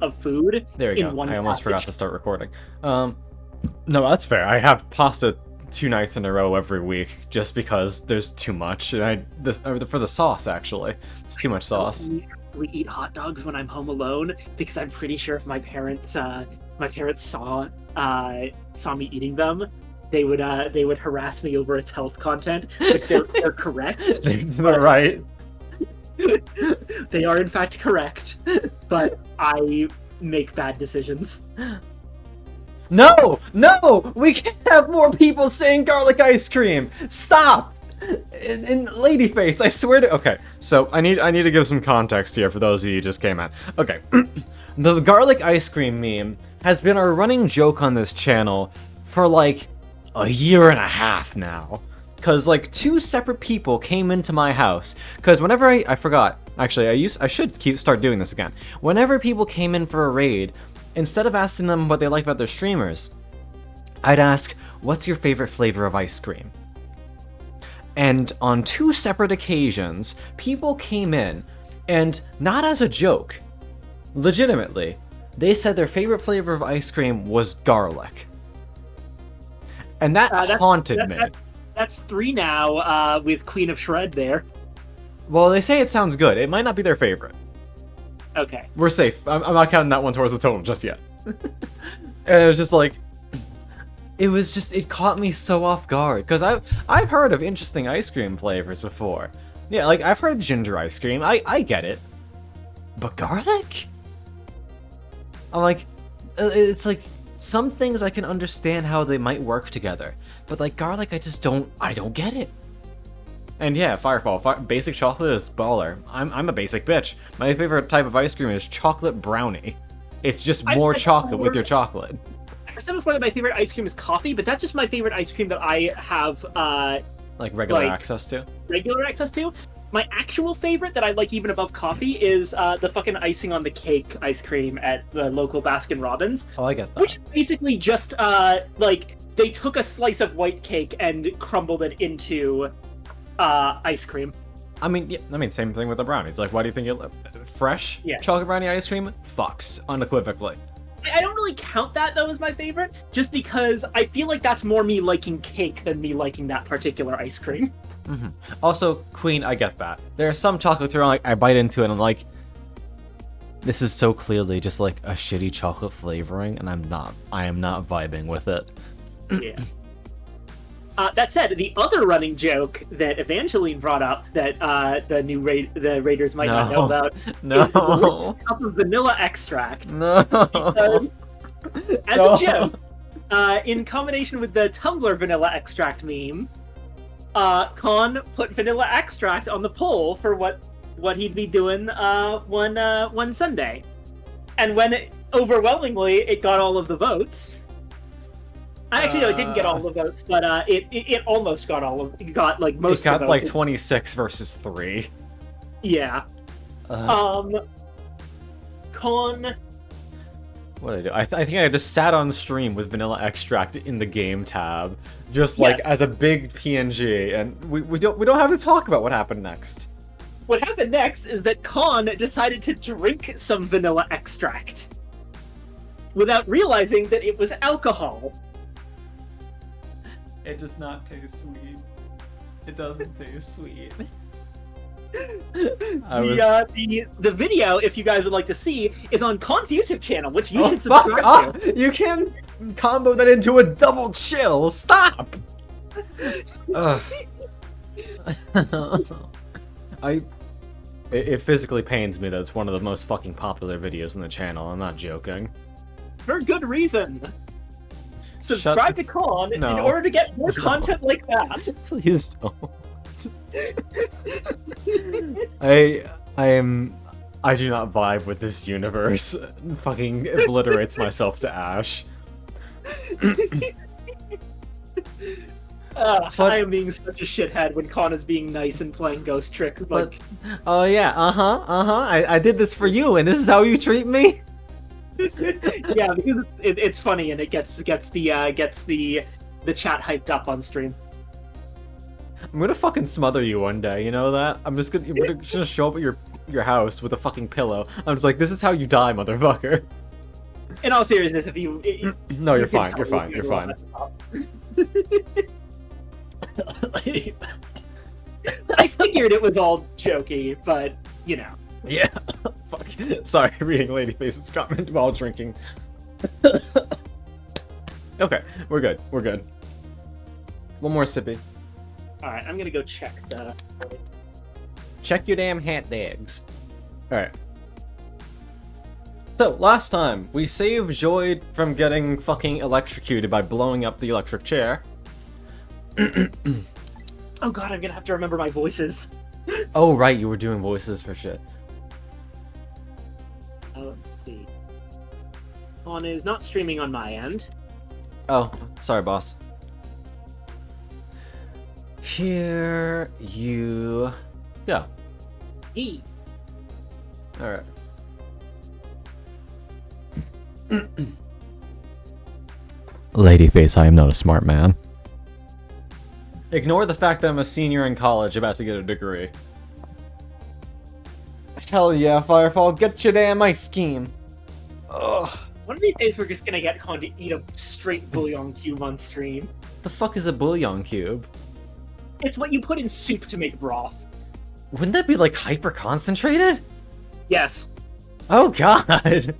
of food There we in go. one I almost forgot package. to start recording. No, that's fair. I have pasta 2 nights in a row every week just because there's too much, and for the sauce actually, it's too much sauce. We eat hot dogs when I'm home alone because I'm pretty sure if my parents saw me eating them, they would harass me over its health content. Which they're correct. They're right. They are in fact correct, but I make bad decisions. No, no, we can't have more people saying garlic ice cream. Stop. In Ladyface, I swear to. Okay, so I need to give some context here for those of you who just came in. Okay, the garlic ice cream meme has been our running joke on this channel for like a year and a half now. Cause like 2 separate people came into my house. Cause whenever I forgot, actually I should start doing this again. Whenever people came in for a raid, instead of asking them what they like about their streamers, I'd ask, what's your favorite flavor of ice cream? And on 2 separate occasions, people came in, and not as a joke, legitimately, they said their favorite flavor of ice cream was garlic. And that haunted me. That's 3 now, with Queen of Shred there. Well, they say it sounds good. It might not be their favorite. Okay. We're safe. I'm not counting that one towards the total just yet. And it was just like, it caught me so off guard, because I've heard of interesting ice cream flavors before. Yeah, like I've heard ginger ice cream. I get it, but garlic? I'm like, it's like some things I can understand how they might work together, but like garlic, I don't get it. And yeah, Firefall, basic chocolate is baller. I'm a basic bitch. My favorite type of ice cream is chocolate brownie. It's just more chocolate with your chocolate. I said before that my favorite ice cream is coffee, but that's just my favorite ice cream that I have like regular access to. Regular access to. My actual favorite that I like even above coffee is the fucking icing on the cake ice cream at the local Baskin Robbins. Oh, I get that. Which is basically just like they took a slice of white cake and crumbled it into ice cream. I mean, same thing with the brownies. Like, why do you think fresh chocolate brownie ice cream? Fucks, unequivocally. I don't really count that, though, as my favorite, just because I feel like that's more me liking cake than me liking that particular ice cream. Mm-hmm. Also, Queen, I get that. There are some chocolates where like, I bite into it and I'm like, this is so clearly just like a shitty chocolate flavoring, and I am not vibing with it. Yeah. That said, the other running joke that Evangeline brought up that the Raiders might not know about is the cup of vanilla extract. No. Because, as a joke, in combination with the Tumblr vanilla extract meme, Con put vanilla extract on the poll for what he'd be doing one Sunday, and when overwhelmingly it got all of the votes. Actually, no, it didn't get all the votes, but it almost got got like most. It got of the like votes. 26 versus 3. Yeah. Con. What did I do? I think I just sat on stream with vanilla extract in the game tab, just like as a big PNG, and we don't have to talk about what happened next. What happened next is that Con decided to drink some vanilla extract without realizing that it was alcohol. It does not taste sweet. It doesn't taste sweet. The video, if you guys would like to see, is on Con's YouTube channel, which you should subscribe to. You can combo that into a double chill. Stop. It physically pains me that it's one of the most fucking popular videos on the channel. I'm not joking. For good reason. Subscribe to Con in order to get more content like that. Please don't. I do not vibe with this universe. Fucking obliterates myself to ash. I am being such a shithead when Con is being nice and playing Ghost Trick. Like, oh yeah, I did this for you, and this is how you treat me. Yeah, because it's funny and it gets the chat hyped up on stream. I'm gonna fucking smother you one day, you know that? You're gonna show up at your your house with a fucking pillow. I'm just like, this is how you die, motherfucker. In all seriousness, if you... No, you're fine, you're fine, you're fine. I figured it was all jokey, but, you know. Yeah. Fuck. Sorry, reading Ladyface's comment while drinking. Okay, we're good, we're good. One more sippy. Alright, I'm gonna go check the... Check your damn hat dags. Alright. So, last time, we saved Joyd from getting fucking electrocuted by blowing up the electric chair. Oh god, I'm gonna have to remember my voices. Oh, right, you were doing voices for shit. Let's see. On is not streaming on my end. Oh, sorry, boss. Here you go. E. Alright. Ladyface, I am not a smart man. Ignore the fact that I'm a senior in college about to get a degree. Hell yeah, Firefall, get your damn ice cream. Ugh. One of these days we're just gonna get Con to eat a straight bouillon cube on stream. The fuck is a bouillon cube? It's what you put in soup to make broth. Wouldn't that be like hyper concentrated? Yes, Oh god.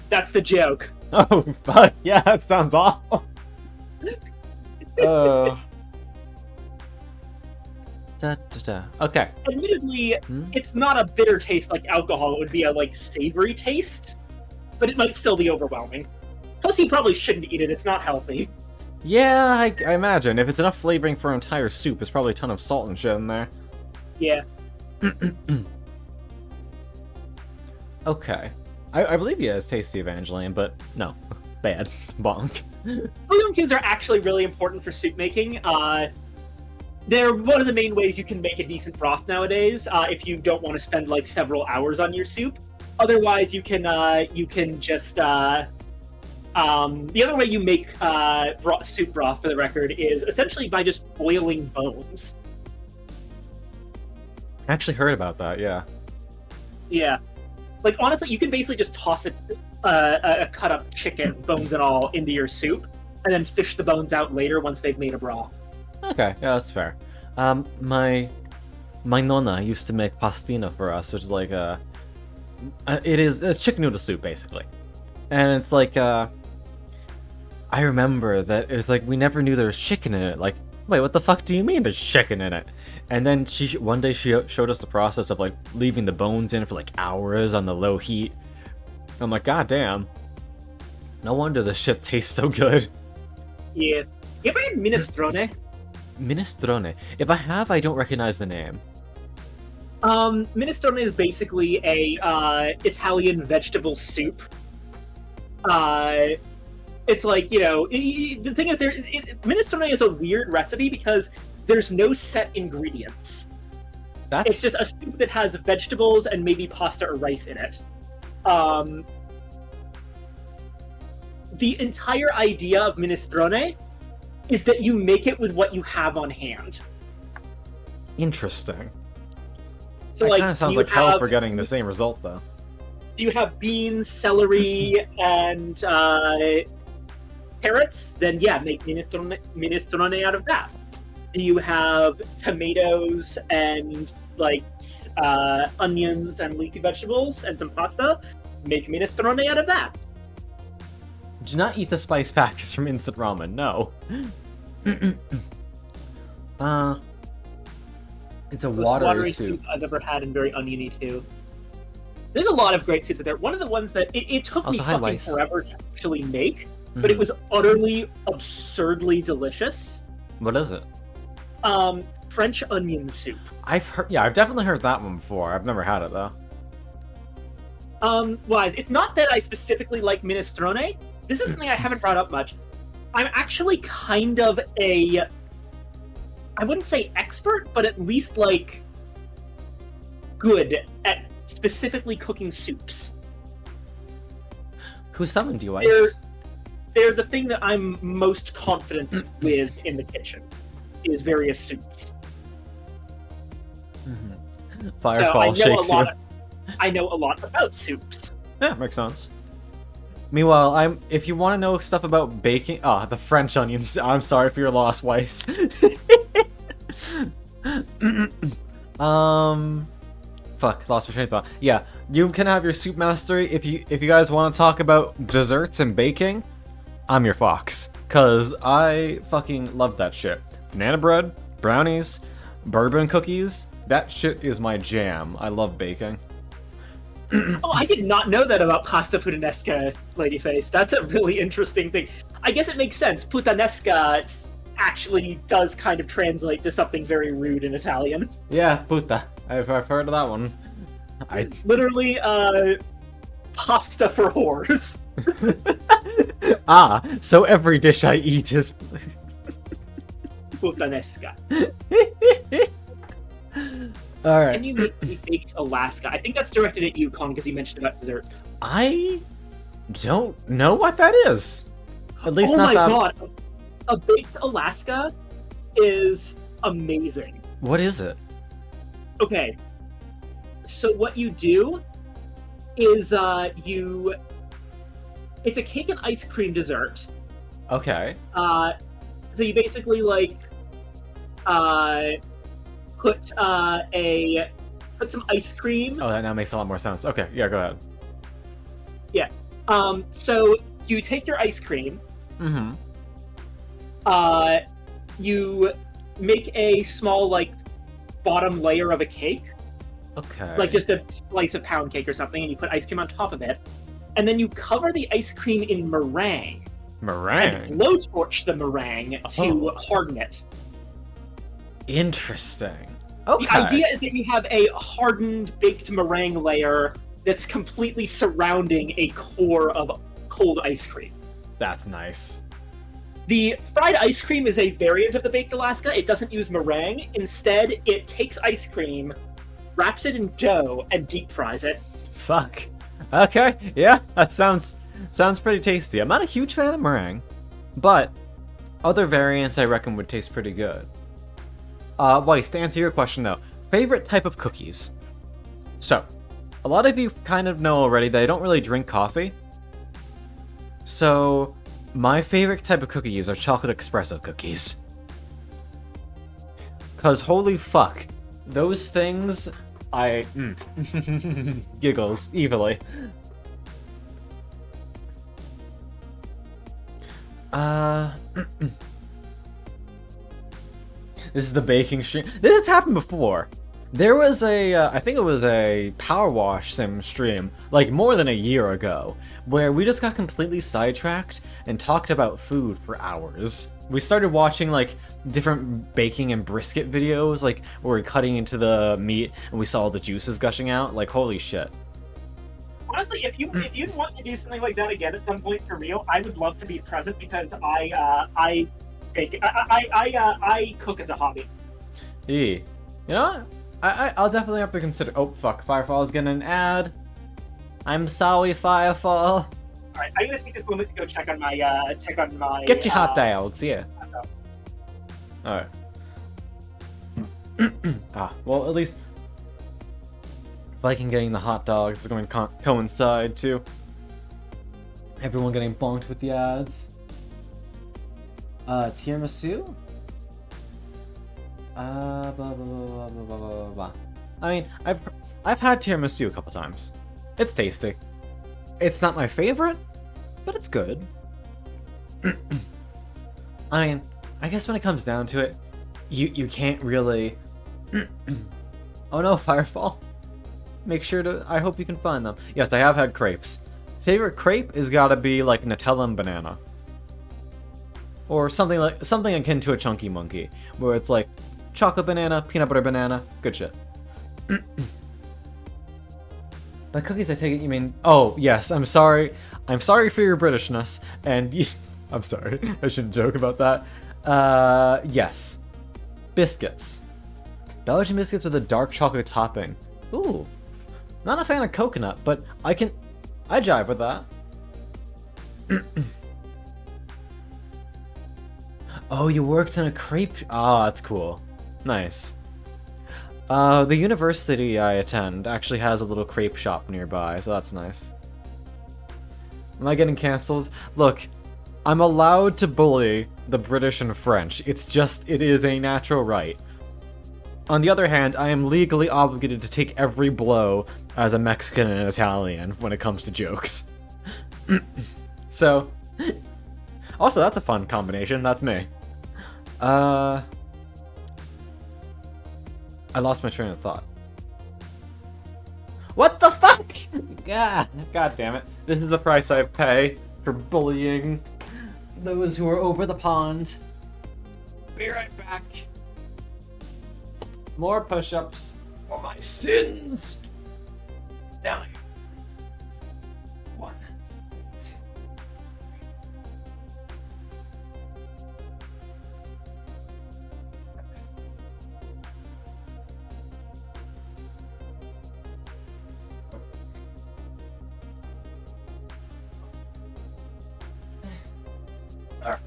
that's the joke. Oh fuck, yeah, that sounds awful. Da, da, da. Okay. Admittedly, it's not a bitter taste like alcohol. It would be a, like, savory taste. But it might still be overwhelming. Plus, you probably shouldn't eat it. It's not healthy. Yeah, I imagine. If it's enough flavoring for an entire soup, there's probably a ton of salt and shit in there. Yeah. Okay. I believe he has Tasty Evangeline, but no. Bad. Bonk. Bouillon cubes are actually really important for soup making. They're one of the main ways you can make a decent broth nowadays, if you don't want to spend, like, several hours on your soup. Otherwise, you can just, the other way you make soup broth, for the record, is essentially by just boiling bones. I actually heard about that, yeah. Yeah. Like, honestly, you can basically just toss a cut-up chicken, bones and all, into your soup, and then fish the bones out later once they've made a broth. Okay, yeah, that's fair. My nonna used to make pastina for us, which is like it's chicken noodle soup basically, and it's like I remember that it was like we never knew there was chicken in it. Like, wait, what the fuck do you mean there's chicken in it? And then one day she showed us the process of like leaving the bones in for like hours on the low heat. I'm like, god damn, no wonder this shit tastes so good. Yeah. You ever had minestrone? Minestrone. If I have, I don't recognize the name. Minestrone is basically a Italian vegetable soup. It's like, you know, the thing is, minestrone is a weird recipe because there's no set ingredients. It's just a soup that has vegetables and maybe pasta or rice in it. The entire idea of minestrone is that you make it with what you have on hand. Interesting. So, that like, kind of sounds like hell for getting the same result, though. Do you have beans, celery, and carrots? Then yeah, make minestrone out of that. Do you have tomatoes and like onions and leafy vegetables and some pasta? Make minestrone out of that. Do not eat the spice packets from instant ramen. No. It's a watery soup I've ever had, and very oniony too. There's a lot of great soups out there. One of the ones that it took me fucking forever to actually make, but it was utterly, absurdly delicious. What is it? French onion soup. I've definitely heard that one before. I've never had it though. Wise, it's not that I specifically like minestrone. This is something I haven't brought up much. I'm actually kind of I wouldn't say expert, but at least, like, good at specifically cooking soups. Who summoned you, Ice? They're the thing that I'm most confident with in the kitchen, is various soups. Firefall shakes you. I know a lot about soups. Yeah, makes sense. Meanwhile, if you want to know stuff about baking, the French onions. I'm sorry for your loss, Weiss. Fuck, lost my train of thought. Yeah, you can have your soup mastery if you guys want to talk about desserts and baking. I'm your fox, cause I fucking love that shit. Banana bread, brownies, bourbon cookies. That shit is my jam. I love baking. Oh, I did not know that about pasta puttanesca, Ladyface. That's a really interesting thing. I guess it makes sense. Puttanesca actually does kind of translate to something very rude in Italian. Yeah, puta. I've heard of that one. Literally, pasta for whores. So every dish I eat is... Puttanesca. Alright. Can you make me baked Alaska? I think that's directed at you, Con, because you mentioned about desserts. I don't know what that is. At least not that... Oh my god! A baked Alaska is amazing. What is it? Okay. So what you do is, it's a cake and ice cream dessert. Okay. So you basically, like, put some ice cream. Oh, that now makes a lot more sense. Okay, yeah, go ahead. Yeah. So you take your ice cream. Mm-hmm. You make a small, like, bottom layer of a cake. Okay. Like just a slice of pound cake or something, and you put ice cream on top of it. And then you cover the ice cream in meringue. Meringue? And blowtorch the meringue to harden it. Interesting. Okay. The idea is that you have a hardened, baked meringue layer that's completely surrounding a core of cold ice cream. That's nice. The fried ice cream is a variant of the baked Alaska. It doesn't use meringue. Instead, it takes ice cream, wraps it in dough, and deep fries it. Fuck. Okay, yeah, that sounds pretty tasty. I'm not a huge fan of meringue, but other variants I reckon would taste pretty good. Weiss, to answer your question though, favorite type of cookies. So, a lot of you kind of know already that I don't really drink coffee. So, my favorite type of cookies are chocolate espresso cookies. Cause holy fuck, those things, giggles, evilly. This is the baking stream. This has happened before. There was I think it was a Power Wash Sim stream, like more than a year ago, where we just got completely sidetracked and talked about food for hours. We started watching like different baking and brisket videos, like where we're cutting into the meat and we saw all the juices gushing out. Like holy shit. Honestly, if you want to do something like that again at some point for real, I would love to be present because I cook as a hobby. You know what? I'll definitely have to consider. Oh fuck! Firefall's getting an ad. I'm sorry, Firefall. Alright, I'm gonna take this moment to go check on my Get your hot dogs, yeah. Alright. Well, at least Viking getting the hot dogs is going to coincide too. Everyone getting bonked with the ads. Tiramisu? Blah, blah, blah, blah, blah, blah, blah. I mean, I've had tiramisu a couple times. It's tasty. It's not my favorite, but it's good. I mean, I guess when it comes down to it, you can't really... Oh no, Firefall. Make sure to... I hope you can find them. Yes, I have had crepes. Favorite crepe is gotta be like Nutella and banana. Or something akin to a Chunky Monkey, where it's like chocolate banana, peanut butter banana, good shit. By cookies, I take it you mean... Oh, yes, I'm sorry. I'm sorry for your Britishness, and I'm sorry, I shouldn't joke about that. Yes. Biscuits. Belgian biscuits with a dark chocolate topping. Ooh. Not a fan of coconut, but I jive with that. Oh, you worked in a crepe... Oh, that's cool. Nice. The university I attend actually has a little crepe shop nearby, so that's nice. Am I getting cancelled? Look, I'm allowed to bully the British and French. It is a natural right. On the other hand, I am legally obligated to take every blow as a Mexican and an Italian when it comes to jokes. So, also that's a fun combination, that's me. I lost my train of thought. What the fuck? God damn it. This is the price I pay for bullying those who are over the pond. Be right back. More push-ups for my sins. Down here. 1, 2. Alright.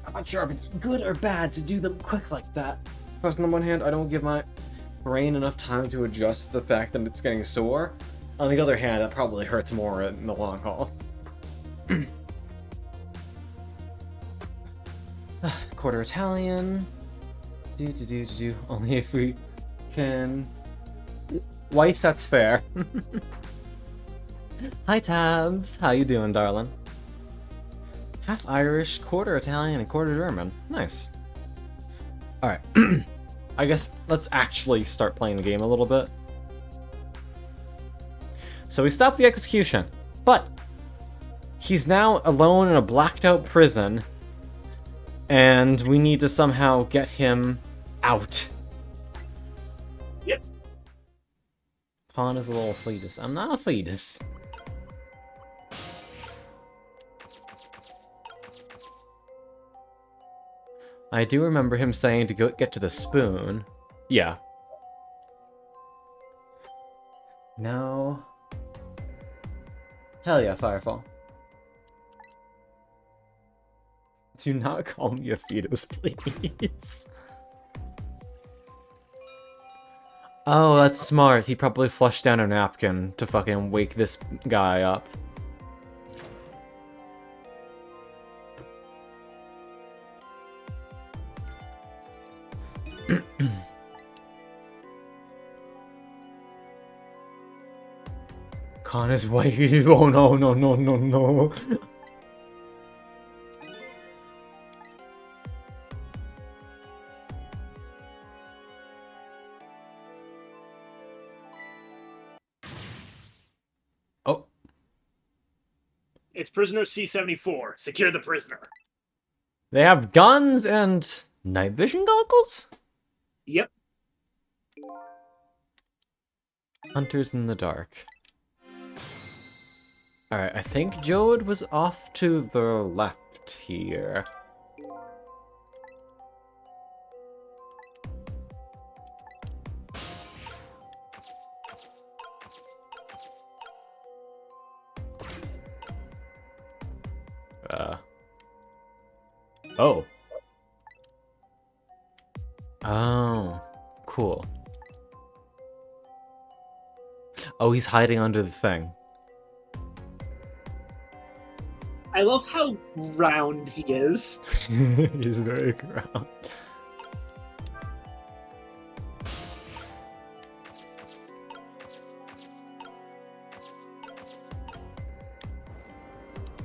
I'm not sure if it's good or bad to do them quick like that. Because on the one hand, I don't give my brain enough time to adjust to the fact that it's getting sore. On the other hand, that probably hurts more in the long haul. Quarter Italian. Do. Only if we can... Weiss, that's fair. Hi, Tabs. How you doing, darling? Half Irish, quarter Italian, and quarter German. Nice. Alright. I guess let's actually start playing the game a little bit. So we stopped the execution, but he's now alone in a blacked out prison, and we need to somehow get him out. Yep. Khan is a little fetus. I'm not a fetus. I do remember him saying to go get to the spoon. Yeah. No. Hell yeah, Firefall. Do not call me a fetus, please. Oh, that's smart. He probably flushed down a napkin to fucking wake this guy up. Khan is waiting. Oh no. Oh. It's prisoner C-74. Secure the prisoner. They have guns and night vision goggles? Yep. Hunters in the dark. Alright, I think Jode was off to the left here. Oh. Oh, cool. Oh, he's hiding under the thing. I love how round he is. He's very round.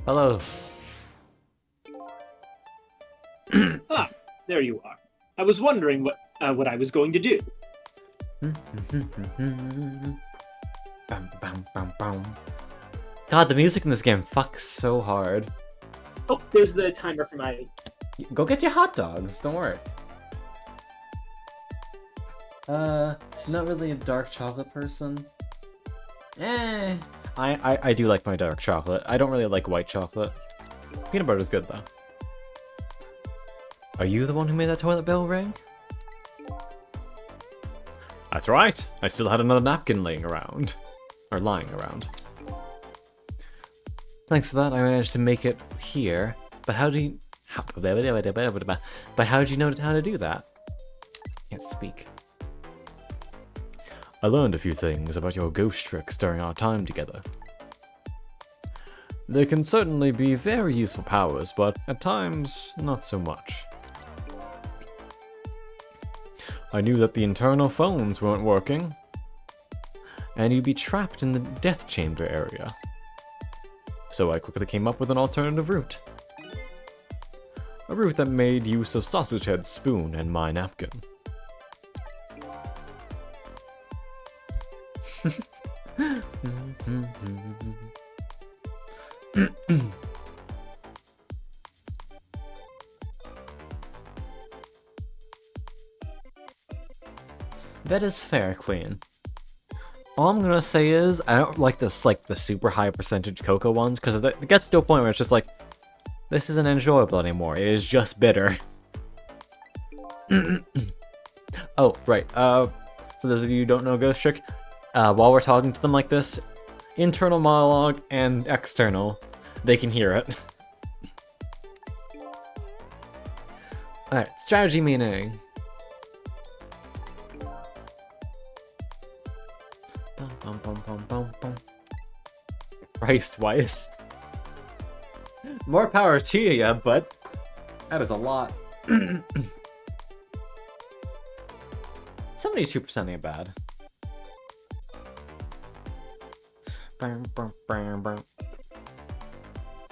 Hello. Ah, there you are. I was wondering what I was going to do. Bam, bam, bam, bam. God, the music in this game fucks so hard. Oh, there's the timer for my... Go get your hot dogs, don't worry. Not really a dark chocolate person. I do like my dark chocolate. I don't really like white chocolate. Peanut butter is good, though. Are you the one who made that toilet bell ring? That's right. I still had another napkin laying around. Or lying around. Thanks for that, I managed to make it here. But how But how did you know how to do that? Can't speak. I learned a few things about your ghost tricks during our time together. They can certainly be very useful powers, but at times, not so much. I knew that the internal phones weren't working, and you'd be trapped in the death chamber area. So I quickly came up with an alternative route. A route that made use of Sausage Head's spoon and my napkin. That is fair, Queen. All I'm gonna say is, I don't like this, like, the super high percentage cocoa ones, because it gets to a point where it's just like, this isn't enjoyable anymore, it is just bitter. Oh, right, for those of you who don't know Ghost Trick, while we're talking to them like this, internal monologue and external, they can hear it. Alright, strategy meaning. Christ, Weiss. More power to you, but that is a lot. 72% ain't bad.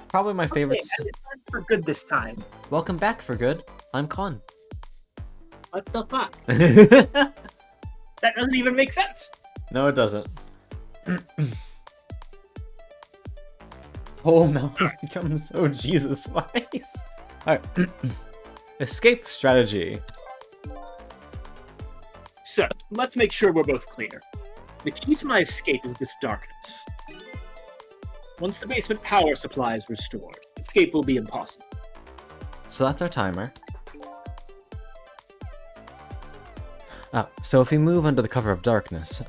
Probably my favorite. Okay, for good this time. Welcome back for good. I'm Con. What the fuck? That doesn't even make sense. No, it doesn't. Oh no, it becomes so Jesus Weiss. Alright. Escape strategy. So, let's make sure we're both clear. The key to my escape is this darkness. Once the basement power supply is restored, escape will be impossible. So that's our timer. So if we move under the cover of darkness...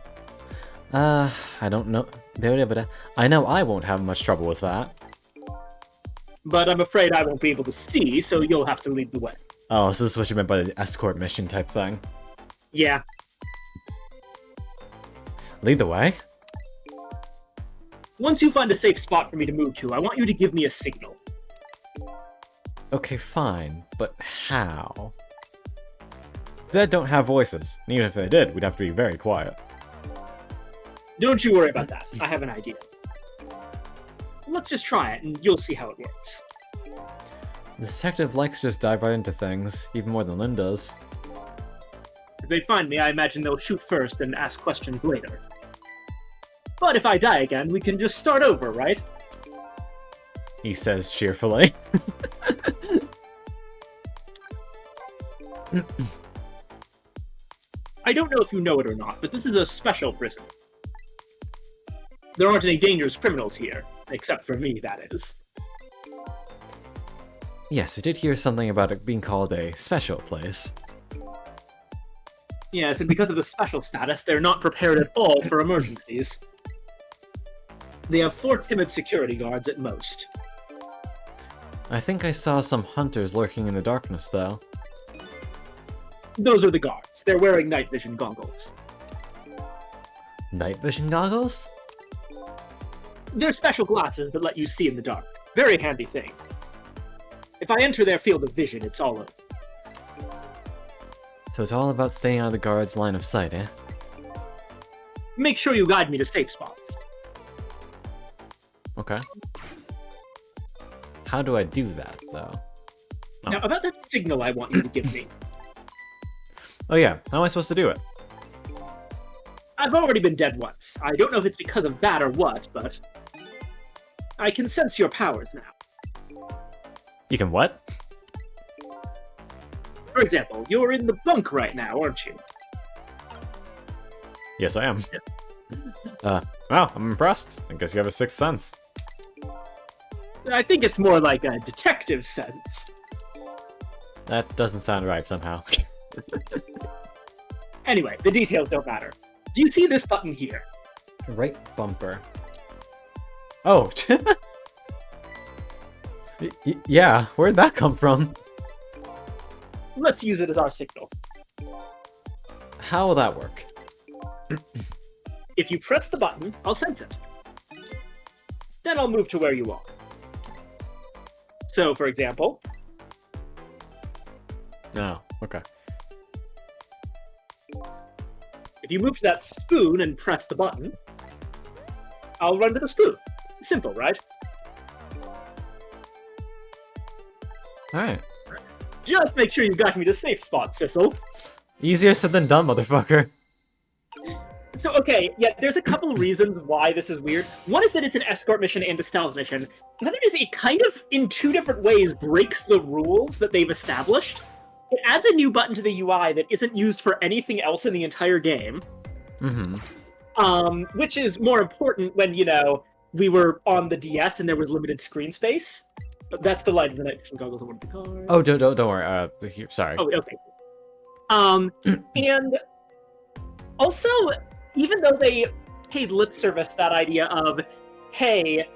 I don't know... I know I won't have much trouble with that. But I'm afraid I won't be able to see, so you'll have to lead the way. Oh, so this is what you meant by the escort mission type thing. Yeah. Lead the way? Once you find a safe spot for me to move to, I want you to give me a signal. Okay, fine, but how? They don't have voices, and even if they did, we'd have to be very quiet. Don't you worry about that. I have an idea. Let's just try it, and you'll see how it works. The detective likes to just dive right into things, even more than Lynn does. If they find me, I imagine they'll shoot first and ask questions later. But if I die again, we can just start over, right? He says cheerfully. I don't know if you know it or not, but this is a special prison. There aren't any dangerous criminals here, except for me, that is. Yes, I did hear something about it being called a special place. Yes, and because of the special status, they're not prepared at all for emergencies. They have 4 timid security guards at most. I think I saw some hunters lurking in the darkness, though. Those are the guards. They're wearing night vision goggles. Night vision goggles? They're special glasses that let you see in the dark. Very handy thing. If I enter their field of vision, it's all over. So it's all about staying out of the guards' line of sight, eh? Make sure you guide me to safe spots. Okay. How do I do that, though? Oh. Now, about that signal I want you to give me. Oh yeah, how am I supposed to do it? I've already been dead once. I don't know if it's because of that or what, but... I can sense your powers now. You can what? For example, you're in the bunk right now, aren't you? Yes, I am. Wow, I'm impressed. I guess you have a sixth sense. I think it's more like a detective sense. That doesn't sound right somehow. Anyway, the details don't matter. Do you see this button here? Right bumper. Oh! Yeah, where'd that come from? Let's use it as our signal. How will that work? If you press the button, I'll sense it. Then I'll move to where you are. So, for example... Oh, okay. If you move to that spoon and press the button, I'll run to the spoon. Simple, right? Alright. Just make sure you got me to safe spot, Sissel. Easier said than done, motherfucker. So, okay, yeah, there's a couple reasons why this is weird. One is that it's an escort mission and a stealth mission. Another is it kind of, in two different ways, breaks the rules that they've established. It adds a new button to the UI that isn't used for anything else in the entire game. Mm-hmm. Which is more important when, you know, we were on the DS and there was limited screen space. That's the light of the night vision goggles on one of the cars. Oh, don't worry. Here, sorry. Oh, okay. And also, even though they paid lip service to that idea of, hey,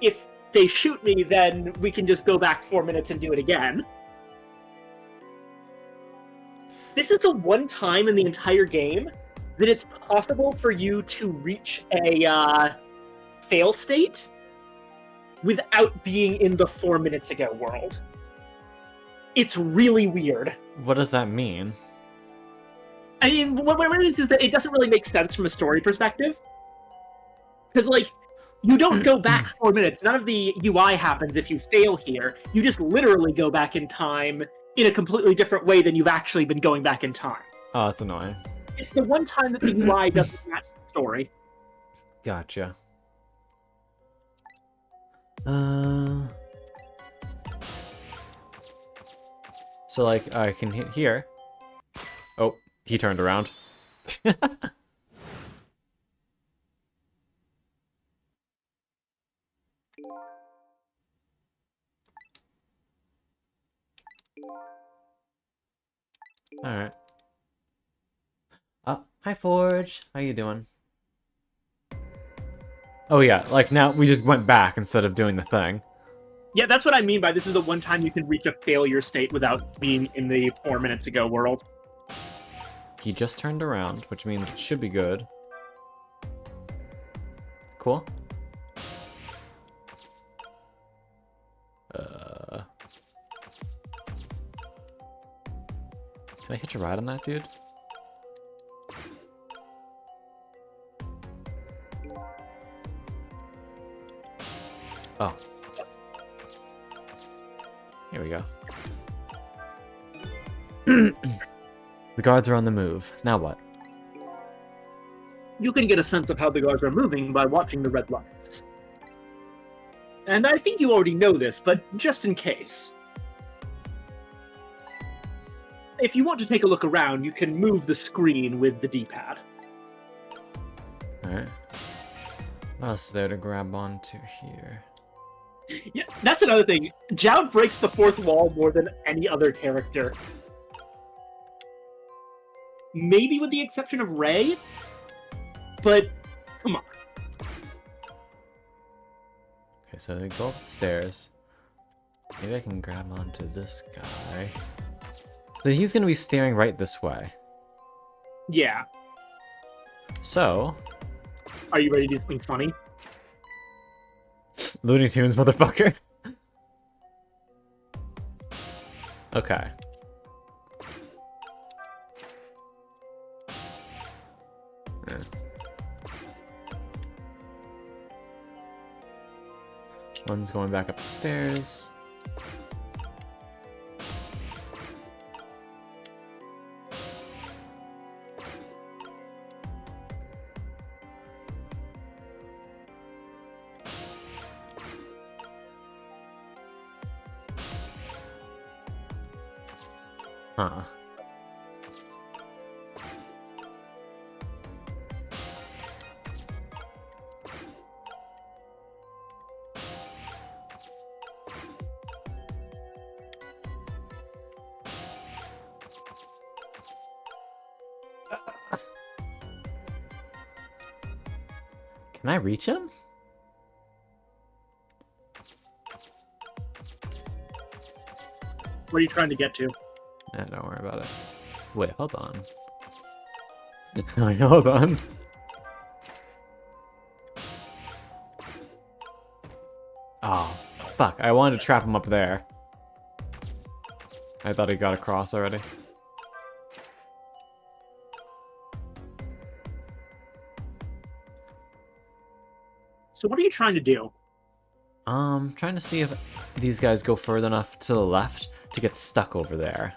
if they shoot me, then we can just go back 4 minutes and do it again. This is the one time in the entire game that it's possible for you to reach a fail state without being in the 4 minutes ago world. It's really weird. What does that mean? I mean, what it means is that it doesn't really make sense from a story perspective. Because, like, you don't go back 4 minutes. None of the UI happens if you fail here. You just literally go back in time in a completely different way than you've actually been going back in time. Oh, that's annoying. It's the one time that the UI doesn't match the story. Gotcha. So, like, I can hit here. Oh, he turned around. Alright. Hi Forge. How you doing? Oh yeah, like now we just went back instead of doing the thing. Yeah, that's what I mean by this is the one time you can reach a failure state without being in the 4 minutes ago world. He just turned around, which means it should be good. Cool. Can I hitch a ride on that dude? Oh. Here we go. The guards are on the move. Now what? You can get a sense of how the guards are moving by watching the red lights. And I think you already know this, but just in case. If you want to take a look around, you can move the screen with the D-pad. Alright. What else is there to grab onto here? Yeah, that's another thing. Joud breaks the fourth wall more than any other character. Maybe with the exception of Ray, but come on. Okay, so they go up the stairs. Maybe I can grab onto this guy. So he's gonna be staring right this way. Yeah. So... Are you ready to do something funny? Looney Tunes, motherfucker. Okay. Yeah. One's going back up the stairs. Huh. Can I reach him? What are you trying to get to? Eh, don't worry about it. Wait, hold on. Wait, hold on. Oh, fuck. I wanted to trap him up there. I thought he got across already. So what are you trying to do? Trying to see if these guys go further enough to the left to get stuck over there.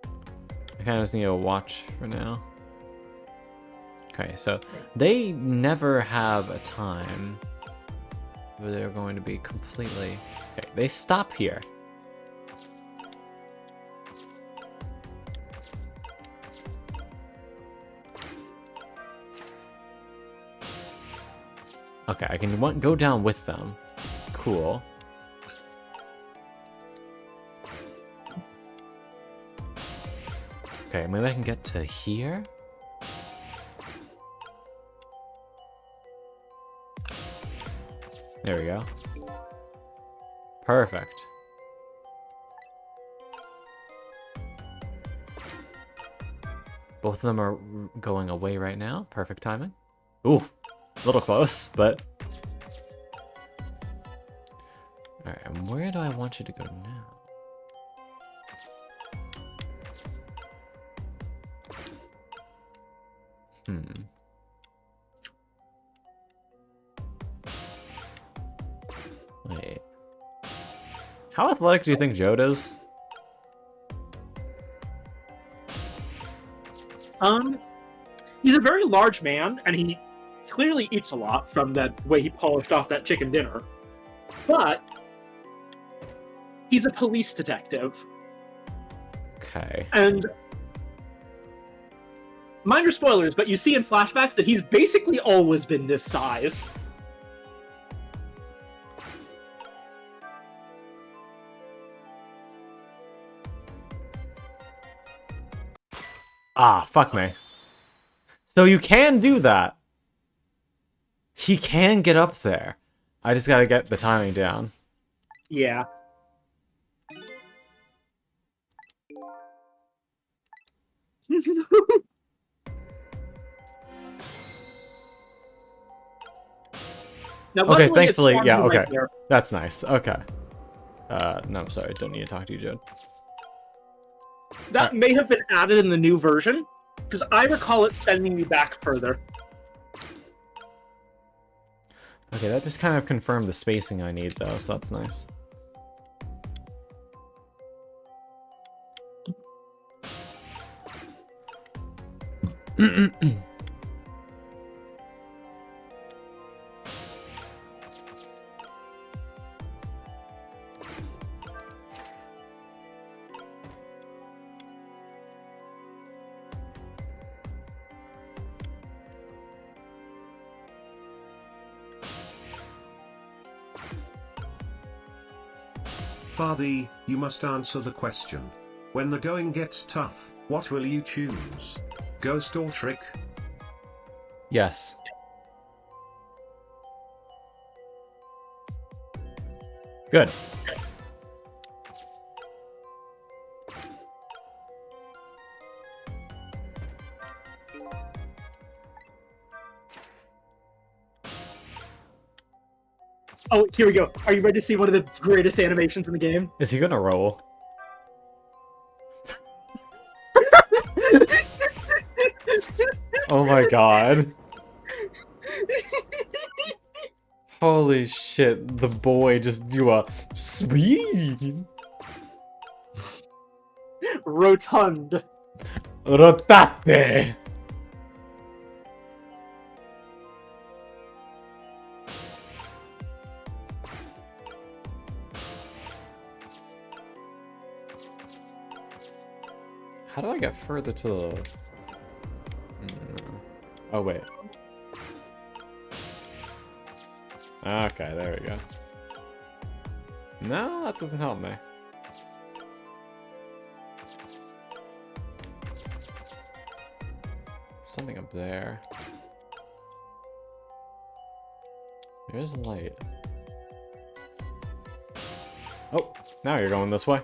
I kind of just need to watch for now. Okay, so they never have a time where they're going to be completely... Okay, they stop here. Okay, I can go down with them. Cool. Okay, maybe I can get to here? There we go. Perfect. Both of them are going away right now. Perfect timing. Ooh, a little close, but... Alright, and where do I want you to go now? Wait. How athletic do you think Jode is? He's a very large man, and he clearly eats a lot from that way he polished off that chicken dinner. But he's a police detective. Okay. And minor spoilers, but you see in flashbacks that he's basically always been this size. Ah, fuck me. So you can do that. He can get up there. I just gotta get the timing down. Yeah. Now, Okay, luckily, thankfully, it's yeah, right okay. there. That's nice. Okay. No, I'm sorry. Don't need to talk to you, Jode. That may have been added in the new version, because I recall it sending me back further. Okay, that just kind of confirmed the spacing I need, though, so that's nice. Father, you must answer the question. When the going gets tough, what will you choose? Ghost or trick? Yes. Good. Oh, here we go. Are you ready to see one of the greatest animations in the game? Is he gonna roll? Oh my god. Holy shit, the boy just do a speed. Rotund. Rotate. How do I get further to the... Oh, wait. Okay, there we go. No, that doesn't help me. Something up there. There's a light. Oh, now you're going this way.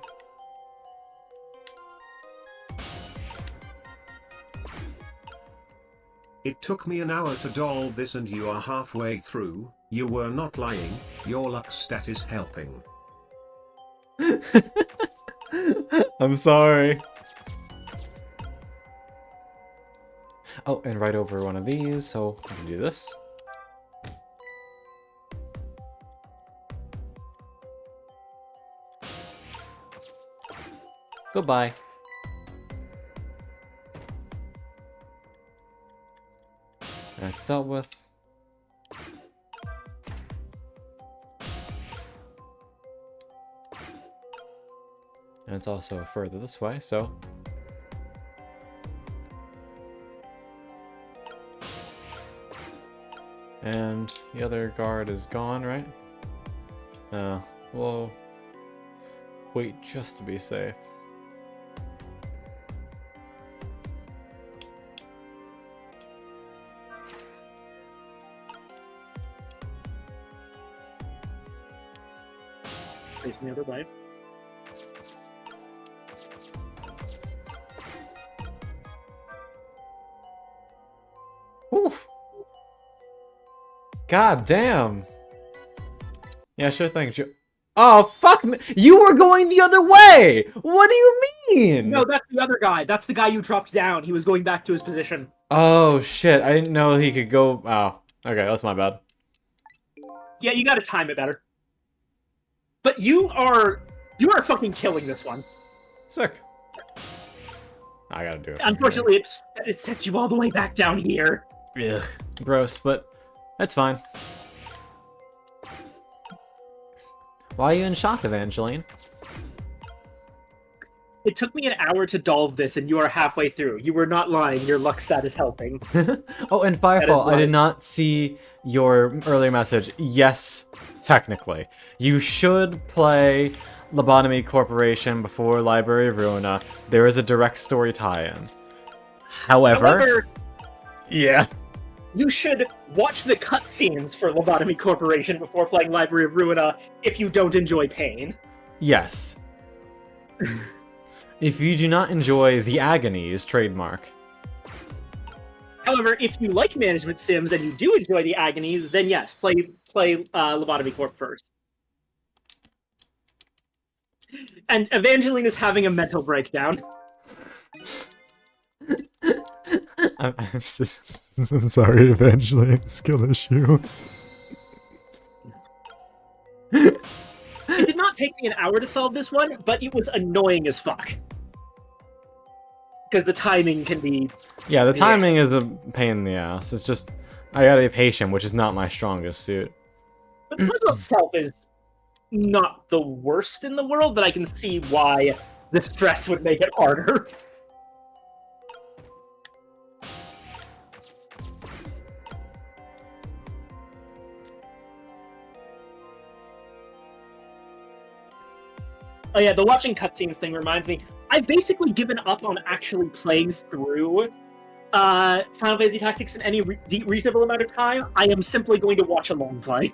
It took me an hour to dolve this and you are halfway through. You were not lying. Your luck stat is helping. I'm sorry. Oh, and right over one of these, so I can do this. Goodbye. That's dealt with. And it's also further this way, so... And the other guard is gone, right? We'll wait just to be safe. Facing the other way. Oof. God damn. Yeah, sure thing. Oh, fuck me. You were going the other way. What do you mean? No, that's the other guy. That's the guy you dropped down. He was going back to his position. Oh, shit. I didn't know he could go. Oh, okay. That's my bad. Yeah, you gotta time it better. But you are fucking killing this one. Sick. I gotta do it. Unfortunately, it sets you all the way back down here. Ugh. Gross, but that's fine. Why are you in shock, Evangeline? It took me an hour to dolve this, and you are halfway through. You were not lying. Your luck stat is helping. Oh, and Firefall, I did not see your earlier message. Yes, technically. You should play Lobotomy Corporation before Library of Ruina. There is a direct story tie-in. However, yeah. You should watch the cutscenes for Lobotomy Corporation before playing Library of Ruina if you don't enjoy pain. Yes. If you do not enjoy the agonies, trademark. However, if you like management sims and you do enjoy the agonies, then yes, play Lobotomy Corp first. And Evangeline is having a mental breakdown. I'm sorry, Evangeline. Skill issue. It did not take me an hour to solve this one, but it was annoying as fuck. Because the timing can be... Yeah, the timing is a pain in the ass. It's just, I gotta be patient, which is not my strongest suit. The puzzle itself is not the worst in the world, but I can see why the stress would make it harder. Oh yeah, the watching cutscenes thing reminds me. I've basically given up on actually playing through Final Fantasy Tactics in any reasonable amount of time. I am simply going to watch a long play.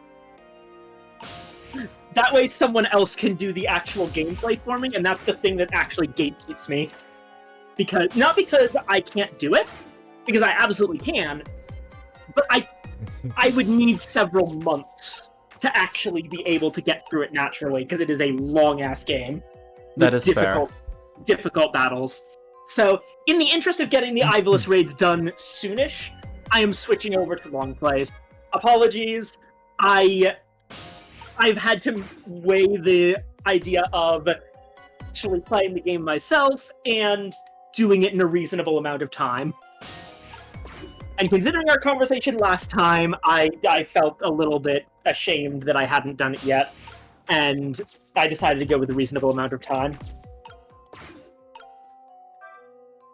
That way someone else can do the actual gameplay for me, and that's the thing that actually gatekeeps me. Not because I can't do it, because I absolutely can, but I would need several months to actually be able to get through it naturally, because it is a long-ass game. That is fair. Difficult battles. So, in the interest of getting the Ivalice raids done soonish, I am switching over to long plays. Apologies, I've had to weigh the idea of actually playing the game myself and doing it in a reasonable amount of time. And considering our conversation last time, I felt a little bit ashamed that I hadn't done it yet, and I decided to go with a reasonable amount of time.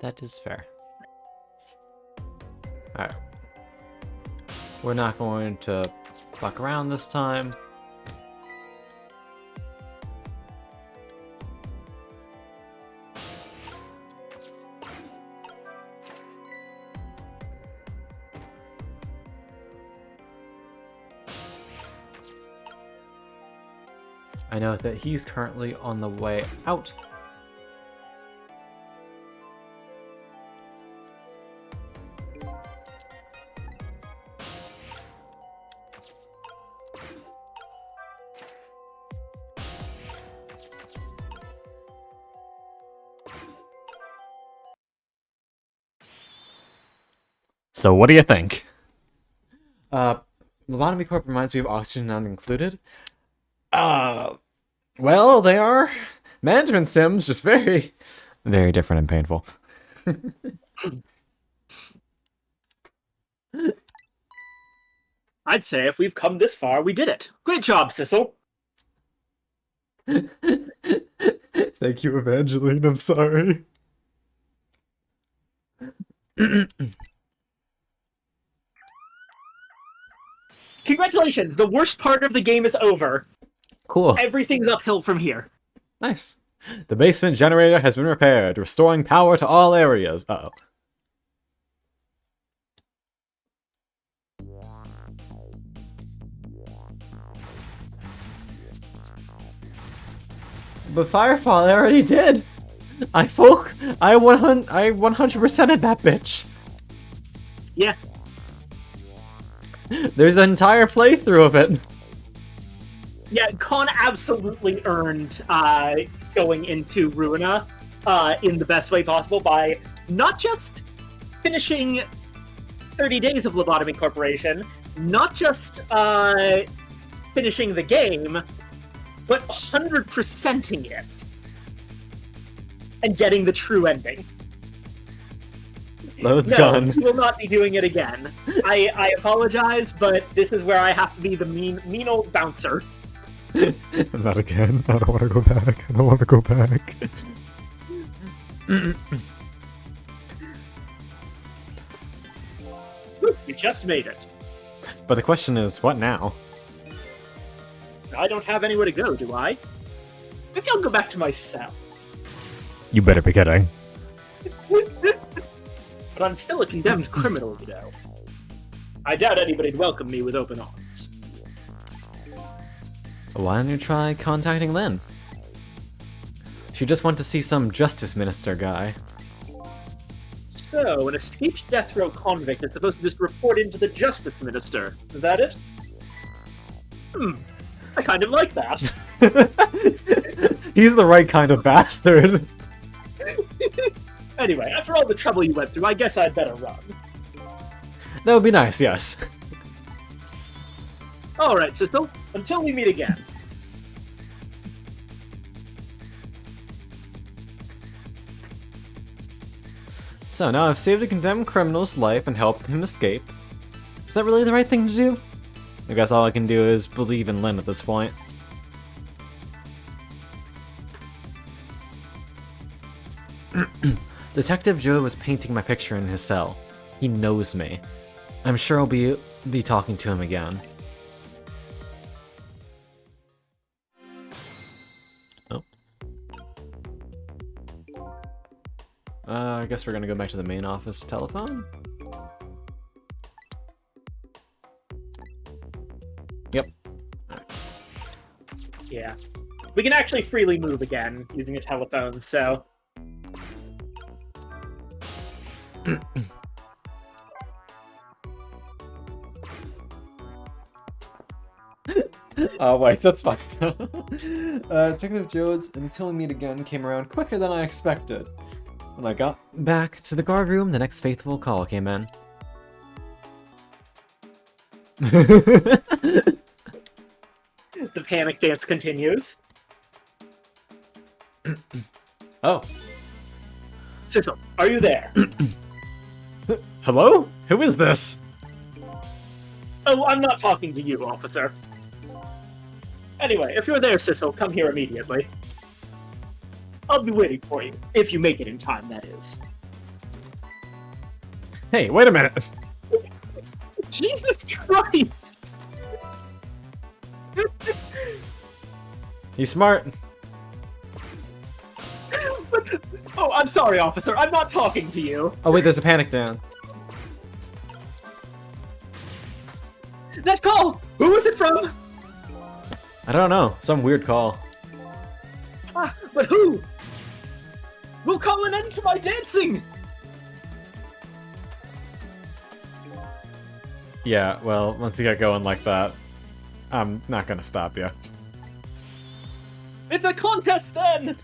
That is fair. Alright. We're not going to fuck around this time. I know that he's currently on the way out. So what do you think? Lobotomy Corp reminds me of Oxygen Not Included. Well, they are management sims, just very, very different and painful. I'd say if we've come this far, we did it. Great job, Sissel. Thank you, Evangeline. I'm sorry. Congratulations! The worst part of the game is over. Cool. Everything's uphill from here. Nice. The basement generator has been repaired, restoring power to all areas. Uh-oh. But Firefall, I already did. I 100%ed that bitch. Yeah. There's an entire playthrough of it. Yeah, Con absolutely earned going into Ruina in the best way possible by not just finishing 30 Days of Lobotomy Corporation, not just finishing the game, but 100%ing it. And getting the true ending. Load's No, gone. he will not be doing it again. I apologize, but this is where I have to be the mean old bouncer. Not again. I don't want to go back. I don't want to go back. You just made it. But the question is, what now? I don't have anywhere to go, do I? Maybe I'll go back to my cell. You better be kidding. But I'm still a condemned criminal, you know. I doubt anybody'd welcome me with open arms. Why don't you try contacting Lynn? She just went to see some justice minister guy. So, an escaped death row convict is supposed to just report into the justice minister. Is that it? I kind of like that. He's the right kind of bastard. Anyway, after all the trouble you went through, I guess I'd better run. That would be nice, yes. Alright, Sissel. Until we meet again. So now I've saved a condemned criminal's life and helped him escape. Is that really the right thing to do? I guess all I can do is believe in Lynn at this point. Detective Joe was painting my picture in his cell. He knows me. I'm sure I'll be talking to him again. Oh. I guess we're gonna go back to the main office telephone. Yep. Yeah. We can actually freely move again using a telephone, so... Oh wait, that's fine. Detective Jones, until we meet again, came around quicker than I expected. When I got back to the guard room, the next faithful call came in. The panic dance continues. Oh. Sissel, are you there? Hello? Who is this? Oh, I'm not talking to you, officer. Anyway, if you're there, Sissel, come here immediately. I'll be waiting for you, if you make it in time, that is. Hey, wait a minute. Jesus Christ! He's smart. Oh, I'm sorry, officer. I'm not talking to you. Oh wait, there's a panic down. That call! Who was it from? I don't know. Some weird call. Ah, but who? We'll call an end to my dancing! Yeah, well, once you get going like that, I'm not gonna stop you. It's a contest then!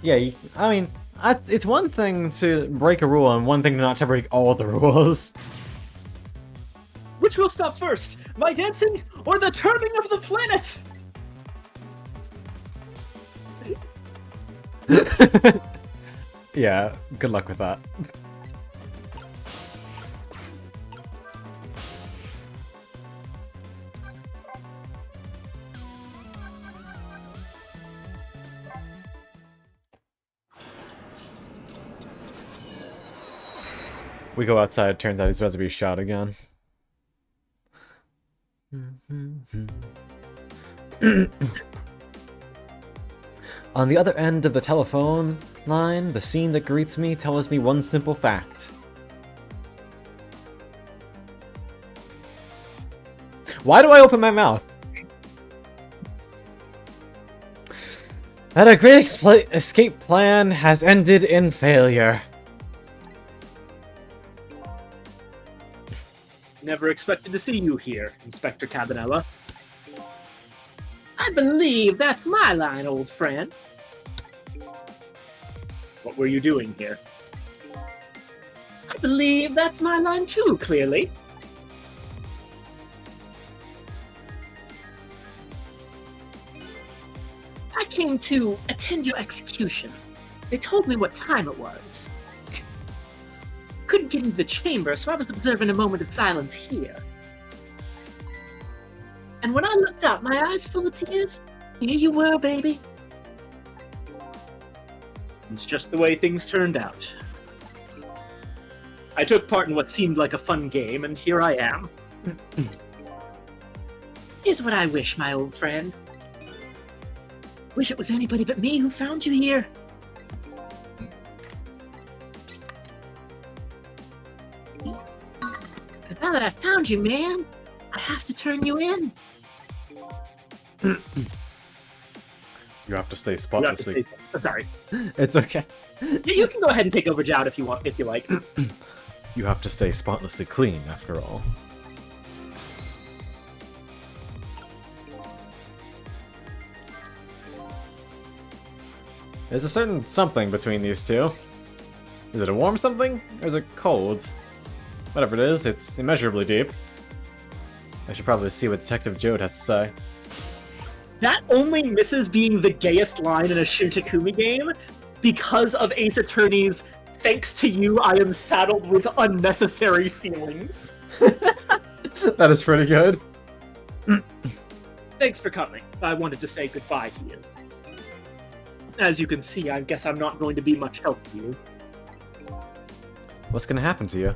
Yeah, I mean, it's one thing to break a rule and one thing not to break all the rules. Which will stop first? My dancing or the turning of the planet? Yeah, good luck with that. We go outside, turns out he's about to be shot again. On the other end of the telephone line, the scene that greets me tells me one simple fact. Why do I open my mouth? That a great escape plan has ended in failure. Never expected to see you here, Inspector Cabanella. I believe that's my line, old friend. What were you doing here? I believe that's my line too, clearly. I came to attend your execution. They told me what time it was. Couldn't get into the chamber, so I was observing a moment of silence here. And when I looked up, my eyes full of tears, here you were, baby. It's just the way things turned out. I took part in what seemed like a fun game, and here I am. Here's what I wish, my old friend. Wish it was anybody but me who found you here. Because now that I found you, man, I have to turn you in. You have to stay spotlessly. Sorry. It's okay. You can go ahead and take over Jowd if you want, if you like. You have to stay spotlessly clean, after all. There's a certain something between these two. Is it a warm something, or is it cold? Whatever it is, it's immeasurably deep. I should probably see what Detective Jode has to say. That only misses being the gayest line in a Shin Takumi game because of Ace Attorney's "Thanks to you, I am saddled with unnecessary feelings." That is pretty good. Thanks for coming. I wanted to say goodbye to you. As you can see, I guess I'm not going to be much help to you. What's gonna happen to you?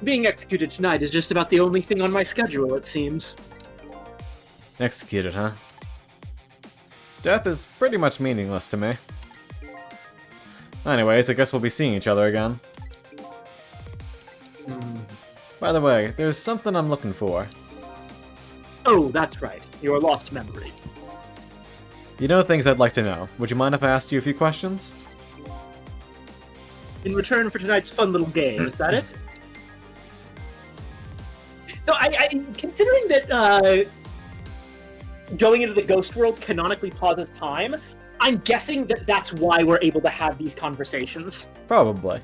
Being executed tonight is just about the only thing on my schedule, it seems. Executed, huh? Death is pretty much meaningless to me. Anyways, I guess we'll be seeing each other again. By the way, there's something I'm looking for. Oh, that's right. Your lost memory. You know things I'd like to know. Would you mind if I asked you a few questions? In return for tonight's fun little game, is that it? So considering that going into the ghost world canonically pauses time, I'm guessing that that's why we're able to have these conversations. Probably.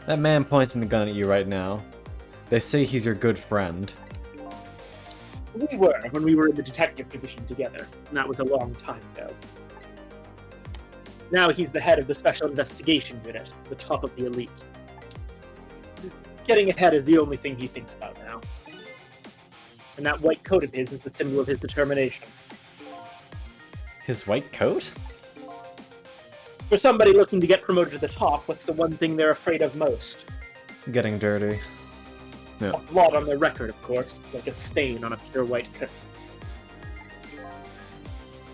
That man pointing the gun at you right now. They say he's your good friend. We were, when we were in the detective division together, and that was a long time ago. Now he's the head of the Special Investigation Unit, the top of the elite. Getting ahead is the only thing he thinks about now. And that white coat of his is the symbol of his determination. His white coat? For somebody looking to get promoted to the top, what's the one thing they're afraid of most? Getting dirty. Yeah. A blot on their record, of course, like a stain on a pure white coat.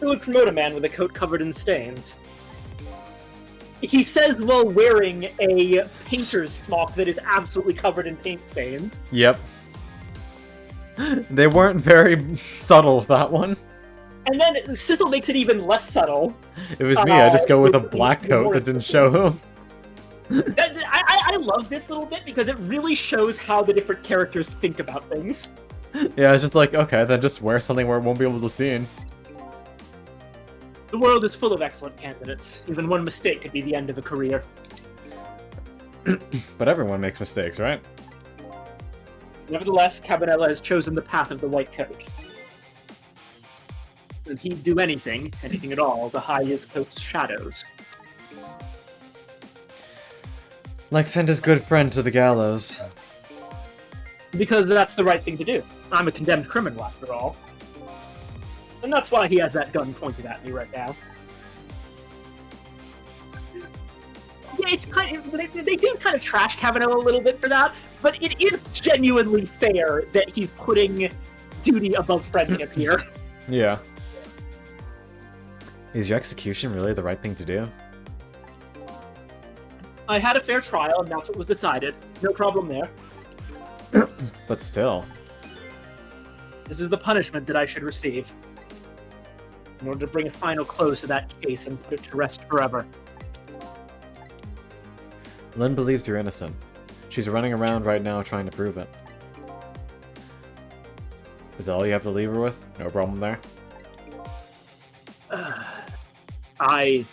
Who would promote a man with a coat covered in stains? He says while wearing a painter's smock that is absolutely covered in paint stains. Yep. They weren't very subtle with that one. And then Sizzle makes it even less subtle. It was me, I just go with a black coat that didn't show him. I love this little bit because it really shows how the different characters think about things. Yeah, it's just like, okay, then just wear something where it won't be able to see in. The world is full of excellent candidates. Even one mistake could be the end of a career. But everyone makes mistakes, right? Nevertheless, Cabanela has chosen the path of the white coat. And he'd do anything at all, to hide his coat's shadows. Like send his good friend to the gallows. Because that's the right thing to do. I'm a condemned criminal, after all. And that's why he has that gun pointed at me right now. Yeah, it's kind of, they do kind of trash Cabanela a little bit for that, but it is genuinely fair that he's putting duty above friendship here. Yeah. Is your execution really the right thing to do? I had a fair trial, and that's what was decided. No problem there. But still. This is the punishment that I should receive. In order to bring a final close to that case and put it to rest forever. Lynn believes you're innocent. She's running around right now trying to prove it. Is that all you have to leave her with? No problem there? I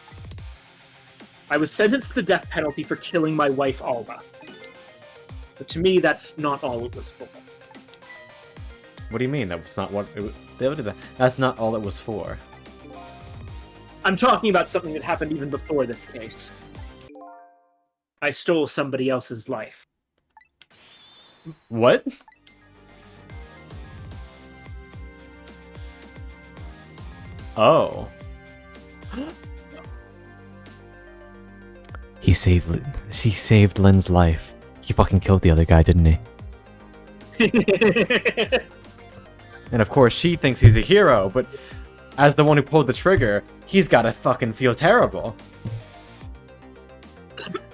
was sentenced to the death penalty for killing my wife, Alba. But to me, that's not all it was for. What do you mean? That was not what it was... That's not all it was for. I'm talking about something that happened even before this case. I stole somebody else's life. What? Oh. He saved Lynn's life. He fucking killed the other guy, didn't he? And of course, she thinks he's a hero, but as the one who pulled the trigger, he's gotta fucking feel terrible.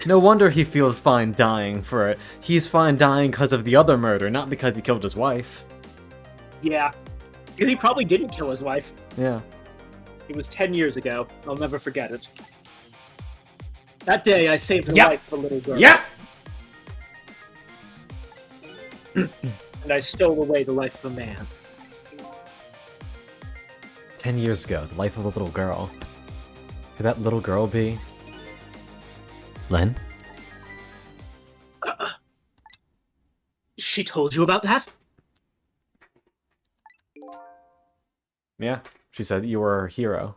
No wonder he feels fine dying for it. He's fine dying because of the other murder, not because he killed his wife. Yeah. Because he probably didn't kill his wife. Yeah. It was 10 years ago. I'll never forget it. That day, I saved the Yep. life of a little girl. Yep! And I stole away the life of a man. 10 years ago, the life of a little girl. Could that little girl be... Lynn? She told you about that? Yeah. She said you were her hero.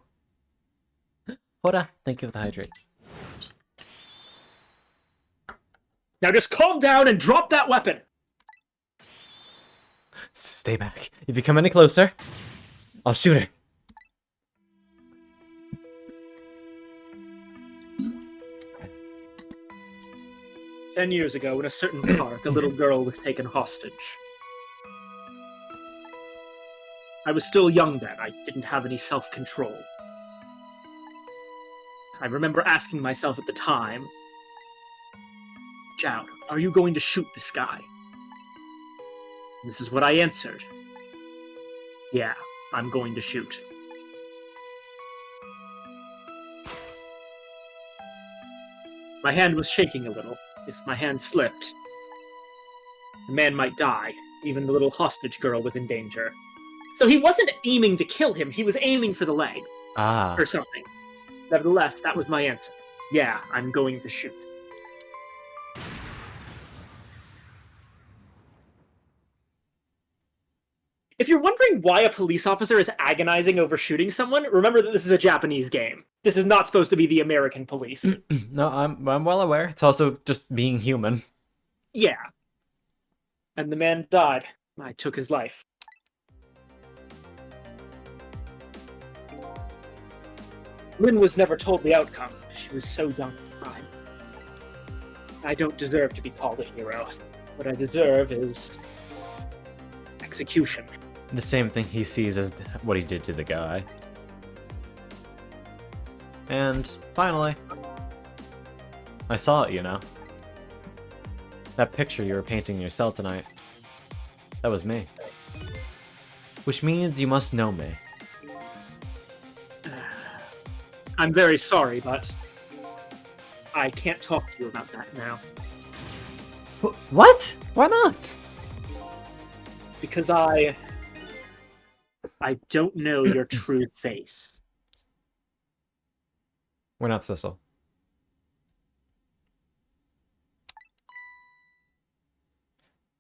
Hoda, thank you for the hydrate. Now just calm down and drop that weapon! Stay back. If you come any closer, I'll shoot her. "10 years ago, in a certain park, a little girl was taken hostage. I was still young then. I didn't have any self-control. I remember asking myself at the time, Joud, are you going to shoot this guy? This is what I answered. Yeah, I'm going to shoot. My hand was shaking a little. If my hand slipped, the man might die. Even the little hostage girl was in danger. So he wasn't aiming to kill him, he was aiming for the leg. Ah. Or something. Nevertheless, that was my answer. Yeah, I'm going to shoot. If you're wondering why a police officer is agonizing over shooting someone, remember that this is a Japanese game. This is not supposed to be the American police. No, I'm well aware. It's also just being human. Yeah. And the man died. I took his life. Lynn was never told the outcome. She was so young at the time. I don't deserve to be called a hero. What I deserve is execution. The same thing he sees as what he did to the guy. And finally, I saw it, you know. That picture you were painting in your cell tonight. That was me. Which means you must know me. I'm very sorry, but I can't talk to you about that now. What? Why not? Because I don't know your true face. We're not Sissel.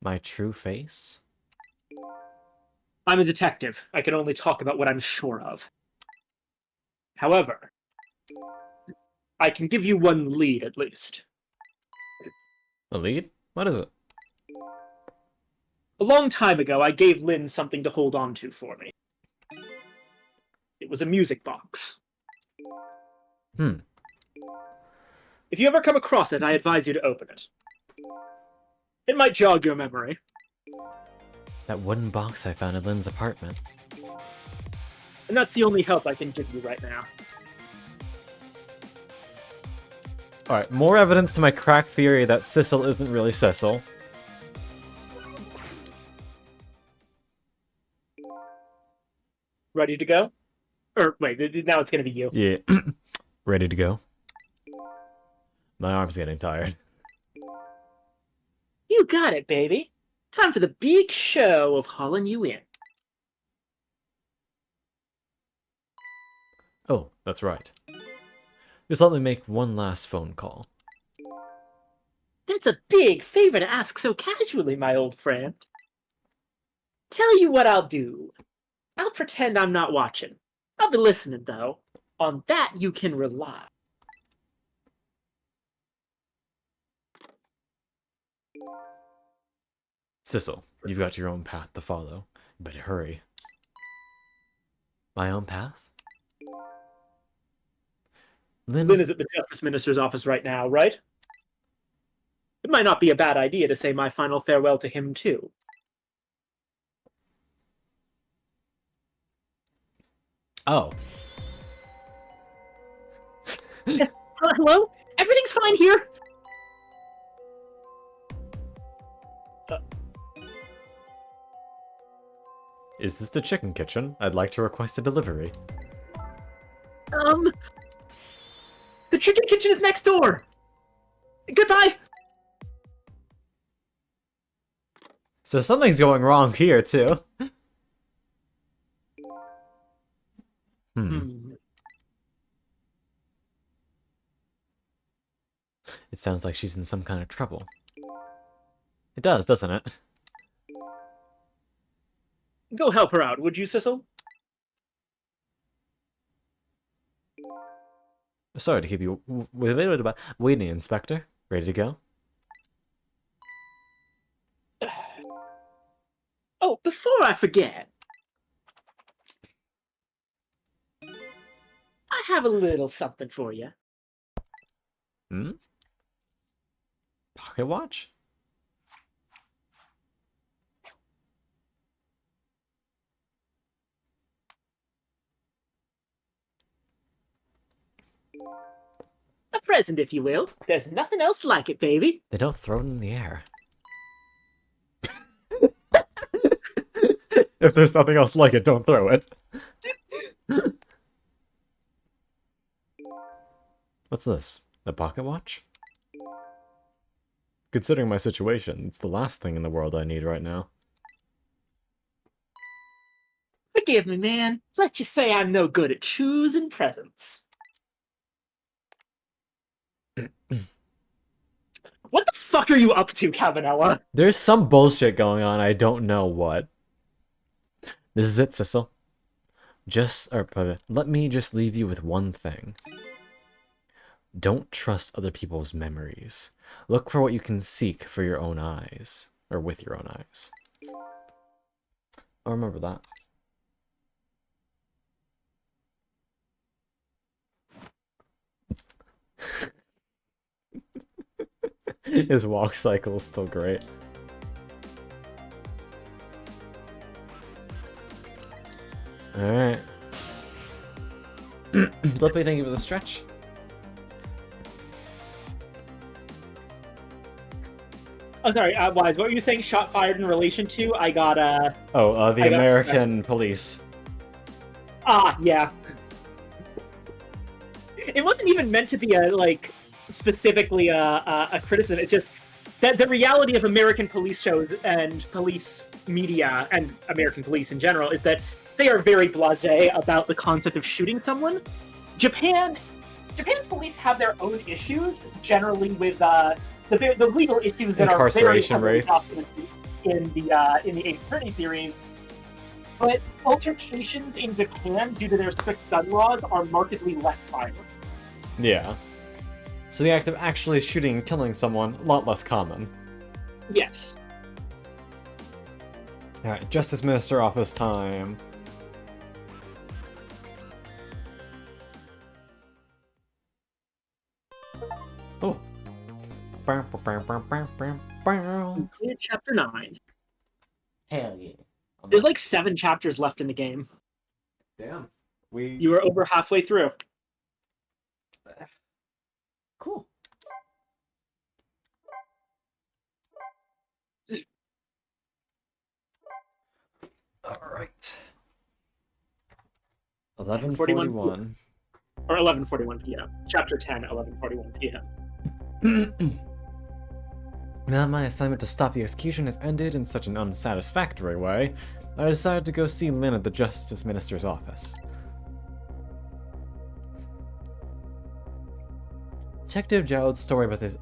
My true face? I'm a detective. I can only talk about what I'm sure of. However, I can give you one lead at least. A lead? What is it? A long time ago, I gave Lynn something to hold on to for me. It was a music box. Hmm. If you ever come across it, I advise you to open it. It might jog your memory. That wooden box I found in Lynn's apartment. And that's the only help I can give you right now. Alright, more evidence to my crack theory that Sissel isn't really Sissel. Ready to go? Or, wait, now it's gonna be you. Yeah. Ready to go? My arm's getting tired. You got it, baby. Time for the big show of hauling you in. Oh, that's right. Just let me make one last phone call. That's a big favor to ask so casually, my old friend. Tell you what I'll do. I'll pretend I'm not watching. I'll be listening, though. On that you can rely. Sissel, you've got your own path to follow. You better hurry. My own path? Lynn is at the Justice Minister's office right now, right? It might not be a bad idea to say my final farewell to him, too. Oh. Hello? Everything's fine here? Is this the chicken kitchen? I'd like to request a delivery. The chicken kitchen is next door! Goodbye! So something's going wrong here, too. It sounds like she's in some kind of trouble. It does, doesn't it? Go help her out, would you, Sissel? Sorry to keep you waiting, Inspector. Ready to go? Oh, before I forget. I have a little something for you. Hmm? Pocket watch? A present, if you will. There's nothing else like it, baby. They don't throw it in the air. If there's nothing else like it, don't throw it. What's this? A pocket watch? Considering my situation, it's the last thing in the world I need right now. Forgive me, man. Let's just say I'm no good at choosing presents. What the fuck are you up to, Cabanella? There's some bullshit going on, I don't know what. This is it, Sissel. Let me just leave you with one thing. Don't trust other people's memories. Look for what you can seek for your own eyes. Or with your own eyes. I'll remember that. His walk cycle is still great. Alright. Let me thank you for the stretch. Oh, sorry, Wise. What were you saying? Shot fired in relation to? I got The I got- American police. Yeah. It wasn't even meant to be specifically a criticism. It's just that the reality of American police shows and police media and American police in general is that they are very blasé about the concept of shooting someone. Japan's police have their own issues generally with the legal issues that are very Incarceration heavily rates. documented in the Ace Attorney series. But altercations in Japan, due to their strict gun laws, are markedly less violent. Yeah. So the act of actually shooting and killing someone, a lot less common. Yes. Alright, Justice Minister office time. Oh. Completed chapter 9. Hell yeah. There's like 7 chapters left in the game. Damn. You were over halfway through. Cool. Alright. 11:41. Or 11:41 p.m. Chapter 10, 11:41 p.m. Now that my assignment to stop the execution has ended in such an unsatisfactory way, I decided to go see Lynn at the Justice Minister's office. Detective Jowd's story about this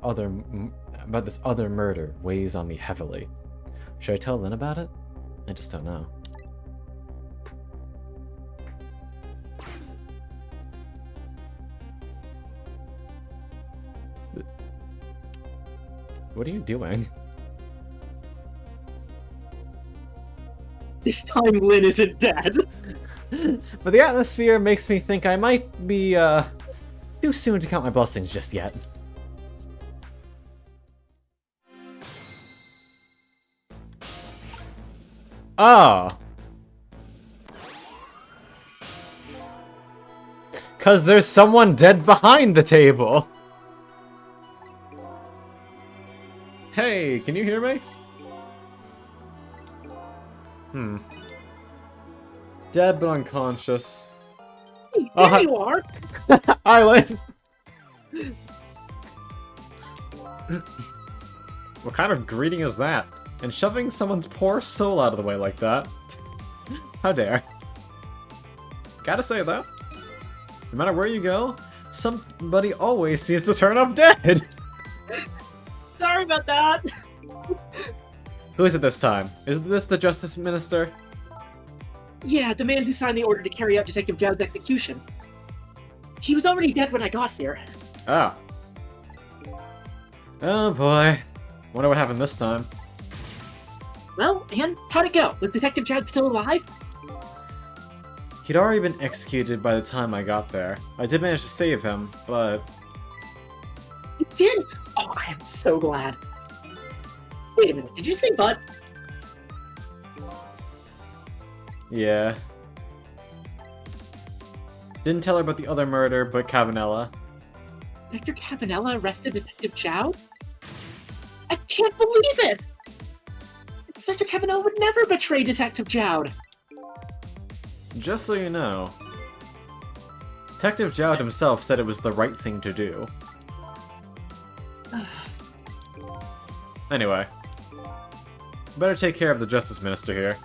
other murder weighs on me heavily. Should I tell Lynn about it? I just don't know. What are you doing? This time Lynn isn't dead. But the atmosphere makes me think I might be, too soon to count my blessings just yet. Ah! 'Cause there's someone dead behind the table! Hey, can you hear me? Dead but unconscious. Hey, there you are. Island! What kind of greeting is that? And shoving someone's poor soul out of the way like that? How dare. Gotta say though, no matter where you go, somebody always seems to turn up dead! Sorry about that. Who is it this time? Is this the Justice Minister? Yeah, the man who signed the order to carry out Detective Jowd's execution. He was already dead when I got here. Oh. Oh boy. Wonder what happened this time. Well, and how'd it go? Was Detective Jowd still alive? He'd already been executed by the time I got there. I did manage to save him, but... You did? Oh, I am so glad. Wait a minute, did you say Bud? Yeah. Didn't tell her about the other murder, but Cavanella. Dr. Cavanella arrested Detective Jowd? I can't believe it! Inspector Cavanella would never betray Detective Jowd. Just so you know, Detective Jowd himself said it was the right thing to do. Anyway, better take care of the Justice Minister here.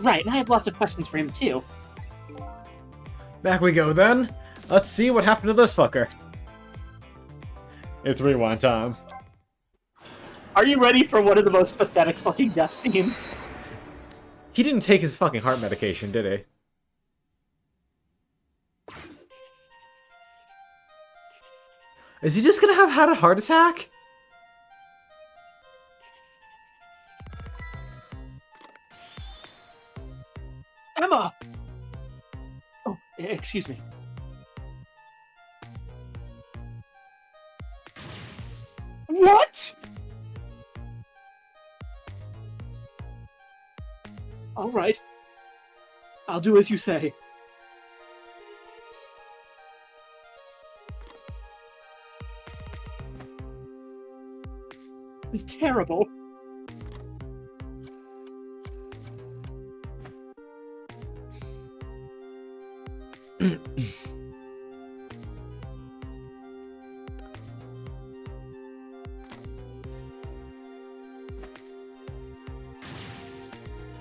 Right, and I have lots of questions for him too. Back we go then. Let's see what happened to this fucker. It's rewind time. Are you ready for one of the most pathetic fucking death scenes? He didn't take his fucking heart medication, did he? Is he just gonna have had a heart attack? Emma! Oh, excuse me. What? All right. I'll do as you say. is terrible.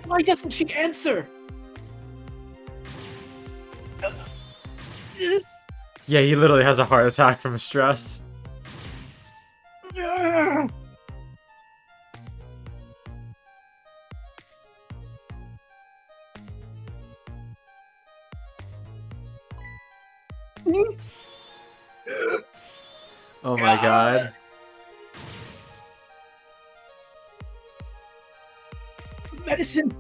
Why doesn't she answer? Yeah, he literally has a heart attack from stress. Oh my god. Medicine!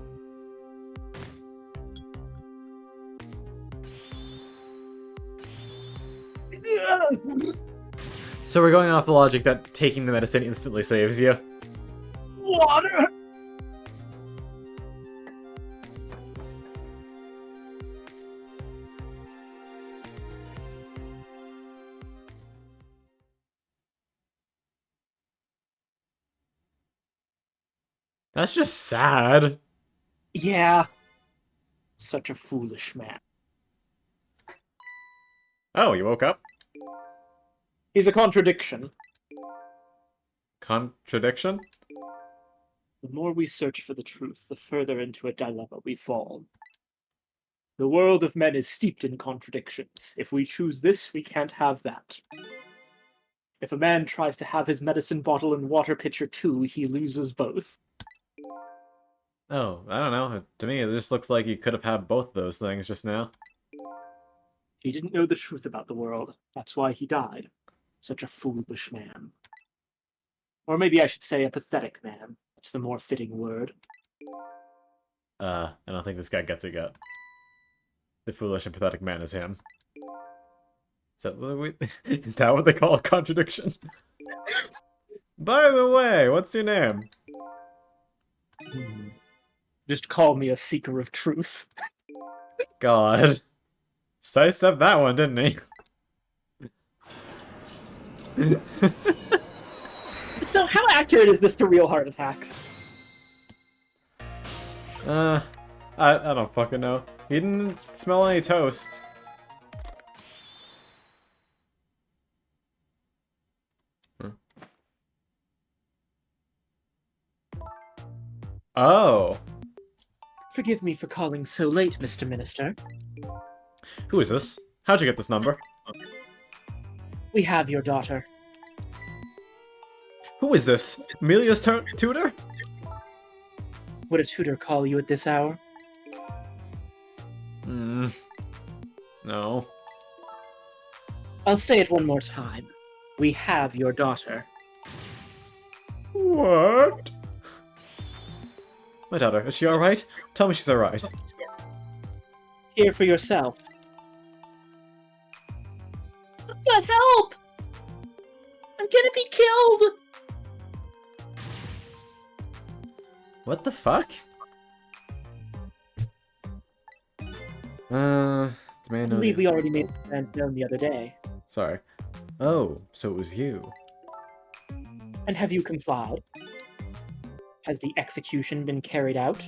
So we're going off the logic that taking the medicine instantly saves you. Water! That's just sad. Yeah. Such a foolish man. Oh, you woke up? He's a contradiction. Contradiction? The more we search for the truth, the further into a dilemma we fall. The world of men is steeped in contradictions. If we choose this, we can't have that. If a man tries to have his medicine bottle and water pitcher too, he loses both. Oh, I don't know. To me, it just looks like you could have had both those things just now. He didn't know the truth about the world. That's why he died. Such a foolish man. Or maybe I should say a pathetic man. That's the more fitting word. I don't think this guy gets it yet. The foolish and pathetic man is him. Is that what they call a contradiction? By the way, what's your name? Just call me a seeker of truth. God. Sidestepped that one, didn't he? So how accurate is this to real heart attacks? I don't fucking know. He didn't smell any toast. Huh. Oh. Forgive me for calling so late, Mr. Minister. Who is this? How'd you get this number? We have your daughter. Who is this? Amelia's tutor? Would a tutor call you at this hour? No. I'll say it one more time. We have your daughter. What? My daughter, is she alright? Tell me she's alright. Hear for yourself. But help! I'm gonna be killed! What the fuck? I believe we already made the plan known the other day. Sorry. Oh, so it was you. And have you complied? Has the execution been carried out?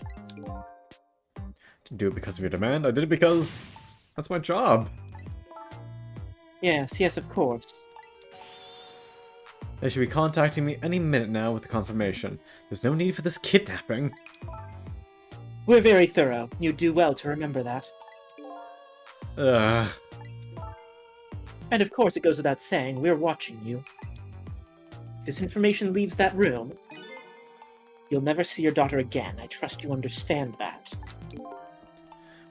Didn't do it because of your demand, I did it because that's my job. Yes, of course. They should be contacting me any minute now with the confirmation. There's no need for this kidnapping. We're very thorough. You'd do well to remember that. Ugh. And of course, it goes without saying, we're watching you. If this information leaves that room, you'll never see your daughter again. I trust you understand that.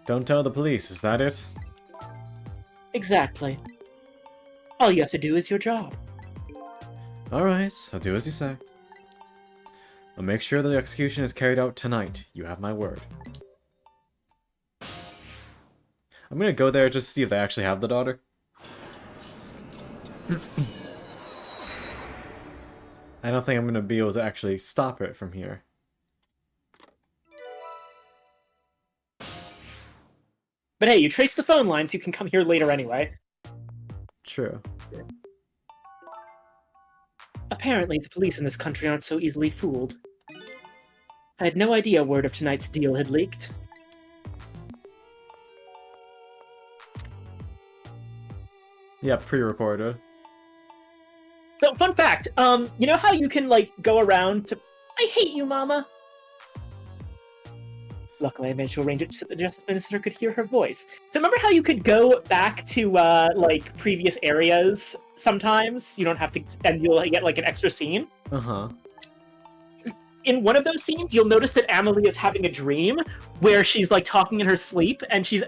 Don't tell the police, is that it? Exactly. All you have to do is your job. Alright, I'll do as you say. I'll make sure that the execution is carried out tonight. You have my word. I'm gonna go there just to see if they actually have the daughter. I don't think I'm gonna be able to actually stop it from here. But hey, you traced the phone lines, you can come here later anyway. True. Apparently, the police in this country aren't so easily fooled. I had no idea word of tonight's deal had leaked. Yeah, pre-recorded. So, fun fact, you know how you can, like, go around to... I hate you, Mama! Luckily, I managed to arrange it so the Justice Minister could hear her voice. So remember how you could go back to, like, previous areas sometimes? You don't have to... and you'll get, like, an extra scene? Uh-huh. In one of those scenes, you'll notice that Amelie is having a dream where she's, like, talking in her sleep, and she's...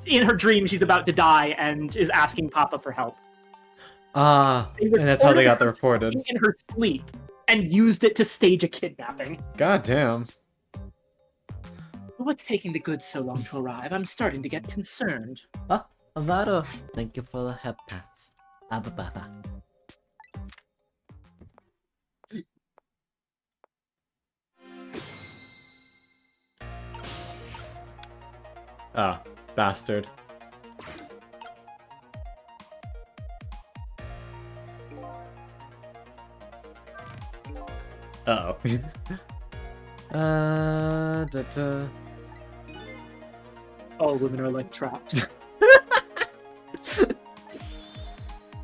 in her dream, she's about to die and is asking Papa for help. And that's how they got the reported. In her sleep, and used it to stage a kidnapping. God damn. What's taking the goods so long to arrive? I'm starting to get concerned. Avado. Thank you for the head pats. Abababa. Ah, bastard. Uh-oh. All women are like traps.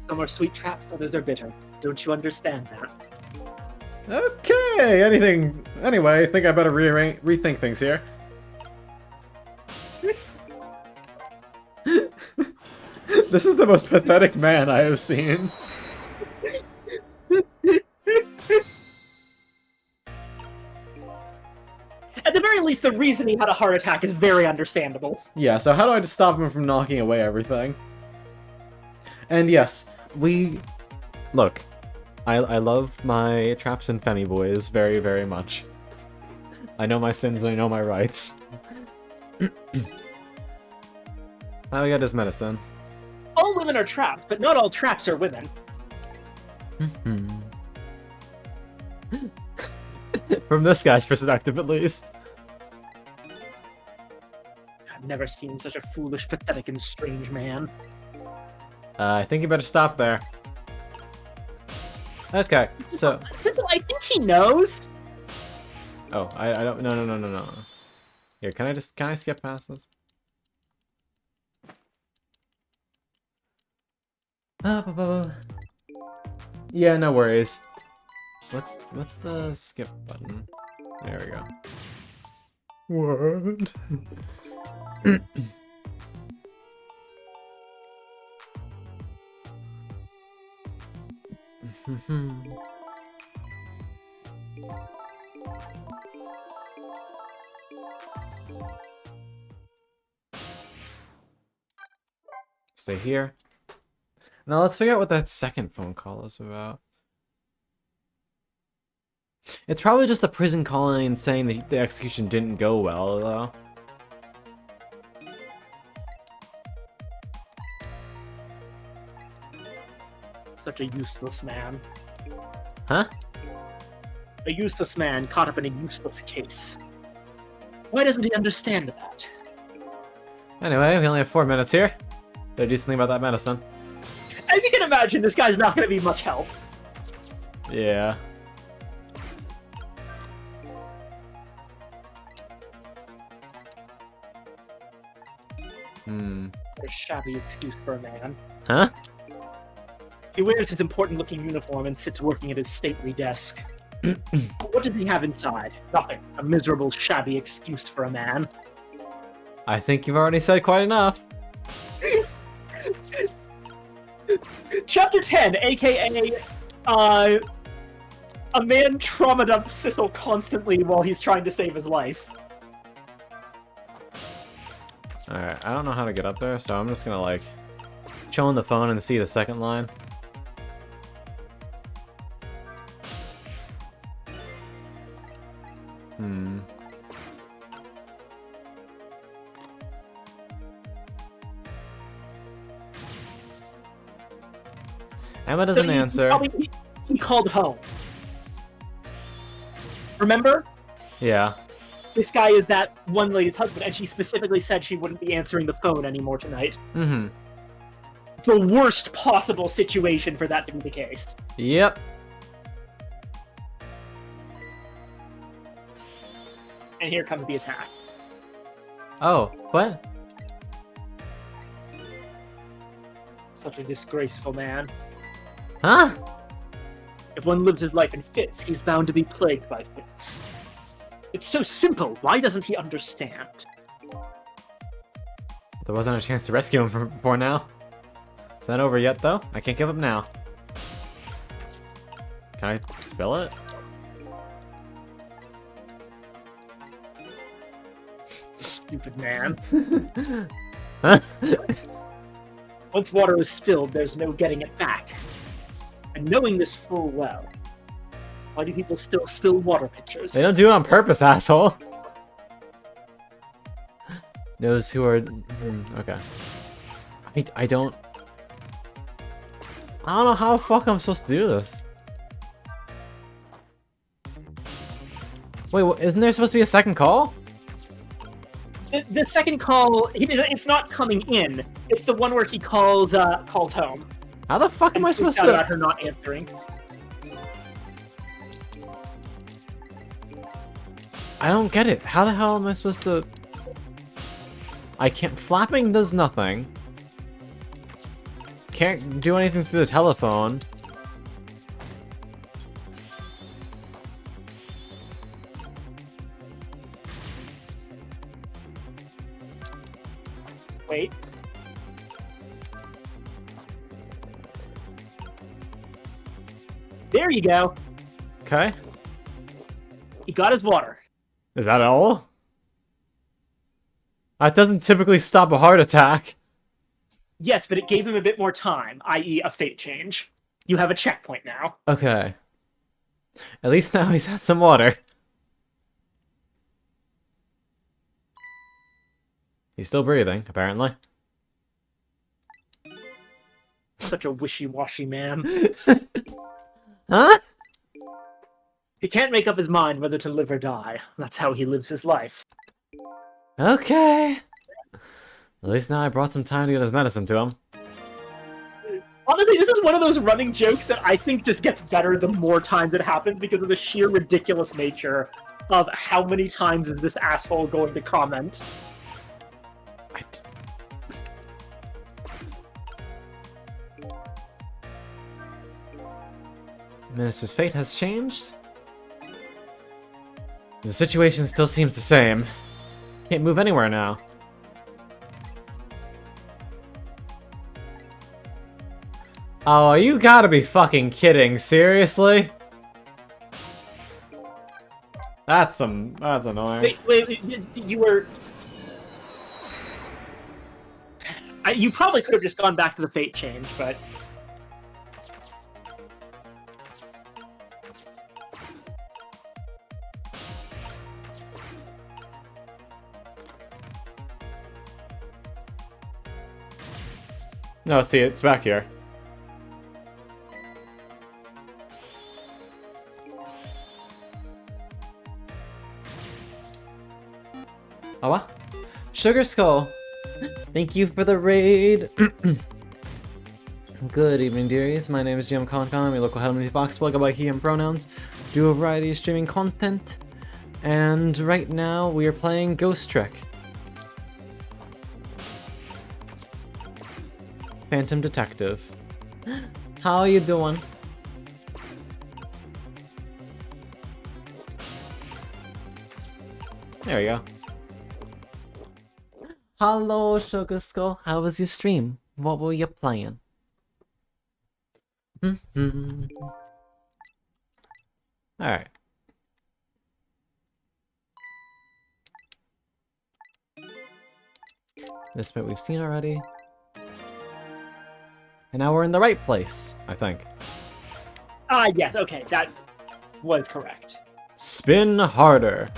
Some are sweet traps, others are bitter. Don't you understand that? Okay, anyway, I think I better rethink things here. This is the most pathetic man I have seen. At the very least, the reason he had a heart attack is very understandable. Yeah, so how do I just stop him from knocking away everything? And yes, look, I love my Traps and Femi boys very, very much. I know my sins and I know my rights. How we got his medicine? All women are traps, but not all traps are women. From this guy's perspective, at least. I've never seen such a foolish, pathetic, and strange man. I think you better stop there. Okay, so... Since I think he knows. Oh, I don't... No. Here, can I skip past this? Yeah, no worries. What's the skip button? There we go. What? Stay here. Now let's figure out what that second phone call is about. It's probably just the prison calling and saying that the execution didn't go well, though. Such a useless man. Huh? A useless man caught up in a useless case. Why doesn't he understand that? Anyway, we only have 4 minutes here. Better do something about that medicine. As you can imagine, this guy's not going to be much help. Yeah. What a shabby excuse for a man. Huh? He wears his important-looking uniform and sits working at his stately desk. What does he have inside? Nothing. A miserable, shabby excuse for a man. I think you've already said quite enough. Chapter 10, aka, a man trauma dumps Sissel constantly while he's trying to save his life. Alright, I don't know how to get up there, so I'm just gonna, like, chill on the phone and see the second line. Emma doesn't answer. He called home. Remember? Yeah. This guy is that one lady's husband, and she specifically said she wouldn't be answering the phone anymore tonight. Mm-hmm. The worst possible situation for that to be the case. Yep. And here comes the attack. Oh, what? Such a disgraceful man. Huh? If one lives his life in fits, he's bound to be plagued by fits. It's so simple. Why doesn't he understand? There wasn't a chance to rescue him from before now. It's not over yet, though. I can't give up now. Can I spill it? Stupid man. Huh? Once water is spilled, there's no getting it back. And knowing this full well, why do people still spill water pitchers? They don't do it on purpose, asshole. Those who are... okay. I don't know how the fuck I'm supposed to do this. Wait, isn't there supposed to be a second call? The second call, it's not coming in. It's the one where he calls home. How the fuck am I supposed to? About to... her not answering. I don't get it. How the hell am I supposed to... I can't... Flapping does nothing. Can't do anything through the telephone. Wait. There you go. Okay. He got his water. Is that all? That doesn't typically stop a heart attack. Yes, but it gave him a bit more time, i.e. a fate change. You have a checkpoint now. Okay. At least now he's had some water. He's still breathing, apparently. Such a wishy-washy man. Huh? He can't make up his mind whether to live or die. That's how he lives his life. Okay. At least now I brought some time to get his medicine to him. Honestly, this is one of those running jokes that I think just gets better the more times it happens because of the sheer ridiculous nature of how many times is this asshole going to comment. Minister's fate has changed. The situation still seems the same. Can't move anywhere now. Oh, you gotta be fucking kidding, seriously? That's annoying. Wait, you were... You probably could have just gone back to the fate change, but... No, see, it's back here. Oh, what? Sugar Skull! Thank you for the raid! Good evening, dearies. My name is GM Con. I'm your local Helmity Fox. Go by he and pronouns. Do a variety of streaming content. And right now, we are playing Ghost Trick. Phantom Detective. How are you doing? There we go. Hello, Sugar Skull. How was your stream? What were you playing? Alright. This bit we've seen already. And now we're in the right place, I think. Yes, okay, that was correct. Spin harder.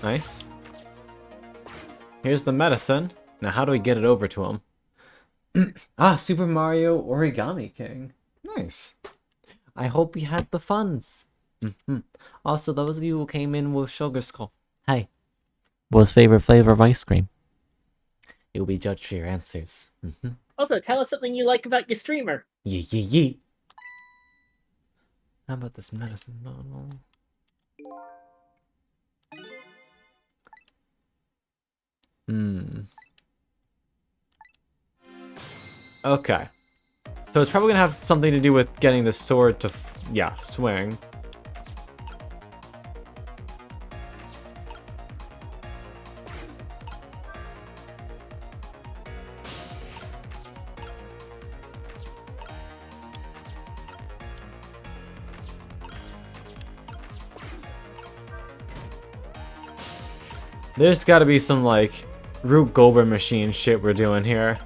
Nice. Here's the medicine. Now how do we get it over to him? Super Mario Origami King. Nice. I hope you had the funds. Also, those of you who came in with Sugar Skull, hey, what's favorite flavor of ice cream? You'll be judged for your answers. Also, tell us something you like about your streamer. Yee. How about this medicine bottle? Okay. So it's probably gonna have something to do with getting the sword to, swing. There's gotta be some, like, Rube Goldberg machine shit we're doing here.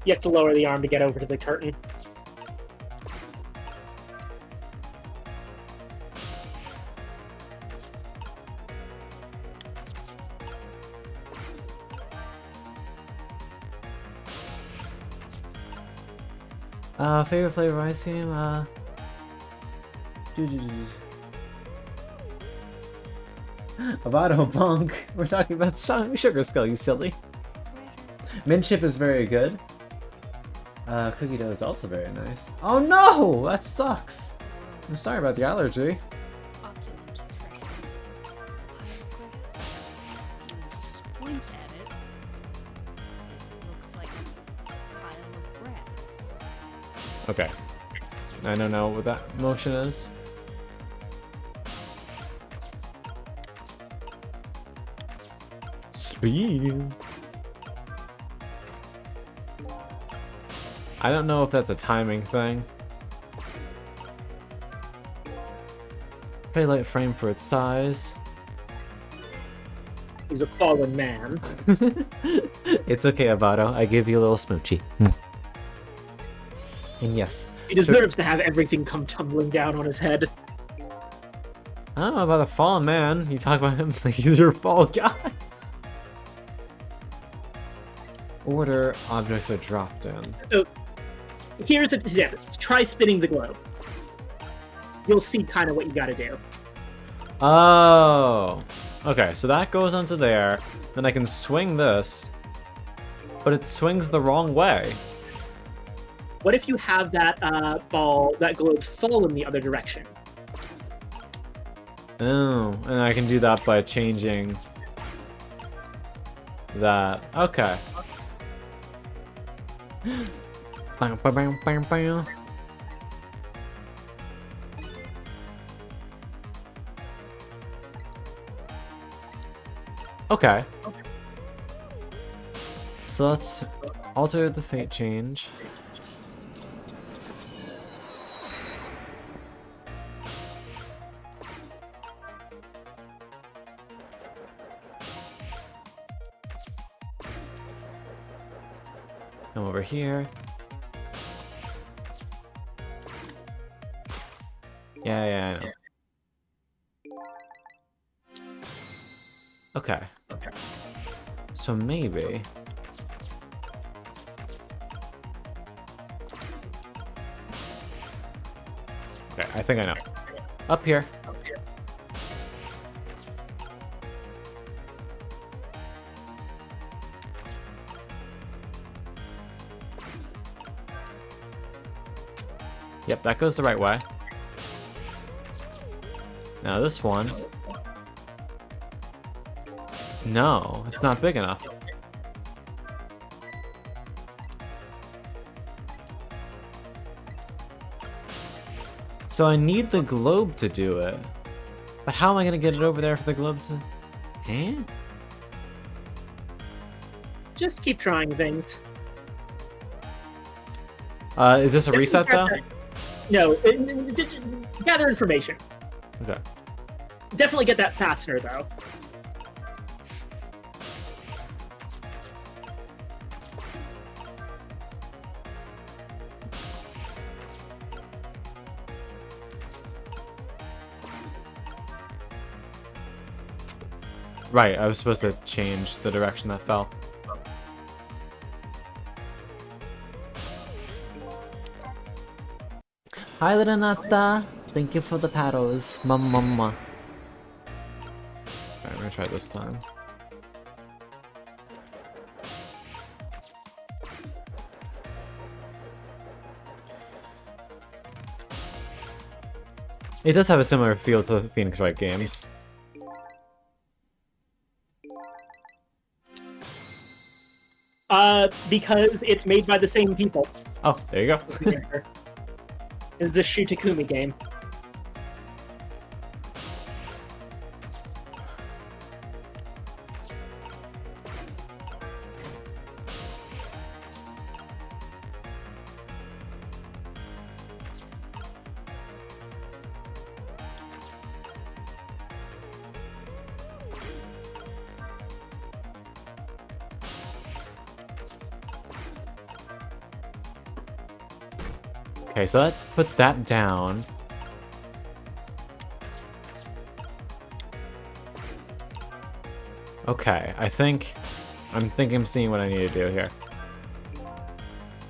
You have to lower the arm to get over to the curtain. Favorite flavor of ice cream? Avado Punk. We're talking about Sugar Skull, you silly. Mint chip is very good. Cookie dough is also very nice. Oh no! That sucks! I'm sorry about the allergy. Opulent treasure. It's a pile of grass. If you squint at it, it looks like a pile of grass. Okay. I don't know what that motion is. Speed. I don't know if that's a timing thing. Pretty light frame for its size. He's a fallen man. It's okay, Avado. I give you a little smoochie. And yes. He deserves to have everything come tumbling down on his head. I don't know about a fallen man. You talk about him like he's your fall guy. Order objects are dropped in. So, here's a tip. Try spinning the globe. You'll see kind of what you gotta do. Oh. Okay, so that goes onto there. Then I can swing this. But it swings the wrong way. What if you have that that globe fall in the other direction? Oh, and I can do that by changing that. Okay. Bam, bam, bam, bam, bam. Okay. So let's alter the fate change. Come over here. Yeah, I know. Okay. So maybe. Okay, I think I know. Up here. Yep, that goes the right way. Now this one. No, it's not big enough. So I need the globe to do it. But how am I gonna get it over there for the globe to... Eh? Just keep trying things. Is this a reset though? No, just gather information. Okay. Definitely get that fastener though. Right, I was supposed to change the direction that fell. Hi, little Nata. Thank you for the paddles. Mama. Alright, I'm gonna try this time. It does have a similar feel to the Phoenix Wright games. Because it's made by the same people. Oh, there you go. It's a Shutakumi game. Okay, so that puts that down. Okay, I'm seeing what I need to do here.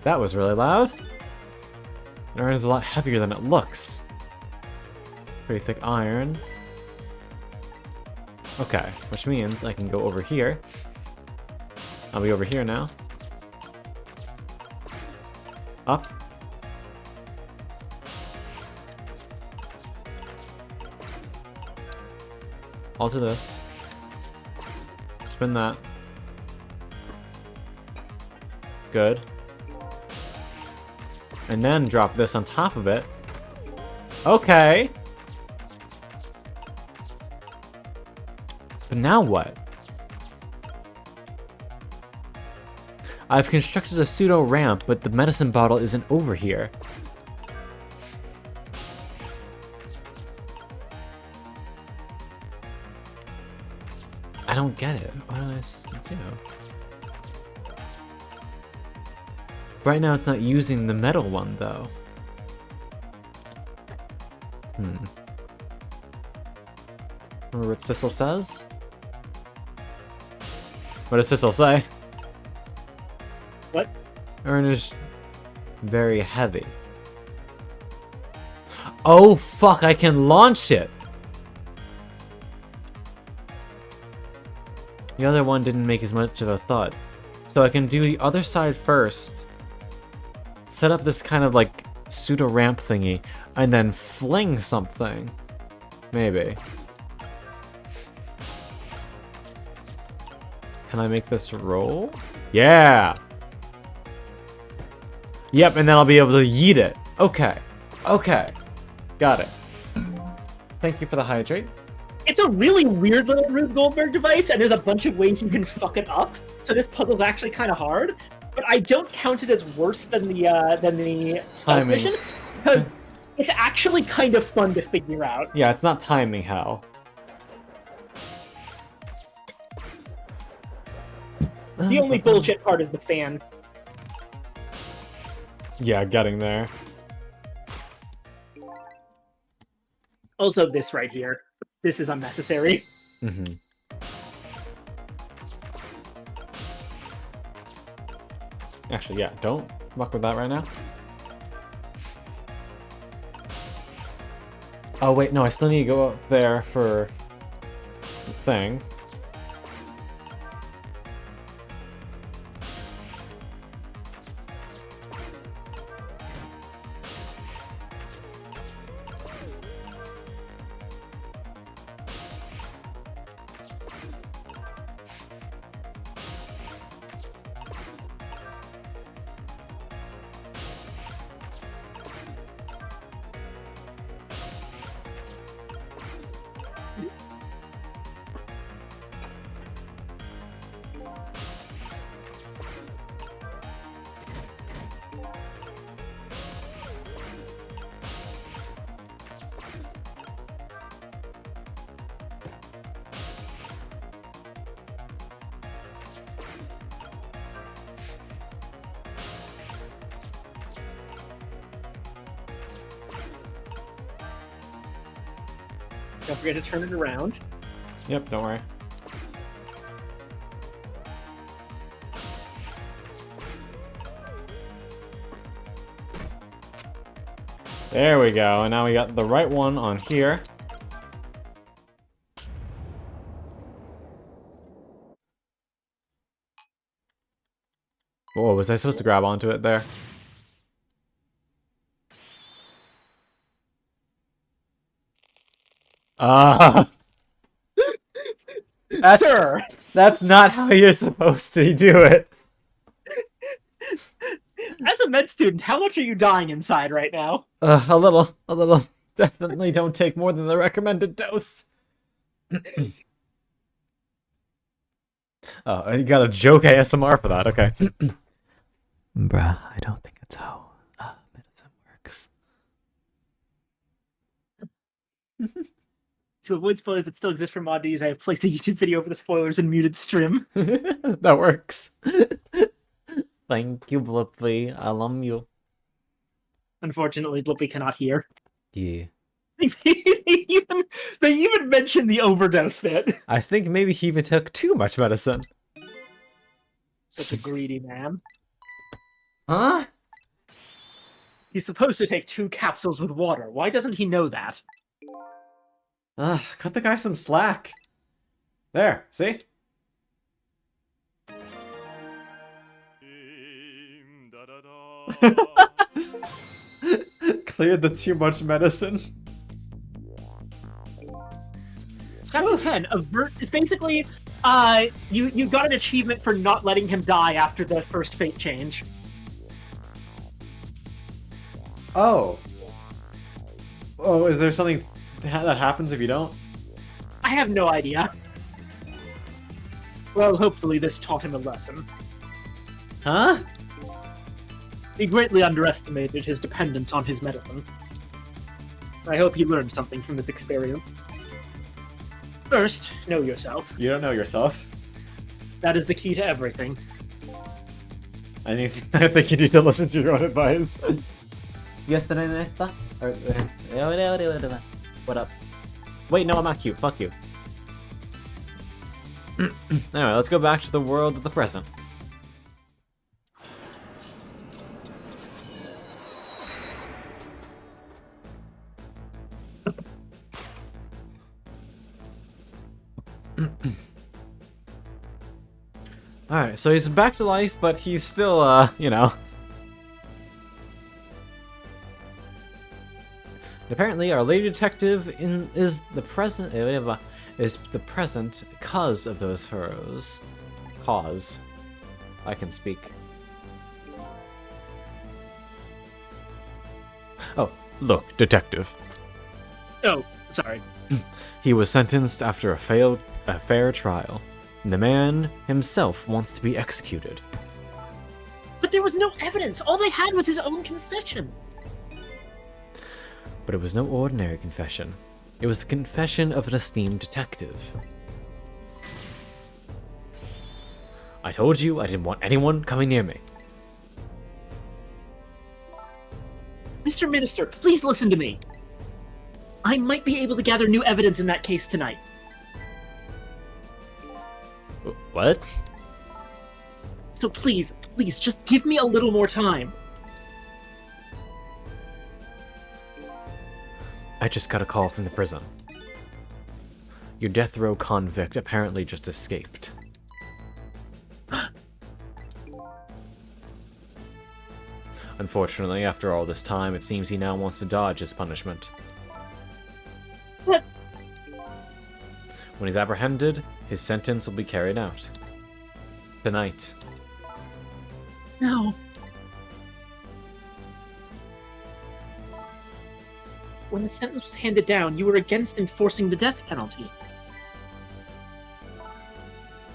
That was really loud. Iron is a lot heavier than it looks. Pretty thick iron. Okay, which means I can go over here. I'll be over here now. Up. Alter this. Spin that. Good. And then drop this on top of it. Okay. But now what? I've constructed a pseudo ramp, but the medicine bottle isn't over here. I don't get it. What am I supposed to do? Right now it's not using the metal one, though. Remember what Sissel says? What does Sissel say? What? Urn is very heavy. Oh fuck, I can launch it! The other one didn't make as much of a thought. So I can do the other side first. Set up this kind of like pseudo ramp thingy. And then fling something. Maybe. Can I make this roll? Yeah! Yep, and then I'll be able to yeet it. Okay. Okay. Got it. Thank you for the hydrate. It's a really weird little Rube Goldberg device, and there's a bunch of ways you can fuck it up. So this puzzle's actually kind of hard, but I don't count it as worse than the stealth mission, because it's actually kind of fun to figure out. Yeah, it's not timing hell. The only bullshit part is the fan. Yeah, getting there. Also, this right here. This is unnecessary. Mm-hmm. Actually, yeah, don't fuck with that right now. Oh, wait, no, I still need to go up there for the thing. Don't forget to turn it around. Yep, don't worry. There we go, and now we got the right one on here. Whoa, was I supposed to grab onto it there? That's- Sir, That's not how you're supposed to do it. as a med student, how much are you dying inside right now? A little. Definitely don't take more than the recommended dose. Oh, you got a joke ASMR for that, okay. Bruh, I don't think that's how medicine works. To avoid spoilers that still exist for Mod-Ds, I have placed a YouTube video for the spoilers and muted stream. That works. Thank you, Blippy. I love you. Unfortunately, Blippy cannot hear. Yeah. they even mentioned the overdose bit. I think maybe he even took too much medicine. Such a greedy man. Huh? He's supposed to take 2 capsules with water. Why doesn't he know that? Cut the guy some slack. There, see? Cleared the too much medicine. Chapter 10, Avert is basically, you got an achievement for not letting him die after the first fate change. Oh. Oh, is there something that happens if you don't? I have no idea. Well, hopefully this taught him a lesson. Huh? He greatly underestimated his dependence on his medicine. I hope he learned something from this experience. First, know yourself. You don't know yourself. That is the key to everything. I think you need to listen to your own advice. Yesterday, neta? What up? Wait, no, I'm not cute. Fuck you. Anyway, let's go back to the world of the present. Alright, so he's back to life, but he's still, you know. Apparently, our lady detective is the present cause of those furrows. Cause. I can speak. Oh, look, detective. Oh, sorry. He was sentenced after a fair trial. And the man himself wants to be executed. But there was no evidence. All they had was his own confession. But it was no ordinary confession. It was the confession of an esteemed detective. I told you I didn't want anyone coming near me. Mr. Minister, please listen to me. I might be able to gather new evidence in that case tonight. What? So please, just give me a little more time. I just got a call from the prison. Your death row convict apparently just escaped. Unfortunately, after all this time, it seems he now wants to dodge his punishment. What? When he's apprehended, his sentence will be carried out. Tonight. No. When the sentence was handed down, you were against enforcing the death penalty.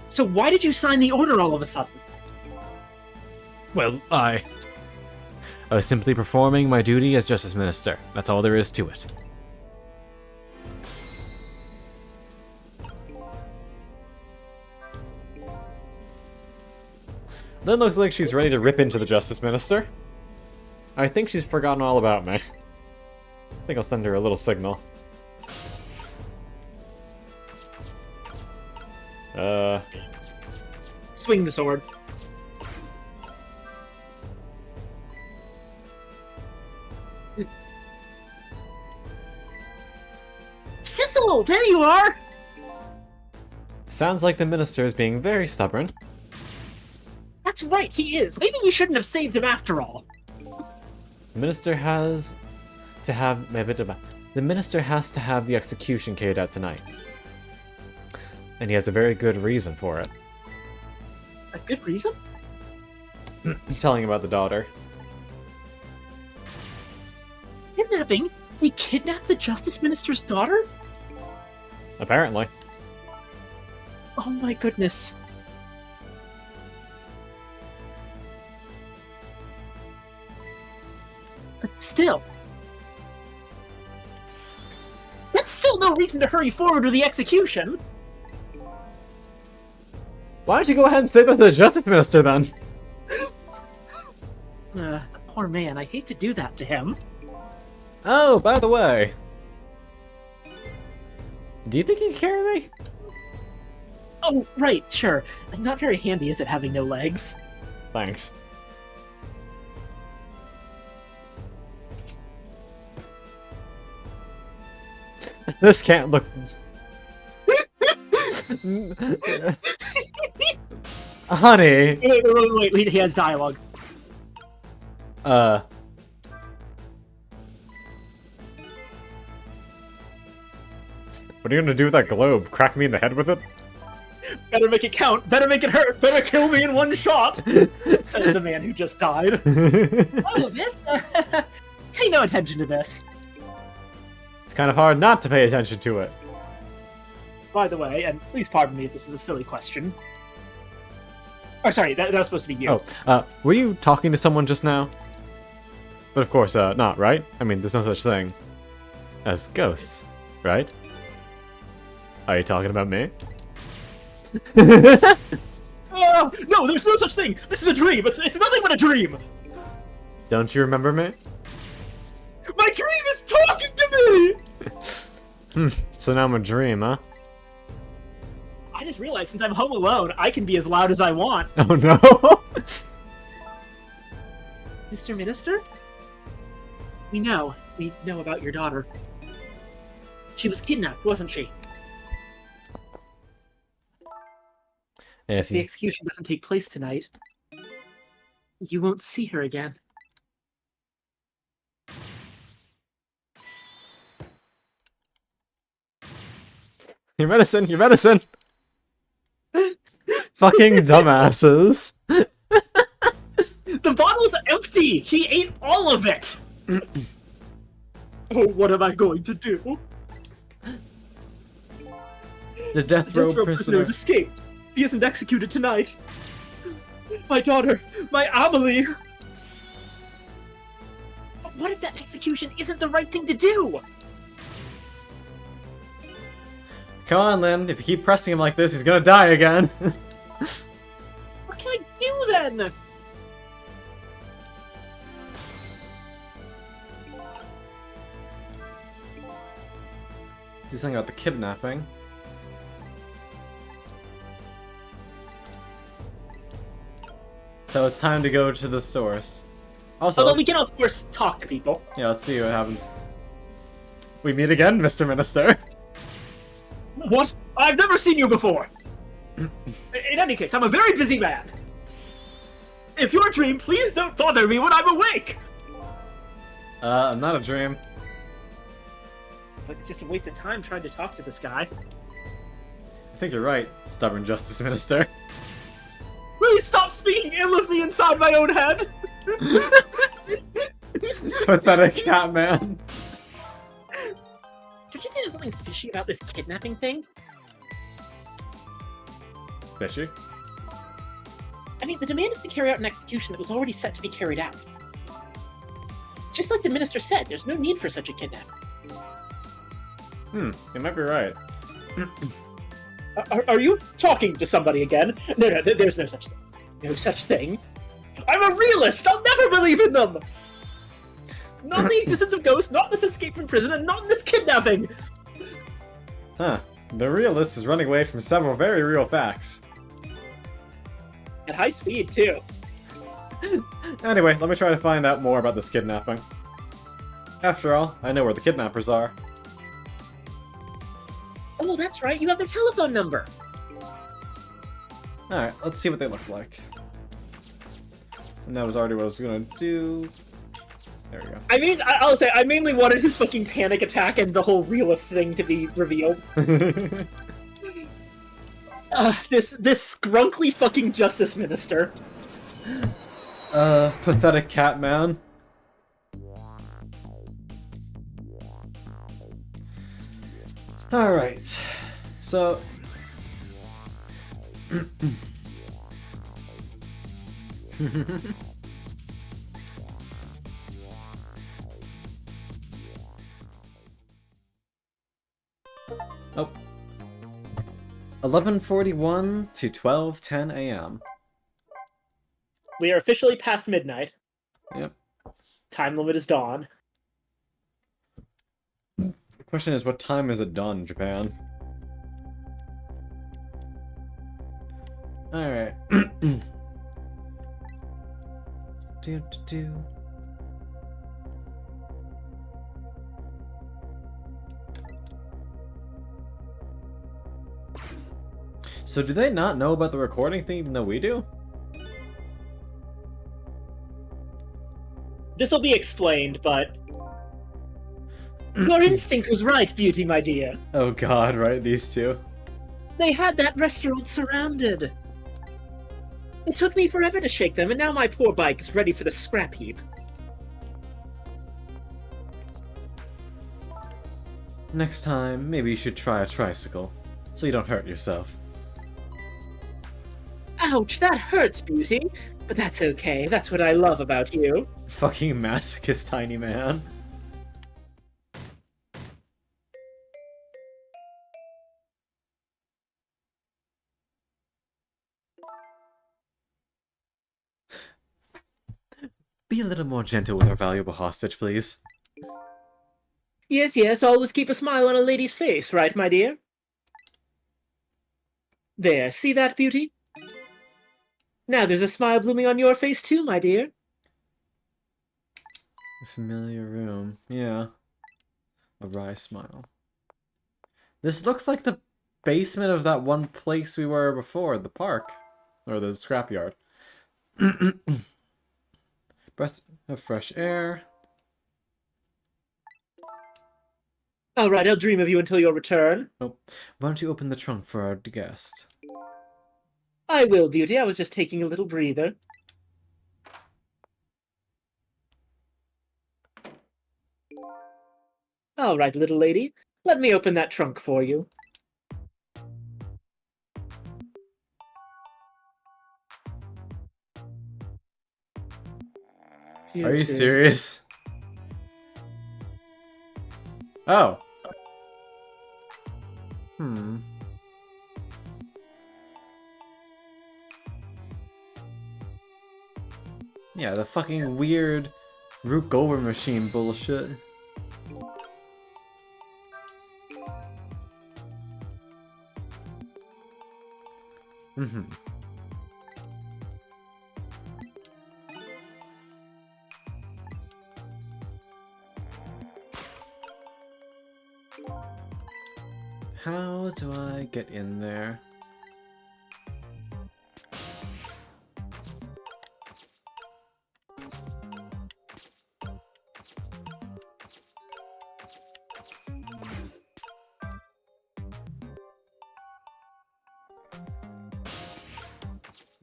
So why did you sign the order all of a sudden? Well, I was simply performing my duty as Justice Minister. That's all there is to it. Then looks like she's ready to rip into the Justice Minister. I think she's forgotten all about me. I think I'll send her a little signal. Swing the sword. Cecil, there you are! Sounds like the minister is being very stubborn. That's right, he is. Maybe we shouldn't have saved him after all. The minister has to have The minister has to have the execution carried out tonight. And he has a very good reason for it. A good reason? Telling about the daughter. Kidnapping? They kidnapped the Justice Minister's daughter? Apparently. Oh my goodness. But still... That's still no reason to hurry forward with the execution! Why don't you go ahead and say that to the Justice Minister, then? Poor man, I hate to do that to him. Oh, by the way. Do you think you can carry me? Oh, right, sure. Not very handy, is it, having no legs? Thanks. This can't look... Honey! Wait, he has dialogue. What are you gonna do with that globe? Crack me in the head with it? Better make it count, better make it hurt, better kill me in one shot! Says the man who just died. Oh, this? Pay no attention to this. It's kind of hard not to pay attention to it. By the way, and please pardon me if this is a silly question. Oh, sorry, that was supposed to be you. Oh, were you talking to someone just now? But of course, not, right? I mean, there's no such thing as ghosts, right? Are you talking about me? Oh, no, there's no such thing! This is a dream! It's nothing but a dream! Don't you remember me? My dream is talking to me! So now I'm a dream, huh? I just realized since I'm home alone, I can be as loud as I want. Oh no! Mr. Minister? We know about your daughter. She was kidnapped, wasn't she? And If the execution doesn't take place tonight, you won't see her again. Your medicine! Your medicine! Fucking dumbasses! The bottle's empty! He ate all of it! Oh, what am I going to do? The death row prisoner has escaped. He isn't executed tonight. My daughter, my Amelie. But what if that execution isn't the right thing to do? Come on, Lynn. If you keep pressing him like this, he's gonna die again. What can I do then? Do something about the kidnapping. So it's time to go to the source. Also, Although we can, of course, talk to people. yeah, let's see what happens. We meet again, Mr. Minister. What? I've never seen you before! In any case, I'm a very busy man. If you're a dream, please don't bother me when I'm awake! I'm not a dream. It's like it's just a waste of time trying to talk to this guy. I think you're right, stubborn Justice Minister. Please stop speaking ill of me inside my own head! Pathetic cat man. Don't you think there's something fishy about this kidnapping thing? Fishy? I mean, the demand is to carry out an execution that was already set to be carried out. Just like the minister said, there's no need for such a kidnapping. You might be right. Are you talking to somebody again? No, there's no such thing. No such thing. I'm a realist! I'll never believe in them! Not in the existence of ghosts, not in this escape from prison, and not in this kidnapping! Huh. The realist is running away from several very real facts. At high speed, too. Anyway, let me try to find out more about this kidnapping. After all, I know where the kidnappers are. Oh, that's right, you have their telephone number! Alright, let's see what they look like. And that was already what I was gonna do. There we go. I mean, I'll say, I mainly wanted his fucking panic attack and the whole realist thing to be revealed. This scrunkly fucking justice minister. Pathetic cat man. Alright. So... Oh. 11:41 to 12:10 a.m. We are officially past midnight. Yep. Time limit is dawn. The question is, what time is it done in Japan? Alright. Do. So do they not know about the recording thing even though we do? This will be explained, but... Your instinct was right, Beauty, my dear. Oh god, right? These two? They had that restaurant surrounded. It took me forever to shake them, and now my poor bike is ready for the scrap heap. Next time, maybe you should try a tricycle, so you don't hurt yourself. Ouch, that hurts, Beauty. But that's okay, that's what I love about you. Fucking masochist tiny man. Be a little more gentle with our valuable hostage, please. Yes, yes, always keep a smile on a lady's face, right, my dear? There, see that, Beauty? Now there's a smile blooming on your face too, my dear. A familiar room. Yeah. A wry smile. This looks like the basement of that one place we were before, the park. Or the scrapyard. Breath of fresh air. Alright, I'll dream of you until your return. Oh, why don't you open the trunk for our guest? I will, Beauty, I was just taking a little breather. Alright, little lady, let me open that trunk for you. Are you serious? Oh. Yeah, the fucking weird Root Goldberg machine bullshit. How do I get in there?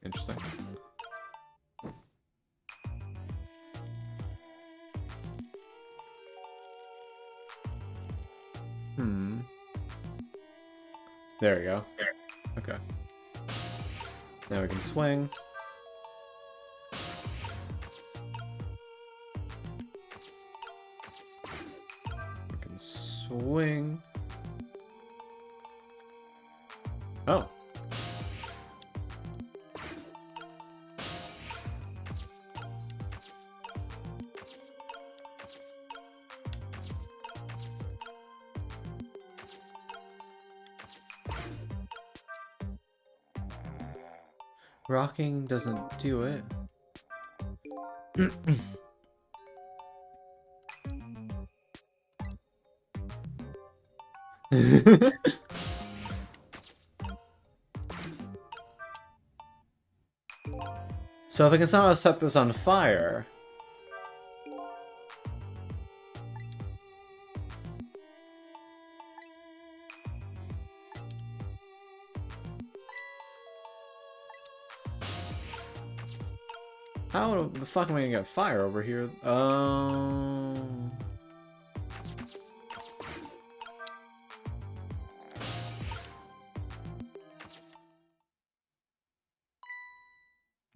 Interesting. There we go. Okay. Now we can swing. We can swing. Oh. Rocking doesn't do it. So if I can somehow set this on fire... How the fuck am I gonna get fire over here?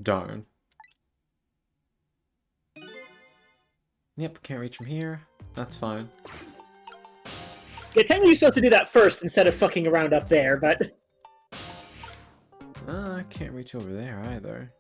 Darn. Yep, can't reach from here. That's fine. Yeah, technically you're supposed to do that first instead of fucking around up there, but... I can't reach over there either.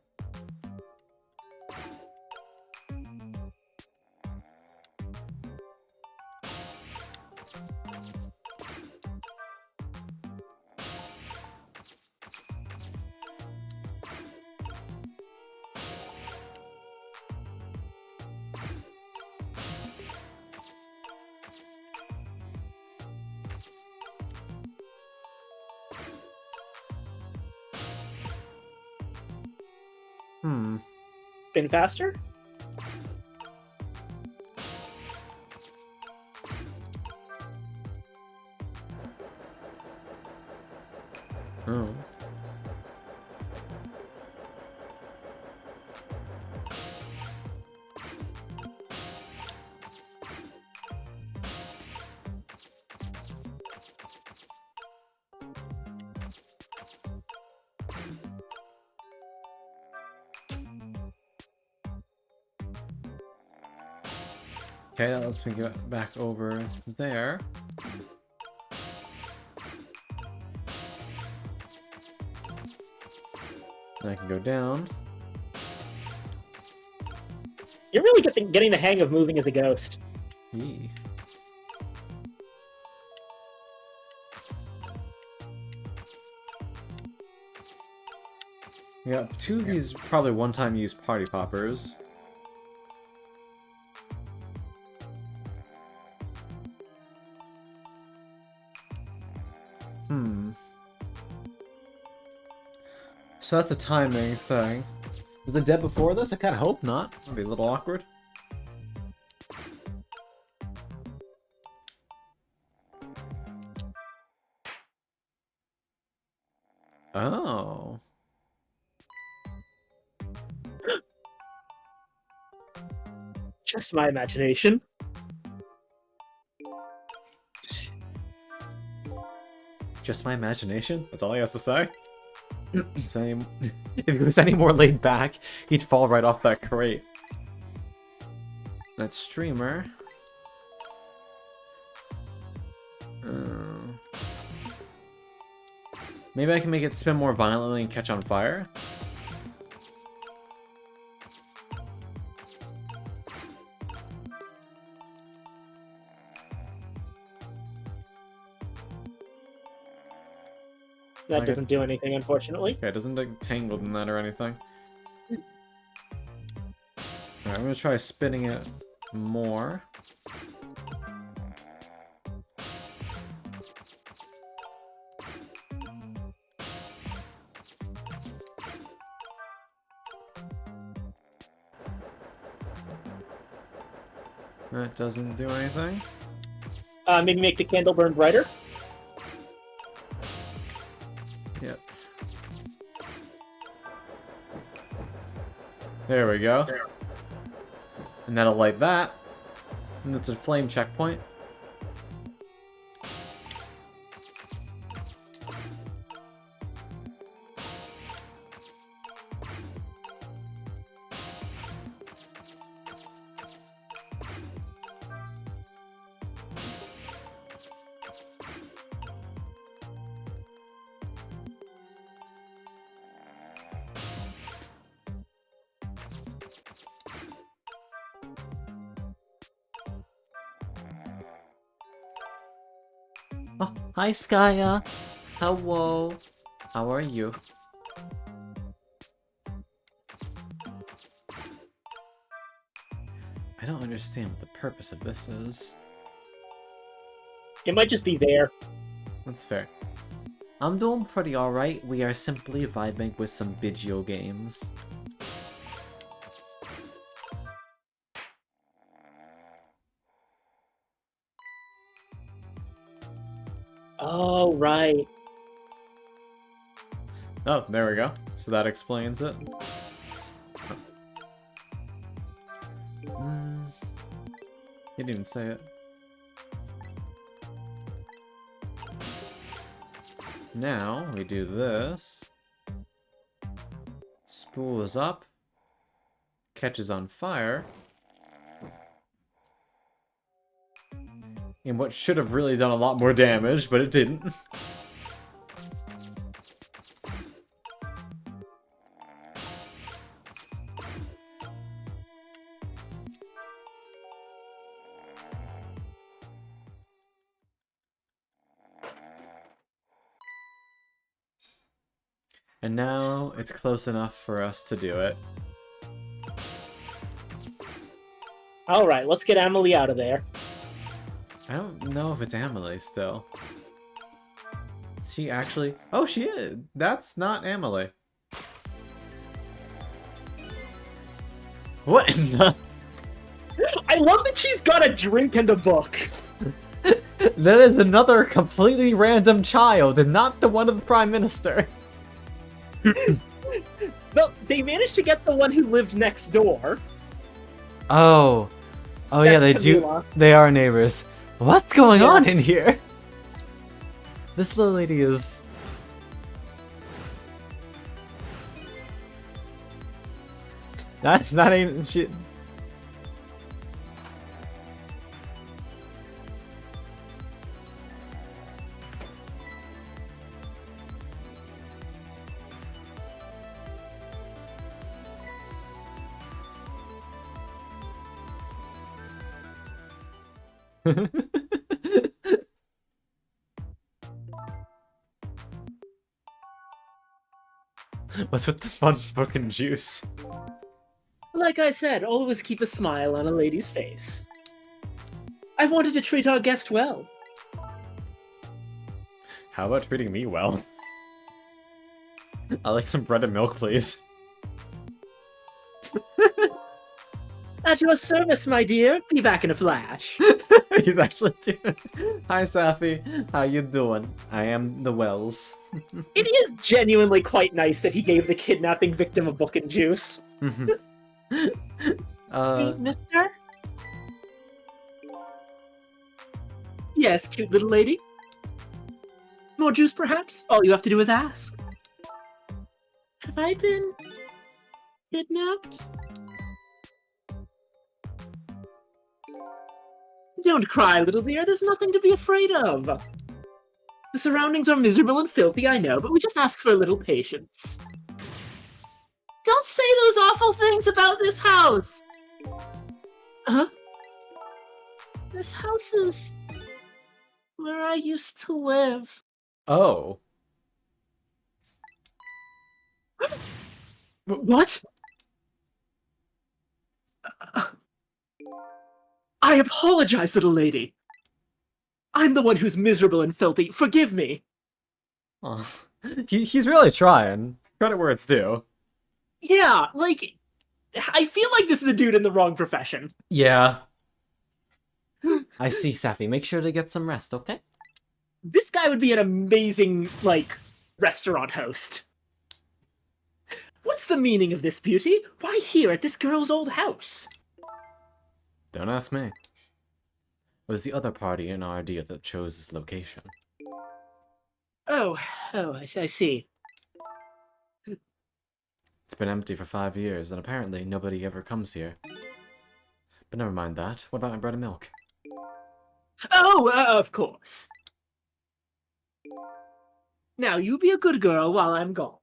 Spin faster? Oh. Okay, that lets me get back over there. And I can go down. You're really getting the hang of moving as a ghost. Yee. We got two of these probably one-time use party poppers. So that's a timing thing. Was it dead before this? I kind of hope not. That'd be a little awkward. Oh. Just my imagination. Just my imagination? That's all he has to say? So if he was any more laid back, he'd fall right off that crate. That streamer. Maybe I can make it spin more violently and catch on fire? That doesn't do anything, unfortunately. Okay, it doesn't get tangled in that or anything. Alright, I'm gonna try spinning it more. That doesn't do anything. Maybe make the candle burn brighter? Yep. There we go. And that'll light that. And that's a flame checkpoint. Oh, hi Skya. Hello. How are you? I don't understand what the purpose of this is. It might just be there. That's fair. I'm doing pretty alright. We are simply vibing with some video games. Oh, right. Oh, there we go. So that explains it. He didn't even say it. Now, we do this. Spools up. Catches on fire. In what should have really done a lot more damage, but it didn't. And now it's close enough for us to do it. Alright, let's get Emily out of there. I don't know if it's Amelie still. Is she actually? Oh, she is. That's not Amelie. What in the... I love that she's got a drink and a book. That is another completely random child, and not the one of the Prime Minister. Well, they managed to get the one who lived next door. Oh. Oh yeah, they That's do. Camilla. They are neighbors. What's going Yeah. on in here? This little lady is... That ain't shit. What's with the fun book and juice? Like I said, always keep a smile on a lady's face. I wanted to treat our guest well. How about treating me well? I like some bread and milk, please. At your service, my dear. Be back in a flash. He's actually doing... Hi, Safi. How you doing? I am the Wells. It is genuinely quite nice that he gave the kidnapping victim a book and juice. Hey, mister? Yes, cute little lady? More juice, perhaps? All you have to do is ask. Have I been... kidnapped? Don't cry, little dear. There's nothing to be afraid of. The surroundings are miserable and filthy, I know, but we just ask for a little patience. Don't say those awful things about this house! Huh? This house is... where I used to live. Oh. What? I apologize, little lady. I'm the one who's miserable and filthy. Forgive me. Oh. He's really trying. Credit where it's due. Yeah, like, I feel like this is a dude in the wrong profession. Yeah. I see, Safi. Make sure to get some rest, okay? This guy would be an amazing, like, restaurant host. What's the meaning of this, beauty? Why here at this girl's old house? Don't ask me. It was the other party in our idea that chose this location. Oh, I see. It's been empty for 5 years, and apparently nobody ever comes here. But never mind that. What about my bread and milk? Oh, of course. Now, you be a good girl while I'm gone.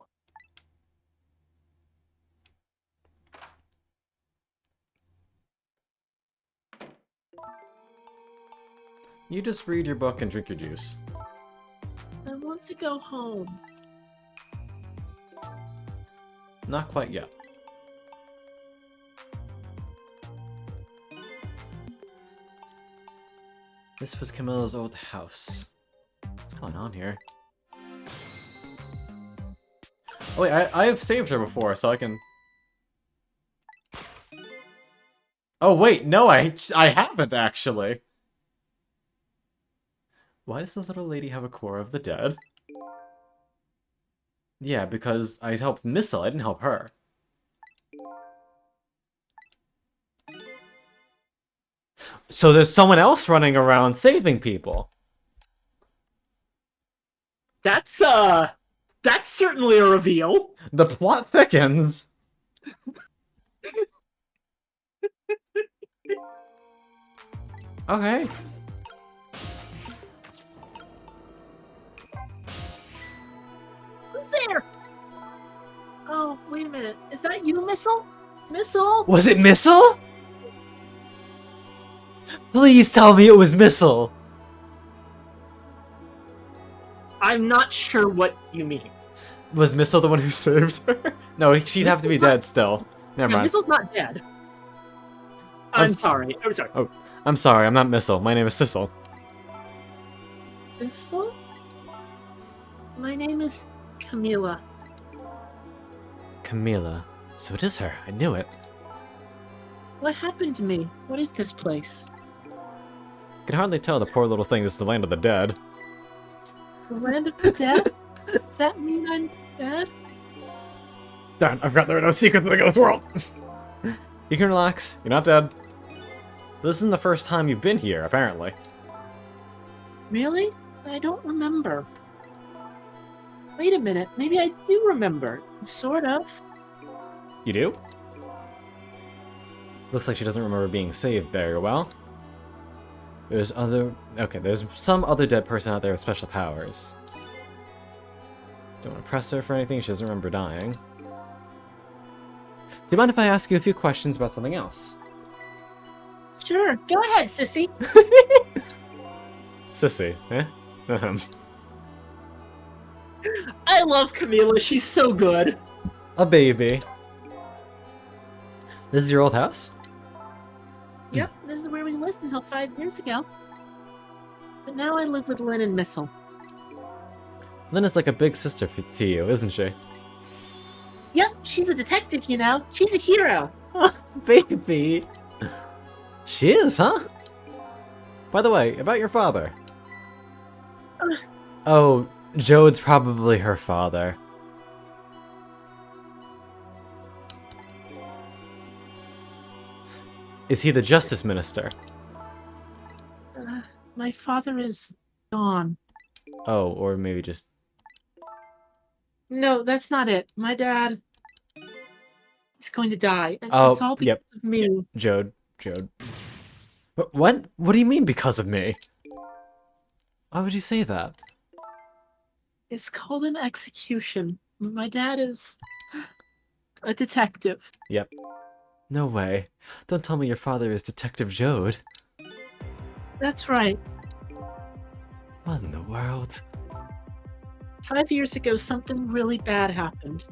You just read your book and drink your juice. I want to go home. Not quite yet. This was Camilla's old house. What's going on here? Oh wait, I have saved her before, so I can... Oh wait, no, I haven't actually. Why does the little lady have a core of the dead? Yeah, because I helped Missile, I didn't help her. So there's someone else running around saving people. That's certainly a reveal. The plot thickens. Okay. Who's there? Oh, wait a minute. Is that you, Missile? Missile? Was it Missile? Please tell me it was Missile. I'm not sure what you mean. Was Missile the one who saved her? No, she'd have to be dead still. Never Yeah, mind. Missile's not dead. I'm I'm sorry. I'm sorry. Oh, I'm sorry, I'm not Missile. My name is Sissel. Missile? My name is Camila. Camila. So it is her. I knew it. What happened to me? What is this place? I can hardly tell the poor little thing is the land of the dead. The land of the dead? Does that mean I'm dead? Darn, I forgot there are no secrets in the ghost world. You can relax. You're not dead. This isn't the first time you've been here, apparently. Really? I don't remember. Wait a minute. Maybe I do remember. Sort of. You do? Looks like she doesn't remember being saved very well. There's some other dead person out there with special powers. Don't want to press her for anything, she doesn't remember dying. Do you mind if I ask you a few questions about something else? Sure. Go ahead, sissy. Sissy, eh? I love Camila. She's so good. A baby. This is your old house? Yep, this is where we lived until 5 years ago. But now I live with Lynn and Missile. Lynn is like a big sister to you, isn't she? Yep, she's a detective, you know. She's a hero. Baby. She is, huh? By the way, about your father. Oh, Jode's probably her father. Is he the justice minister? My father is gone. Oh, or maybe just... No, that's not it. My dad is going to die. And Oh, it's all because yep. of me. Jode. What? What do you mean because of me? Why would you say that? It's called an execution. My dad is a detective. Yep. No way. Don't tell me your father is Detective Jode. That's right. What in the world? 5 years ago, something really bad happened.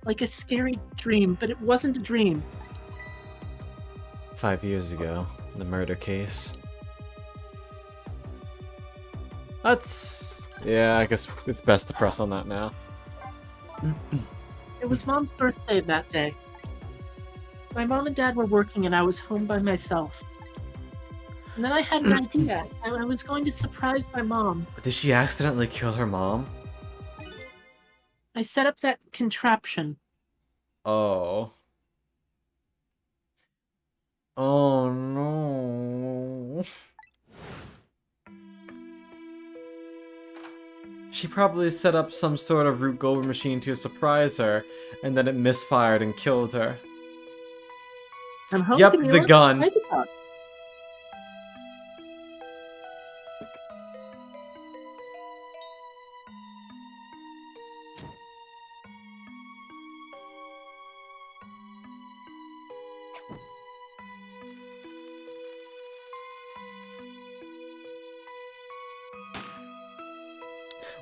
Like a scary dream, but it wasn't a dream. 5 years ago, the murder case. That's... yeah, I guess it's best to press on that now. It was Mom's birthday that day. My mom and dad were working and I was home by myself. And then I had an idea. I was going to surprise my mom. Did she accidentally kill her mom? I set up that contraption. Oh. Oh no. She probably set up some sort of Rube Goldberg machine to surprise her, and then it misfired and killed her. I'm home, Yep, Camila. the gun. Where's the gun?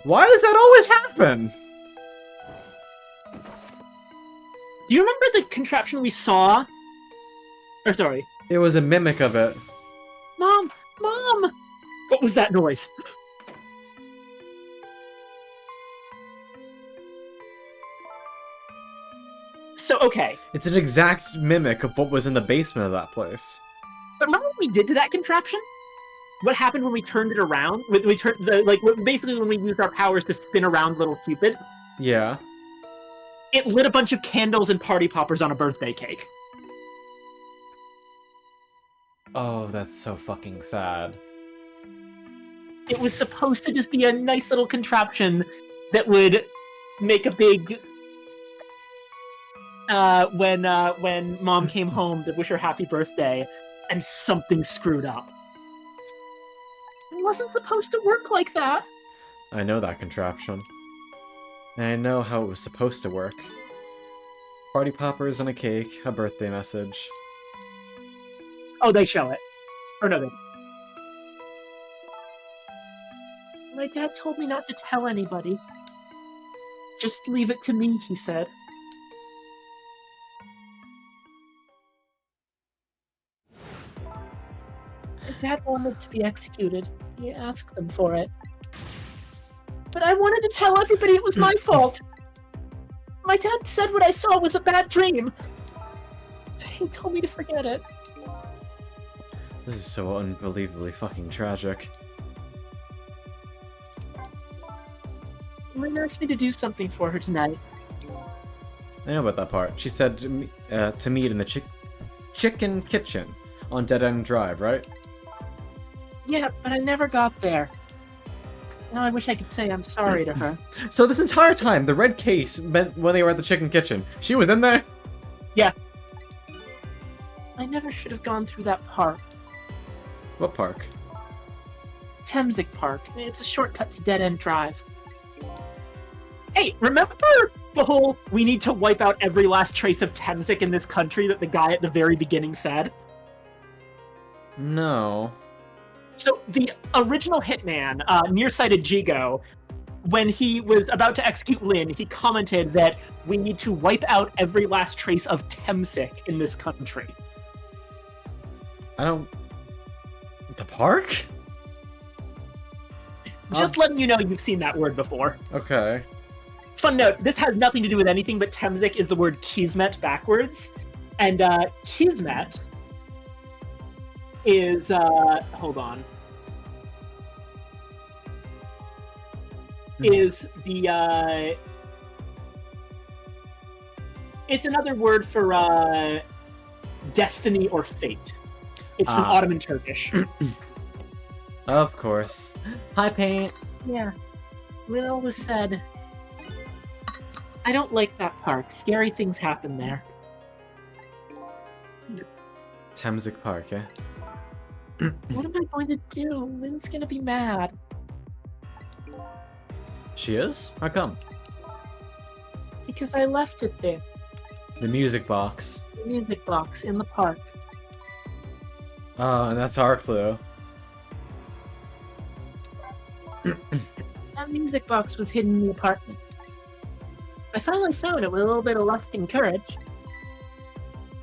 Why does that always happen? Do you remember the contraption we saw? Or sorry. It was a mimic of it. Mom! Mom! What was that noise? So, okay. It's an exact mimic of what was in the basement of that place. But remember what we did to that contraption? What happened when we turned it around? We turned basically when we used our powers to spin around little Cupid. Yeah. It lit a bunch of candles and party poppers on a birthday cake. Oh, that's so fucking sad. It was supposed to just be a nice little contraption that would make a big when Mom came home to wish her happy birthday, and something screwed up. It wasn't supposed to work like that. I know that contraption. And I know how it was supposed to work. Party poppers and a cake, a birthday message. Oh, they show it. Or no, they. My dad told me not to tell anybody. Just leave it to me, he said. My dad wanted to be executed. He asked them for it. But I wanted to tell everybody it was my fault. My dad said what I saw was a bad dream. He told me to forget it. This is so unbelievably fucking tragic. Lynn asked me to do something for her tonight. I know about that part. She said to meet in the chicken kitchen on Dead End Drive, right? Yeah, but I never got there. Now I wish I could say I'm sorry to her. So this entire time, the red case meant when they were at the chicken kitchen. She was in there? Yeah. I never should have gone through that park. What park? Temsic Park. It's a shortcut to Dead End Drive. Hey, remember the whole "we need to wipe out every last trace of Temsic in this country" that the guy at the very beginning said? No. So the original hitman, nearsighted Jigo, when he was about to execute Lynn, he commented that we need to wipe out every last trace of Temsic in this country. I don't... The park? Just letting you know you've seen that word before. Okay. Fun note, this has nothing to do with anything, but Temsic is the word Kismet backwards. And Kismet is, hold on. Is the, it's another word for destiny or fate. It's from Ottoman Turkish. Of course. Hi, Paint. Yeah. Lynn always said, I don't like that park. Scary things happen there. Temsic Park, yeah? What am I going to do? Lynn's gonna be mad. She is? How come? Because I left it there. The music box. The music box in the park. Oh, and that's our clue. That music box was hidden in the apartment. I finally found it with a little bit of luck and courage.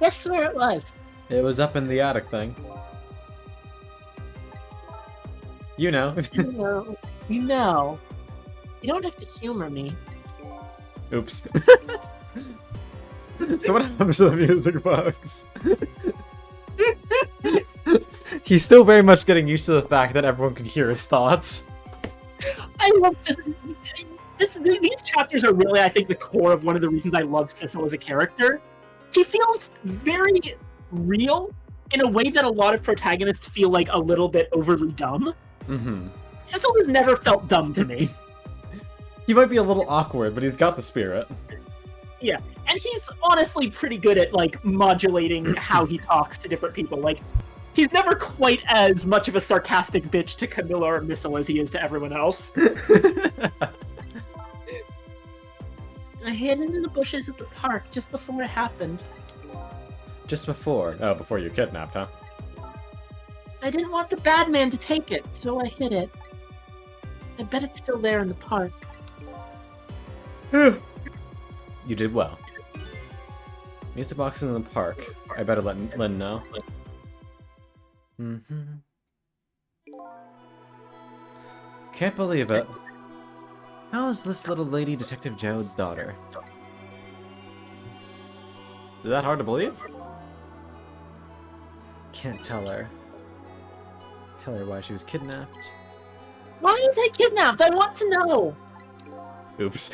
Guess where it was? It was up in the attic thing. You know. You know. You know. You don't have to humor me. Oops. So what happens to the music box? He's still very much getting used to the fact that everyone can hear his thoughts. I love Sissel. These chapters are really, I think, the core of one of the reasons I love Sissel as a character. He feels very real in a way that a lot of protagonists feel like a little bit overly dumb. Mm-hmm. Sissel has never felt dumb to me. He might be a little awkward, but he's got the spirit. Yeah, and he's honestly pretty good at, like, modulating how he talks to different people. Like, he's never quite as much of a sarcastic bitch to Camilla or Missile as he is to everyone else. I hid in the bushes at the park just before it happened. Just before? Oh, before you kidnapped, huh? I didn't want the bad man to take it, so I hid it. I bet it's still there in the park. You did well. Music box in the park. I better let Lynn know. Mm-hmm. Can't believe it. How is this little lady Detective Jode's daughter? Is that hard to believe? Can't tell her. Tell her why she was kidnapped. Why was I kidnapped? I want to know! Oops.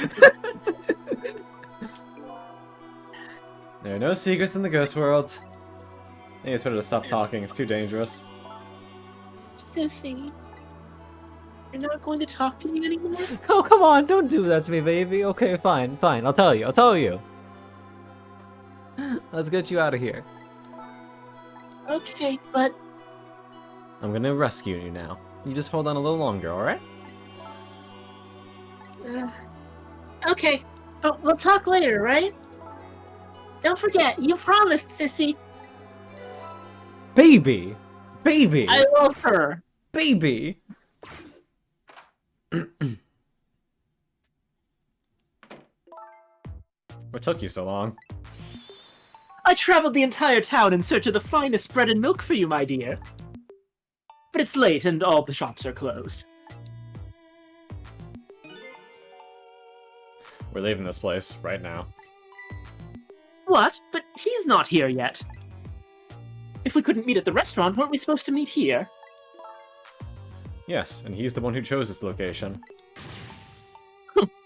There are no secrets in the ghost world. think it's better to stop talking. It's too dangerous. Sissy, you're not going to talk to me anymore? Oh, come on. Don't do that to me, baby. Okay, fine. Fine. I'll tell you. I'll tell you. Let's get you out of here. Okay, but... I'm gonna rescue you now. You just hold on a little longer, alright? Okay, but we'll talk later, right? Don't forget, you promised, Sissy. Baby! Baby! I love her. Baby! What took you so long? I traveled the entire town in search of the finest bread and milk for you, my dear. But it's late and all the shops are closed. We're leaving this place right now. What? But he's not here yet. If we couldn't meet at the restaurant, weren't we supposed to meet here? Yes, and he's the one who chose this location.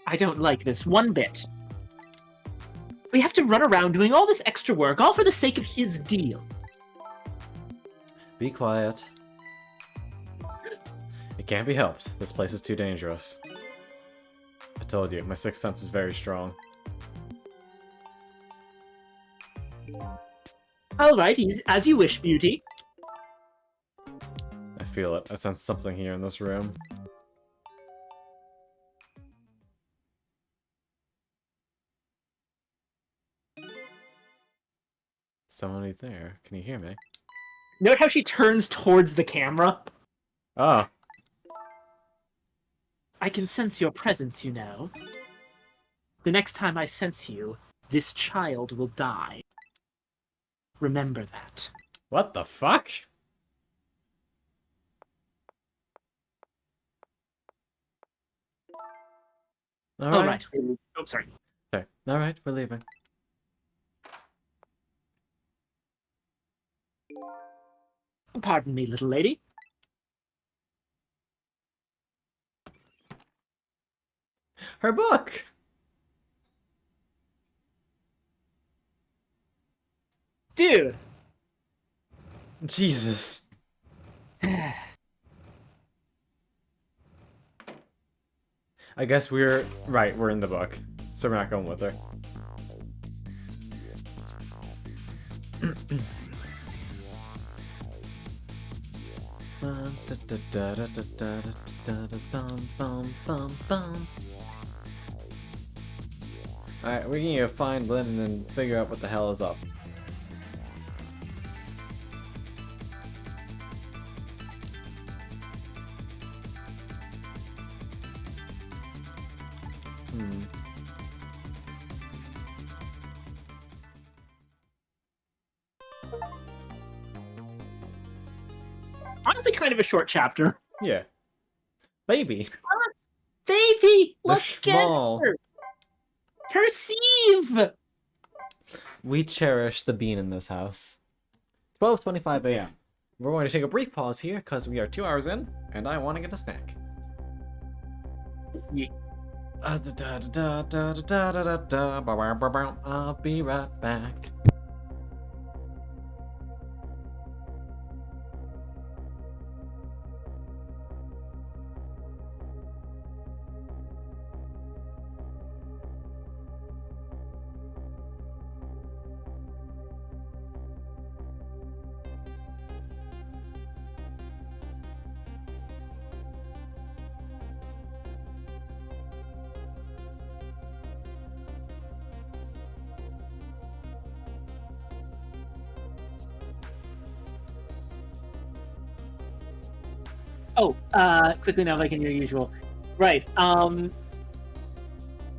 I don't like this one bit. We have to run around doing all this extra work, all for the sake of his deal. Be quiet. It can't be helped. This place is too dangerous. I told you, my sixth sense is very strong. Alright, as you wish, beauty. I feel it. I sense something here in this room. Somebody there. Can you hear me? Note how she turns towards the camera? Oh. I can sense your presence, you know. The next time I sense you, this child will die. Remember that. What the fuck? Alright. Oh, sorry. Sorry. Alright, we're leaving. Pardon me, little lady. Her book! Dude! Jesus. I guess we're... Right, we're in the book. So we're not going with her. Alright, we need to find Lynn and figure out what the hell is up. Honestly, kind of a short chapter. Yeah. Baby. Baby! They're Let's get small. her! Perceive! We cherish the bean in this house. 12:25 a.m. We're going to take a brief pause here because we are 2 hours in, and I want to get a snack. Yeah. I'll be right back. Oh, quickly now, like in your usual. Right, I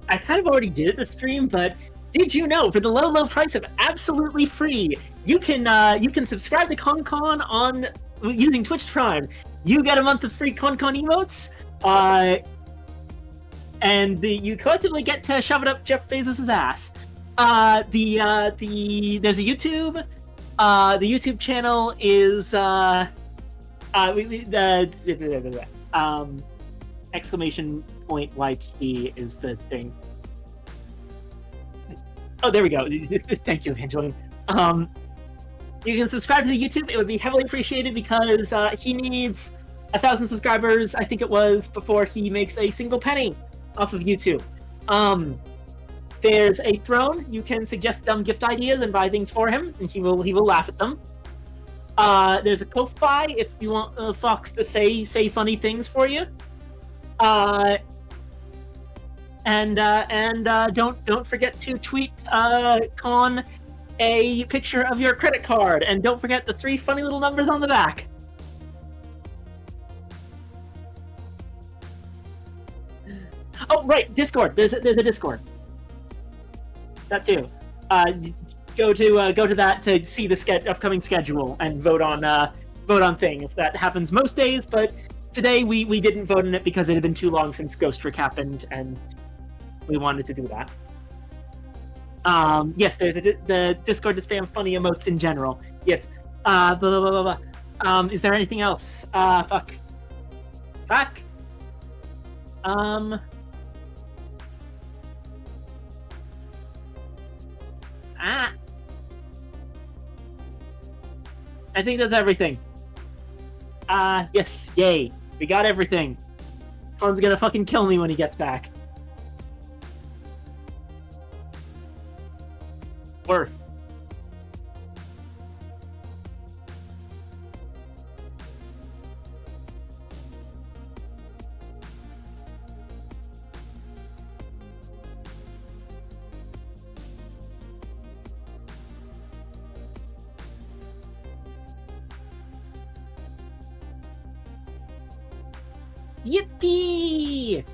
kind of already did the stream, but did you know, for the low, low price of absolutely free, you can subscribe to ConCon on using Twitch Prime. You get a month of free ConCon emotes, and you collectively get to shove it up Jeff Bezos' ass. There's a YouTube. The YouTube channel is exclamation point YT is the thing. Oh, there we go. Thank you, Angeline. You can subscribe to the YouTube. It would be heavily appreciated because he needs 1,000 subscribers, I think it was, before he makes a single penny off of YouTube. There's a throne. You can suggest dumb gift ideas and buy things for him, and he will laugh at them. There's a Ko-Fi if you want Fox to say funny things for you. And don't forget to tweet Con a picture of your credit card, and don't forget the 3 funny little numbers on the back. Oh, right, Discord. There's a Discord. That too. Go to that to see the upcoming schedule and vote on things. That happens most days, but today we didn't vote on it because it had been too long since Ghost Trick happened, and we wanted to do that. Yes, there's the Discord to spam funny emotes in general. Yes. Blah, blah, blah, blah, blah. Is there anything else? Fuck. I think that's everything. Yes, yay. We got everything. Con's gonna fucking kill me when he gets back. Worth. Yippee!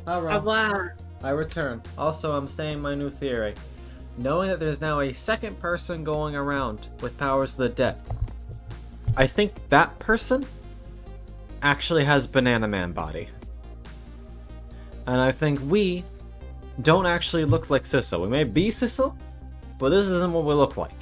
Alright, I return. Also, I'm saying my new theory. Knowing that there's now a second person going around with powers of the dead, I think that person actually has Banana Man body. And I think we don't actually look like Sissel. We may be Sissel, but this isn't what we look like.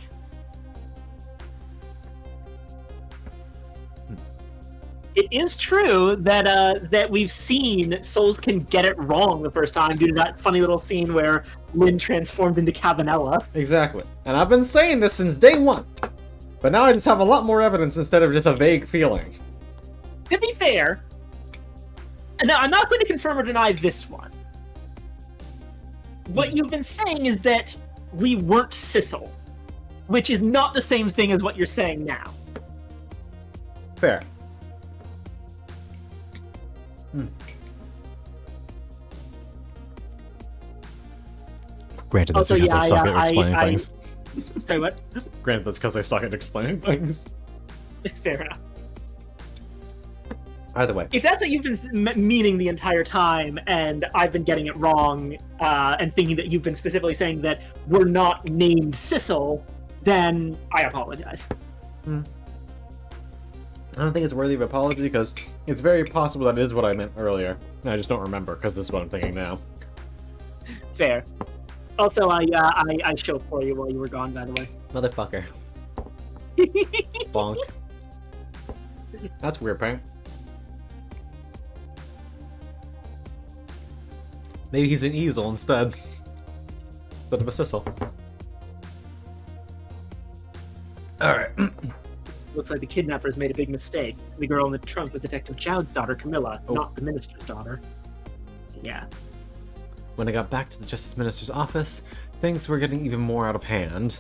It is true that that we've seen Souls can get it wrong the first time due to that funny little scene where Lynn transformed into Cavanella. Exactly. And I've been saying this since day one. But now I just have a lot more evidence instead of just a vague feeling. To be fair, no, I'm not going to confirm or deny this one. What you've been saying is that we weren't Sissel, which is not the same thing as what you're saying now. Fair. Granted, that's Also, because yeah, I suck at explaining things. Sorry, what? Granted, that's because I suck at explaining things. Fair enough. Either way. If that's what you've been meaning the entire time, and I've been getting it wrong, and thinking that you've been specifically saying that we're not named Sissel, then I apologize. I don't think it's worthy of apology because it's very possible that is what I meant earlier. And I just don't remember because this is what I'm thinking now. Fair. Also, I showed for you while you were gone, by the way. Motherfucker. Bonk. That's weird, Pang. Maybe he's an easel instead. Instead of a Sissel. Alright. Looks like the kidnappers made a big mistake. The girl in the trunk was Detective Chowd's daughter, Camilla, not the minister's daughter. Yeah. When I got back to the Justice Minister's office, things were getting even more out of hand.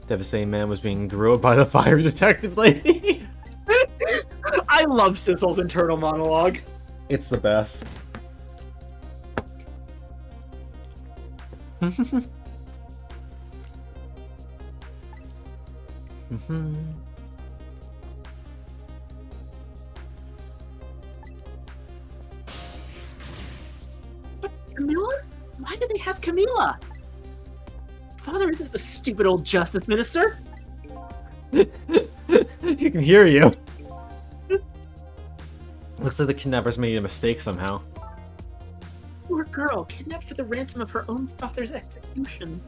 Devastating Man was being grilled by the fire detective lady. I love Sissel's internal monologue. It's the best. Camilla? Why do they have Camilla? father isn't the stupid old justice minister. He can hear you. Looks like the kidnappers made a mistake somehow. Poor girl, kidnapped for the ransom of her own father's execution.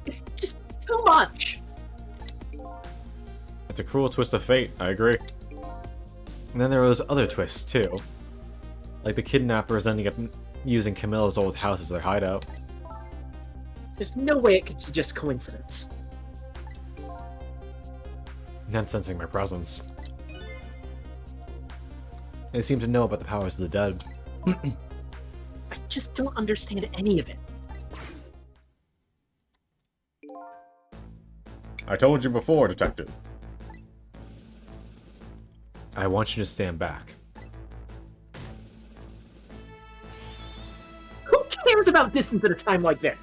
It's just too much. It's a cruel twist of fate, I agree. And then there was other twists, too. Like the kidnappers ending up using Camilla's old house as their hideout. There's no way it could be just coincidence. And sensing my presence. They seem to know about the powers of the dead. I just don't understand any of it. I told you before, Detective. I want you to stand back. Who cares about distance at a time like this?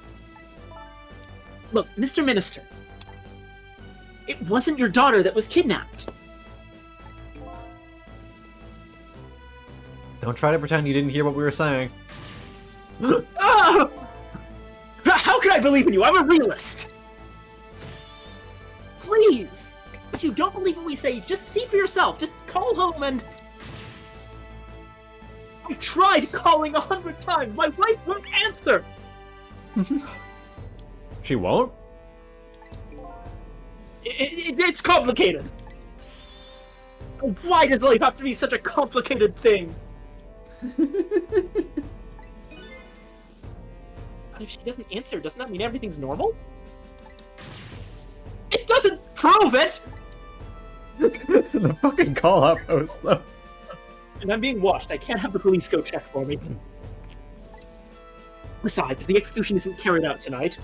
Look, Mr. Minister. It wasn't your daughter that was kidnapped. Don't try to pretend you didn't hear what we were saying. Ah! How can I believe in you? I'm a realist! Please! If you don't believe what we say, just see for yourself. Just call home and... I tried calling 100 times. My wife won't answer. She won't? It's complicated. Why does life have to be such a complicated thing? But if she doesn't answer, doesn't that mean everything's normal? It doesn't prove it! The fucking call-out post, though. And I'm being watched. I can't have the police go check for me. Besides, if the execution isn't carried out tonight,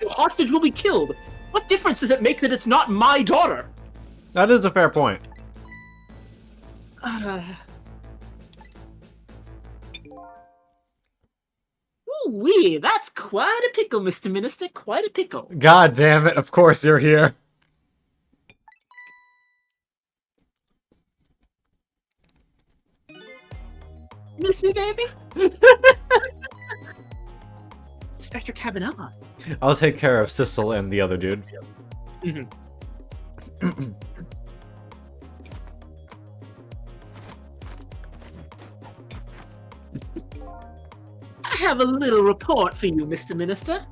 the hostage will be killed. What difference does it make that it's not my daughter? That is a fair point. Ooh-wee, that's quite a pickle, Mr. Minister. Quite a pickle. God damn it, of course you're here. Miss me, baby? Inspector Cabanella. I'll take care of Sissel and the other dude. I have a little report for you, Mr. Minister.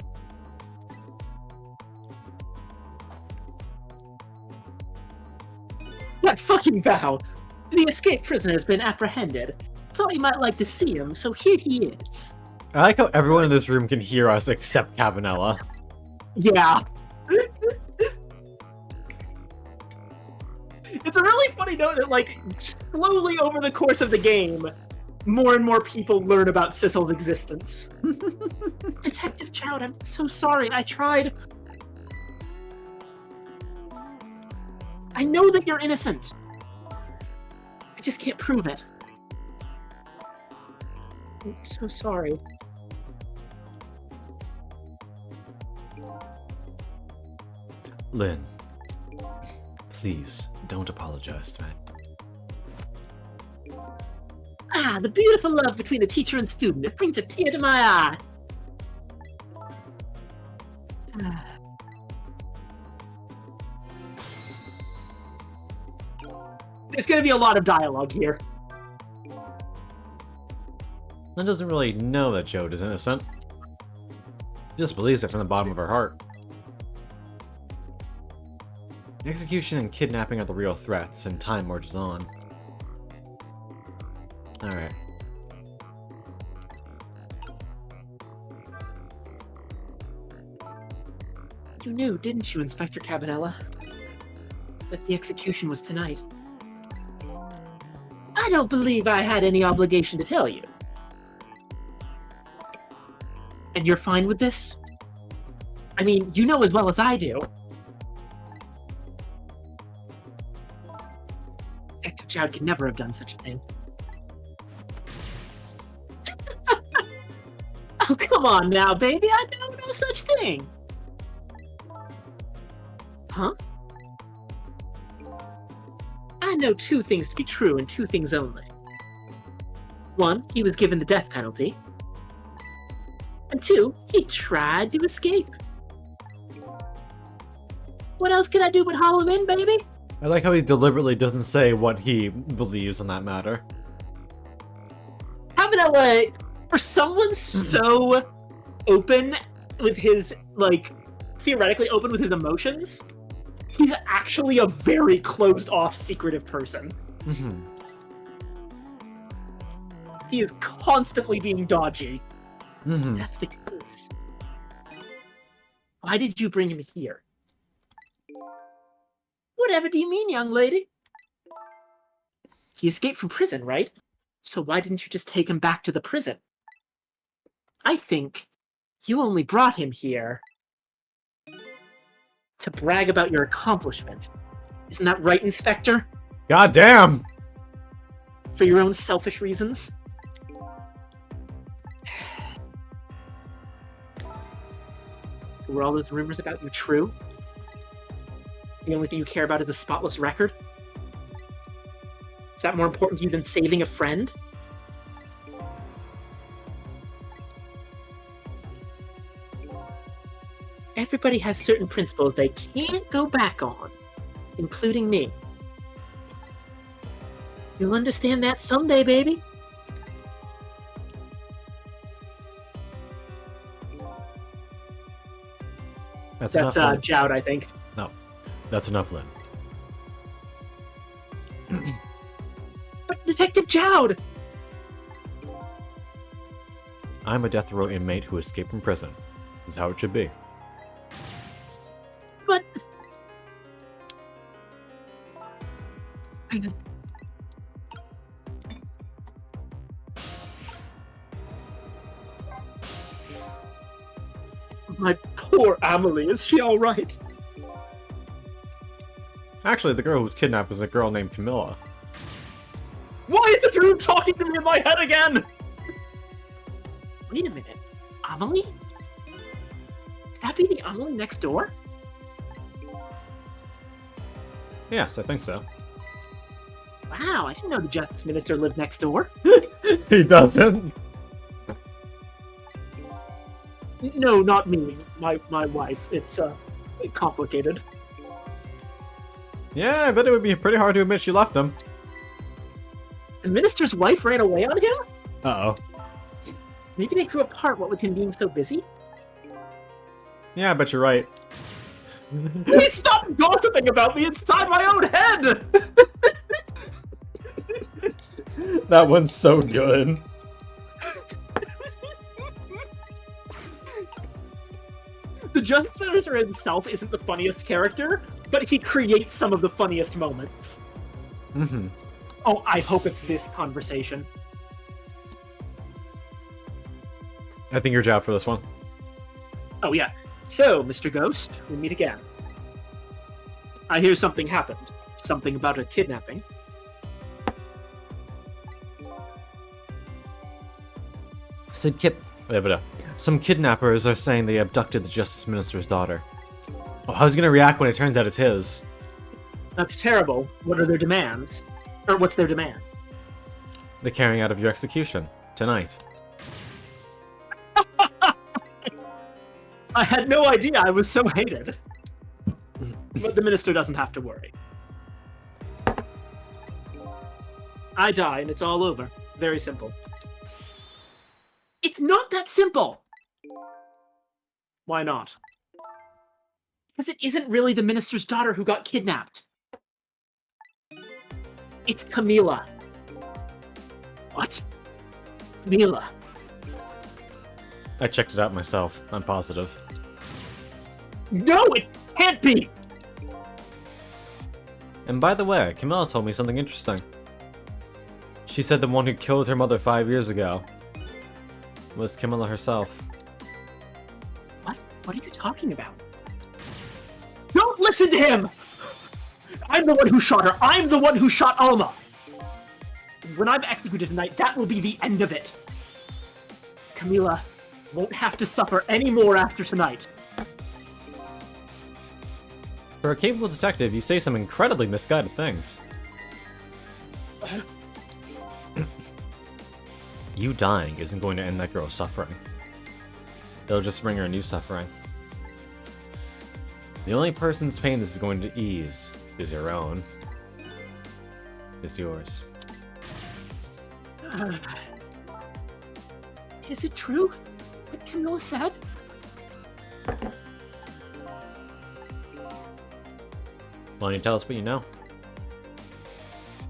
That fucking vow! The escaped prisoner has been apprehended. Thought you might like to see him, so here he is. I like how everyone in this room can hear us except Cabanella. Yeah. It's a really funny note that, like, slowly over the course of the game, more and more people learn about Sissel's existence. Detective Chowd, I'm so sorry. I tried. I know that you're innocent. I just can't prove it. I'm so sorry. Lynn, please, don't apologize to me. Ah, the beautiful love between the teacher and student. It brings a tear to my eye. There's gonna be a lot of dialogue here. Lynn doesn't really know that Jode is innocent. She just believes it from the bottom of her heart. Execution and kidnapping are the real threats, and time marches on. Alright. You knew, didn't you, Inspector Cabanella? That the execution was tonight. I don't believe I had any obligation to tell you. And you're fine with this? I mean, you know as well as I do. Detective Chowd could never have done such a thing. Oh, come on now, baby. I know no such thing. Huh? I know two things to be true and two things only. One, he was given the death penalty. And 2, he tried to escape. What else can I do but haul him in, baby? I like how he deliberately doesn't say what he believes on that matter. How about that, for someone so open with his, like, theoretically open with his emotions, he's actually a very closed-off, secretive person. Mm-hmm. He is constantly being dodgy. Mm-hmm. That's the case. Why did you bring him here? Whatever do you mean, young lady? He escaped from prison, right? So why didn't you just take him back to the prison? I think you only brought him here to brag about your accomplishment. Isn't that right, Inspector? God damn! For your own selfish reasons? So were all those rumors about you true? The only thing you care about is a spotless record? Is that more important to you than saving a friend? Everybody has certain principles they can't go back on, including me. You'll understand that someday, baby. That's enough, Lynn. Jowd, I think. No, that's enough, Lynn. But Detective Jowd! I'm a death row inmate who escaped from prison. This is how it should be. But... My poor Amelie, is she alright? Actually, the girl who was kidnapped was a girl named Camilla. Why is the dream talking to me in my head again? Wait a minute. Amelie? Could that be the Amelie next door? Yes, I think so. Wow, I didn't know the Justice Minister lived next door. He doesn't. No, not me. My wife. It's complicated. Yeah, I bet it would be pretty hard to admit she left him. The minister's wife ran away on him? Uh-oh. Maybe they grew apart, what with him being so busy? Yeah, I bet you're right. Please stop gossiping about me inside my own head! That one's so good. The Justice Minister himself isn't the funniest character, but he creates some of the funniest moments. Mm-hmm. Oh, I hope it's this conversation. I think you're jabbed for this one. Oh, yeah. So, Mr. Ghost, we meet again. I hear something happened. Something about a kidnapping. Some kidnappers are saying they abducted the Justice Minister's daughter. Oh, how's he gonna react when it turns out it's his? That's terrible. What are their demands? Or what's their demand? The carrying out of your execution. Tonight. I had no idea I was so hated. But the minister doesn't have to worry. I die and it's all over. Very simple. It's not that simple! Why not? Because it isn't really the minister's daughter who got kidnapped. It's Camila. What? Camila. I checked it out myself. I'm positive. No, it can't be! And by the way, Camilla told me something interesting. She said the one who killed her mother 5 years ago was Camilla herself. What? What are you talking about? Don't listen to him! I'm the one who shot her. I'm the one who shot Alma. When I'm executed tonight, that will be the end of it. Camila won't have to suffer any more after tonight. For a capable detective, you say some incredibly misguided things. You dying isn't going to end that girl's suffering. They'll just bring her new suffering. The only person's pain this is going to ease is your own. Is yours. Is it true what Camilla said? Why don't you tell us what you know?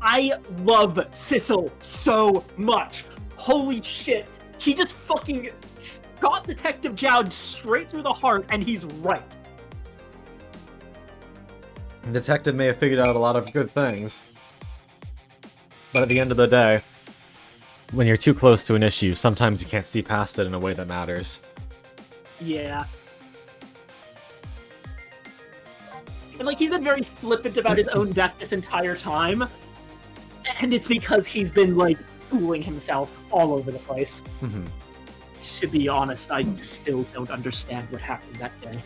I love Sissel so much. Holy shit. He just fucking shot Detective Jowd straight through the heart, and he's right. The detective may have figured out a lot of good things. But at the end of the day, when you're too close to an issue, sometimes you can't see past it in a way that matters. Yeah. And, like, he's been very flippant about his own death this entire time. And it's because he's been, like, fooling himself all over the place. Mm-hmm. To be honest, I still don't understand what happened that day.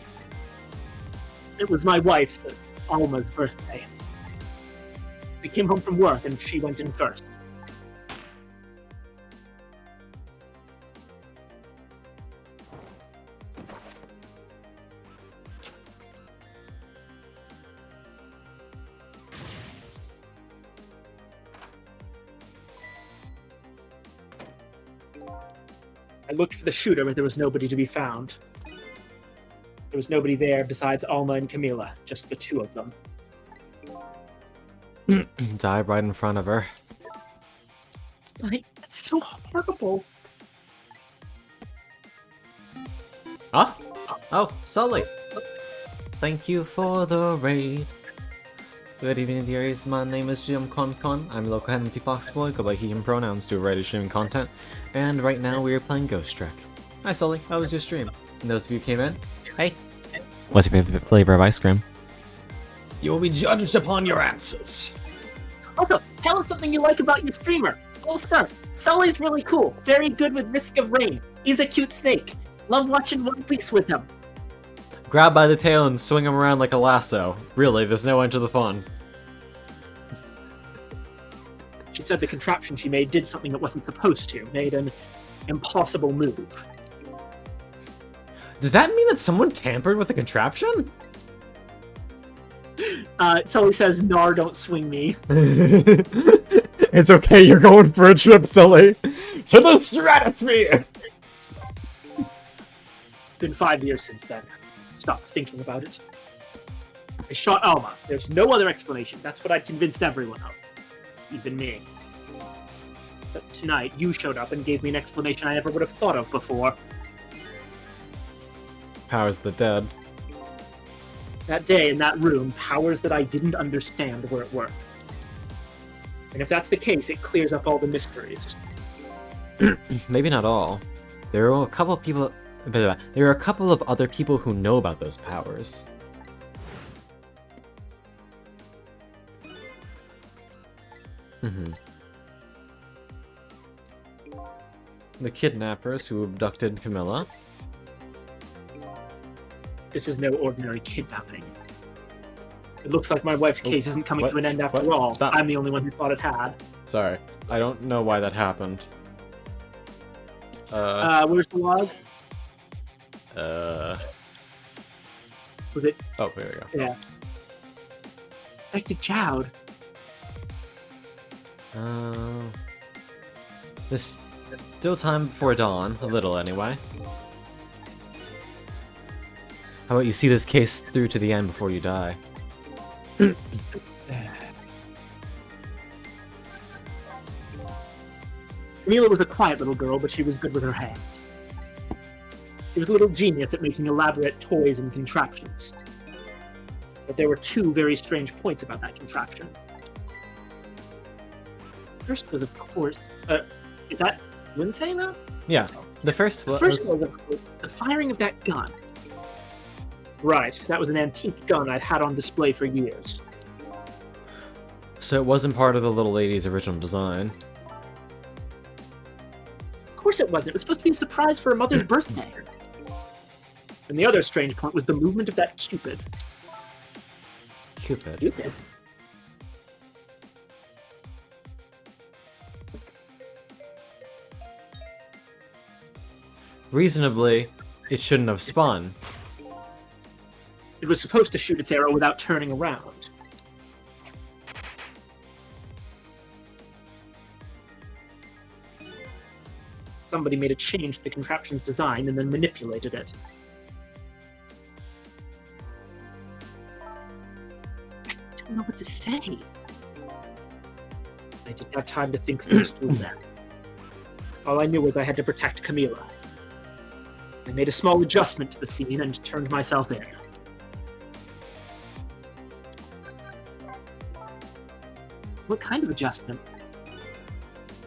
It was my wife's, Alma's birthday. We came home from work and she went in first. I looked for the shooter, but there was nobody to be found. There was nobody there besides Alma and Camila, just the two of them. Died right in front of her. Like, that's so horrible. Huh? Oh, Sully! Thank you for the raid. Good evening, theories. My name is Jim Con. I'm a local Hamilton Fox boy, go by he and pronouns, do a variety of streaming content, and right now we are playing Ghost Trek. Hi Sully, how was your stream? And those of you who came in, hey! What's your favorite flavor of ice cream? You will be judged upon your answers. Also, tell us something you like about your streamer. Full start. Sully's really cool. Very good with Risk of Rain. He's a cute snake. Love watching One Piece with him. Grab by the tail and swing him around like a lasso. Really, there's no end to the fun. She said the contraption she made did something it wasn't supposed to. Made an impossible move. Does that mean that someone tampered with the contraption? Sully says, "Nar, don't swing me." It's okay, you're going for a trip, Sully. To the stratosphere! It's been 5 years since then. Stop thinking about it. I shot Alma. There's no other explanation. That's what I'd convinced everyone of. Even me. But tonight, you showed up and gave me an explanation I never would have thought of before. Powers of the dead. That day in that room, powers that I didn't understand were at work. And if that's the case, it clears up all the mysteries. Maybe not all. There are a couple of people. There are a couple of other people who know about those powers. The kidnappers who abducted Camilla. This is no ordinary kidnapping. It looks like my wife's case isn't coming what? to an end after What? all. Stop. I'm the only one who thought it had. Sorry, I don't know why that happened. Where's the log? Was it? Oh, there we go. Yeah. Detective Jowd. There's still time before dawn, a little anyway. How about you see this case through to the end before you die? Camila was a quiet little girl, but she was good with her hands. She was a little genius at making elaborate toys and contraptions. But there were two very strange points about that contraption. First was, of course, is that Lynn saying that? Yeah, the first The was... first was, of course, the firing of that gun. Right, that was an antique gun I'd had on display for years. So it wasn't part of the little lady's original design. Of course it wasn't. It was supposed to be a surprise for her mother's birthday. And the other strange point was the movement of that Cupid. Cupid. Cupid? Reasonably, It shouldn't have spun. It was supposed to shoot its arrow without turning around. Somebody made a change to the contraption's design and then manipulated it. I don't know what to say. I didn't have time to think things through that. All I knew was I had to protect Camila. I made a small adjustment to the scene and turned myself in. What kind of adjustment?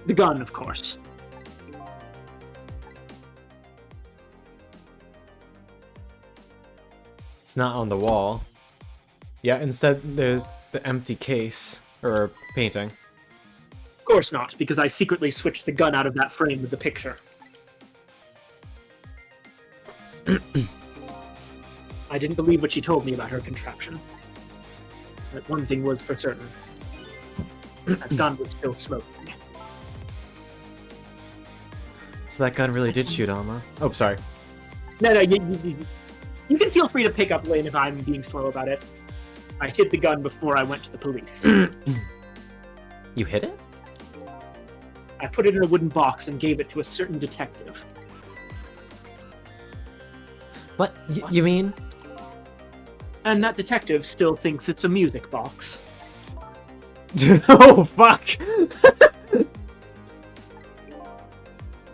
The gun, of course. It's not on the wall. Yeah, instead there's the empty case, or painting. Of course not, because I secretly switched the gun out of that frame with the picture. I didn't believe what she told me about her contraption. But one thing was for certain. That gun was still smoking. So that gun really did shoot armor. Oh, sorry. No, you can feel free to pick up Lane if I'm being slow about it. I hid the gun before I went to the police. You hit it? I put it in a wooden box and gave it to a certain detective. What? You mean? And that detective still thinks it's a music box. Oh, fuck!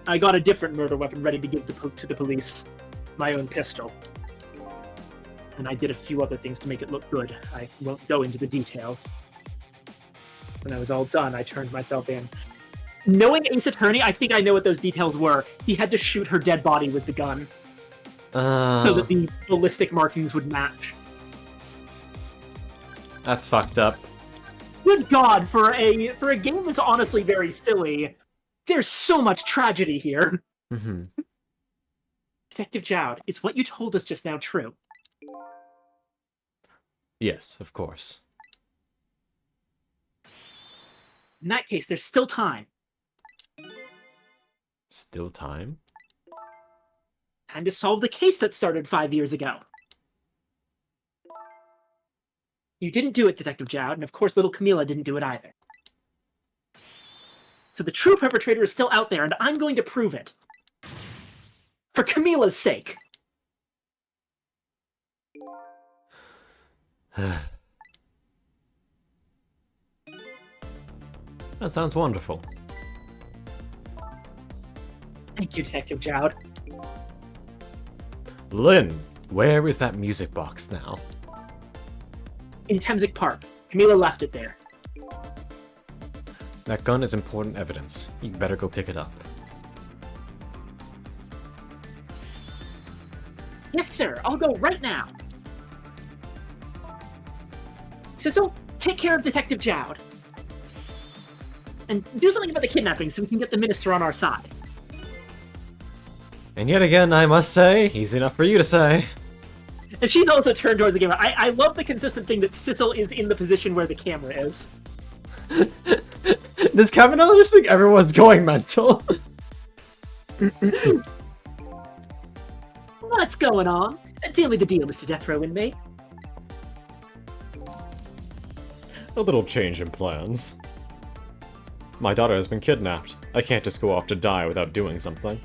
I got a different murder weapon ready to give to the police. My own pistol. And I did a few other things to make it look good. I won't go into the details. When I was all done, I turned myself in. Knowing Ace Attorney, I think I know what those details were. He had to shoot her dead body with the gun. So that the ballistic markings would match. That's fucked up. Good God, for a game that's honestly very silly, there's so much tragedy here. Mm-hmm. Detective Jowd, is what you told us just now true? Yes, of course. In that case, there's still time. Still time? Time to solve the case that started 5 years ago. You didn't do it, Detective Jowd, and of course little Camila didn't do it either. So the true perpetrator is still out there, and I'm going to prove it. For Camila's sake. That sounds wonderful. Thank you, Detective Jowd. Lynn, where is that music box now? In Temsic Park. Camila left it there. That gun is important evidence. You better go pick it up. Yes, sir. I'll go right now. Sizzle, take care of Detective Jowd. And do something about the kidnapping so we can get the minister on our side. And yet again, I must say, easy enough for you to say. And she's also turned towards the camera. I love the consistent thing that Sizzle is in the position where the camera is. Does Kavanaugh just think everyone's going mental? What's going on? Deal me the deal, Mr. Death Row inmate. A little change in plans. My daughter has been kidnapped. I can't just go off to die without doing something.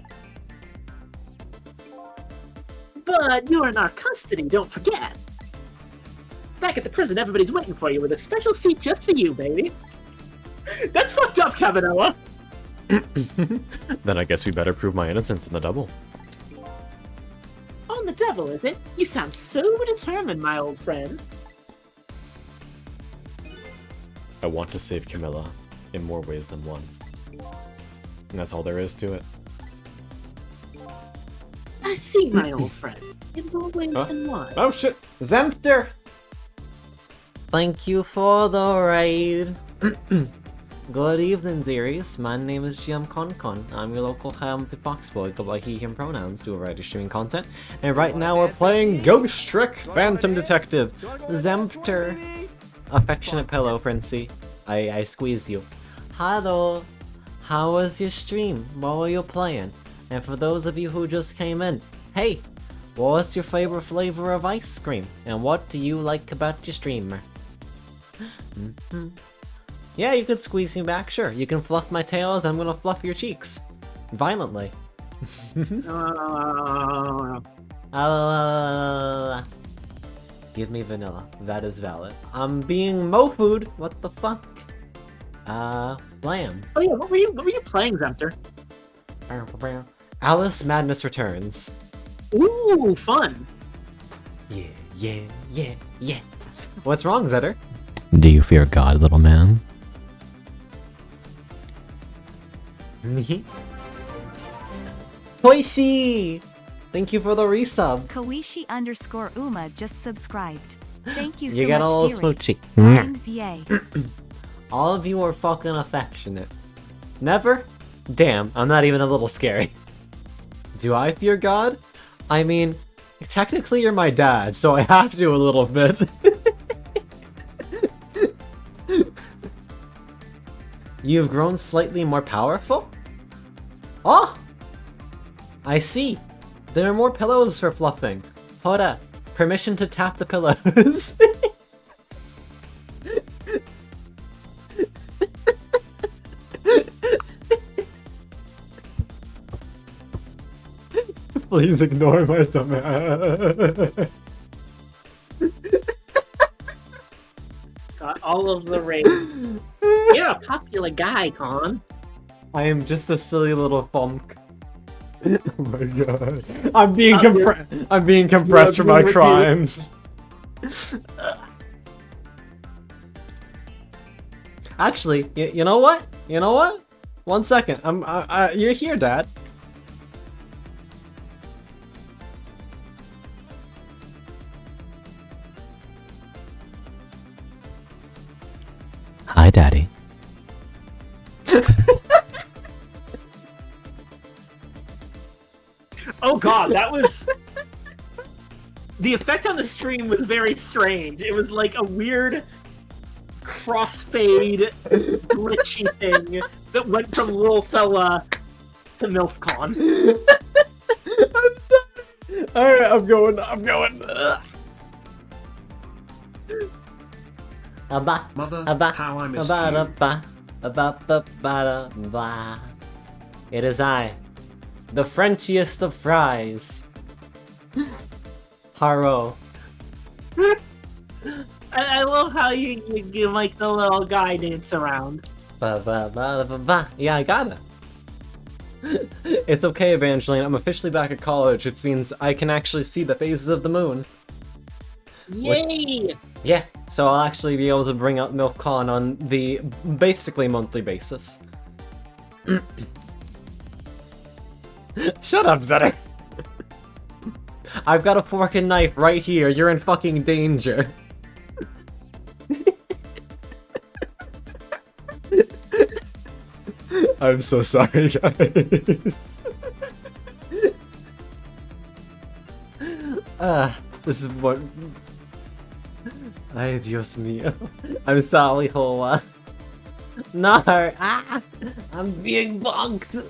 But you're in our custody, don't forget. Back at the prison, everybody's waiting for you with a special seat just for you, baby. That's fucked up, Kavanaugh. Then I guess we better prove my innocence in the double. On the double, is it? You sound so determined, my old friend. I want to save Camilla in more ways than one. And that's all there is to it. I see, my old friend. In more ways than one. Oh shit! Zemter! Thank you for the raid. Good evening, dearies. My name is GM Concon. I'm your local Hamilton Foxboy, go by he, him pronouns, do a variety of streaming content. And right now we're playing Ghost Trick Phantom Detective. Zemter. Affectionate pillow, Princey. I squeeze you. Hello. How was your stream? What were you playing? And for those of you who just came in, hey, What's your favorite flavor of ice cream? And what do you like about your streamer? Yeah, you could squeeze me back, sure. You can fluff my tail as I'm gonna fluff your cheeks. Violently. Give me vanilla. That is valid. I'm being mofood. What the fuck? Lamb. Oh yeah, what were you playing, Zemter? Alice Madness Returns. Ooh, fun. Yeah. What's wrong, Zetter? Do you fear God, little man? Toishi! Thank you for the resub. Kawishi_Uma just subscribed. Thank you so You got much, a little dearie. smoochy. Thanks, yay. All of you are fucking affectionate. Never? Damn, I'm not even a little scary. Do I fear God? I mean, technically you're my dad, so I have to a little bit. You've grown slightly more powerful? Oh! I see. There are more pillows for fluffing. Hoda, permission to tap the pillows. Please ignore my dumbass. Got all of the raids. You're a popular guy, Con. I am just a silly little funk. Oh my god. I'm being compressed for my crimes. Actually, you know what? You know what? 1 second. You're here, Dad. Hi, Daddy. Oh god, that was... The effect on the stream was very strange. It was like a weird crossfade glitchy thing that went from little fella to MILFCon. I'm sorry. Alright, I'm going. Mother, how I missed you. It is I, the Frenchiest of fries. Haro. I love how you give like the little guy dance around. Yeah, I gotta. It's okay, Evangeline. I'm officially back at college, which means I can actually see the phases of the moon. Yay! Yeah, so I'll actually be able to bring up MILFCon on the basically monthly basis. Shut up, Zetter! I've got a fork and knife right here. You're in fucking danger. I'm so sorry, guys. This is what... Ay, Dios mío. I'm sorry, Hoa. No! I'm being bonked!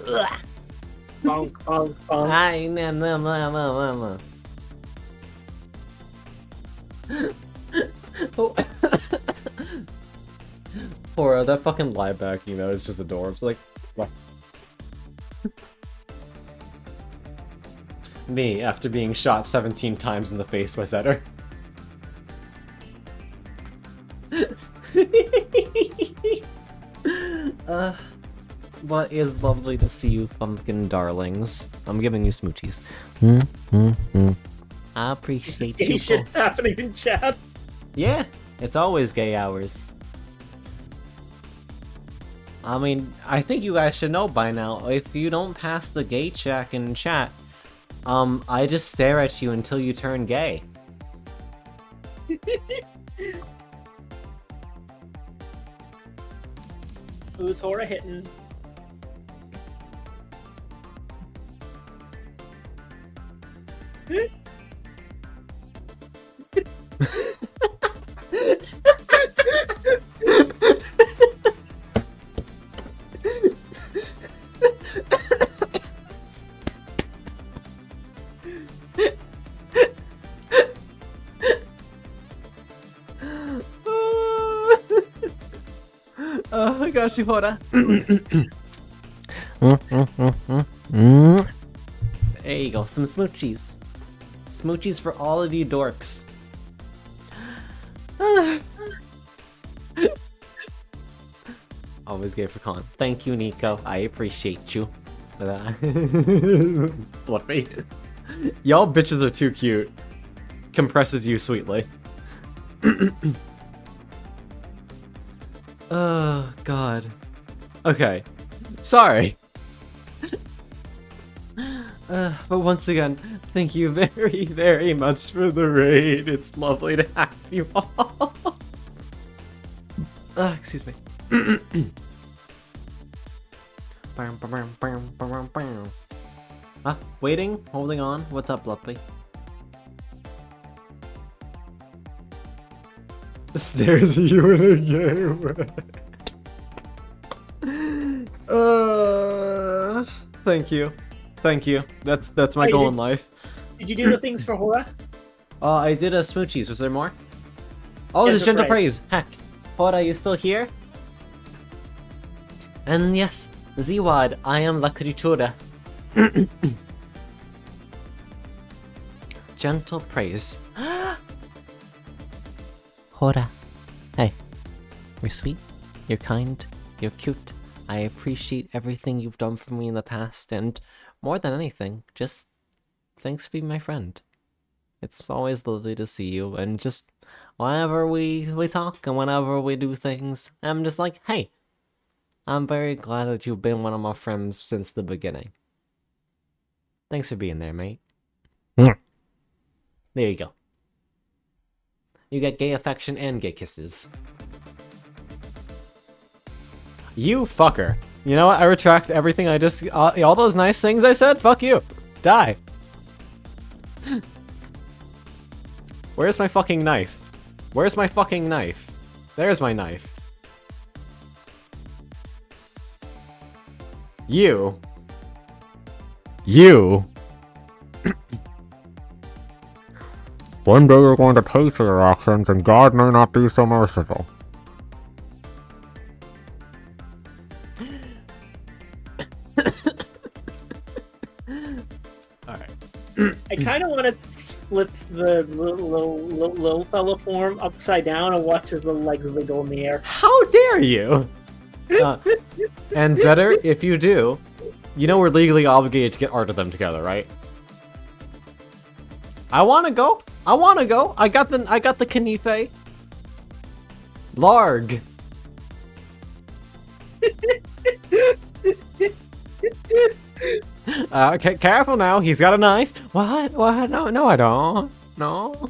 Bonk, bonk, bonk. Ay, no. Poor, that fucking lie back, you know, it's just adorbs. Like, what? Me, after being shot 17 times in the face by Zetter. But it's lovely to see you pumpkin darlings. I'm giving you smoochies. I appreciate Gay you. shit's happening in chat. Yeah, it's always gay hours. I mean, I think you guys should know by now, if you don't pass the gay check in chat, I just stare at you until you turn gay. Who's Hora hitting? I got you, Hora. There you go, some smoochies. Smoochies for all of you dorks. Always gay for Con. Thank you, Nico. I appreciate you. Fluffy. Y'all bitches are too cute. Compresses you sweetly. Oh, God. Okay. Sorry. But once again, thank you very, very much for the raid. It's lovely to have you all. Excuse me. Waiting? Holding on? What's up, Luppy? Stares at you in a game. Thank you. Thank you. That's my goal in life. Did you do the things for Hora? I did a smoochies. Was there more? Oh, there's Gentle gentle praise. Heck. Hora, you still here? And yes, Ziwad, I am Lakritura. Gentle praise. Hora. Hey. You're sweet. You're kind. You're cute. I appreciate everything you've done for me in the past, and more than anything, just thanks for being my friend. It's always lovely to see you, and just whenever we talk and whenever we do things, I'm just like, hey, I'm very glad that you've been one of my friends since the beginning. Thanks for being there, mate. There you go. You get gay affection and gay kisses. You fucker. You know what? I retract everything I just... all those nice things I said? Fuck you. Die. Where's my fucking knife? Where's my fucking knife? There's my knife. You. One day you're going to pay for your actions, and God may not be so merciful. Alright. I kind of want to flip the little fella form upside down and watch as the legs wiggle in the air. How dare you? And Zetter, if you do, you know we're legally obligated to get art of them together, right? I wanna go. I got the Kanife. Larg. Okay, careful now. He's got a knife. What? No, I don't. No.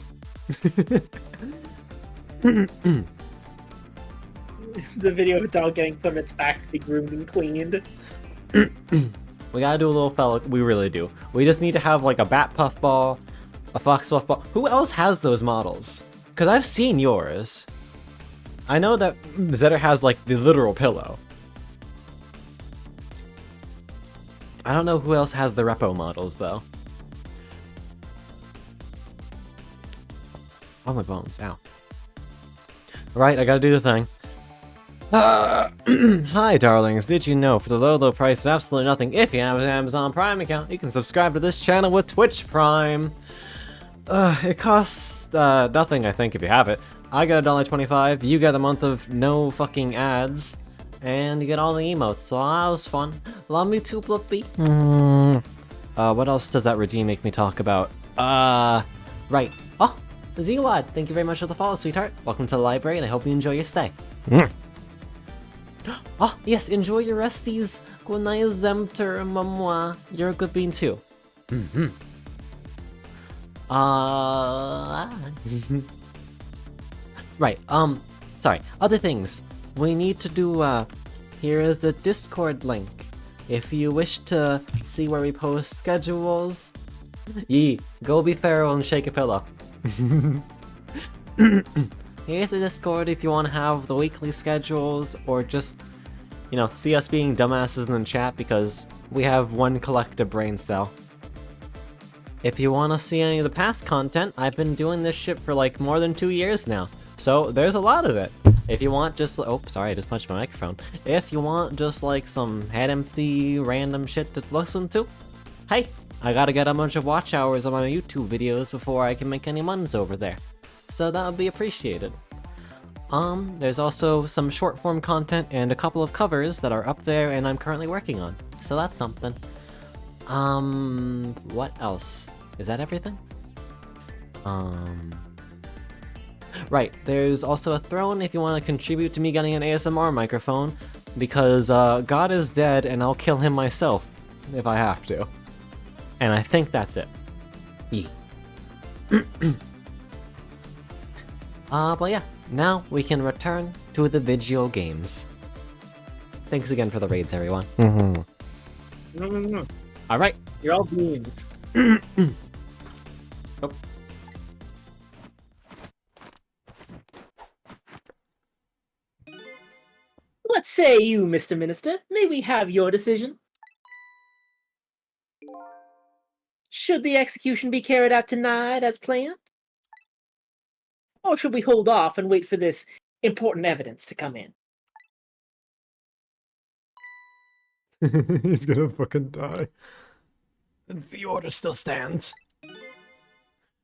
The video of a dog getting from its back to be groomed and cleaned. We gotta do a little fella. We really do. We just need to have like a bat puffball, a fox puffball. Who else has those models? Because I've seen yours. I know that Zetter has like the literal pillow. I don't know who else has the repo models though. Oh, my bones. Ow. Right, I gotta do the thing. Hi, darlings. Did you know for the low price of absolutely nothing, if you have an Amazon Prime account, you can subscribe to this channel with Twitch Prime? It costs nothing, I think, if you have it. I get $1.25. You get a month of no fucking ads, and you get all the emotes. So that was fun. Love me too, Fluffy. What else does that redeem make me talk about? Right. Oh, Ziwad, thank you very much for the follow, sweetheart. Welcome to the library, and I hope you enjoy your stay. Oh, yes, enjoy your resties. Good night, Zemter, Mamwa. You're a good bean, too. Right, sorry. Other things. We need to do, here is the Discord link. If you wish to see where we post schedules, go be feral and shake a pillow. Here's the Discord if you want to have the weekly schedules, or just, you know, see us being dumbasses in the chat because we have one collective brain cell. If you want to see any of the past content, I've been doing this shit for like more than 2 years now, so there's a lot of it. If you want just oh, sorry, I just punched my microphone. If you want just like some head empty random shit to listen to, hey, I gotta get a bunch of watch hours on my YouTube videos before I can make any muns over there. So that would be appreciated. There's also some short form content and a couple of covers that are up there and I'm currently working on. So that's something. What else? Is that everything? Right, there's also a throne if you want to contribute to me getting an ASMR microphone, because God is dead and I'll kill him myself if I have to. And I think that's it. Yee. But yeah, now we can return to the video games. Thanks again for the raids, everyone. Mm-hmm. Alright. You're all beans. Oh. What say you, Mr. Minister? May we have your decision? Should the execution be carried out tonight as planned? Or should we hold off and wait for this important evidence to come in? He's gonna fucking die. The order still stands.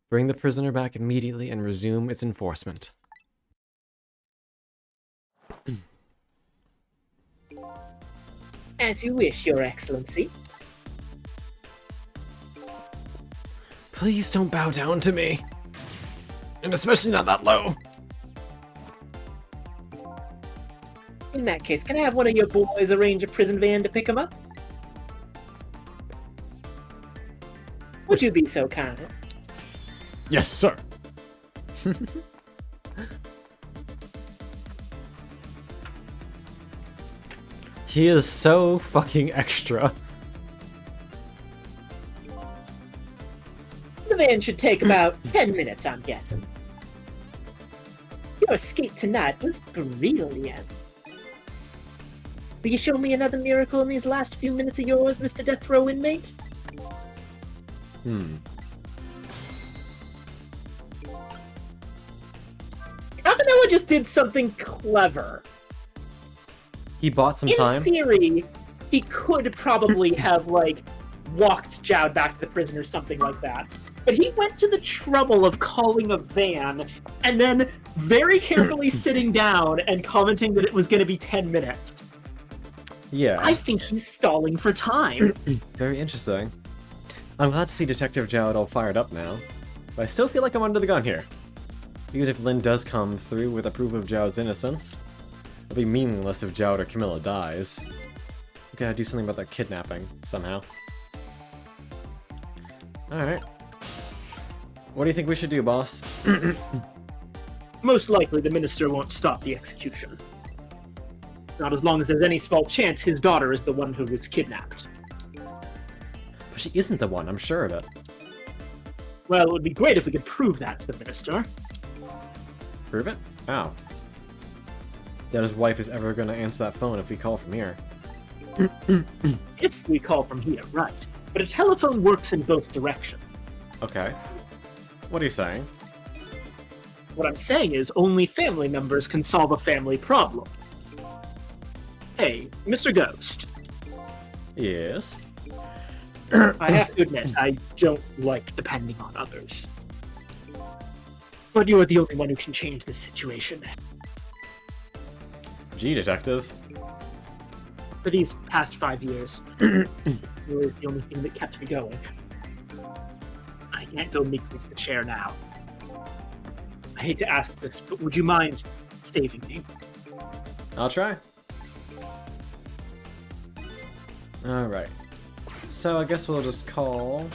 Bring the prisoner back immediately and resume its enforcement. As you wish, Your Excellency. Please don't bow down to me. And especially not that low. In that case, can I have one of your boys arrange a prison van to pick him up? Would you be so kind? Yes, sir. He is so fucking extra. The van should take about 10 minutes, I'm guessing. Your escape tonight was brilliant. Will you show me another miracle in these last few minutes of yours, Mr. Death Row inmate? Ravenella just did something clever. He bought some time. In theory, he could probably have, like, walked Jowd back to the prison or something like that. But he went to the trouble of calling a van and then very carefully sitting down and commenting that it was going to be 10 minutes. Yeah. I think he's stalling for time. Very interesting. I'm glad to see Detective Jowd all fired up now, but I still feel like I'm under the gun here. Even if Lynn does come through with a proof of Jowd's innocence, it'll be meaningless if Jowd or Camilla dies. We gotta do something about that kidnapping, somehow. Alright. What do you think we should do, boss? Most likely the minister won't stop the execution. Not as long as there's any small chance his daughter is the one who was kidnapped. But she isn't the one, I'm sure of it. Well, it would be great if we could prove that to the minister. Prove it? How? That his wife is ever gonna answer that phone if we call from here. If we call from here, right. But a telephone works in both directions. Okay. What are you saying? What I'm saying is only family members can solve a family problem. Hey, Mr. Ghost. Yes? I have to admit, I don't like depending on others. But you are the only one who can change this situation. Gee, detective. For these past 5 years, you were the only thing that kept me going. I can't go meekly to the chair now. I hate to ask this, but would you mind saving me? I'll try. Alright. So I guess we'll just call...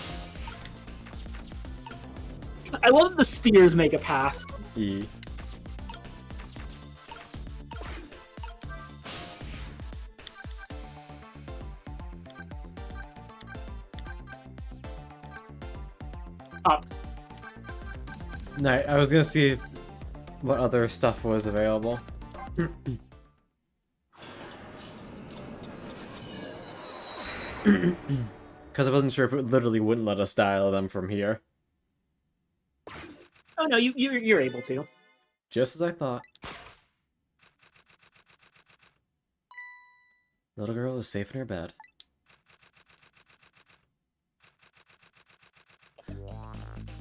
I love that the spears make a path. E. Up. No, I was gonna see what other stuff was available. Because I wasn't sure if it literally wouldn't let us dial them from here. Oh no, you're able to. Just as I thought. Little girl is safe in her bed.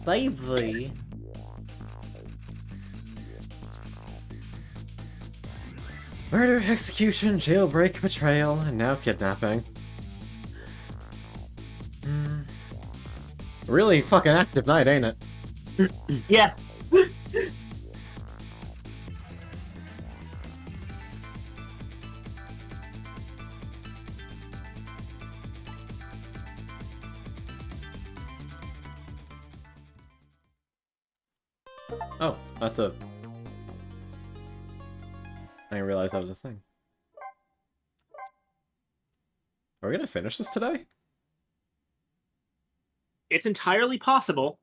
Baby. Murder, execution, jailbreak, betrayal, and now kidnapping. Really fucking active night, ain't it? Yeah. Oh, that's a... I didn't realize that was a thing. Are we gonna finish this today? It's entirely possible.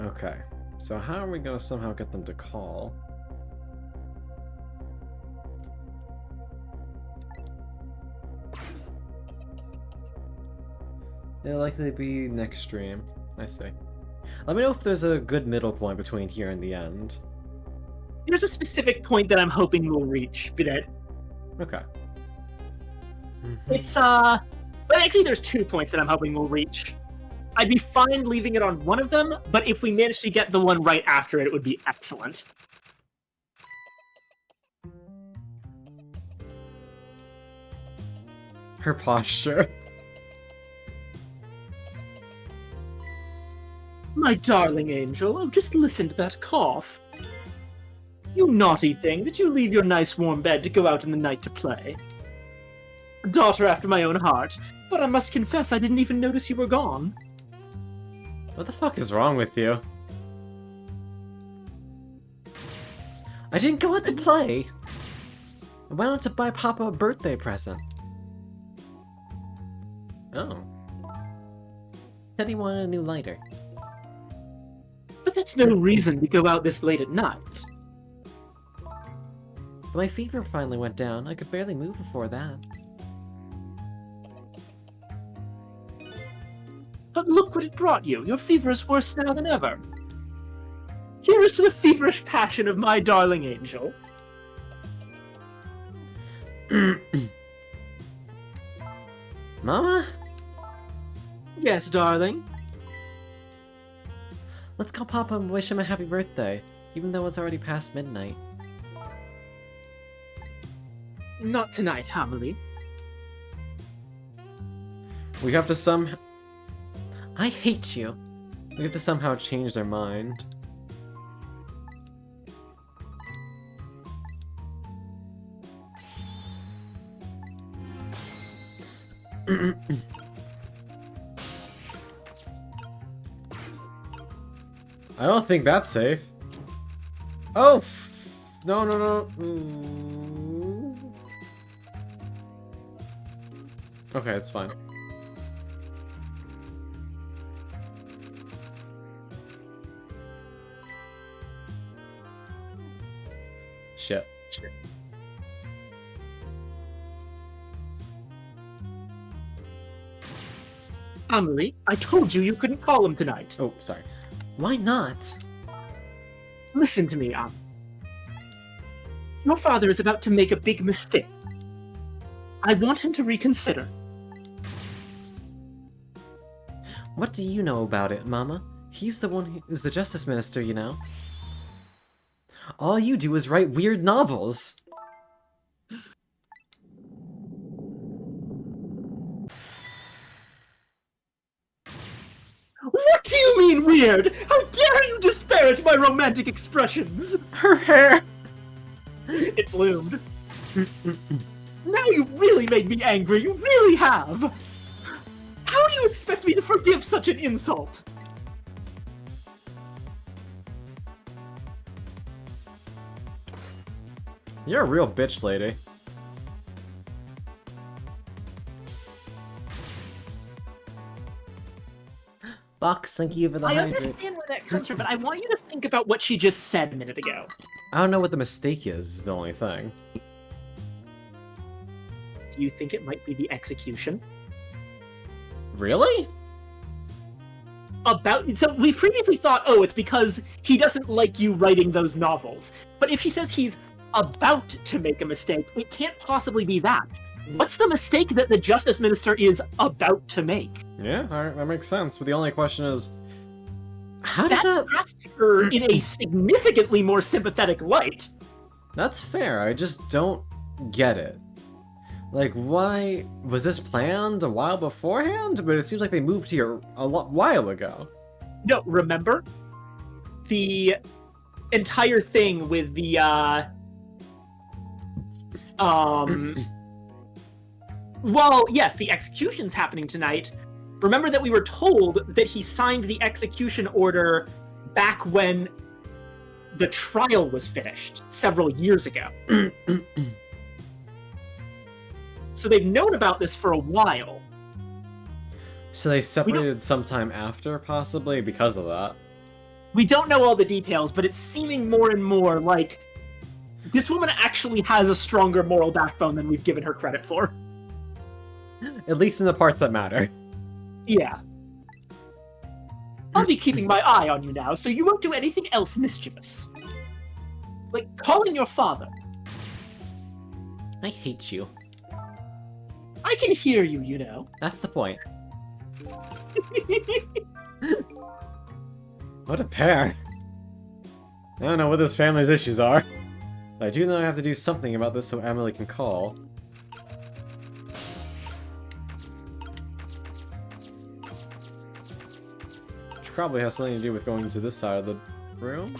Okay, so how are we gonna somehow get them to call? They'll likely be next stream. I see. Let me know if there's a good middle point between here and the end. There's a specific point that I'm hoping we'll reach, Bidet. Okay. It's, well, actually there's 2 points that I'm hoping we'll reach. I'd be fine leaving it on one of them, but if we manage to get the one right after it, it would be excellent. Her posture. My darling angel, oh, just listen to that cough. You naughty thing, did you leave your nice warm bed to go out in the night to play? A daughter after my own heart, but I must confess I didn't even notice you were gone. What the fuck is wrong with you? I didn't go out to play! I went out to buy Papa a birthday present. Oh. Said he wanted a new lighter. But that's no reason to go out this late at night. But my fever finally went down. I could barely move before that. But look what it brought you. Your fever is worse now than ever. Here is to the feverish passion of my darling angel. Mama? Yes, darling. Let's call Papa and wish him a happy birthday, even though it's already past midnight. Not tonight, Hammerly. We have to I hate you. We have to somehow change their mind. I don't think that's safe. Oh, no, no, no. Ooh. Okay, it's fine. Shit. Amelie, I told you couldn't call him tonight. Oh, sorry. Why not? Listen to me, Amelie. Your father is about to make a big mistake. I want him to reconsider. What do you know about it, Mama? He's the one who's the Justice Minister, you know. All you do is write weird novels. What do you mean weird? How dare you disparage my romantic expressions? Her hair! It bloomed. Now you've really made me angry, you really have! How do you expect me to forgive such an insult? You're a real bitch, lady. Box, thank you for the I 100. understand where that comes from, but I want you to think about what she just said a minute ago. I don't know what the mistake is the only thing. Do you think it might be the execution? Really? about... So we previously thought, oh, it's because he doesn't like you writing those novels. But if she says he's about to make a mistake, it can't possibly be that. What's the mistake that the Justice Minister is about to make? Yeah, alright, that makes sense. But the only question is, how does that... Asked her in a significantly more sympathetic light. That's fair, I just don't get it. Like, why... Was this planned a while beforehand? But it seems like they moved here a while ago. No, remember? The entire thing with the, well, yes, the execution's happening tonight. Remember that we were told that he signed the execution order back when the trial was finished, several years ago. So they've known about this for a while. So they separated sometime after, possibly, because of that. We don't know all the details, but it's seeming more and more like this woman actually has a stronger moral backbone than we've given her credit for. At least in the parts that matter. Yeah. I'll be keeping my eye on you now, so you won't do anything else mischievous. Like calling your father. I hate you. I can hear you, you know. That's the point. What a pair. I don't know what this family's issues are. But I do know I have to do something about this so Emily can call. Which probably has something to do with going to this side of the room.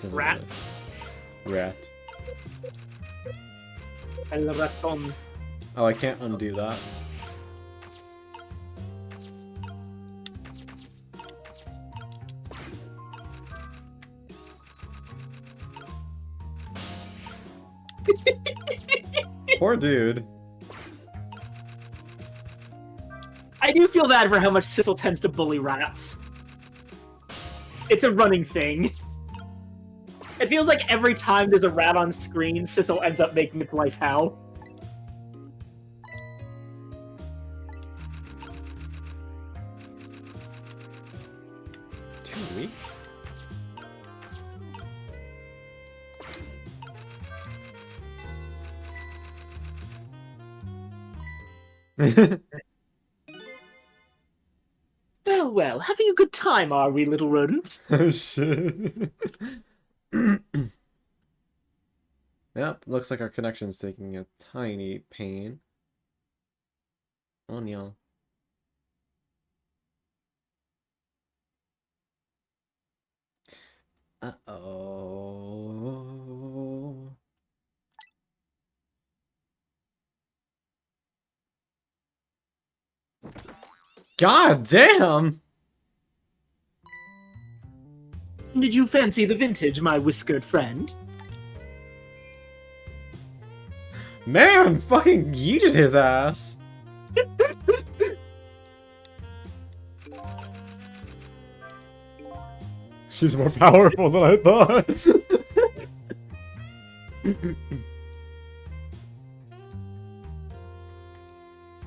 Rat. Rat. El raton. Oh, I can't undo that. Poor dude. I do feel bad for how much Sissel tends to bully rats. It's a running thing. It feels like every time there's a rat on screen, Sissel ends up making its life hell. Too weak? Well, well, having a good time, are we, little rodent? Oh shit. Yep, looks like our connection's taking a tiny pain. Oh no. Uh-oh. God damn! Did you fancy the vintage, my whiskered friend? Man, fucking yeeted his ass! She's more powerful than I thought.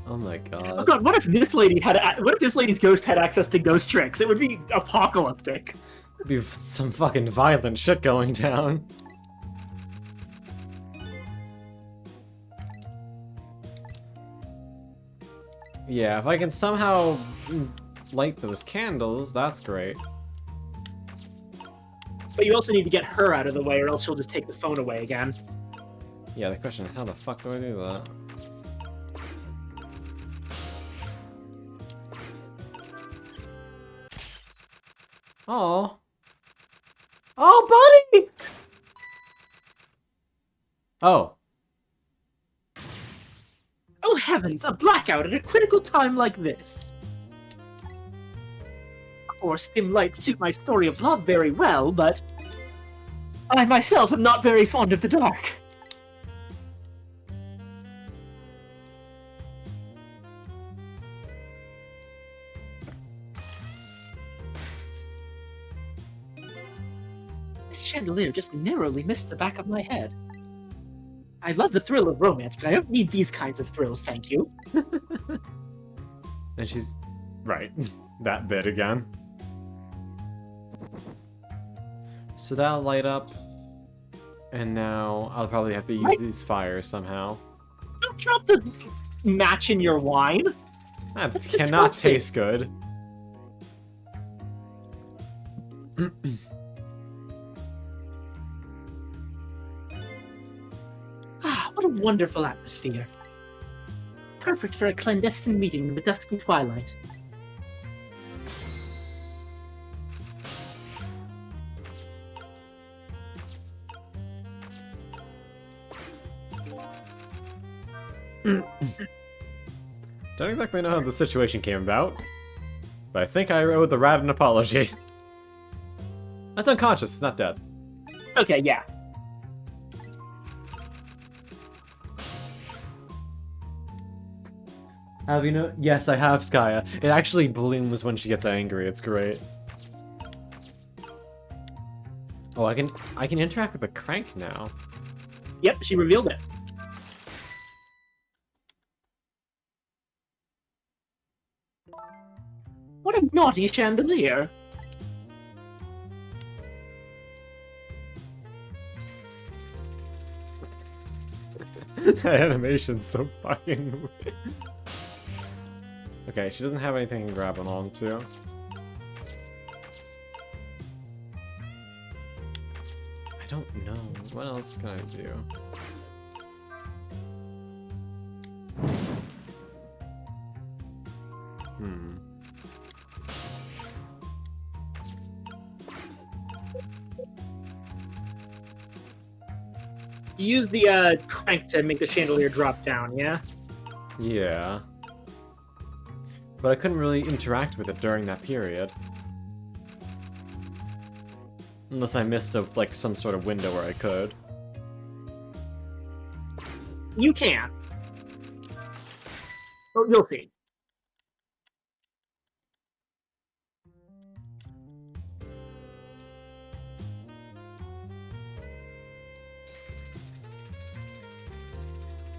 Oh my god. Oh god, what if this lady's ghost had access to ghost tricks? It would be apocalyptic. There'd be some fucking violent shit going down. Yeah, if I can somehow light those candles, that's great. But you also need to get her out of the way, or else she'll just take the phone away again. Yeah, the question is, how the fuck do I do that? Oh. Oh, buddy! Oh. Oh heavens, a blackout at a critical time like this! Of course, dim lights suit my story of love very well, but I myself am not very fond of the dark. Miss Chen chandelier just narrowly missed the back of my head. I love the thrill of romance, but I don't need these kinds of thrills, thank you. And she's... Right. That bit again. So that'll light up. And now I'll probably have to use these fires somehow. Don't drop the match in your wine. That That's cannot disgusting. taste good. Ah, what a wonderful atmosphere. Perfect for a clandestine meeting in the dusky twilight. Don't exactly know how the situation came about, but I think I owe the rat an apology. That's unconscious, it's not dead. Okay, yeah. Have you know? Yes, I have Skya. It actually blooms when she gets angry. It's great. Oh, I can interact with the crank now. Yep, she revealed it. What a naughty chandelier! That animation's so fucking weird. Okay, she doesn't have anything to grab on to. I don't know. What else can I do? You use the crank to make the chandelier drop down, yeah? Yeah. But I couldn't really interact with it during that period. Unless I missed a, like, some sort of window where I could. You can. Oh, you'll see.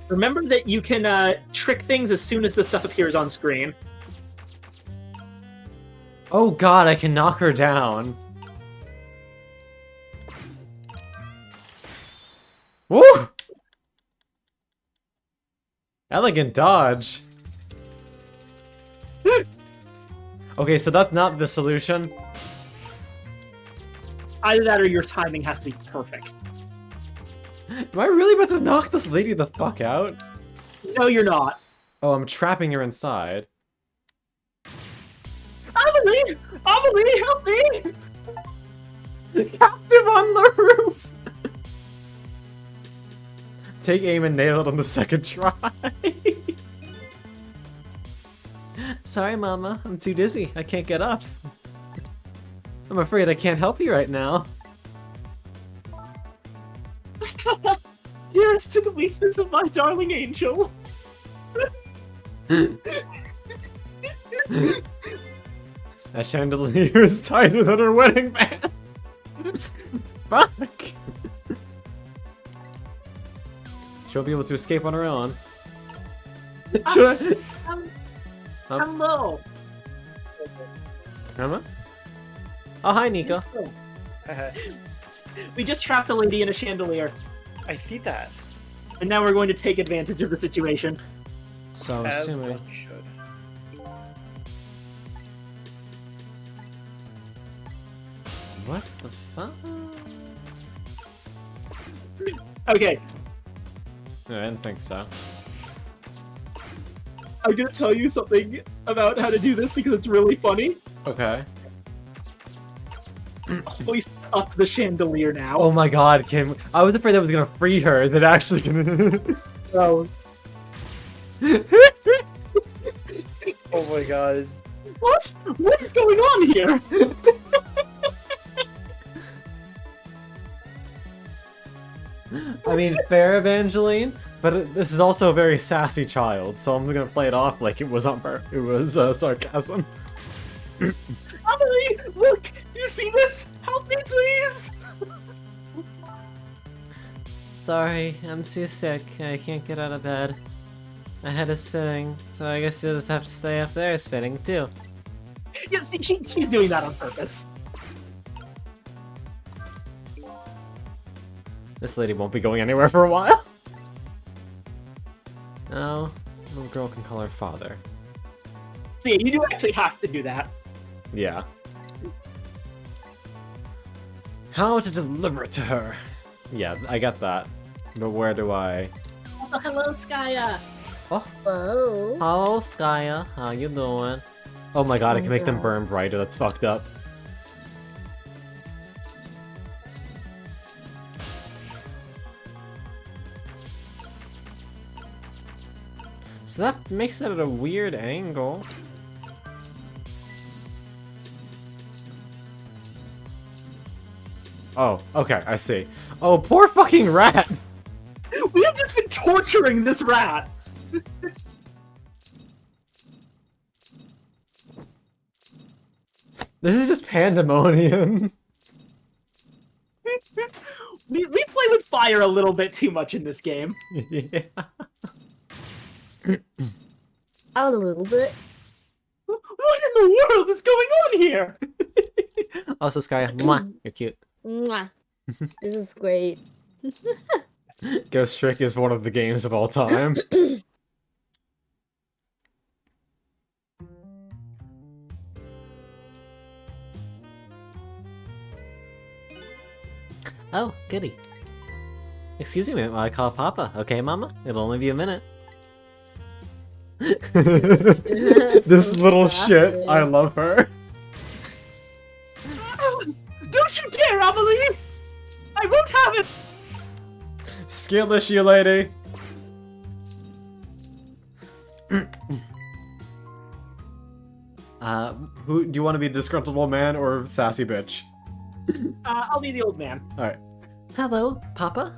Remember that you can trick things as soon as the stuff appears on screen. Oh god, I can knock her down. Woo! Elegant dodge. Okay, so that's not the solution. Either that or your timing has to be perfect. Am I really about to knock this lady the fuck out? No, you're not. Oh, I'm trapping her inside. Amelie! Amelie, help me! Captive on the roof! Take aim and nail it on the second try. Sorry, Mama. I'm too dizzy. I can't get up. I'm afraid I can't help you right now. Here's to the weakness of my darling angel. That chandelier is tighter than her wedding band. Fuck. She'll be able to escape on her own. Should I? Hello. Emma? Oh, hi, Nico. We just trapped a lady in a chandelier, I see that. and now we're going to take advantage of the situation. So I'm As assuming. one should. What the fuck? Okay, I didn't think so. I'm gonna tell you something about how to do this because it's really funny. Okay. Hoist up the chandelier now. Oh my god, Kim. I was afraid that was gonna free her. Is it actually gonna. Oh. Oh my god. What? What is going on here? I mean, fair, Evangeline, but this is also a very sassy child, so I'm gonna play it off like it was sarcasm. Amelie, look! You see this? Help me, please! sorry, I'm too sick. I can't get out of bed. My head is spinning, so I guess you'll just have to stay up there spinning too. Yeah, see, she's doing that on purpose. This lady won't be going anywhere for a while. No, little girl can call her father. So yeah, you do actually have to do that. Yeah. How to deliver it to her? Yeah, I get that. But where do I... Oh, hello, Skya. Oh, Whoa. hello, Skya. How you doing? Oh my god, I can make them burn brighter. That's fucked up. So that makes it at a weird angle. Oh, okay, I see. Oh, poor fucking rat! We have just been torturing this rat. This is just pandemonium. We play with fire a little bit too much in this game. Yeah. Out a little bit. What in the world is going on here? Also, Skya, mwah, you're cute. Mwah. This is great. Ghost Trick is one of the games of all time. Oh, goody. Excuse me while I call Papa, okay, Mama? It'll only be a minute. This So little shit, sassy. I love her. Don't you dare, Amelie! I won't have it! Skittish, you lady. Who do you want to be, disgruntled old man or sassy bitch? I'll be the old man. All right. Hello, Papa?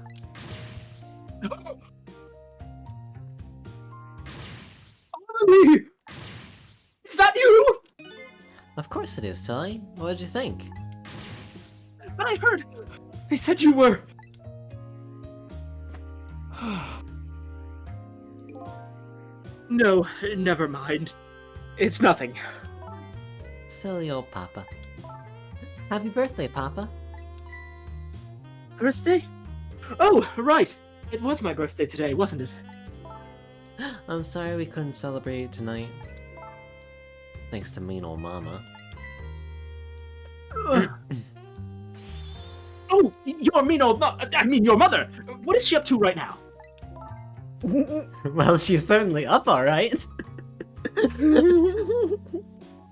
Amelie! Is that you? Of course it is, Sully. What did you think? But I heard... They said you were... No, never mind. It's nothing. Silly old Papa. Happy birthday, Papa. Birthday? Oh, right. It was my birthday today, wasn't it? I'm sorry we couldn't celebrate tonight. Thanks to mean old Mama. Oh, your mean old I mean, your mother! What is she up to right now? Well, she's certainly up alright.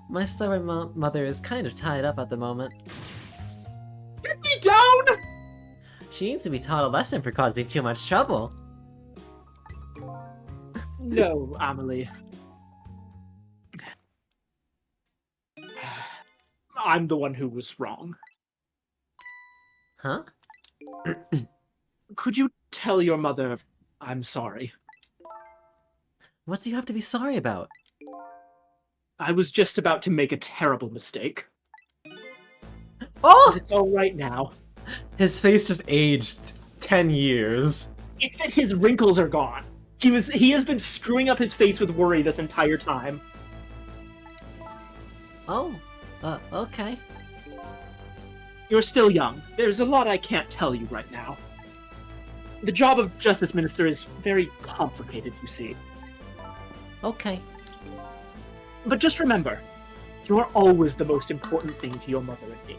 My stubborn mother is kind of tied up at the moment. Get me down! She needs to be taught a lesson for causing too much trouble. No, Amelie. I'm the one who was wrong. Huh? Could you tell your mother I'm sorry? What do you have to be sorry about? I was just about to make a terrible mistake. Oh! But it's alright now. His face just aged 10 years. Even his wrinkles are gone. He has been screwing up his face with worry this entire time. Oh, okay. You're still young. There's a lot I can't tell you right now. The job of Justice Minister is very complicated, you see. Okay. But just remember, you're always the most important thing to your mother and me.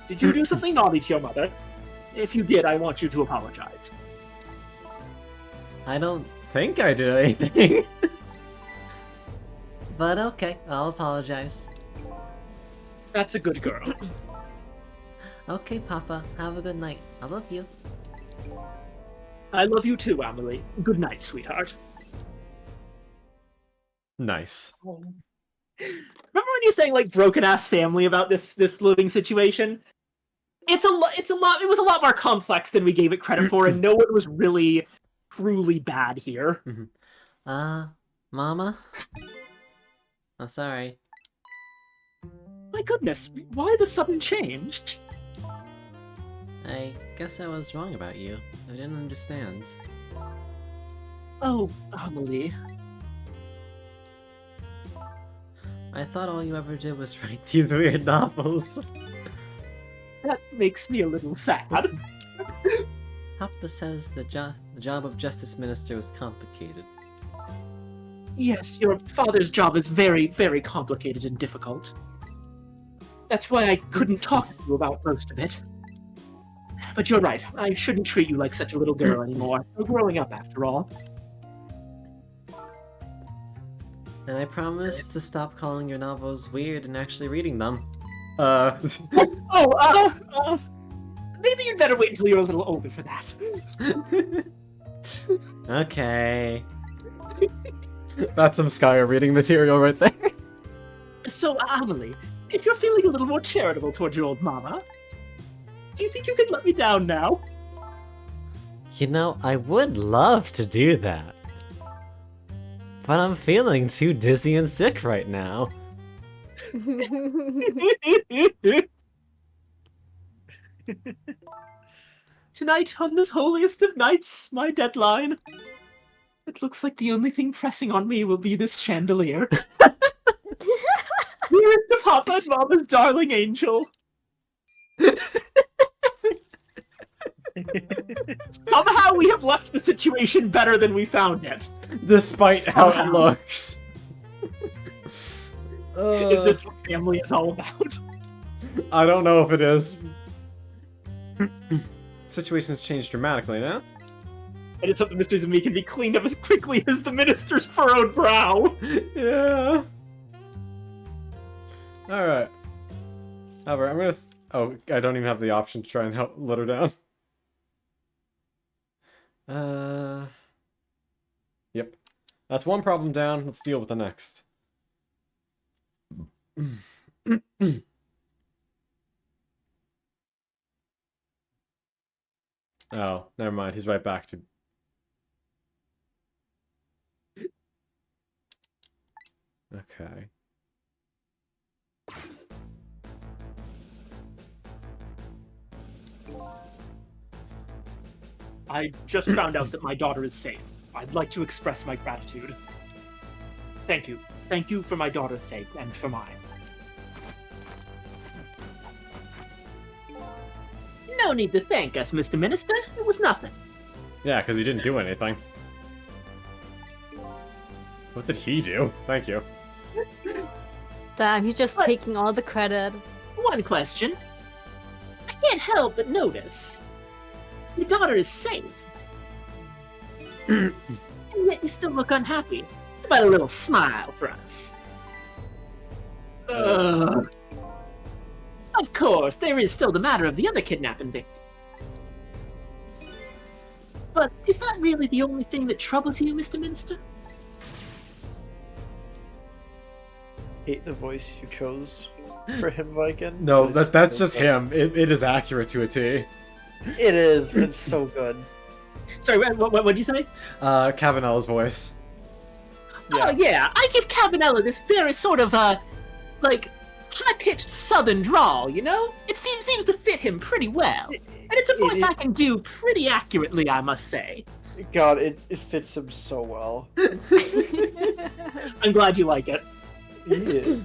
Did you do something naughty to your mother? If you did, I want you to apologize. I don't... Think I did anything. But okay, I'll apologize. That's a good girl. Okay, Papa, have a good night. I love you. I love you too, Amelie. Good night, sweetheart. Nice. Remember when you saying like broken ass family about this living situation? It was a lot more complex than we gave it credit for, and no one was really truly bad here. Mama? I'm sorry. My goodness, why the sudden change? I guess I was wrong about you. I didn't understand. Oh, Amelie. I thought all you ever did was write these weird novels. That makes me a little sad. Papa says the job of Justice Minister was complicated. Yes, your father's job is very, very complicated and difficult. That's why I couldn't talk to you about most of it. But you're right, I shouldn't treat you like such a little girl anymore. You're growing up, after all. And I promise to stop calling your novels weird and actually reading them. Maybe you'd better wait until you're a little older for that. Okay. That's some Skyer reading material right there. So, Amelie, if you're feeling a little more charitable towards your old mama, do you think you could let me down now? You know, I would love to do that. But I'm feeling too dizzy and sick right now. Tonight, on this holiest of nights, my deadline. It looks like the only thing pressing on me will be this chandelier. Dearest of Papa and Mama's darling angel. Somehow we have left the situation better than we found it. Despite how it looks. Is this what family is all about? I don't know if it is. Situation's changed dramatically now. I just hope the mysteries of me can be cleaned up as quickly as the minister's furrowed brow. Yeah. Alright. However, I'm gonna... Oh, I don't even have the option to try and help let her down. Yep. That's one problem down. Let's deal with the next. Oh, never mind. He's right back to... Okay. I just found out that my daughter is safe. I'd like to express my gratitude. Thank you. Thank you for my daughter's sake and for mine. No need to thank us, Mr. Minister. It was nothing. Yeah, because he didn't do anything. What did he do? Thank you. Damn, he's just taking all the credit. One question. I can't help but notice. Your daughter is safe. And yet you still look unhappy. How about a little smile for us? Of course, there is still the matter of the other kidnapping victim. But is that really the only thing that troubles you, Mr. Minister? Hate the voice you chose for him, Viking. No, but that's it's just so him. It is accurate to a T. good. It is. It's so good. Sorry, what'd you say? Cabanella's voice. Yeah. Oh, yeah, I give Cabanella this very sort of, like, high-pitched southern drawl, you know? It seems to fit him pretty well. And it's a voice I can do pretty accurately, I must say. God, it fits him so well. I'm glad you like it. Yeah.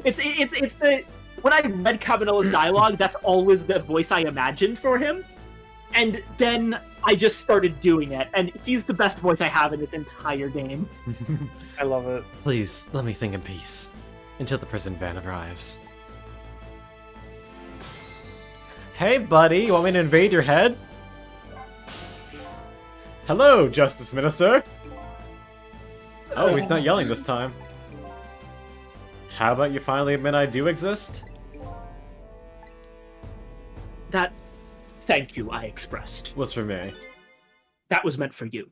It's the... When I read Cabanella's dialogue, that's always the voice I imagined for him. And then I just started doing it, and he's the best voice I have in this entire game. I love it. Please, let me think in peace. Until the prison van arrives. Hey, buddy, you want me to invade your head? Hello, Justice Minister. Oh, he's not yelling this time. How about you finally admit I do exist? That thank you I expressed. Was for me. That was meant for you.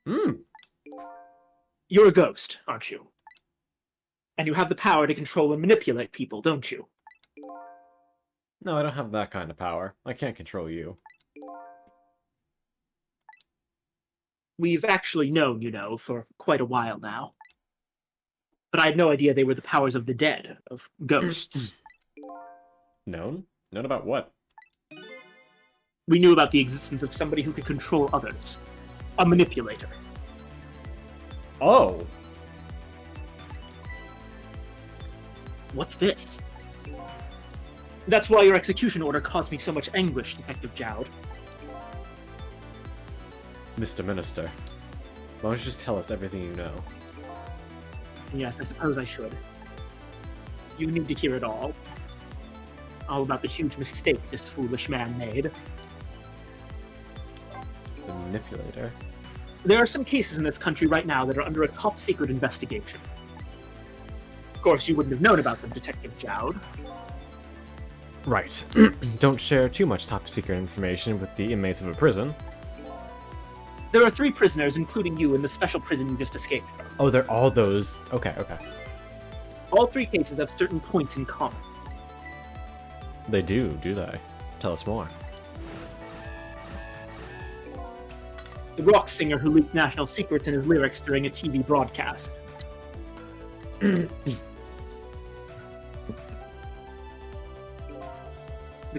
Hmm. You're a ghost, aren't you? And you have the power to control and manipulate people, don't you? No, I don't have that kind of power. I can't control you. We've actually known, you know, for quite a while now. But I had no idea they were the powers of the dead, of ghosts. Known? Known about what? We knew about the existence of somebody who could control others. A manipulator. Oh. What's this? That's why your execution order caused me so much anguish, Detective Jowd. Mr. Minister, why don't you just tell us everything you know? Yes, I suppose I should. You need to hear it all. All about the huge mistake this foolish man made. The manipulator? There are some cases in this country right now that are under a top-secret investigation. Of course, you wouldn't have known about them, Detective Jowd. Right. Don't share too much top-secret information with the inmates of a prison. There are 3 prisoners, including you, in the special prison you just escaped from. Oh, they're all those... Okay. All 3 cases have certain points in common. They do they? Tell us more. The rock singer who leaked national secrets in his lyrics during a TV broadcast. The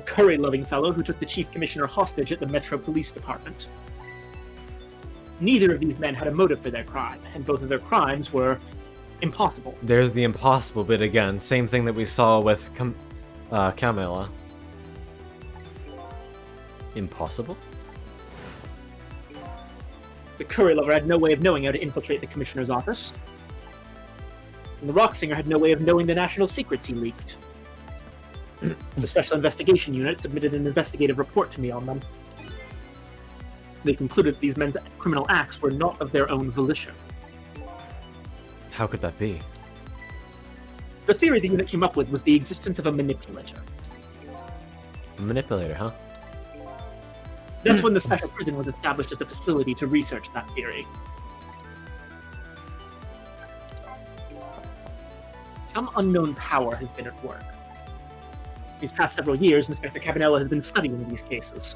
curry-loving fellow who took the chief commissioner hostage at the Metro Police Department. Neither of these men had a motive for their crime, and both of their crimes were impossible. There's the impossible bit again. Same thing that we saw with Camilla. Impossible? The curry lover had no way of knowing how to infiltrate the commissioner's office. And the rock singer had no way of knowing the national secrets he leaked. The Special Investigation Unit submitted an investigative report to me on them. They concluded that these men's criminal acts were not of their own volition. How could that be? The theory the unit came up with was the existence of a manipulator. A manipulator, huh? That's when the special prison was established as a facility to research that theory. Some unknown power has been at work. These past several years, Inspector Cabanella has been studying these cases.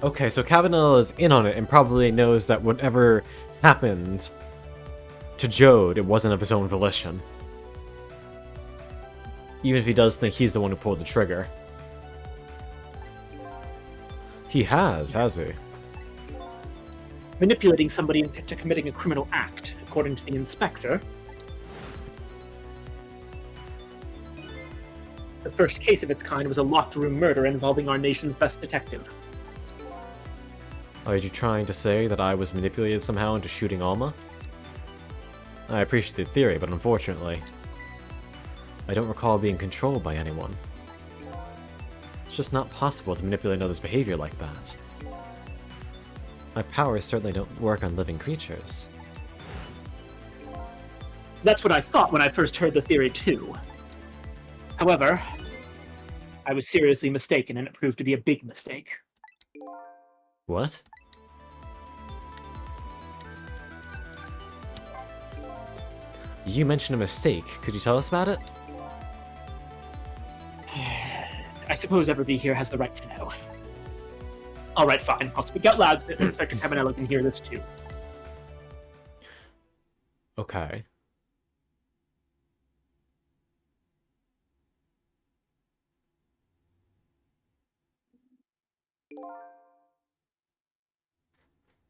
Okay, so Cabanella is in on it and probably knows that whatever happened to Jode, it wasn't of his own volition. Even if he does think he's the one who pulled the trigger. He has he? Manipulating somebody into committing a criminal act, according to the inspector. The first case of its kind was a locked-room murder involving our nation's best detective. Are you trying to say that I was manipulated somehow into shooting Alma? I appreciate the theory, but unfortunately, I don't recall being controlled by anyone. It's just not possible to manipulate another's behavior like that. My powers certainly don't work on living creatures. That's what I thought when I first heard the theory, too. However, I was seriously mistaken, and it proved to be a big mistake. What? You mentioned a mistake. Could you tell us about it? I suppose everybody here has the right to know. Alright, fine. I'll speak out loud so that Inspector Cabanella can hear this too. Okay.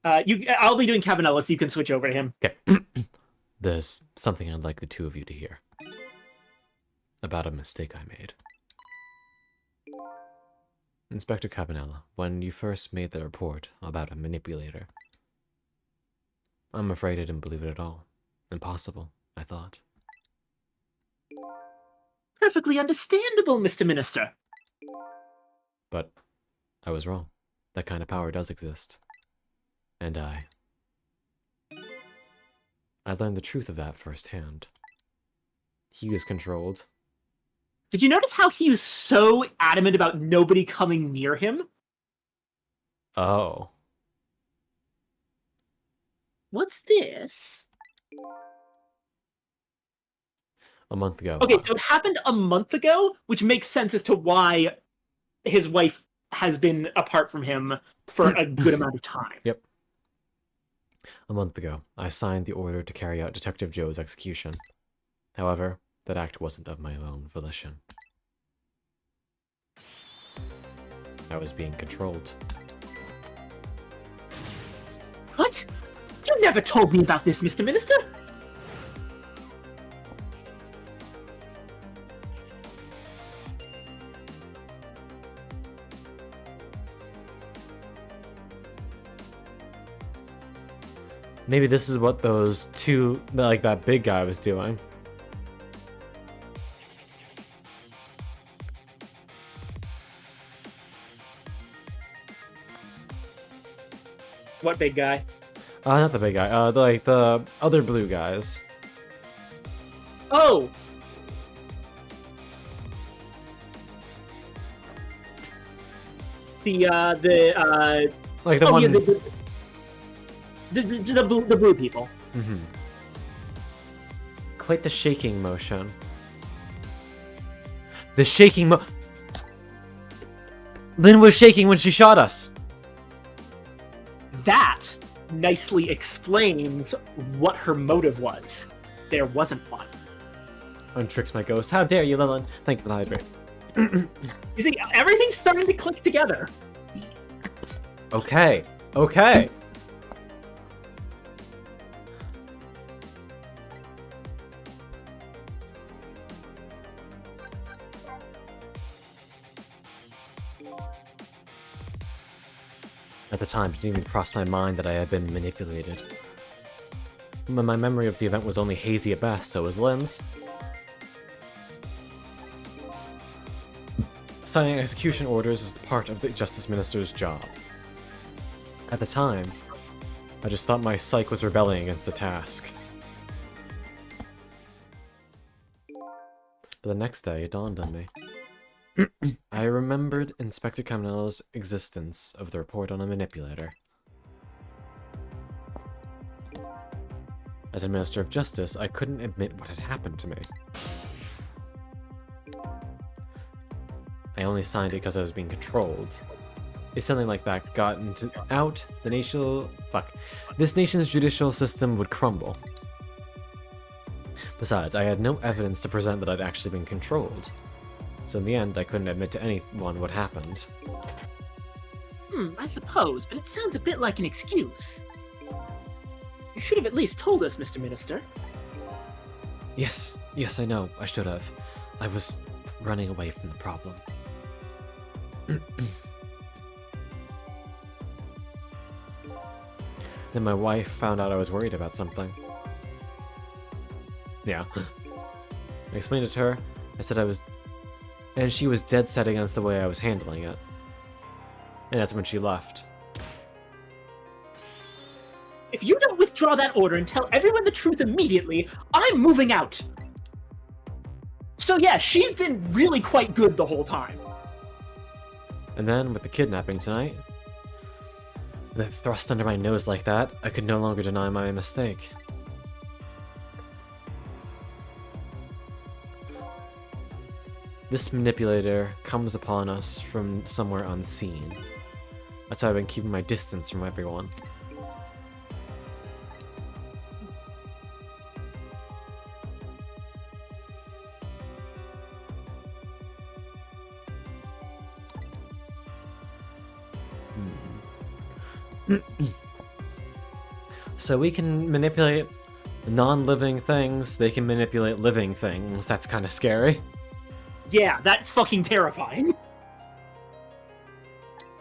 I'll be doing Cabanella, so you can switch over to him. Okay. There's something I'd like the two of you to hear. About a mistake I made. Inspector Cabanella, when you first made the report about a manipulator, I'm afraid I didn't believe it at all. Impossible, I thought. Perfectly understandable, Mr. Minister. But I was wrong. That kind of power does exist. And I learned the truth of that firsthand. He was controlled. Did you notice how he was so adamant about nobody coming near him? Oh. What's this? A month ago. Okay, so it happened a month ago, which makes sense as to why his wife has been apart from him for a good amount of time. Yep. A month ago, I signed the order to carry out Detective Joe's execution. However, that act wasn't of my own volition. I was being controlled. What? You never told me about this, Mr. Minister! Maybe this is what those two, like that big guy was doing. What big guy? Not the big guy. Like the other blue guys. Oh! Like the oh, one. yeah, the blue people. Mm-hmm. Quite the shaking motion. The shaking Lynn was shaking when she shot us. That nicely explains what her motive was. There wasn't one. Untricks my ghost. How dare you, Lillian? Thank you for the hydrate. You see, everything's starting to click together. Okay. Okay. At the time, it didn't even cross my mind that I had been manipulated. My memory of the event was only hazy at best, so was Lynn's. Signing execution orders is part of the Justice Minister's job. At the time, I just thought my psyche was rebelling against the task. But the next day, it dawned on me. I remembered Inspector Caminella's existence of the report on a manipulator. As a Minister of Justice, I couldn't admit what had happened to me. I only signed it because I was being controlled. If something like that got out, this nation's judicial system would crumble. Besides, I had no evidence to present that I'd actually been controlled. So in the end, I couldn't admit to anyone what happened. I suppose, but it sounds a bit like an excuse. You should have at least told us, Mr. Minister. Yes, I know, I should have. I was running away from the problem. Then my wife found out I was worried about something. Yeah. I explained it to her. I said I was... And she was dead set against the way I was handling it. And that's when she left. If you don't withdraw that order and tell everyone the truth immediately, I'm moving out! So yeah, she's been really quite good the whole time. And then, with the kidnapping tonight, with it thrust under my nose like that, I could no longer deny my mistake. This manipulator comes upon us from somewhere unseen. That's why I've been keeping my distance from everyone. So we can manipulate non-living things, they can manipulate living things. That's kind of scary. Yeah, that's fucking terrifying.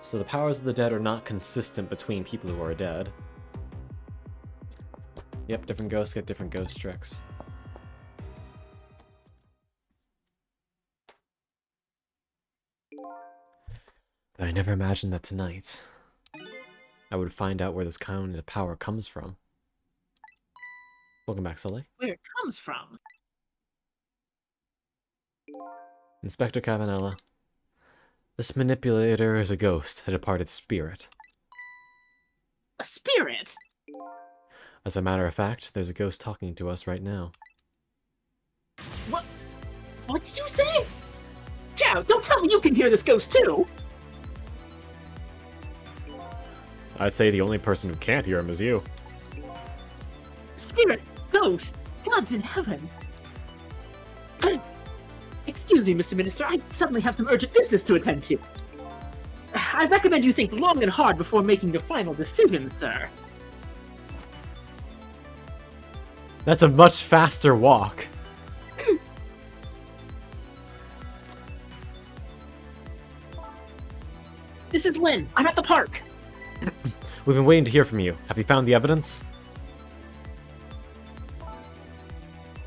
So the powers of the dead are not consistent between people who are dead. Yep, different ghosts get different ghost tricks. But I never imagined that tonight I would find out where this kind of power comes from. Welcome back, Sully. Where it comes from? Inspector Cavanella. This manipulator is a ghost, a departed spirit. A spirit? As a matter of fact, there's a ghost talking to us right now. What? What did you say? Joe, don't tell me you can hear this ghost too! I'd say the only person who can't hear him is you. Spirit, ghost, gods in heaven. Excuse me, Mr. Minister, I suddenly have some urgent business to attend to. I recommend you think long and hard before making your final decision, sir. That's a much faster walk. This is Lynn. I'm at the park. We've been waiting to hear from you. Have you found the evidence?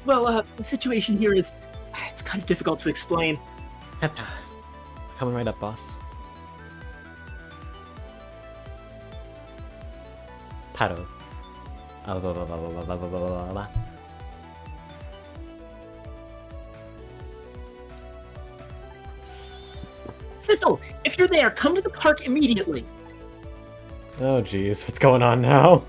Well, the situation here is... It's kind of difficult to explain. Head pass. Coming right up, boss. Paro. Sissel, if you're there, come to the park immediately. Oh jeez, what's going on now?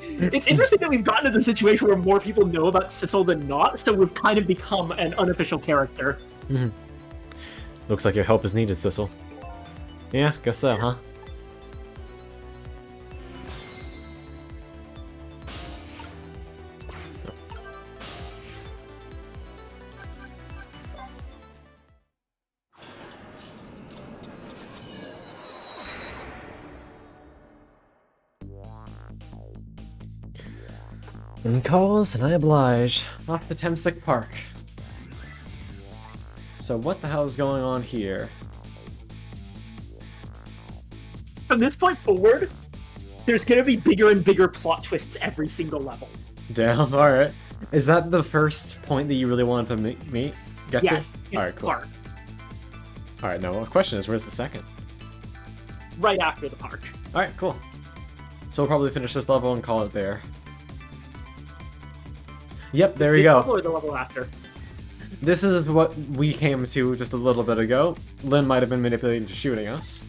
It's interesting that we've gotten to the situation where more people know about Sissel than not, so we've kind of become an unofficial character. Looks like your help is needed, Sissel. Yeah, guess so, huh? And calls, and I oblige. Off to Temsic Park. So what the hell is going on here? From this point forward, there's gonna be bigger and bigger plot twists every single level. Damn, alright. Is that the first point that you really wanted to get Yes, to? it's Alright, cool. park. Alright, now the question is, where's the second? Right after the park. Alright, cool. So we'll probably finish this level and call it there. Yep, there we This go. level or the level after? This is what we came to just a little bit ago. Lynn might have been manipulated into shooting us.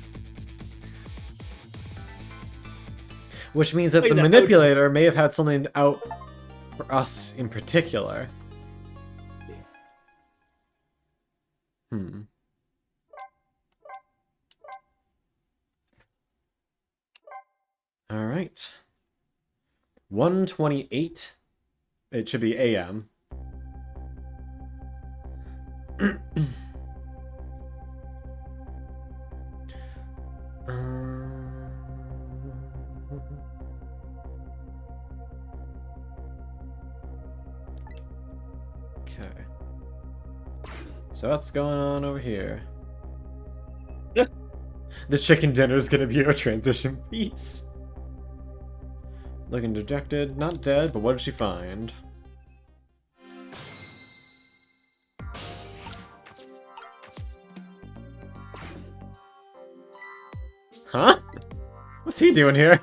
Which means that Wait, the is that manipulator may have had something out for us in particular. Alright. 1:28. It should be AM. Okay. So what's going on over here? The chicken dinner is gonna be our transition piece. Looking dejected, not dead, but what did she find? Huh? What's he doing here?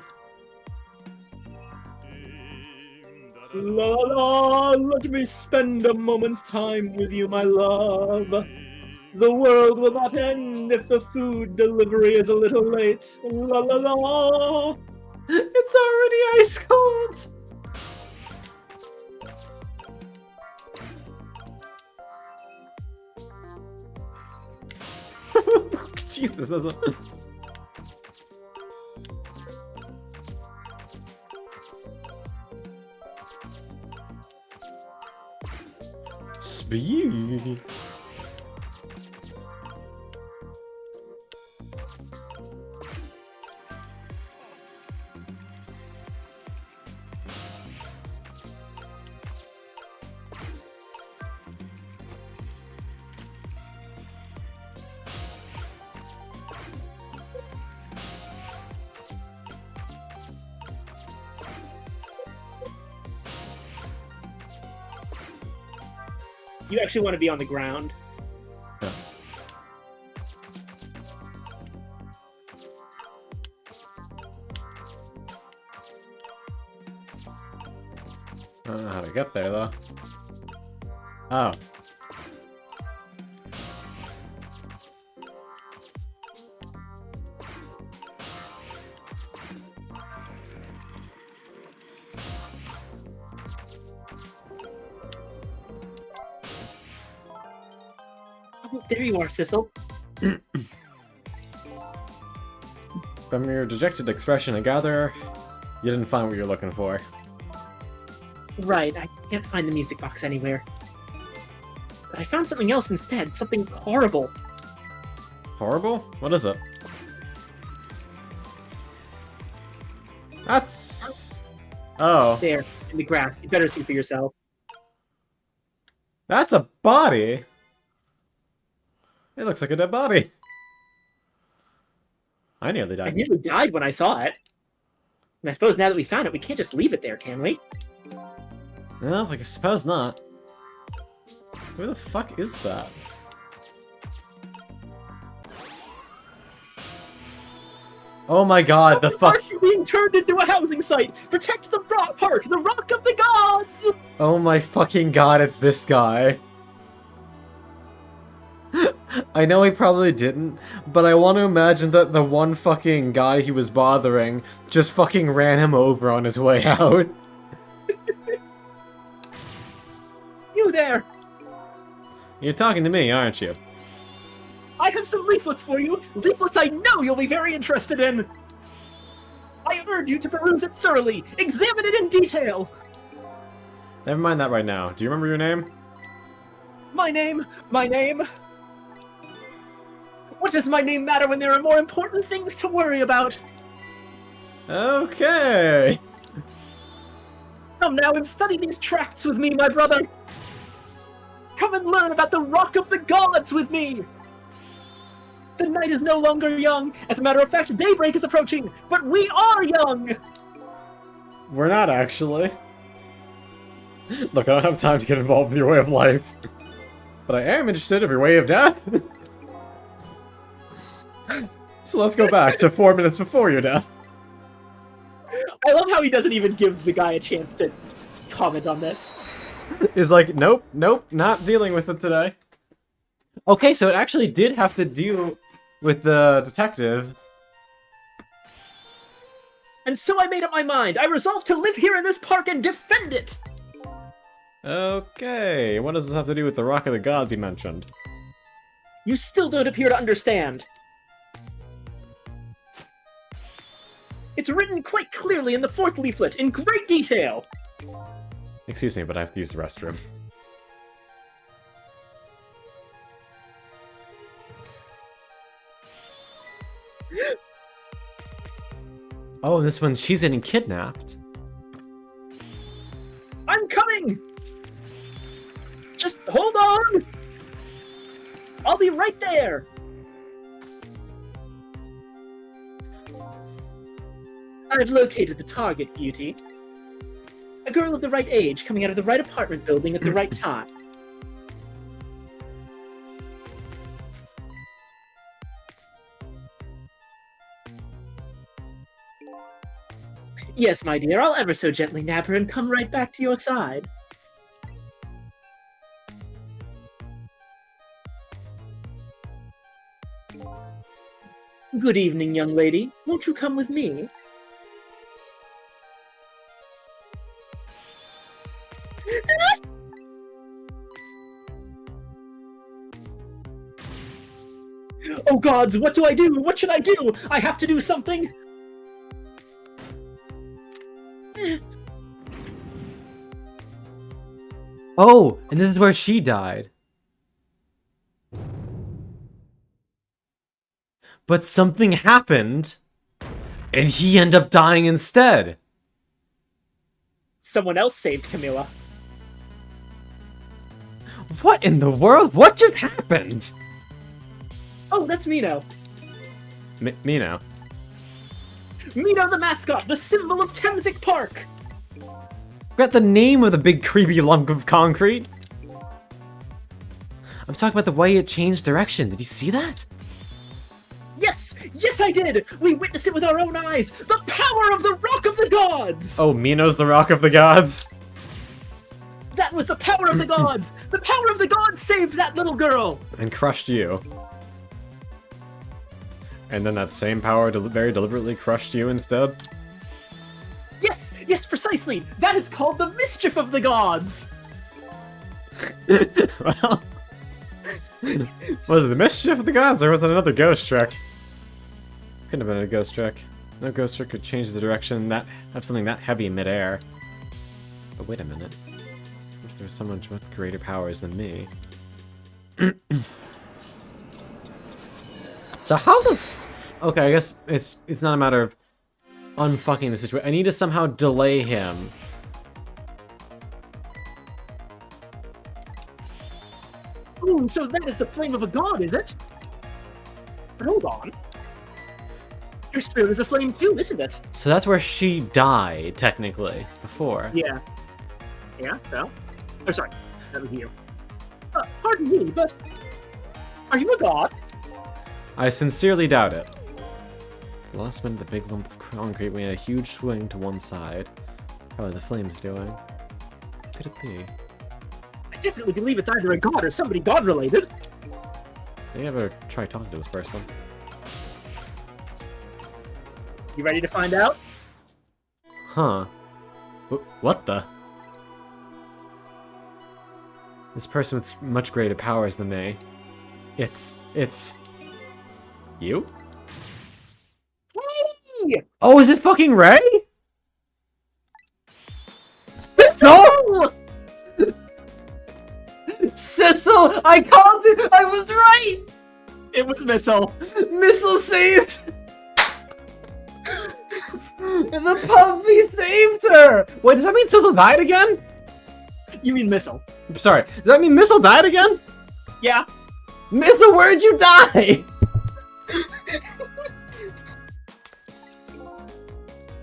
La la la, let me spend a moment's time with you, my love. The world will not end if the food delivery is a little late. La la la. It's already ice cold! Jesus, that's a... Speed. You actually want to be on the ground. Yeah. I don't know how to get there, though. Oh. Oh, there you are, Sissel. From your dejected expression, I gather you didn't find what you're looking for. Right, I can't find the music box anywhere. But I found something else instead, something horrible. Horrible? What is it? That's... Oh. There. in the grass. You better see for yourself. That's a body. It looks like a dead body. I nearly I died. nearly died when I saw it. And I suppose now that we found it, we can't just leave it there, can we? Well, I suppose not. Where the fuck is that? Oh my god, the fuck. Park being turned into a housing site! Protect the park, the Rock of the Gods! Oh my fucking god, it's this guy. I know he probably didn't, but I want to imagine that the one fucking guy he was bothering just fucking ran him over on his way out. You there! You're talking to me, aren't you? I have some leaflets for you! Leaflets I know you'll be very interested in! I urge you to peruse it thoroughly! Examine it in detail! Never mind that right now. Do you remember your name? My name... What does my name matter when there are more important things to worry about? Okay. Come now and study these tracts with me, my brother! Come and learn about the Rock of the Gods with me! The night is no longer young. As a matter of fact, daybreak is approaching, but we are young! We're not actually. Look, I don't have time to get involved with your way of life. But I am interested in your way of death. So let's go back to 4 minutes before your death. I love how he doesn't even give the guy a chance to comment on this. He's like, nope, not dealing with it today. Okay, so it actually did have to do with the detective. And so I made up my mind. I resolved to live here in this park and defend it! Okay, what does this have to do with the Rock of the Gods you mentioned? You still don't appear to understand. It's written quite clearly in the 4th leaflet, in great detail! Excuse me, but I have to use the restroom. Oh, this one, she's getting kidnapped. I'm coming! Just hold on! I'll be right there! I've located the target, Beauty. A girl of the right age coming out of the right apartment building at the right time. Yes, my dear, I'll ever so gently nab her and come right back to your side. Good evening, young lady. Won't you come with me? Oh gods, what do I do? What should I do? I have to do something! Oh, and this is where she died. But something happened, and he ended up dying instead. Someone else saved Camilla. What in the world? What just happened? Oh, that's Mino. Mino. Mino the mascot, the symbol of Temsic Park! Forgot the name of the big creepy lump of concrete. I'm talking about the way it changed direction. Did you see that? Yes! Yes, I did! We witnessed it with our own eyes! The power of the Rock of the Gods! Oh, Mino's the Rock of the Gods? That was the power of the gods! The power of the gods saved that little girl! And crushed you. And then that same power very deliberately crushed you instead? Yes! Yes, precisely! That is called the mischief of the gods! Well... was it the mischief of the gods, or was it another ghost trick? Couldn't have been a ghost trick. No ghost trick could change the direction of something that heavy in midair. But wait a minute. What if there's someone with greater powers than me? So how the okay, I guess it's not a matter of unfucking the situation. I need to somehow delay him Oh, so that is the flame of a god, is it? But hold on. Your spirit is a flame too, isn't it? So that's where she died, technically, before. Yeah. Yeah, so? Oh, sorry. That was you. Pardon me, but... Are you a god? I sincerely doubt it. The last minute, the big lump of concrete made a huge swing to one side. Probably the flame's doing. What could it be? I definitely believe it's either a god or somebody god-related. I think I better try talking to this person. You ready to find out? Huh. What the? This person with much greater powers than me. It's... You? Hey! Oh, is it fucking Ray? Sissel! Sissel! I called it! I was right! It was Missile. Missile saved! And the puppy saved her! Wait, does that mean Sissel died again? You mean Missile. I'm sorry, does that mean Missile died again? Yeah. Missile, where'd you die?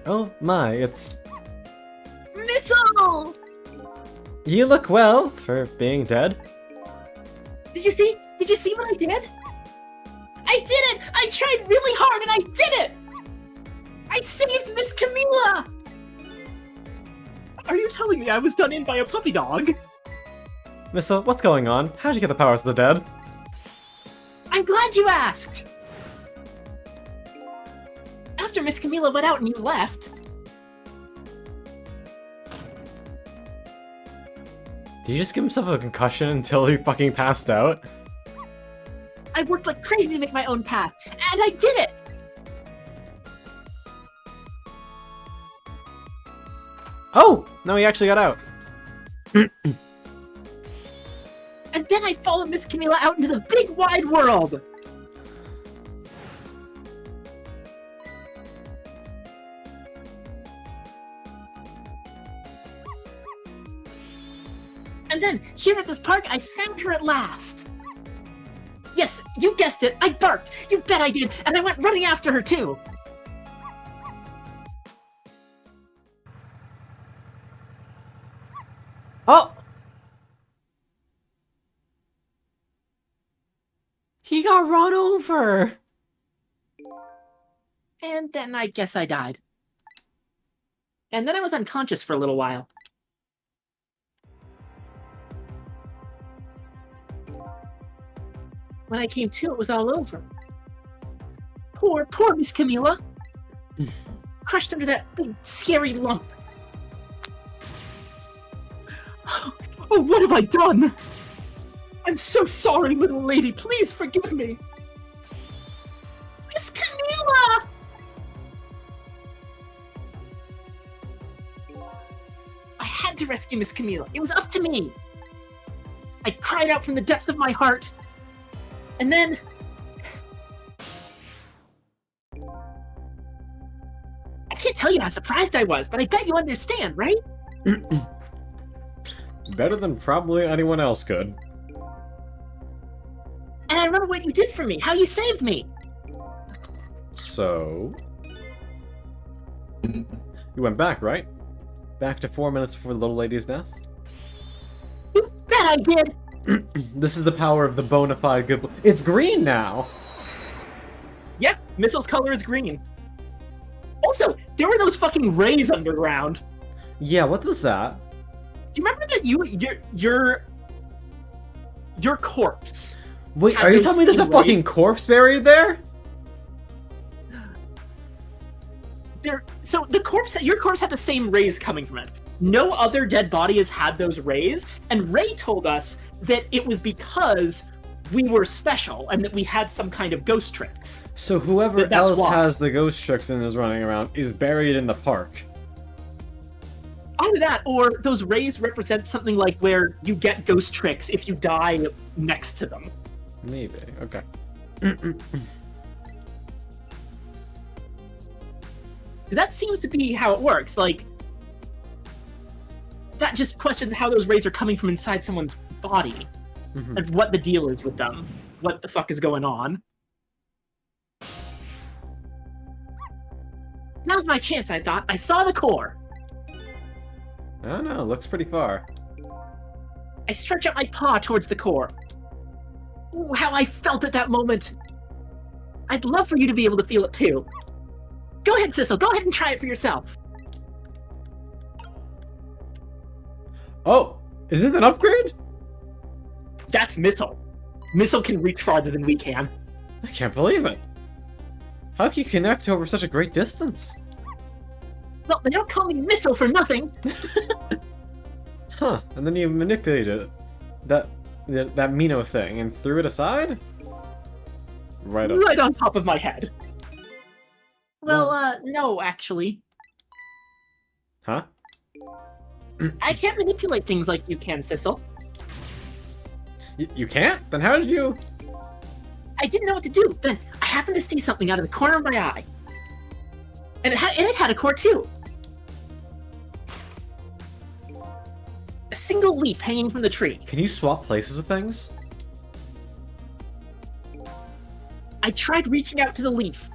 Oh my, it's... Missile! You look well for being dead. Did you see? Did you see what I did? I did it! I tried really hard and I did it! I saved Miss Camila! Are you telling me I was done in by a puppy dog? Missile, what's going on? How'd you get the powers of the dead? I'm glad you asked! After Miss Camila went out and you left, Did you just give himself a concussion until he fucking passed out? I worked like crazy to make my own path, and I did it! Oh! No, he actually got out. And then I followed Miss Camila out into the big wide world! And then, here at this park, I found her at last! Yes, you guessed it, I barked! You bet I did, and I went running after her too! Oh! He got run over! And then I guess I died. And then I was unconscious for a little while. When I came to, it was all over. Poor Miss Camila. Crushed under that big, scary lump. Oh, what have I done? I'm so sorry, little lady. Please forgive me. Miss Camila! I had to rescue Miss Camila. It was up to me. I cried out from the depths of my heart. And then... I can't tell you how surprised I was, but I bet you understand, right? Better than probably anyone else could. And I remember what you did for me, how you saved me. So... You went back, right? Back to 4 minutes before the little lady's death? You bet I did. This is the power of the bona fide good... It's green now! Yep, Missile's color is green. Also, there were those fucking rays underground. Yeah, what was that? Do you remember that your corpse? Wait, had are you those telling me there's a same rays? fucking corpse buried there? So the corpse, your corpse had the same rays coming from it. No other dead body has had those rays, and Ray told us that it was because we were special and that we had some kind of ghost tricks. So whoever That's else why. has the ghost tricks and is running around is buried in the park. Either that, or those rays represent something like where you get ghost tricks if you die next to them. Maybe, okay. That seems to be how it works. Like, that just questions how those rays are coming from inside someone's body. and what the deal is with them. What the fuck is going on? Now's my chance, I thought. I saw the core. I don't know, looks pretty far. I stretch out my paw towards the core. Ooh, how I felt at that moment. I'd love for you to be able to feel it too. Go ahead, Sissel. Go ahead and try it for yourself. Oh, is this an upgrade? That's Missile. Missile can reach farther than we can. I can't believe it. How can you connect over such a great distance? Well, they don't call me Missile for nothing. Huh, and then you manipulated that Mino thing and threw it aside? Right up. Right on top of my head. Well, no, actually. Huh? I can't manipulate things like you can, Sissel. You can't? Then how did you... I didn't know what to do. Then I happened to see something out of the corner of my eye. And it had a core too. A single leaf hanging from the tree. Can you swap places with things? I tried reaching out to the leaf.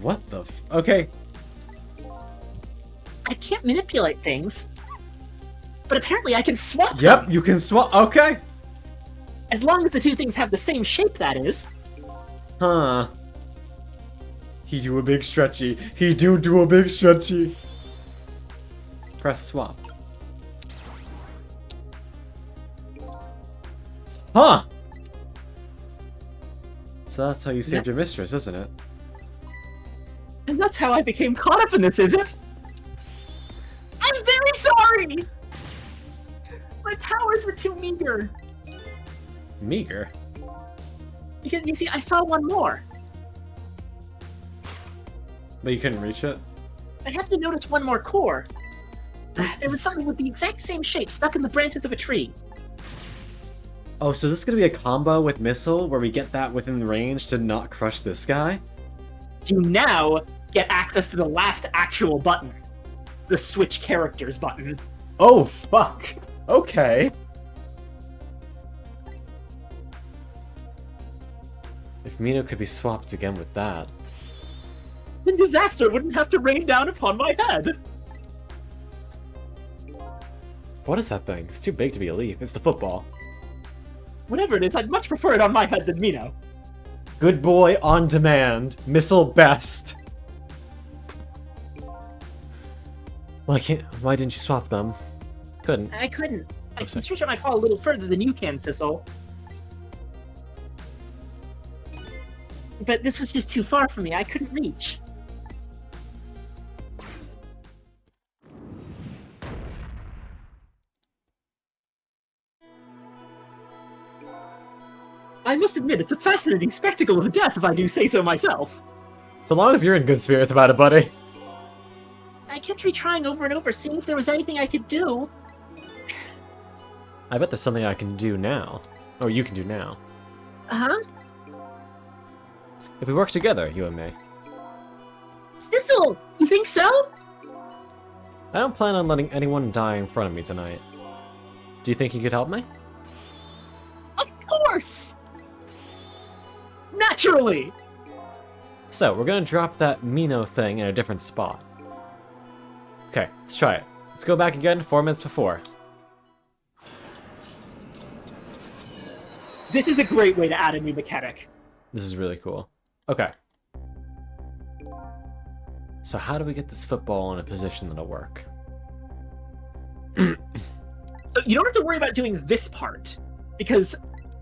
What the Okay. I can't manipulate things. But apparently I can swap Yep, them. you can swap. Okay. As long as the two things have the same shape, that is. Huh. He do a big stretchy. He do a big stretchy. Press swap. Huh. So that's how you saved your mistress, isn't it? And that's how I became caught up in this, is it? I'm very sorry! My powers were too meager. Meager. Because, you see, I saw one more. But you couldn't reach it? I have to notice one more core. There was something with the exact same shape stuck in the branches of a tree. Oh, so this is gonna be a combo with Missile where we get that within range to not crush this guy? You now get access to the last actual button. The switch characters button. Oh, fuck. Okay. If Mino could be swapped again with that. Then disaster wouldn't have to rain down upon my head. What is that thing? It's too big to be a leaf. It's the football. Whatever it is, I'd much prefer it on my head than Mino. Good boy on demand. Missile best. Why didn't you swap them? Couldn't. I couldn't. I I'm can sorry. stretch out my paw a little further than you can, Sissel. But this was just too far for me. I couldn't reach. I must admit, it's a fascinating spectacle of death, if I do say so myself. So long as you're in good spirits about it, buddy. I kept retrying over and over, seeing if there was anything I could do. I bet there's something I can do now. Or you can do now. Uh-huh. If we work together, you and me. Sissel! You think so? I don't plan on letting anyone die in front of me tonight. Do you think you could help me? Of course! Naturally! So, we're gonna drop that Mino thing in a different spot. Okay, let's try it. Let's go back again 4 minutes before. This is a great way to add a new mechanic. This is really cool. Okay. So how do we get this football in a position that'll work? So you don't have to worry about doing this part, because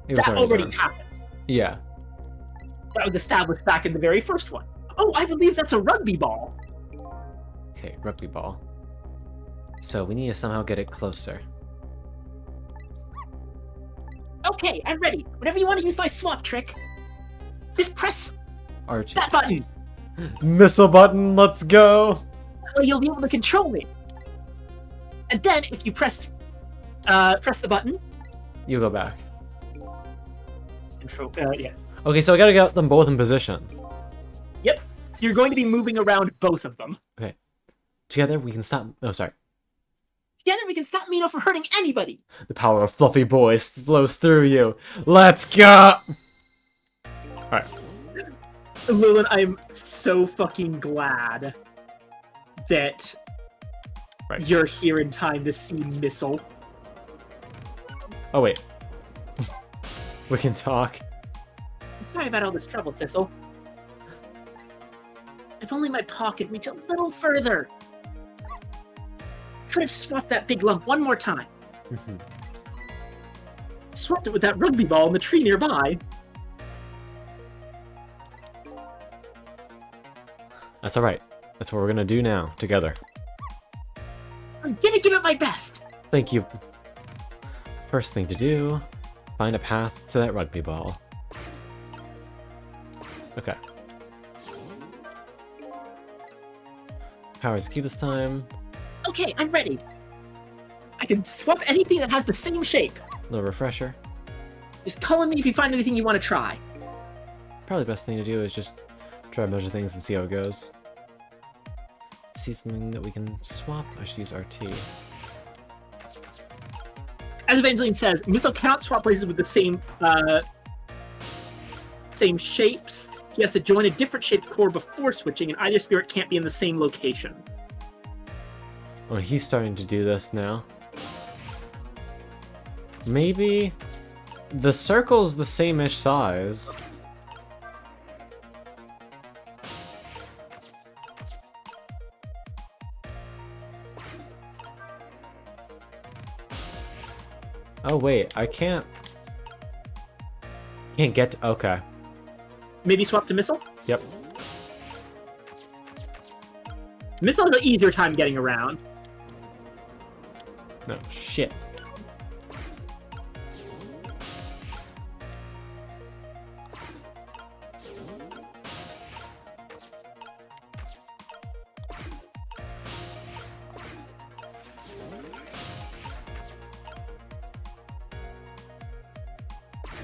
It was that already done. happened. Yeah. That was established back in the very first one. Oh, I believe that's a rugby ball. Okay, rugby ball. So we need to somehow get it closer. Okay, I'm ready. Whenever you want to use my swap trick, just press R2. that button. Missile button, let's go! That way you'll be able to control me. And then, if you press the button, You go back. control, yeah. Okay, so I gotta get them both in position. Yep. You're going to be moving around both of them. Okay. Together we can stop. Oh, sorry. Together we can stop Mino from hurting anybody. The power of fluffy boys flows through you. Let's go! Alright. Lilin, I'm so fucking glad that you're here in time to see Missile. Oh, wait. We can talk. Sorry about all this trouble, Sissel. If only my paw could reach a little further. Could have swapped that big lump one more time. Swapped it with that rugby ball in the tree nearby. That's alright. That's what we're gonna do now, together. I'm gonna give it my best. Thank you. First thing to do, find a path to that rugby ball. Okay. Power's key this time. Okay, I'm ready. I can swap anything that has the same shape. Little refresher. Just call on me if you find anything you want to try. Probably the best thing to do is just try a bunch of things and see how it goes. See something that we can swap? I should use RT. As Evangeline says, Missile cannot swap places with the same shapes. He has to join a different shaped core before switching, and either spirit can't be in the same location. Oh, he's starting to do this now. Maybe the circle's the same-ish size. Oh wait, I can't get to, okay. Maybe swap to Missile? Yep. Missile has an easier time getting around. No, shit.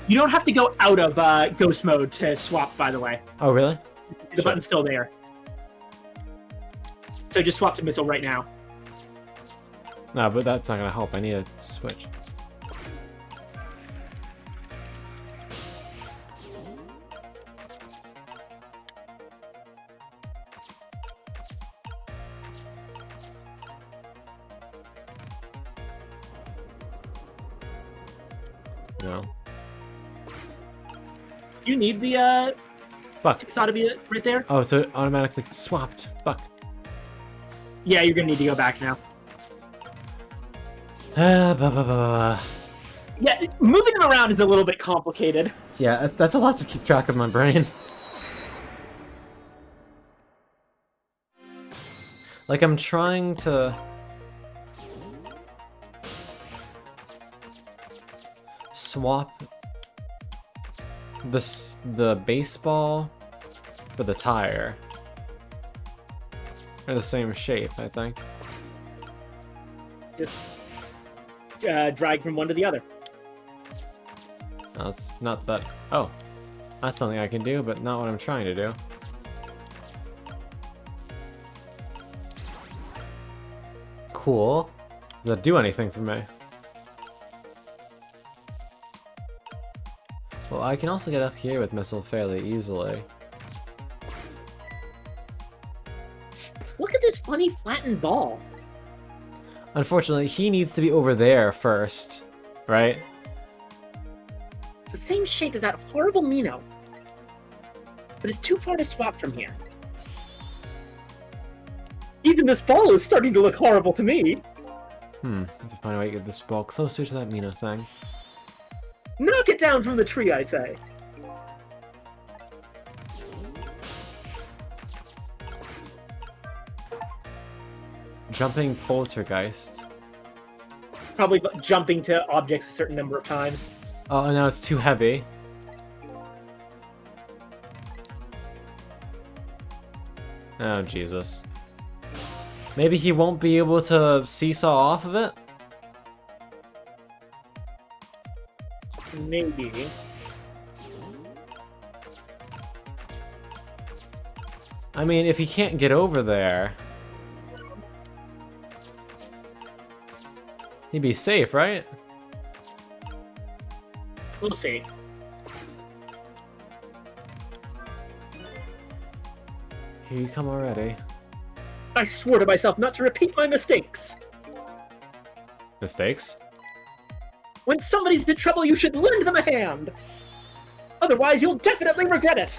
You don't have to go out of ghost mode to swap, by the way. Oh, really? The button's still there. So just swap to Missile right now. No, but that's not gonna help. I need a switch. No. You need the Fuck. ought to be right there. Oh, so it automatically swapped. Fuck. Yeah, you're gonna need to go back now. Bah, bah, bah, bah. Yeah, moving them around is a little bit complicated. Yeah, that's a lot to keep track of my brain. Like, I'm trying to swap the baseball for the tire. They're the same shape, I think. Just drag from one to the other. No, it's not that. Oh, that's something I can do, but not what I'm trying to do. Cool. Does that do anything for me? Well, I can also get up here with Missile fairly easily. Look at this funny flattened ball. Unfortunately, he needs to be over there first, right? It's the same shape as that horrible Mino. But it's too far to swap from here. Even this ball is starting to look horrible to me. Have to find a way to get this ball closer to that Mino thing. Knock it down from the tree, I say. Jumping poltergeist. Probably jumping to objects a certain number of times. Oh, and now it's too heavy. Oh, Jesus. Maybe he won't be able to seesaw off of it? Maybe. I mean, if he can't get over there... He'd be safe, right? We'll see. Here you come already. I swore to myself not to repeat my mistakes. Mistakes? When somebody's in trouble, you should lend them a hand. Otherwise, you'll definitely regret it.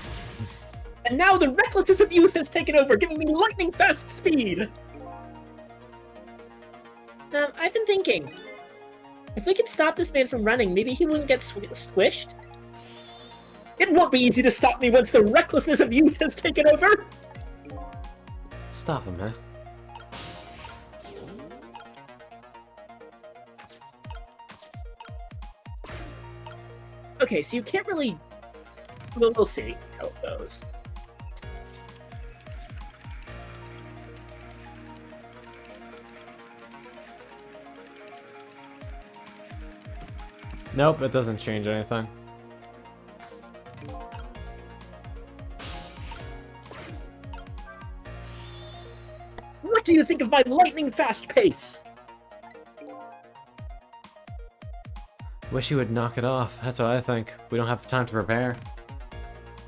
And now the recklessness of youth has taken over, giving me lightning-fast speed. I've been thinking. If we could stop this man from running, maybe he wouldn't get squished. It won't be easy to stop me once the recklessness of youth has taken over. Stop him, huh? Okay, so you can't really... We'll see how it goes. Nope, it doesn't change anything. What do you think of my lightning-fast pace? Wish you would knock it off. That's what I think. We don't have time to prepare.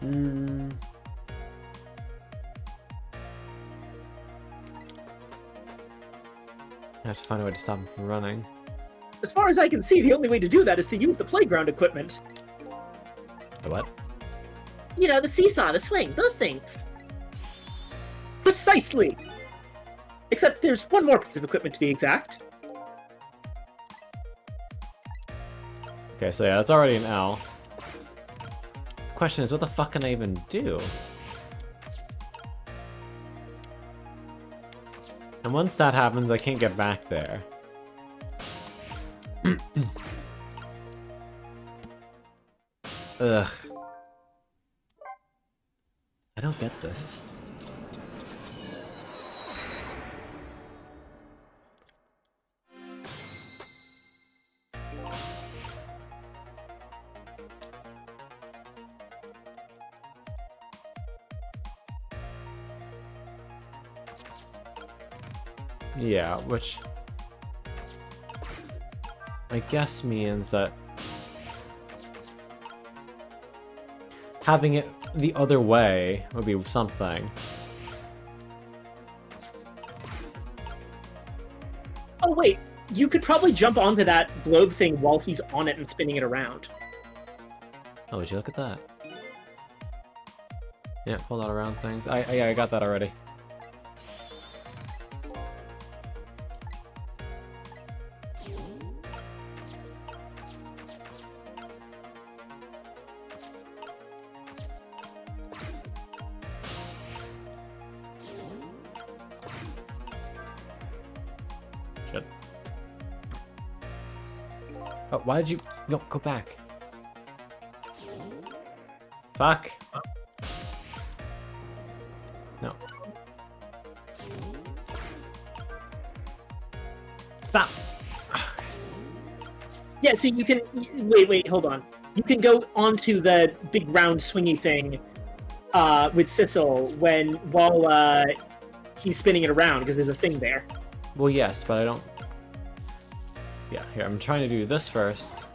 I have to find a way to stop him from running. As far as I can see, the only way to do that is to use the playground equipment. The what? You know, the seesaw, the swing, those things. Precisely! Except there's one more piece of equipment to be exact. Okay, so yeah, that's already an L. Question is, what the fuck can I even do? And once that happens, I can't get back there. Ugh. I don't get this. Yeah, which I guess means that having it the other way would be something. Oh wait, you could probably jump onto that globe thing while he's on it and spinning it around. Oh, would you look at that? Yeah, pull that around things. Yeah, I got that already. Shit. Oh, why did you... No, go back. Fuck. No. Stop! Yeah, so you can... Wait, hold on. You can go onto the big round swingy thing with Sissel while he's spinning it around, because there's a thing there. Well, yes, but I don't... Yeah, here, I'm trying to do this first.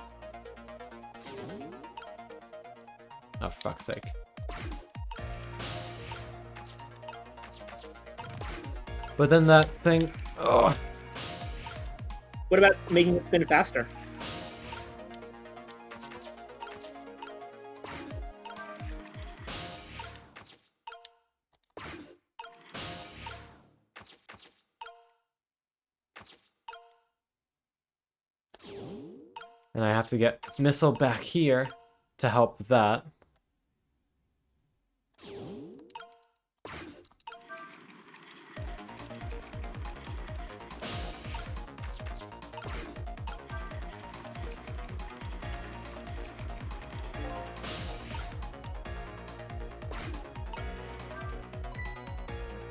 Oh, for fuck's sake. But then that thing... Ugh. What about making it spin faster? And I have to get Missile back here to help with that.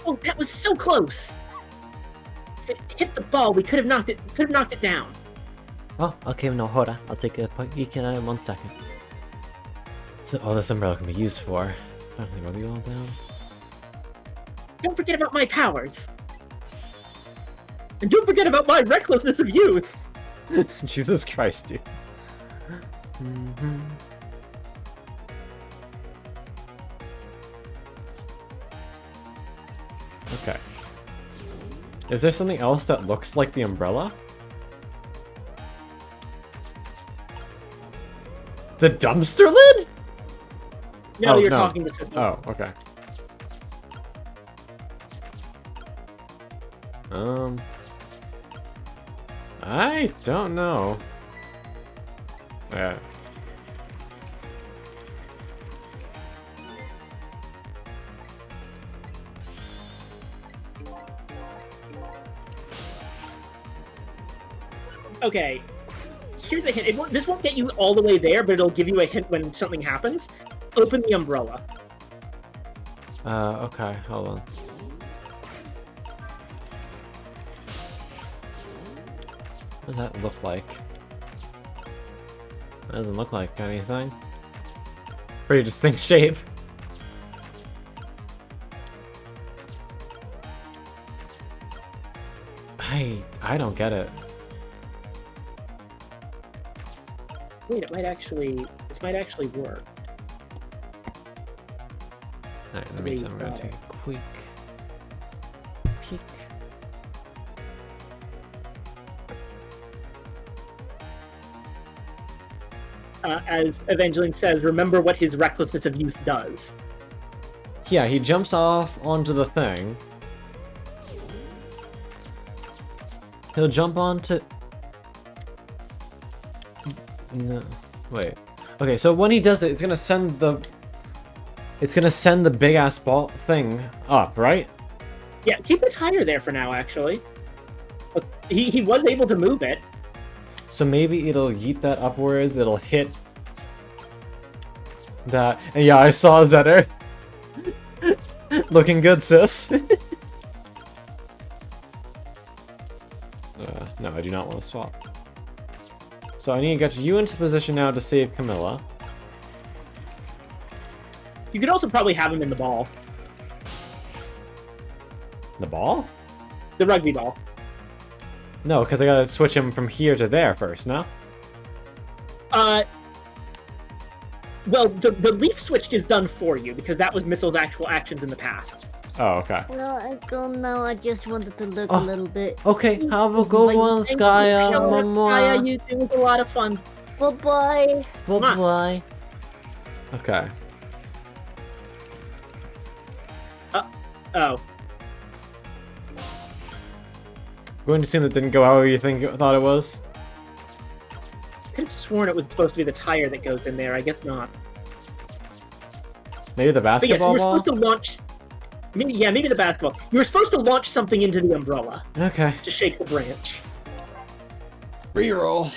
Oh, that was so close! If it hit the ball, we could have knocked it down. Oh, okay, no, hold on. I'll take a peek at it in 1 second. So all this umbrella can be used for. Finally, rub you all down. Don't forget about my powers. And don't forget about my recklessness of youth. Jesus Christ, dude. Okay. Is there something else that looks like the umbrella? The dumpster lid? No, Oh, you're no. talking to system. Oh, okay. I don't know. Yeah. Okay. Here's a hint. This won't get you all the way there, but it'll give you a hint when something happens. Open the umbrella. Okay, hold on. What does that look like? That doesn't look like anything. Pretty distinct shape. I don't get it. Wait, this might actually work. Alright, in the meantime, we're gonna take a quick peek. As Evangeline says, remember what his recklessness of youth does. Yeah, he jumps off onto the thing. He'll jump onto... No, wait. Okay, so when he does it, it's gonna send the... It's gonna send the big-ass ball thing up, right? Yeah, keep the tire there for now, actually. He was able to move it. So maybe it'll yeet that upwards, it'll hit that. And yeah, I saw Zetter. Looking good, sis. No, I do not want to swap. So I need to get you into position now to save Camilla. You could also probably have him in the ball. The ball? The rugby ball. No, because I gotta switch him from here to there first, no? Well, the leaf switch is done for you, because that was Missile's actual actions in the past. Oh, okay. No, Uncle, no, I just wanted to look a little bit. Okay, have a good one, Skya, Skya, Mama. it was a lot of fun. Bye-bye. Bye-bye. Okay. Oh. Going to assume that didn't go how you thought it was? I could have sworn it was supposed to be the tire that goes in there. I guess not. Maybe the But yes, you basketball were ball? supposed to launch... Maybe the basketball. You were supposed to launch something into the umbrella Okay. to shake the branch. Reroll.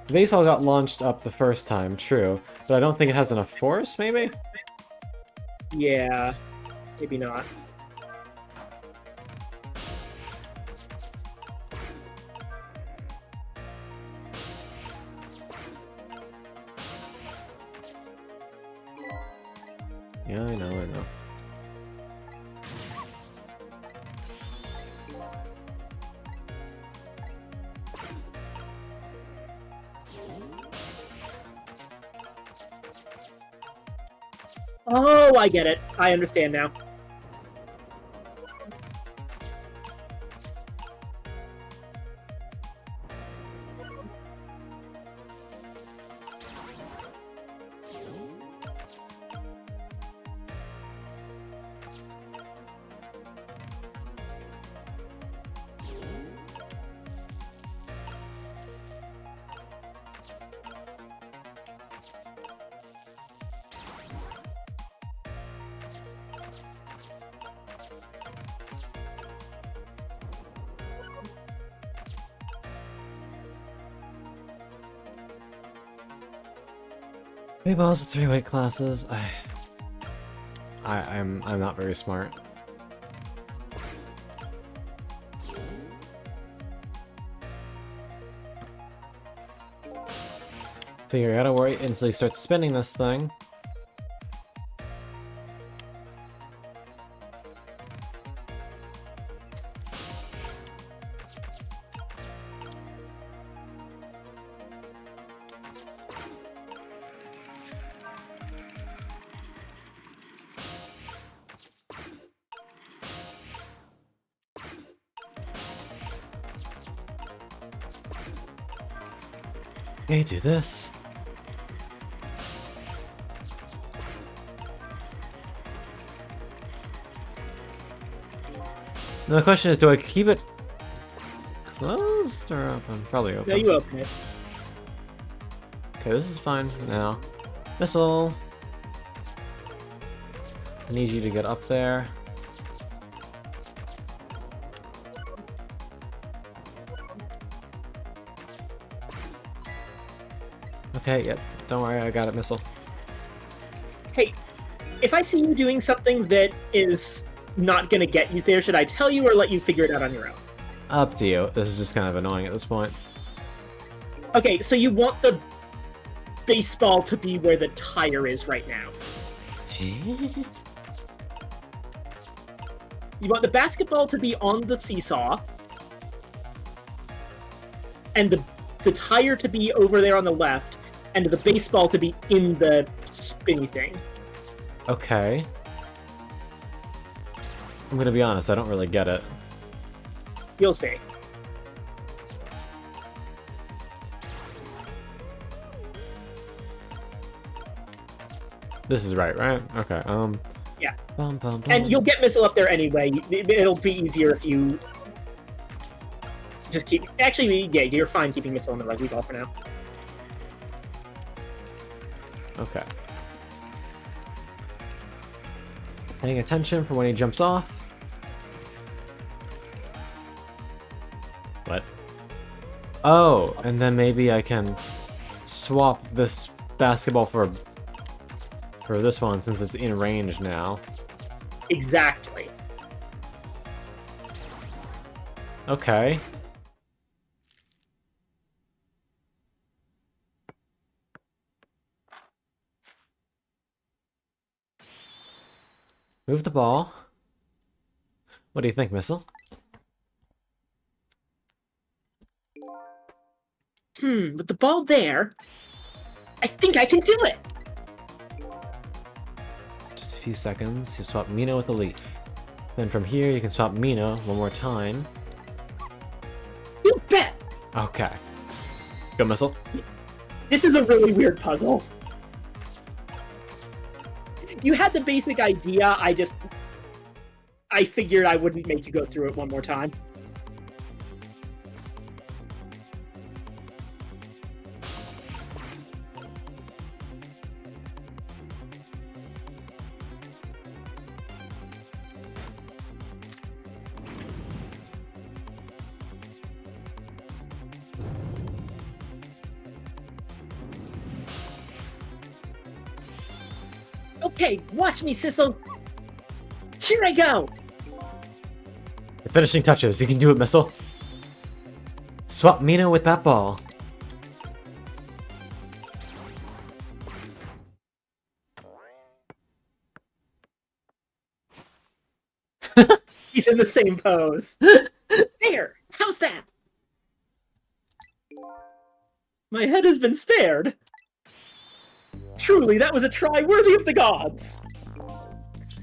The baseball got launched up the first time, true, but I don't think it has enough force, maybe? Yeah. Maybe not. Yeah, I know. Oh, I get it. I understand now. Three balls of 3 weight classes. I'm not very smart. Figure I gotta worry until he starts spinning this thing. Okay, do this. Now the question is, do I keep it closed or open? Probably open. No, you open it. Okay, this is fine now. Missile! I need you to get up there. Okay, yep. Don't worry, I got it, missile. Hey, if I see you doing something that is not gonna get you there, should I tell you or let you figure it out on your own? Up to you. This is just kind of annoying at this point. Okay, so you want the baseball to be where the tire is right now. You want the basketball to be on the seesaw, and the tire to be over there on the left, and the baseball to be in the spinny thing. Okay. I'm gonna be honest, I don't really get it. You'll see. This is right? Okay, Yeah. Bum, bum, bum. And you'll get Missile up there anyway. It'll be easier if you just keep... Actually, yeah, you're fine keeping Missile on the rugby ball for now. Okay. Paying attention for when he jumps off. What? Oh, and then maybe I can swap this basketball for this one since it's in range now. Exactly. Okay. Move the ball. What do you think, Missile? With the ball there, I think I can do it! Just a few seconds. You swap Mino with the leaf. Then from here, you can swap Mino one more time. You bet! Okay. Go, Missile. This is a really weird puzzle. You had the basic idea, I figured I wouldn't make you go through it one more time. Okay, watch me, Sissel! Here I go! The finishing touches. You can do it, Missile. Swap Mino with that ball. He's in the same pose. There! How's that? My head has been spared. Truly, that was a try worthy of the gods.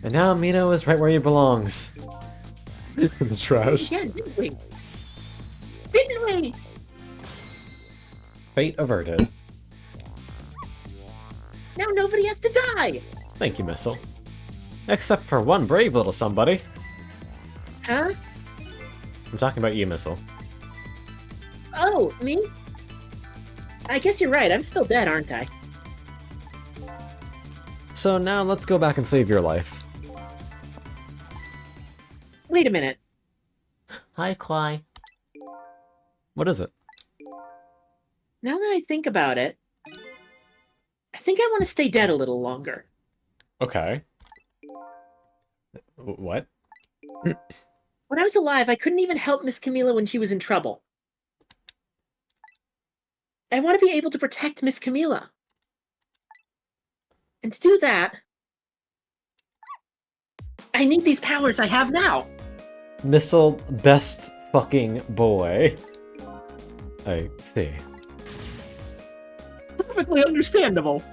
And now Mino is right where he belongs. In the trash. Yeah, didn't we? Didn't we? Fate averted. Now nobody has to die. Thank you, Missile. Except for one brave little somebody. Huh? I'm talking about you, Missile. Oh, me? I guess you're right. I'm still dead, aren't I? So now let's go back and save your life. Wait a minute. Hi, Kwai. What is it? Now that I think about it, I think I want to stay dead a little longer. Okay. What? When I was alive, I couldn't even help Miss Camila when she was in trouble. I want to be able to protect Miss Camila. And to do that, I need these powers I have now. Missile, best fucking boy. I see. Perfectly understandable.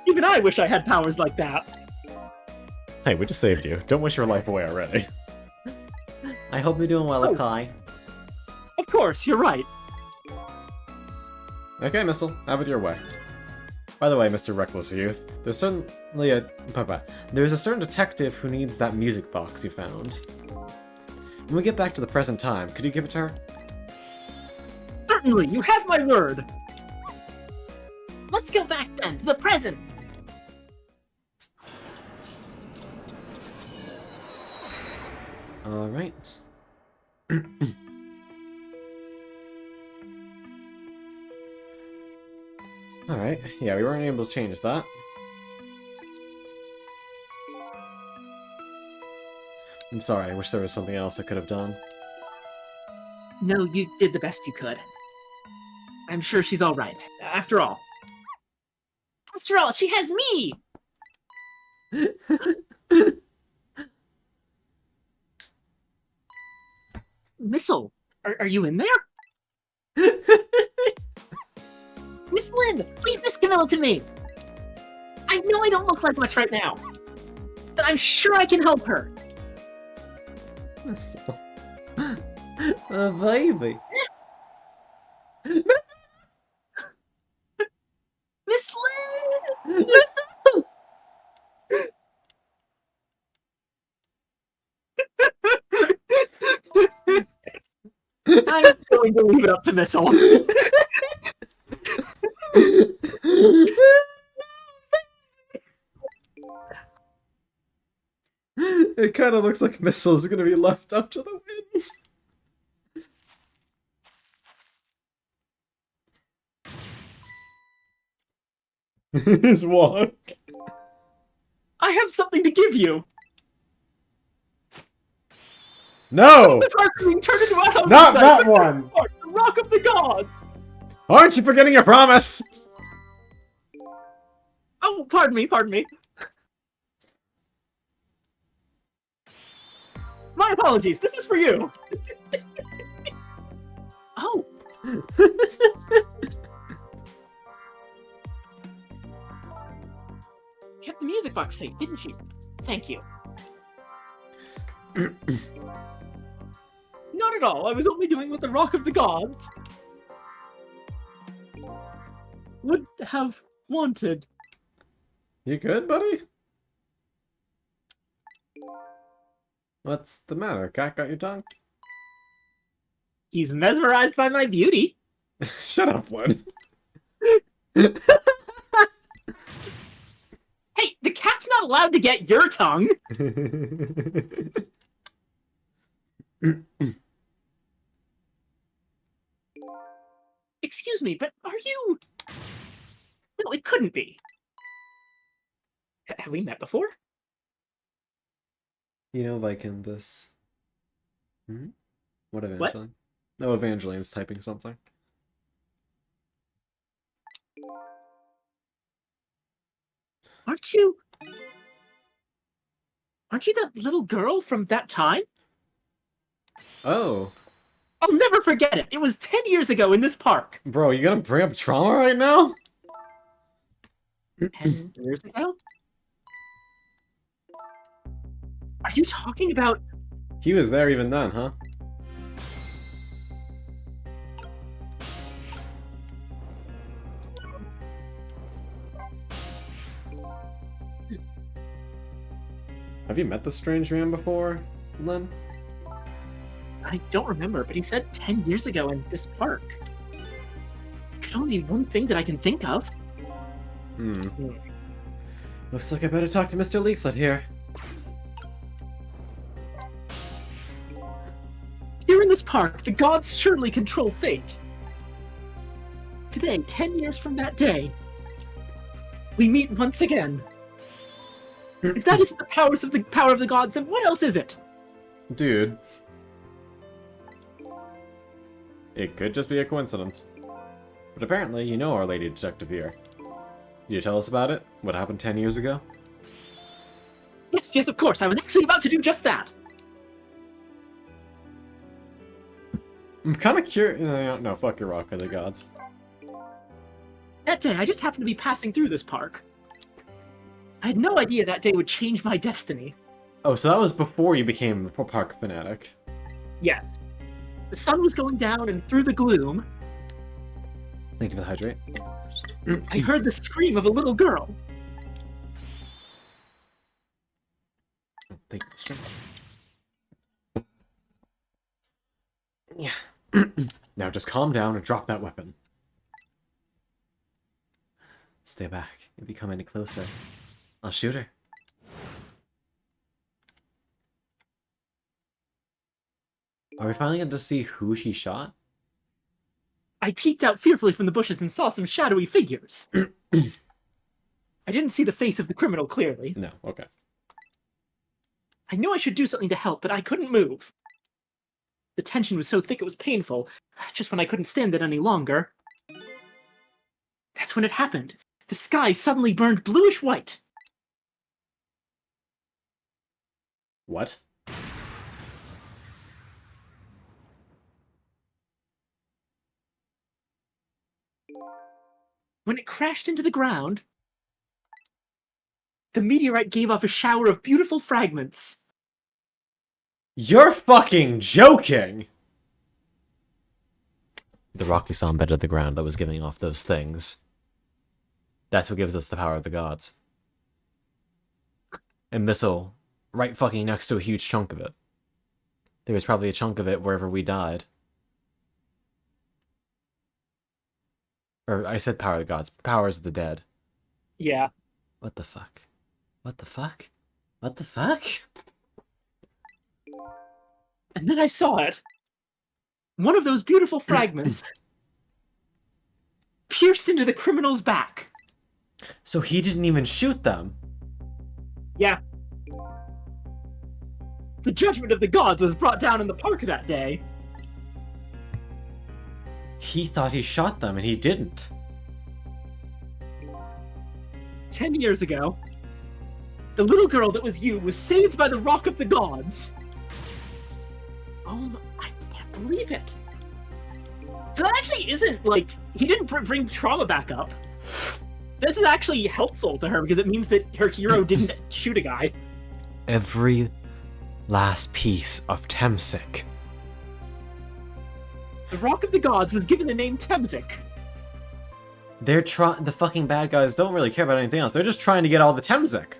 Even I wish I had powers like that. Hey, we just saved you. Don't wish your life away already. I hope you're doing well, Oh. Akai. Of course, you're right. Okay, Missile, have it your way. By the way, Mr. Reckless Youth, there's a certain detective who needs that music box you found. When we get back to the present time, could you give it to her? Certainly, you have my word. Let's go back then to the present. Alright. Alright, yeah, we weren't able to change that. I'm sorry, I wish there was something else I could have done. No, you did the best you could. I'm sure she's all right. After all, she has me! Missile, are you in there? Miss Lynn, leave Miss Camilla to me! I know I don't look like much right now, but I'm sure I can help her. Missile. Oh, baby. Miss Lynn! Missile! I'm going to leave it up to Missile. It kind of looks like Missile's gonna be left up to the wind. His walk. I have something to give you. No! The park being turned into a house. Not that one! The Rock of the Gods. Aren't you forgetting your promise? Oh, pardon me. My apologies. This is for you. Oh. Kept the music box safe, didn't you? Thank you. Not at all. I was only doing what the Rock of the Gods would have wanted. You good, buddy? What's the matter? Cat got your tongue? He's mesmerized by my beauty. Shut up, Wood. Hey, the cat's not allowed to get your tongue. Excuse me, but are you... No, it couldn't be. Have we met before? You know, Viking, this... Hmm? What, Evangeline? No, Evangeline's typing something. Aren't you that little girl from that time? Oh. I'll never forget it. It was 10 years ago in this park. Bro, you gonna bring up trauma right now? 10 years ago? Are you talking about... He was there even then, huh? Have you met this strange man before, Lynn? I don't remember, but he said 10 years ago in this park. Could only be one thing that I can think of. Looks like I better talk to Mr. Leaflet here. Here in this park, the gods surely control fate. Today, 10 years from that day, we meet once again. If that isn't the power of the gods, then what else is it? Dude. It could just be a coincidence. But apparently, you know Our Lady Detective here. Did you tell us about it? What happened 10 years ago? Yes, of course. I was actually about to do just that. I'm kind of curious. No, fuck your Rock of the Gods. That day, I just happened to be passing through this park. I had no idea that day would change my destiny. Oh, so that was before you became a park fanatic. Yes. The sun was going down, and through the gloom, Thank you for the hydrate. I heard the scream of a little girl. Thank you for the strength. Yeah. Now just calm down and drop that weapon. Stay back. If you come any closer, I'll shoot her. Are we finally going to see who she shot? I peeked out fearfully from the bushes and saw some shadowy figures. I didn't see the face of the criminal clearly. No, okay. I knew I should do something to help, but I couldn't move. The tension was so thick it was painful. Just when I couldn't stand it any longer. That's when it happened. The sky suddenly burned bluish white. What? When it crashed into the ground, the meteorite gave off a shower of beautiful fragments. You're fucking joking! The rock we saw embedded in the ground that was giving off those things. That's what gives us the power of the gods. A missile right fucking next to a huge chunk of it. There was probably a chunk of it wherever we died. Or, I said power of the gods. Powers of the dead. Yeah. What the fuck? What the fuck? What the fuck? And then I saw it. One of those beautiful fragments pierced into the criminal's back. So he didn't even shoot them? Yeah. The judgment of the gods was brought down in the park that day. He thought he shot them, and he didn't. 10 years ago, the little girl that was you was saved by the Rock of the Gods. Oh, I can't believe it. So that actually isn't, like, he didn't bring trauma back up. This is actually helpful to her, because it means that her hero didn't shoot a guy. Every last piece of Temsic. The Rock of the Gods was given the name Temsic. They're the fucking bad guys don't really care about anything else. They're just trying to get all the Temsic.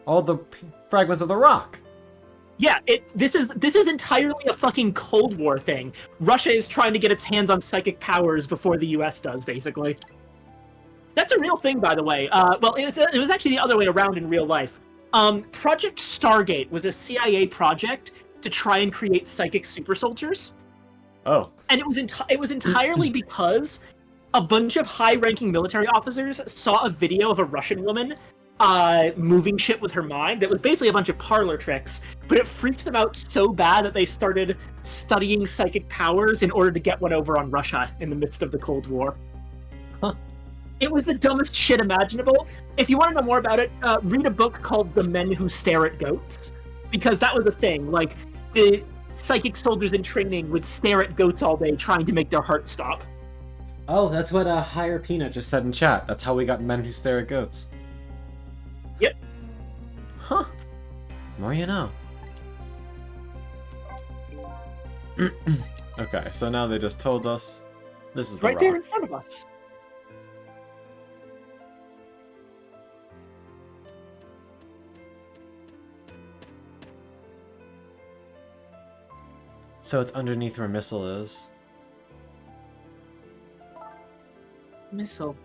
All the fragments of the rock. Yeah, this is entirely a fucking Cold War thing. Russia is trying to get its hands on psychic powers before the US does, basically. That's a real thing, by the way. Well, it was actually the other way around in real life. Project Stargate was a CIA project to try and create psychic super soldiers. Oh. And it was entirely because a bunch of high-ranking military officers saw a video of a Russian woman moving shit with her mind that was basically a bunch of parlor tricks, but it freaked them out so bad that they started studying psychic powers in order to get one over on Russia in the midst of the Cold War. Huh. It was the dumbest shit imaginable. If you want to know more about it, read a book called The Men Who Stare at Goats, because that was a thing. Like, the psychic soldiers in training would stare at goats all day trying to make their heart stop. Oh, that's what Higher Peanut just said in chat. That's how we got Men Who Stare at Goats. Yep. Huh. More you know. Okay, so now they just told us this is the Right rock. there in front of us. So it's underneath where Missile is. Missile.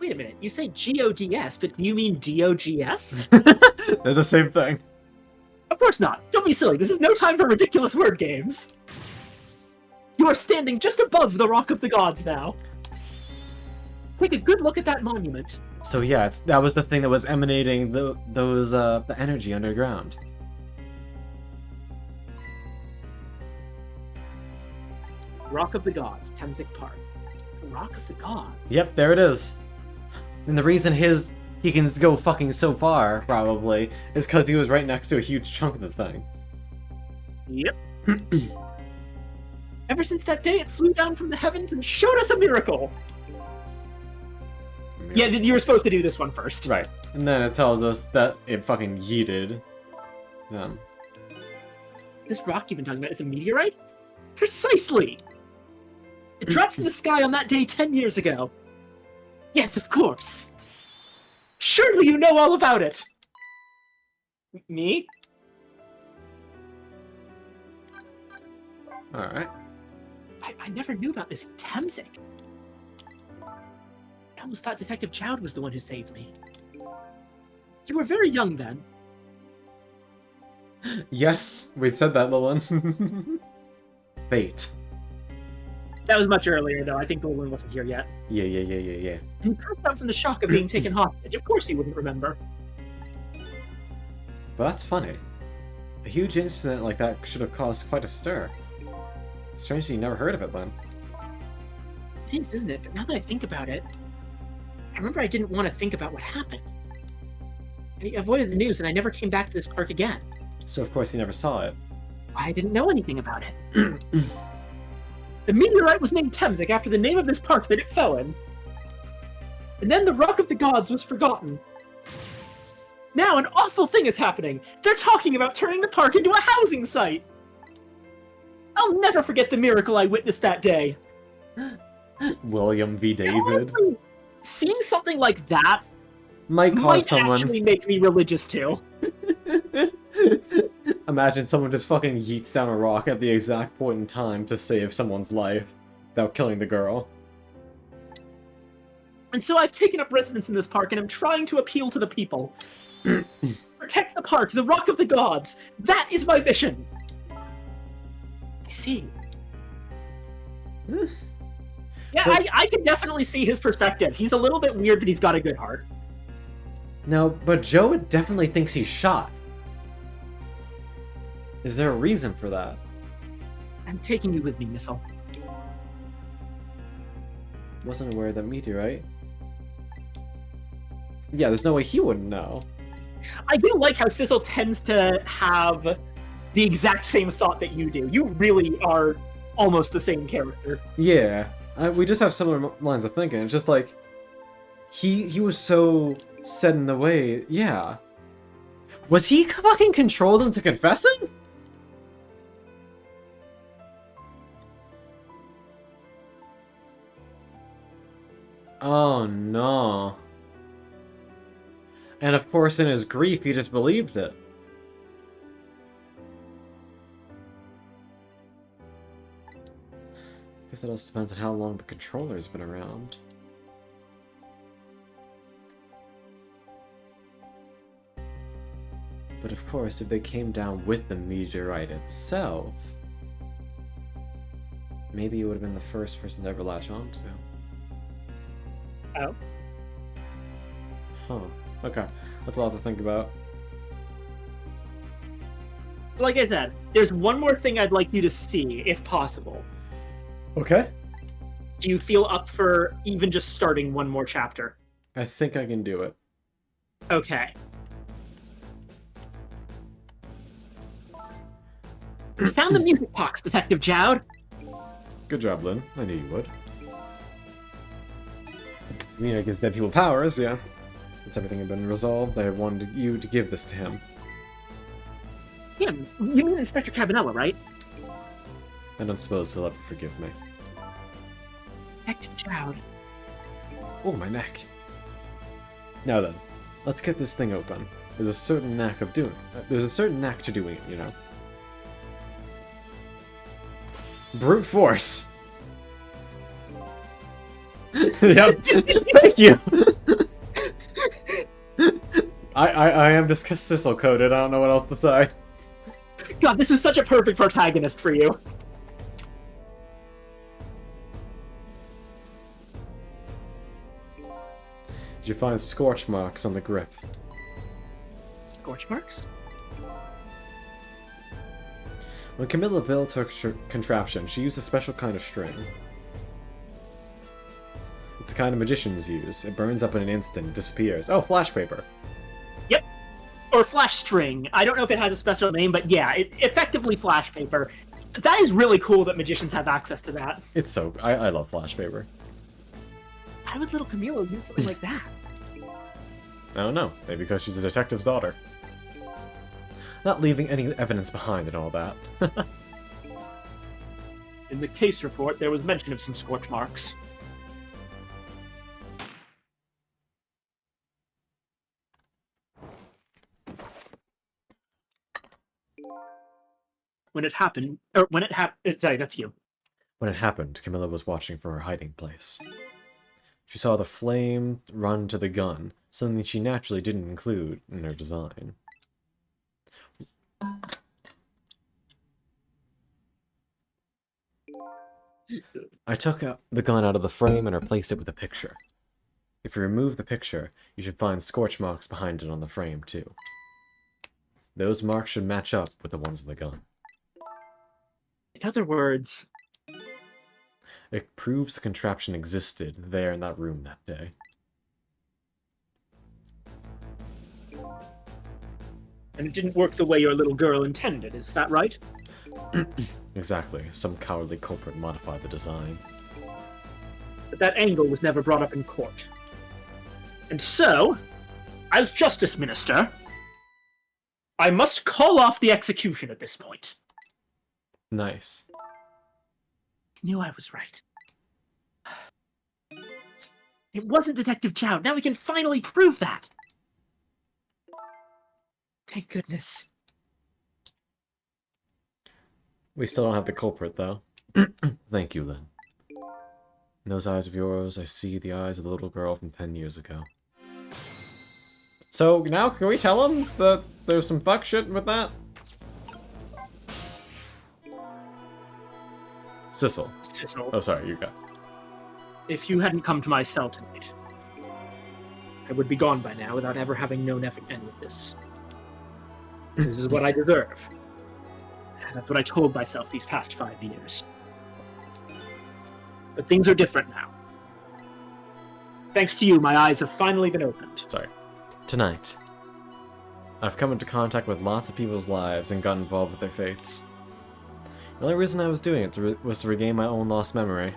Wait a minute, you say GODS, but do you mean DOGS? They're the same thing. Of course not. Don't be silly. This is no time for ridiculous word games. You are standing just above the Rock of the Gods now. Take a good look at that monument. So yeah, that was the thing that was emanating the energy underground. Rock of the Gods, Temsic Park. The Rock of the Gods. Yep, there it is. And the reason he can go fucking so far, probably, is because he was right next to a huge chunk of the thing. Yep. Ever since that day, it flew down from the heavens and showed us a miracle. Yeah, you were supposed to do this one first. Right. And then it tells us that it fucking yeeted them. This rock you've been talking about is a meteorite? Precisely! It dropped from the sky on that day 10 years ago. Yes, of course. Surely you know all about it! Me? Alright. I never knew about this Temzik. I almost thought Detective Chowd was the one who saved me. You were very young then. Yes, we said that, Lilin. Fate. That was much earlier, though. I think Golan wasn't here yet. Yeah. And he passed out from the shock of being taken hostage. Of course he wouldn't remember. But that's funny. A huge incident like that should have caused quite a stir. Strange that you never heard of it then. It is, isn't it? But now that I think about it, I remember I didn't want to think about what happened. I avoided the news and I never came back to this park again. So of course you never saw it. I didn't know anything about it. The meteorite was named Temzik after the name of this park that it fell in. And then the Rock of the Gods was forgotten. Now an awful thing is happening! They're talking about turning the park into a housing site! I'll never forget the miracle I witnessed that day. William v. David. Honestly, seeing something like that Might cause someone... actually make me religious too. Imagine someone just fucking yeets down a rock at the exact point in time to save someone's life without killing the girl. And so I've taken up residence in this park and I'm trying to appeal to the people. Protect the park, the Rock of the Gods! That is my mission! I see. Yeah, But- I can definitely see his perspective. He's a little bit weird, but he's got a good heart. No, but Joe definitely thinks he's shot. Is there a reason for that? I'm taking you with me, Missile. Wasn't aware of that meteorite. Yeah, there's no way he wouldn't know. I do like how Sissel tends to have the exact same thought that you do. You really are almost the same character. Yeah, we just have similar lines of thinking. It's just like, he was so set in the way. Yeah. Was he fucking controlled into confessing? Oh no. And of course, in his grief, he just believed it. Guess it also depends on how long the controller's been around. But of course, if they came down with the meteorite itself, maybe he would have been the first person to ever latch onto. Oh? Huh. Okay. That's a lot to think about. So like I said, there's one more thing I'd like you to see, if possible. Okay. Do you feel up for even just starting one more chapter? I think I can do it. Okay. We found the music box, Detective Jowd. Good job, Lynn. I knew you would. I mean, it gives dead people powers, yeah. Once everything had been resolved, I wanted you to give this to him. Yeah, you mean Inspector Cabanella, right? I don't suppose he'll ever forgive me. Detective Jowd. Oh, my neck. Now then, let's get this thing open. There's a certain knack of doing it. There's a certain knack to doing it, you know. Brute force. Yep. Thank you. I am just Sissel coded. I don't know what else to say. God, this is such a perfect protagonist for you. Did you find scorch marks on the grip? Scorch marks? When Camilla built her contraption, she used a special kind of string. It's the kind of magicians use. It burns up in an instant, disappears. Oh, flash paper. Yep. Or flash string. I don't know if it has a special name, but yeah, effectively flash paper. That is really cool that magicians have access to that. It's so... I love flash paper. Why would little Camilo use something like that? I don't know. Maybe because she's a detective's daughter. not leaving any evidence behind and all that. In the case report, there was mention of some scorch marks. When it happened, sorry, that's you. When it happened, Camilla was watching from her hiding place. She saw the flame run to the gun, something she naturally didn't include in her design. I took the gun out of the frame and replaced it with a picture. If you remove the picture, you should find scorch marks behind it on the frame, too. Those marks should match up with the ones in the gun. In other words, it proves the contraption existed there in that room that day. And it didn't work the way your little girl intended, is that right? Exactly. Some cowardly culprit modified the design. But that angle was never brought up in court. And so, as Justice Minister, I must call off the execution at this point. Nice. Knew I was right. It wasn't Detective Chow. Now we can finally prove that. Thank goodness. We still don't have the culprit, though. Thank you, then. In those eyes of yours, I see the eyes of the little girl from 10 years ago. So, now can we tell him that there's some fuck shit with that? Sissel. Oh, sorry, you got. If you hadn't come to my cell tonight, I would be gone by now without ever having known any of this. This is what I deserve. That's what I told myself these past 5 years. But things are different now. Thanks to you, my eyes have finally been opened. Sorry. Tonight, I've come into contact with lots of people's lives and got involved with their fates. The only reason I was doing it was to regain my own lost memory.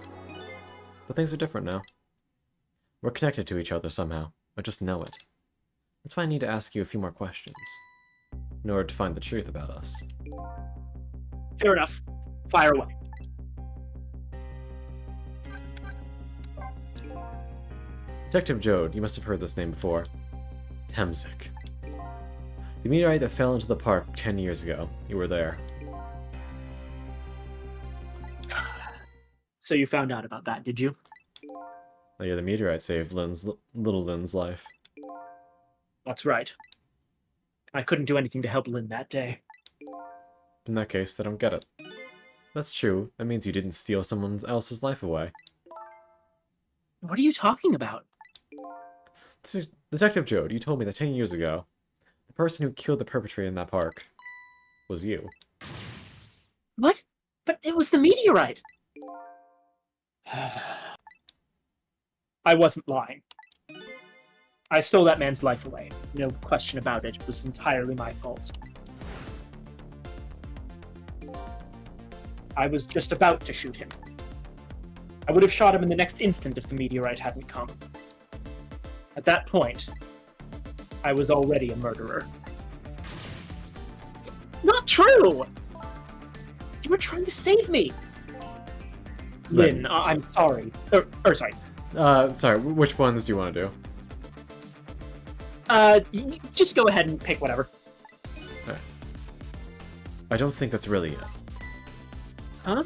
But things are different now. We're connected to each other somehow. I just know it. That's why I need to ask you a few more questions, in order to find the truth about us. Fair enough. Fire away. Detective Jode, you must have heard this name before. Temzik. The meteorite that fell into the park 10 years ago. You were there. So you found out about that, did you? Oh yeah, the meteorite saved little Lynn's life. That's right. I couldn't do anything to help Lynn that day. In that case, I don't get it. That's true. That means you didn't steal someone else's life away. What are you talking about? Detective Jode, you told me that 10 years ago, the person who killed the perpetrator in that park was you. What? But it was the meteorite! I wasn't lying. I stole that man's life away. No question about it. It was entirely my fault. I was just about to shoot him. I would have shot him in the next instant if the meteorite hadn't come. At that point, I was already a murderer. It's not true! You were trying to save me! Lynn, I'm sorry. Sorry. Sorry, which ones do you want to do? Just go ahead and pick whatever. Right. I don't think that's really it. Huh?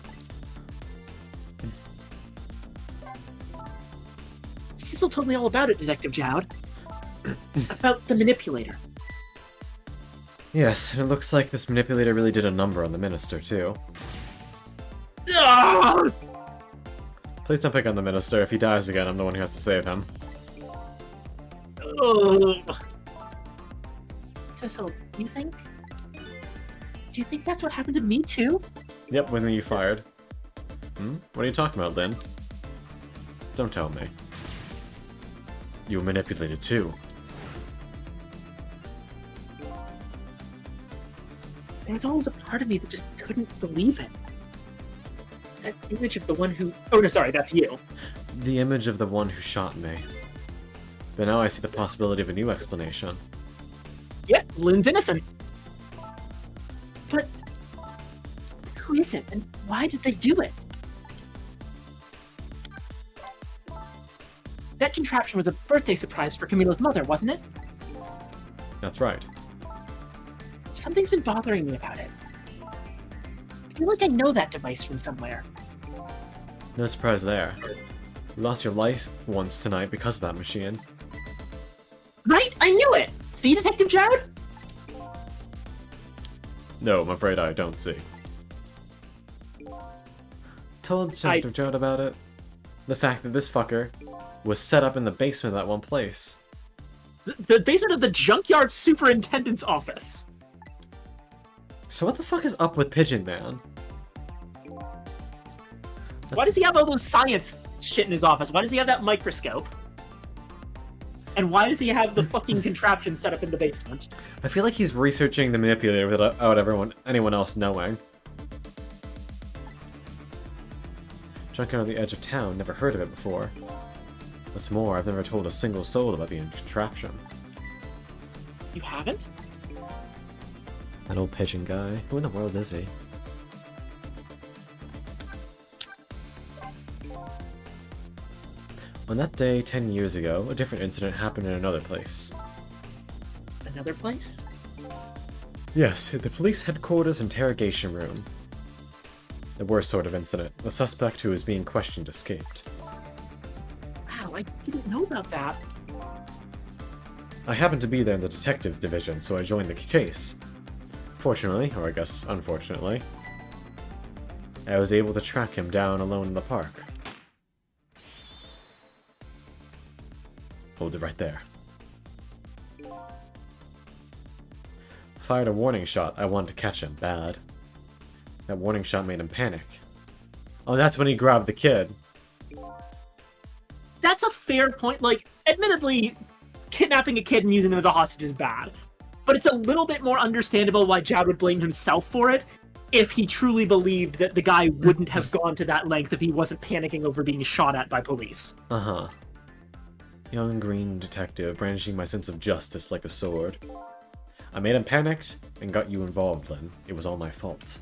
Sissel told me all about it, Detective Jowd. About the manipulator. Yes, and it looks like this manipulator really did a number on the minister, too. Ah! Please don't pick on the minister. If he dies again, I'm the one who has to save him. Sissel, do you think that's what happened to me, too? Yep, when you fired. What are you talking about, Lynn? Don't tell me. You were manipulated, too. There was always a part of me that just couldn't believe it. That image of the one who... Oh, no, sorry, that's you. The image of the one who shot me. But now I see the possibility of a new explanation. Yep, Lynn's innocent. Who is it, and why did they do it? That contraption was a birthday surprise for Camilo's mother, wasn't it? That's right. Something's been bothering me about it. I feel like I know that device from somewhere. No surprise there. You lost your life once tonight because of that machine. Right? I knew it! See, Detective Jowd? No, I'm afraid I don't see. Told Detective Jowd about it. The fact that this fucker was set up in the basement of that one place. The basement of the Junkyard Superintendent's office. So what the fuck is up with Pigeon Man? Why does he have all those science shit in his office? Why does he have that microscope? And why does he have the fucking contraption set up in the basement? I feel like he's researching the manipulator without anyone else knowing. Junkyard on the edge of town, never heard of it before. What's more, I've never told a single soul about the contraption. You haven't? That old pigeon guy. Who in the world is he? On that day, 10 years ago, a different incident happened in another place. Another place? Yes, at the police headquarters interrogation room. The worst sort of incident. The suspect who was being questioned escaped. Wow, I didn't know about that. I happened to be there in the detective division, so I joined the chase. Fortunately, or I guess unfortunately, I was able to track him down alone in the park. Hold it right there. I fired a warning shot. I wanted to catch him bad. That warning shot made him panic. Oh, that's when he grabbed the kid. That's a fair point. Like, admittedly, kidnapping a kid and using them as a hostage is bad. But it's a little bit more understandable why Jowd would blame himself for it if he truly believed that the guy wouldn't have gone to that length if he wasn't panicking over being shot at by police. Uh-huh. Young green detective, brandishing my sense of justice like a sword. I made him panicked and got you involved, Lynn. It was all my fault.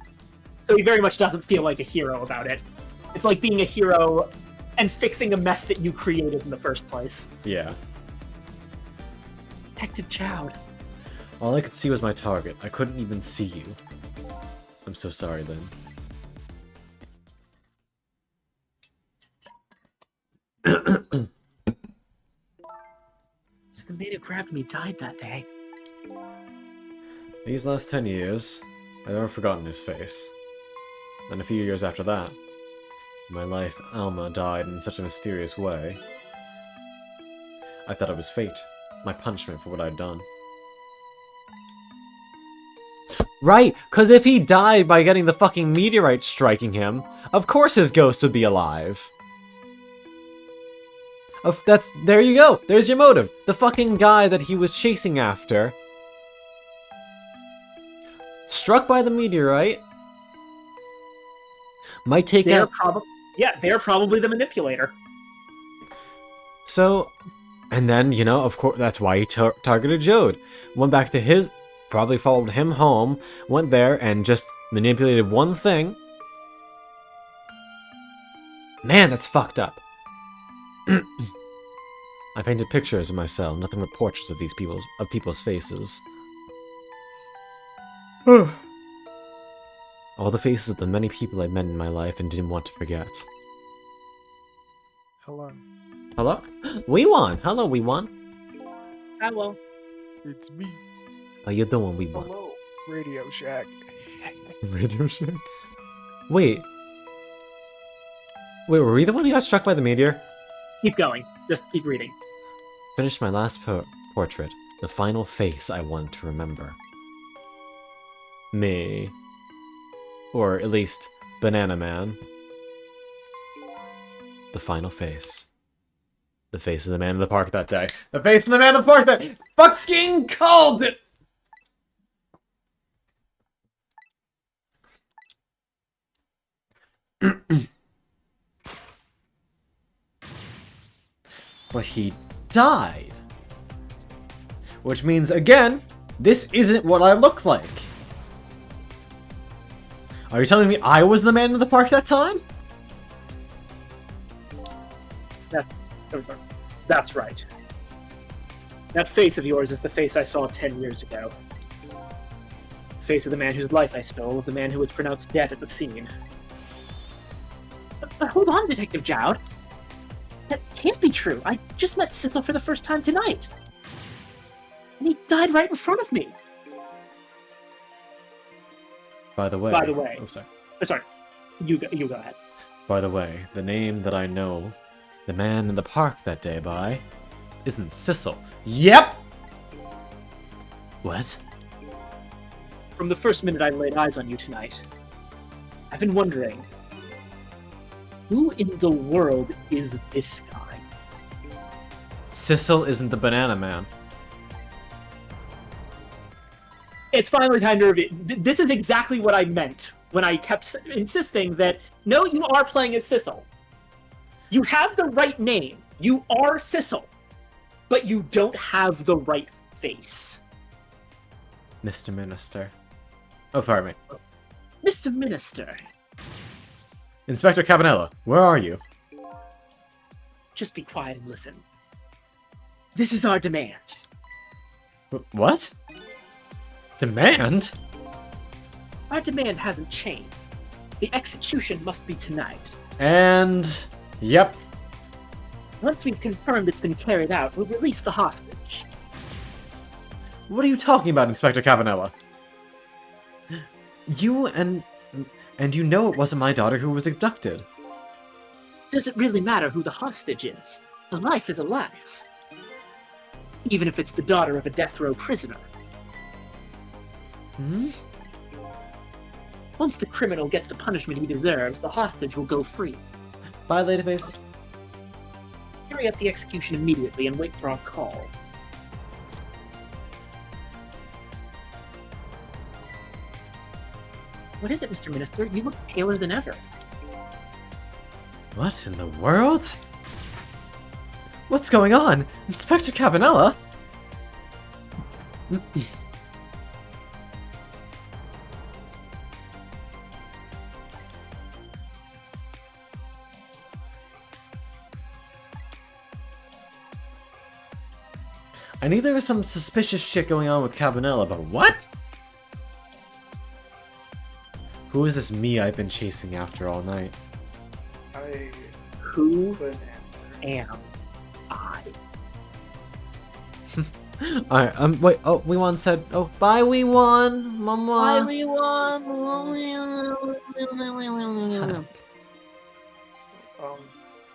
So he very much doesn't feel like a hero about it. It's like being a hero and fixing a mess that you created in the first place. Yeah. Detective Jowd. All I could see was my target. I couldn't even see you. I'm so sorry, Lynn. So the man who grabbed me died that day. These last 10 years, I've never forgotten his face. And a few years after that, in my life, Alma died in such a mysterious way. I thought it was fate, my punishment for what I'd done. Right, because if he died by getting the fucking meteorite striking him, of course his ghost would be alive. There you go, there's your motive. The fucking guy that he was chasing after, struck by the meteorite, might take out... they're probably the manipulator. So, and then, you know, of course, that's why he targeted Jowd. Went back to his... Probably followed him home, went there, and just manipulated one thing. Man, that's fucked up. I painted pictures of myself, nothing but portraits of people's faces. All the faces of the many people I met in my life and didn't want to forget. Hello. Hello? We won! Hello, we won. Hello. It's me. How you doing, we won? Hello. Radio Shack. Radio Shack? Wait, were we the one who got struck by the meteor? Keep going. Just keep reading. Finished my last portrait. The final face I wanted to remember. Me. Or at least, Banana Man. The final face. The face of the man in the park that day. The face of the man in the park that fucking called it! But he died. Which means, again, this isn't what I look like. Are you telling me I was the man in the park that time? That's right. That face of yours is the face I saw 10 years ago. The face of the man whose life I stole, of the man who was pronounced dead at the scene. But hold on, Detective Jowd. That can't be true. I just met Sissel for the first time tonight. And he died right in front of me. By the way. Oh, sorry. Sorry. You go ahead. By the way, the name that I know the man in the park that day by isn't Sissel. Yep! What? From the first minute I laid eyes on you tonight, I've been wondering, who in the world is this guy? Sissel isn't the banana man. It's finally time to reveal. This is exactly what I meant when I kept insisting that, no, you are playing as Sissel. You have the right name. You are Sissel. But you don't have the right face. Mr. Minister. Oh, pardon me. Mr. Minister. Inspector Cabanella, where are you? Just be quiet and listen. This is our demand. What? Demand? Our demand hasn't changed. The execution must be tonight. And... yep. Once we've confirmed it's been carried out, we'll release the hostage. What are you talking about, Inspector Cabanella? You and you know it wasn't my daughter who was abducted. Does it really matter who the hostage is? A life is a life. Even if it's the daughter of a death row prisoner. Hmm? Once the criminal gets the punishment he deserves, the hostage will go free. Bye, Ladyface. Carry out the execution immediately and wait for our call. What is it, Mr. Minister? You look paler than ever. What in the world? What's going on? Inspector Cabanella? I knew there was some suspicious shit going on with Cabanella, but what? Who is this me I've been chasing after all night? Who am I? Alright, wait, oh, we won said, oh, bye, we won, mama. Bye, we won.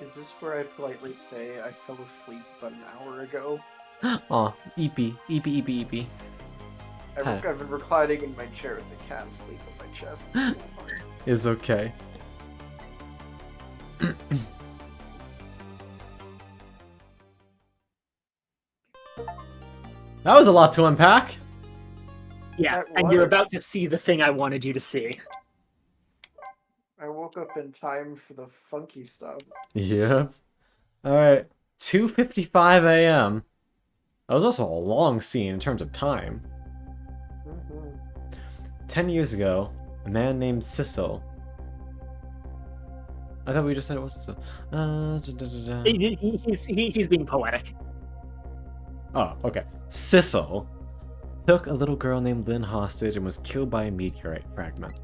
Is this where I politely say I fell asleep about an hour ago? Aw, eepy. I've been reclining in my chair with a cat asleep on my chest. It's okay. That was a lot to unpack. Yeah, and you're about to see the thing I wanted you to see. I woke up in time for the funky stuff. Yep. Alright, 2:55 a.m. That was also a long scene in terms of time. 10 years ago, a man named Sissel. I thought we just said it was Sissel. He's being poetic. Oh, okay. Sissel took a little girl named Lynn hostage and was killed by a meteorite fragment.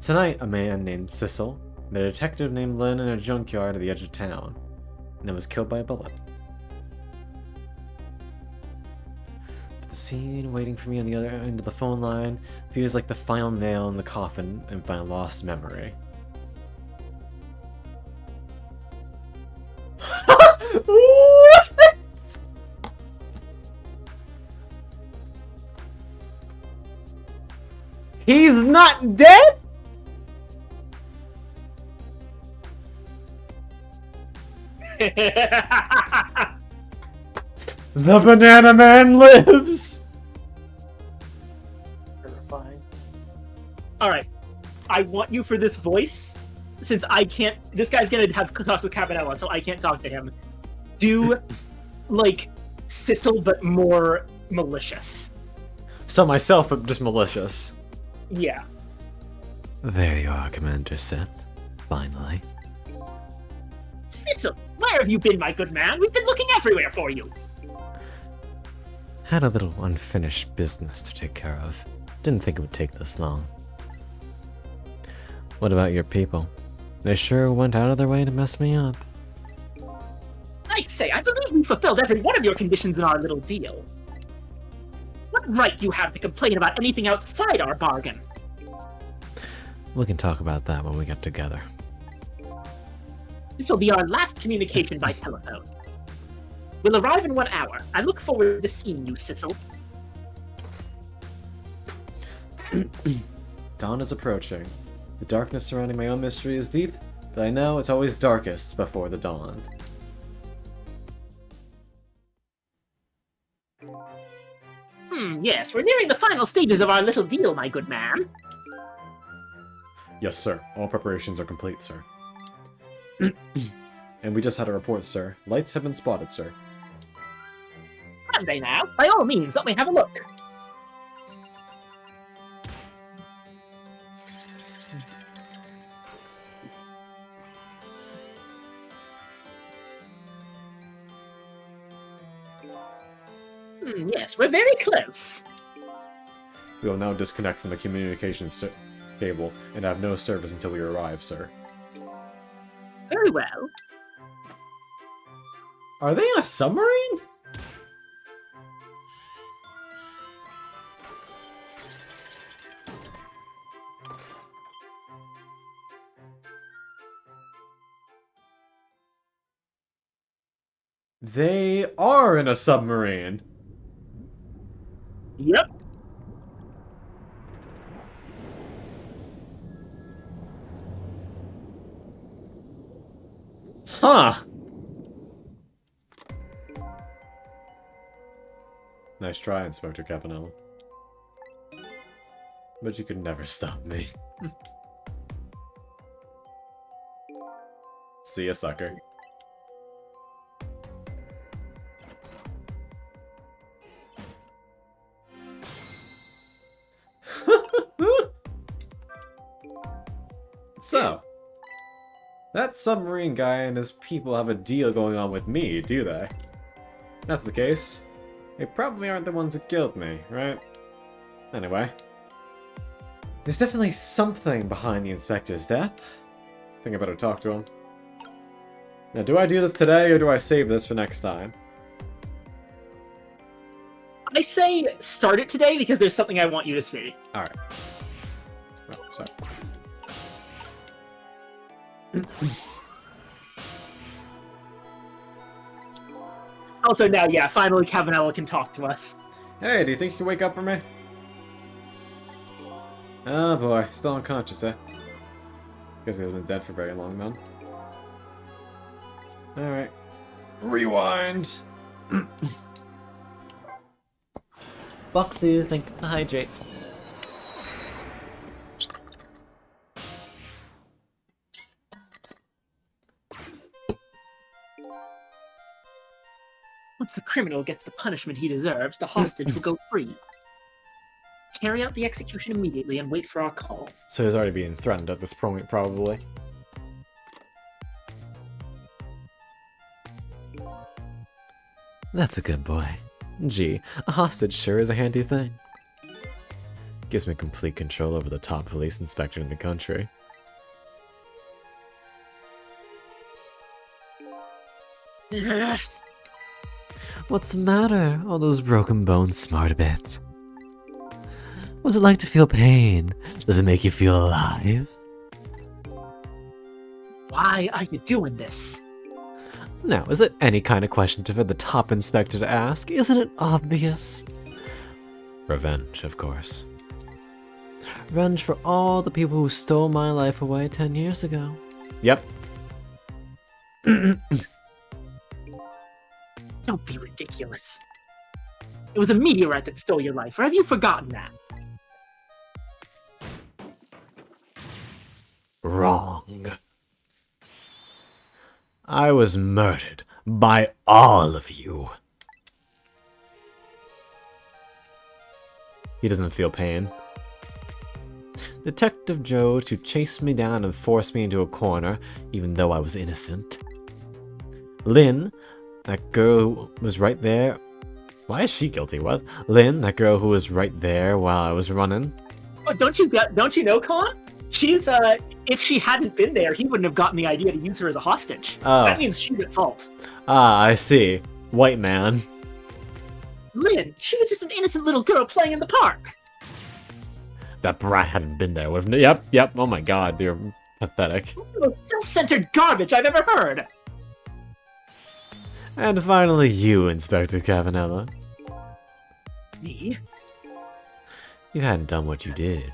Tonight, a man named Sissel met a detective named Lynn in a junkyard at the edge of town, and then was killed by a bullet. The scene waiting for me on the other end of the phone line feels like the final nail in the coffin of my lost memory. What? He's not dead? The Banana Man lives! Terrifying. Alright. I want you for this voice, since I can't... This guy's gonna have talk with Cabanella, so I can't talk to him. Do, like, Sissel, but more malicious. So myself, but just malicious. Yeah. There you are, Commander Sith. Finally. Cecil, where have you been, my good man? We've been looking everywhere for you. Had a little unfinished business to take care of. Didn't think it would take this long. What about your people? They sure went out of their way to mess me up. I say, I believe we fulfilled every one of your conditions in our little deal. What right do you have to complain about anything outside our bargain? We can talk about that when we get together. This will be our last communication by telephone. We'll arrive in 1 hour. I look forward to seeing you, Cecil. Dawn is approaching. The darkness surrounding my own mystery is deep, but I know it's always darkest before the dawn. Yes, we're nearing the final stages of our little deal, my good man. Yes, sir. All preparations are complete, sir. And we just had a report, sir. Lights have been spotted, sir. Have they now? By all means, let me have a look. Yes, we're very close. We will now disconnect from the communications cable and have no service until we arrive, sir. Very well. Are they in a submarine? They are in a submarine. Yep. Huh. Nice try, Inspector Capanello. But you could never stop me. See ya, sucker. So, that submarine guy and his people have a deal going on with me, do they? If that's the case, they probably aren't the ones who killed me, right? Anyway. There's definitely something behind the inspector's death. I think I better talk to him. Now, do I do this today, or do I save this for next time? I say start it today because there's something I want you to see. Alright. Oh, sorry. Also now, yeah, finally Cavanella can talk to us. Hey, do you think you can wake up for me? Oh boy, still unconscious, eh? Guess he hasn't been dead for very long, then. Alright. Rewind! Boxu, thank you for the hydrate. Once the criminal gets the punishment he deserves, the hostage will go free. Carry out the execution immediately and wait for our call. So he's already being threatened at this point, probably. That's a good boy. Gee, a hostage sure is a handy thing. Gives me complete control over the top police inspector in the country. What's the matter? All those broken bones smart a bit. What's it like to feel pain? Does it make you feel alive? Why are you doing this? Now, is it any kind of question for the top inspector to ask? Isn't it obvious? Revenge, of course. Revenge for all the people who stole my life away 10 years ago. Yep. Don't be ridiculous. It was a meteorite that stole your life, or have you forgotten that? Wrong. I was murdered by all of you. He doesn't feel pain. Detective Joe to chase me down and force me into a corner, even though I was innocent. Lynn, that girl who was right there. Why is she guilty? What? Lynn, that girl who was right there while I was running. Oh, don't you know, Con? She's if she hadn't been there, he wouldn't have gotten the idea to use her as a hostage. Oh. That means she's at fault. Ah, I see. White man. Lynn, she was just an innocent little girl playing in the park. That brat hadn't been there with me. Yep. Oh my god, you're pathetic. That's the most self-centered garbage I've ever heard. And finally you, Inspector Cavanella. Me? You hadn't done what you did.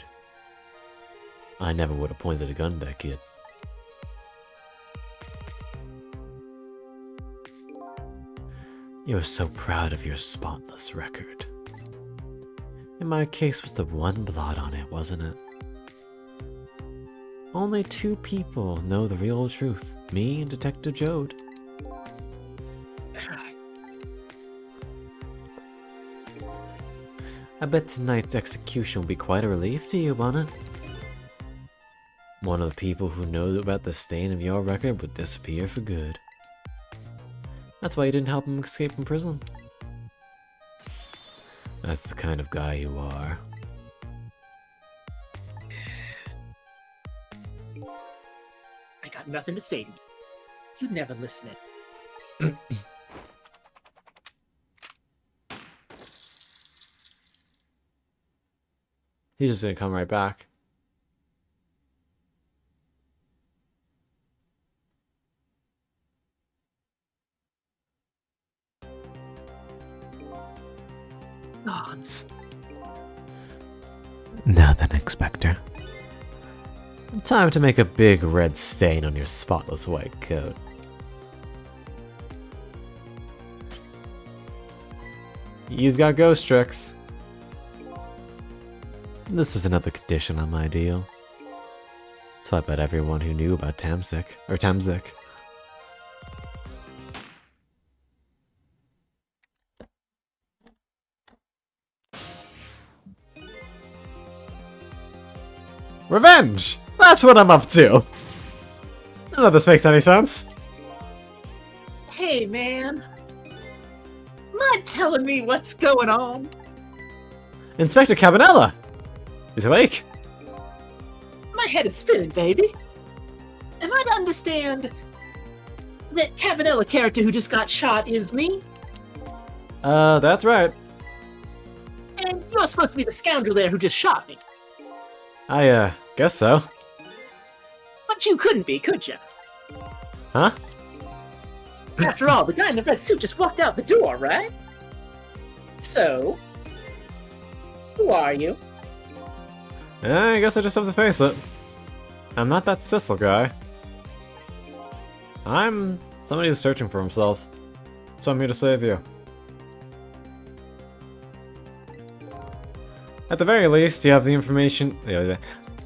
I never would have pointed a gun at that kid. You were so proud of your spotless record. And my case was the one blot on it, wasn't it? Only 2 people know the real truth, me and Detective Jode. I bet tonight's execution will be quite a relief to you, Bonnet. One of the people who know about the stain of your record would disappear for good. That's why you didn't help him escape from prison. That's the kind of guy you are. I got nothing to say to you. You'd never listen. He's just gonna come right back. Gods. Now then, Inspector. Time to make a big red stain on your spotless white coat. He's got ghost tricks. This was another condition on my deal. So I bet everyone who knew about Tamzik. Revenge! That's what I'm up to! None of this makes any sense. Hey, man. Mind telling me what's going on? Inspector Cabanella! He's awake. My head is spinning, baby. Am I to understand that Cabanella character who just got shot is me? That's right. And you're supposed to be the scoundrel there who just shot me. I, guess so. But you couldn't be, could you? Huh? After all, the guy in the red suit just walked out the door, right? So, who are you? I guess I just have to face it. I'm not that Sissel guy. I'm somebody who's searching for himself. So I'm here to save you. At the very least, you have the information.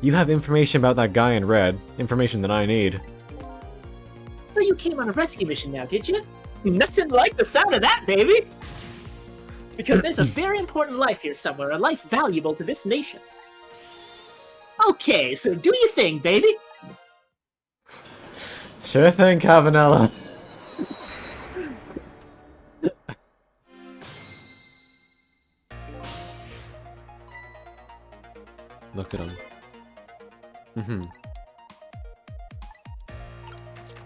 You have information about that guy in red. Information that I need. So you came on a rescue mission now, did you? Nothing like the sound of that, baby! Because there's a very important life here somewhere, a life valuable to this nation. Okay, so do your thing, baby! Sure thing, Cavanella. Look at him.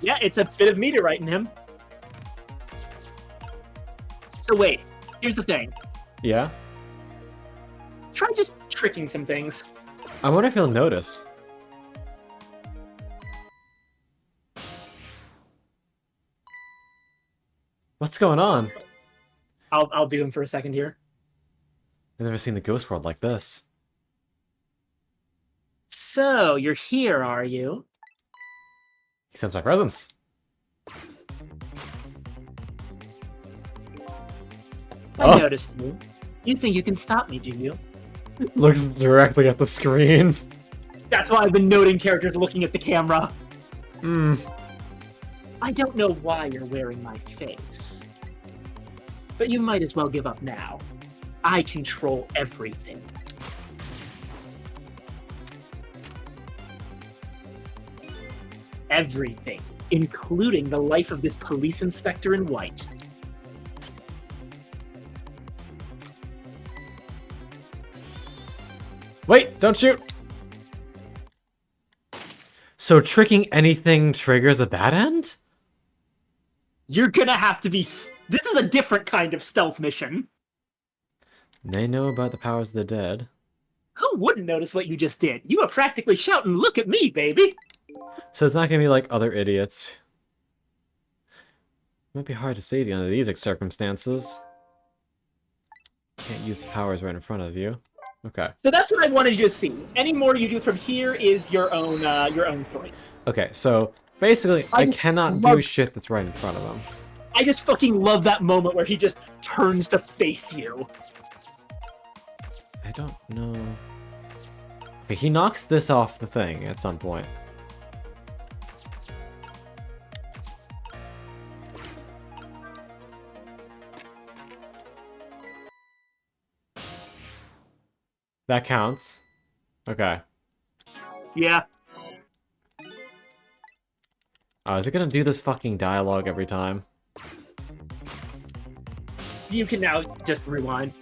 Yeah, it's a bit of meteorite in him. So wait, here's the thing. Yeah? Try just tricking some things. I wonder if he'll notice. What's going on? I'll do him for a second here. I've never seen the ghost world like this. So, you're here, are you? He sensed my presence. I noticed you. You think you can stop me, do you? Looks directly at the screen. That's why I've been noting characters looking at the camera. Hmm. I don't know why you're wearing my face. But you might as well give up now. I control everything. everything, including the life of this police inspector in white. Wait, don't shoot! So tricking anything triggers a bad end? You're gonna have to be... This is a different kind of stealth mission. They know about the powers of the dead. Who wouldn't notice what you just did? You were practically shouting, "Look at me, baby!" So it's not gonna be like other idiots. Might be hard to save you under these circumstances. Can't use the powers right in front of you. Okay. So that's what I wanted you to see. Any more you do from here is your own choice. Okay, so basically, I cannot do love- shit that's right in front of him. I just fucking love that moment where he just turns to face you. I don't know. Okay, he knocks this off the thing at some point. That counts. Okay. Yeah. Is it gonna do this fucking dialogue every time? You can now just rewind.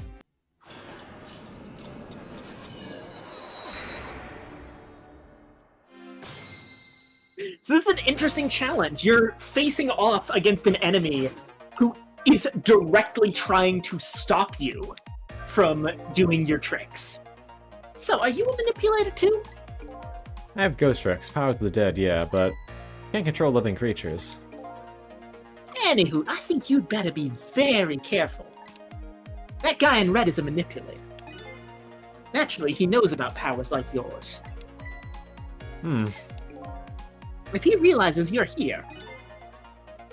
So this is an interesting challenge. You're facing off against an enemy who is directly trying to stop you from doing your tricks. So, are you a manipulator too? I have ghost tricks, powers of the dead, yeah, but can't control living creatures. Anywho, I think you'd better be very careful. That guy in red is a manipulator. Naturally, he knows about powers like yours. If he realizes you're here,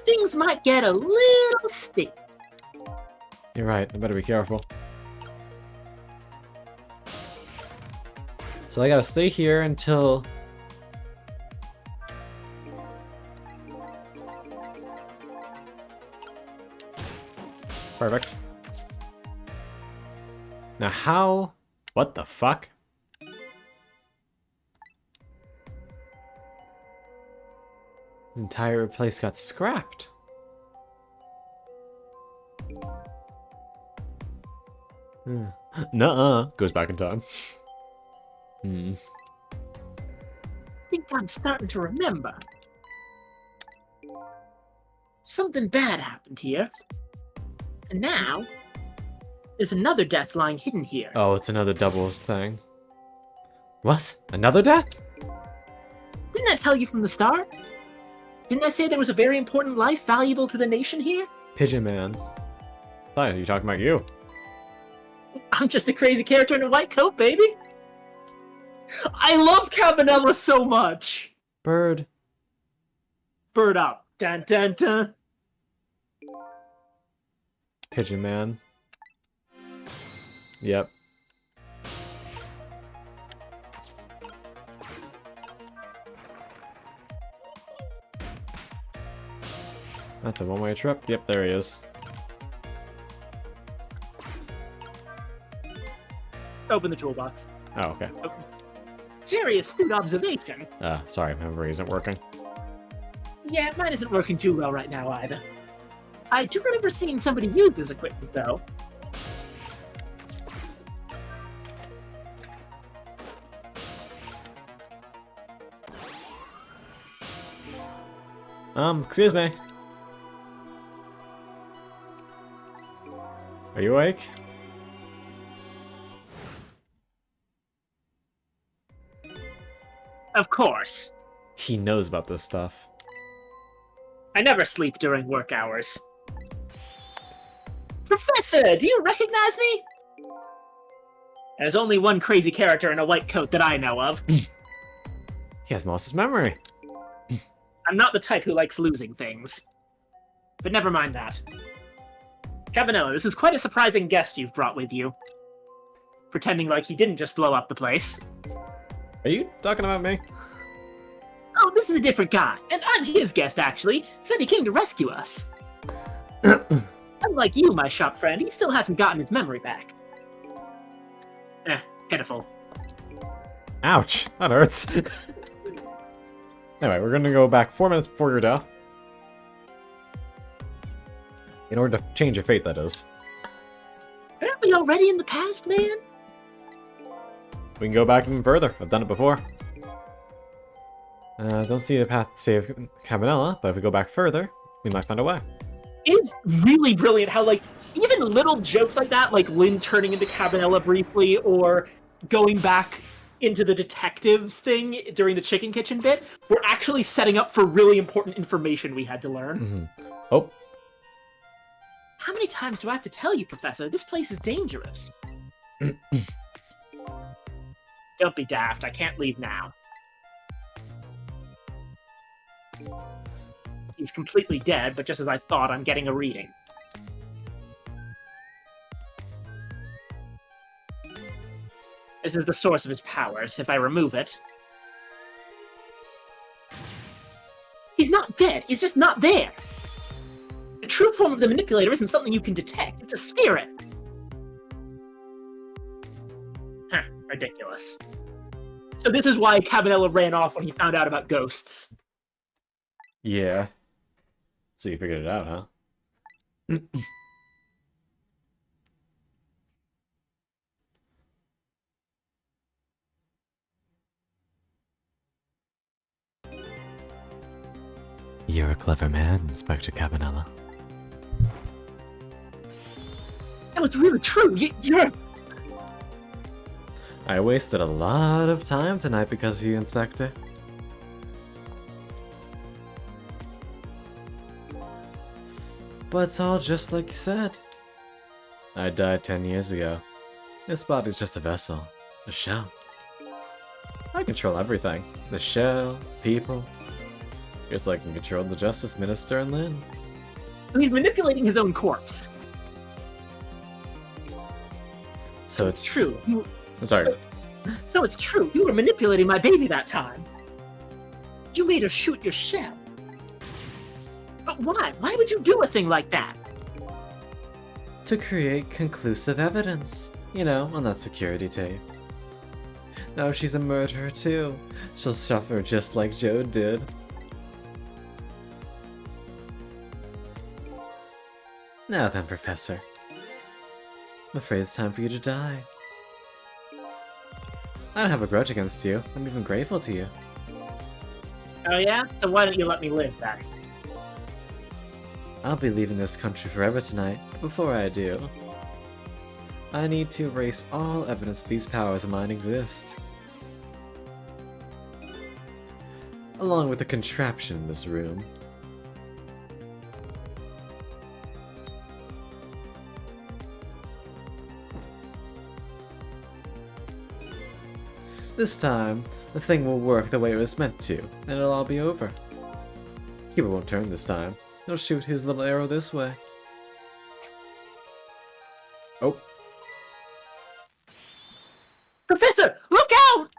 things might get a little sticky. You're right, I better be careful. So I gotta stay here until... Perfect. Now how... What the fuck? The entire place got scrapped. Nuh-uh. Goes back in time. I think I'm starting to remember. Something bad happened here. And now, there's another death lying hidden here. Oh, it's another double thing. What? Another death? Didn't I tell you from the start? Didn't I say there was a very important life valuable to the nation here? Pigeon Man. Thought you were talking about you. I'm just a crazy character in a white coat, baby. I love Cabanela so much. Bird. Bird up. Dun dun dun. Pigeon Man. Yep. That's a one-way trip. Yep, there he is. Open the toolbox. Oh, okay. Very astute observation. Sorry, my memory isn't working. Yeah, mine isn't working too well right now either. I do remember seeing somebody use this equipment, though. Excuse me. Are you awake? Of course. He knows about this stuff. I never sleep during work hours. Professor, do you recognize me? There's only one crazy character in a white coat that I know of. He hasn't lost his memory. I'm not the type who likes losing things. But never mind that. Cabanela, this is quite a surprising guest you've brought with you. Pretending like he didn't just blow up the place. Are you talking about me? Oh, this is a different guy, and I'm his guest, actually. Said he came to rescue us. Unlike you, my shop friend, he still hasn't gotten his memory back. Pitiful. Ouch, that hurts. Anyway, we're gonna go back 4 minutes before your death. In order to change your fate, that is. Aren't we already in the past, man? We can go back even further. I've done it before. Don't see a path to save Cabanella, but if we go back further, we might find a way. It's really brilliant how, like, even little jokes like that, like Lynn turning into Cabanella briefly, or going back into the detectives thing during the chicken kitchen bit, were actually setting up for really important information we had to learn. Mm-hmm. Oh. How many times do I have to tell you, Professor? This place is dangerous. Don't be daft. I can't leave now. He's completely dead, but just as I thought, I'm getting a reading. This is the source of his powers. If I remove it... He's not dead. He's just not there. The true form of the manipulator isn't something you can detect. It's a spirit. Huh, ridiculous. So this is why Cabanella ran off when he found out about ghosts. Yeah. So you figured it out, huh? You're a clever man, Inspector Cabanella. No, it's really true. You're... I wasted a lot of time tonight because of you, Inspector. But it's all just like you said. I died 10 years ago. This body's just a vessel. A shell. I control everything. The shell, people. Just like I can control the Justice Minister and Lynn. He's manipulating his own corpse. So it's true. I'm sorry. So it's true. You were manipulating my baby that time. You made her shoot your shell. But why? Why would you do a thing like that? To create conclusive evidence. You know, on that security tape. Now if she's a murderer too, she'll suffer just like Joe did. Now then, Professor. I'm afraid it's time for you to die. I don't have a grudge against you. I'm even grateful to you. Oh yeah? So why don't you let me live then? I'll be leaving this country forever tonight, but before I do, I need to erase all evidence that these powers of mine exist. Along with the contraption in this room. This time, the thing will work the way it was meant to, and it'll all be over. Cuba won't turn this time. He'll shoot his little arrow this way. Oh. Professor, look out!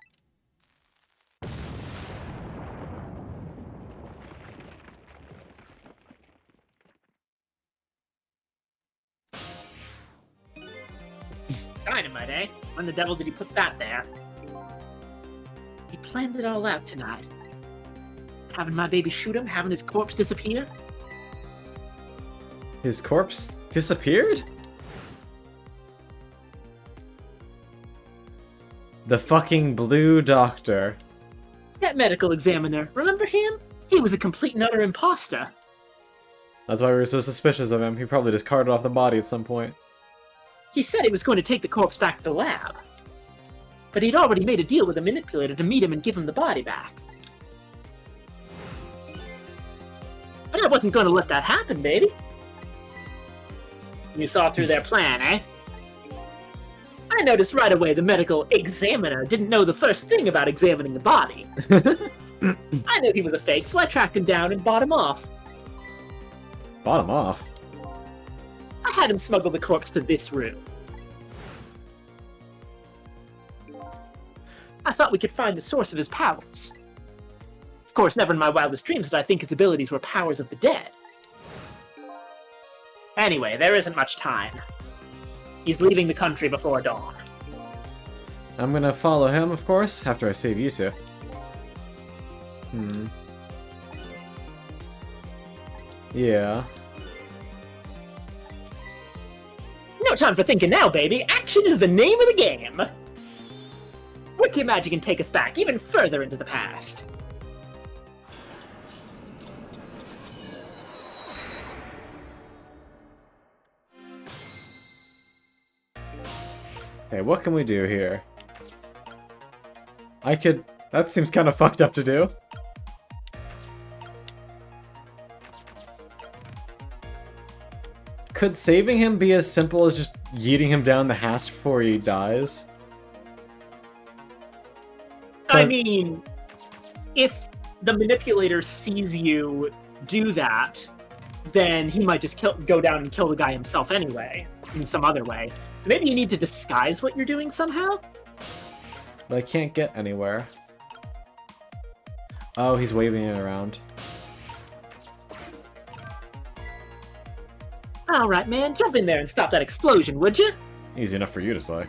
Dynamite, eh? When the devil did he put that there? He planned it all out tonight. Having my baby shoot him, having his corpse disappear. His corpse disappeared? The fucking blue doctor. That medical examiner, remember him? He was a complete and utter imposter. That's why we were so suspicious of him. He probably just carted off the body at some point. He said he was going to take the corpse back to the lab. But he'd already made a deal with the manipulator to meet him and give him the body back. But I wasn't going to let that happen, baby. You saw through their plan, eh? I noticed right away the medical examiner didn't know the first thing about examining the body. I knew he was a fake, so I tracked him down and bought him off. Bought him off? I had him smuggle the corpse to this room. I thought we could find the source of his powers. Of course, never in my wildest dreams did I think his abilities were powers of the dead. Anyway, there isn't much time. He's leaving the country before dawn. I'm gonna follow him, of course, after I save you two. Yeah. No time for thinking now, baby. Action is the name of the game. Wiki Magic can take us back even further into the past. Okay, what can we do here? That seems kind of fucked up to do. Could saving him be as simple as just yeeting him down the hatch before he dies? I mean, if the manipulator sees you do that, then he might just go down and kill the guy himself anyway, in some other way. So maybe you need to disguise what you're doing somehow? But I can't get anywhere. Oh, he's waving it around. Alright, man, jump in there and stop that explosion, would you? Easy enough for you to say.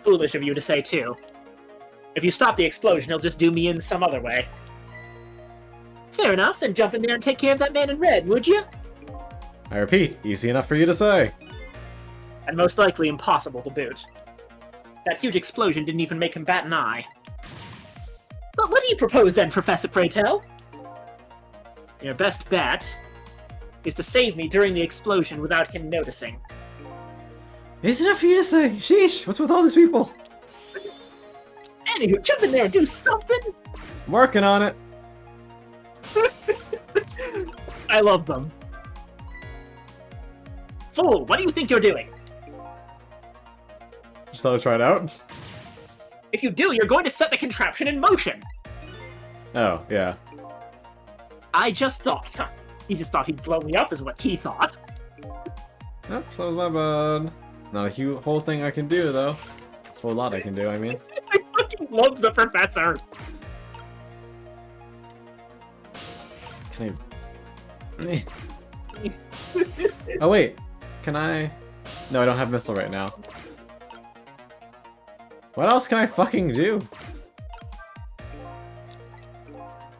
Foolish of you to say, too. If you stop the explosion, he'll just do me in some other way. Fair enough, then jump in there and take care of that man in red, would you? I repeat, easy enough for you to say. And most likely impossible to boot. That huge explosion didn't even make him bat an eye. But what do you propose then, Professor Praytell? Your best bet is to save me during the explosion without him noticing. Easy enough for you to say. Sheesh, what's with all these people? Anywho, jump in there and do something! I'm working on it. I love them. Fool, what do you think you're doing? Just thought I'd try it out. If you do, you're going to set the contraption in motion! Oh, yeah. I just thought. He just thought he'd blow me up is what he thought. Yep, so my bad. Not a whole thing I can do, though. Whole lot I can do, I mean. I fucking love the professor! Can I... Oh, wait. Can I... No, I don't have missile right now. What else can I fucking do?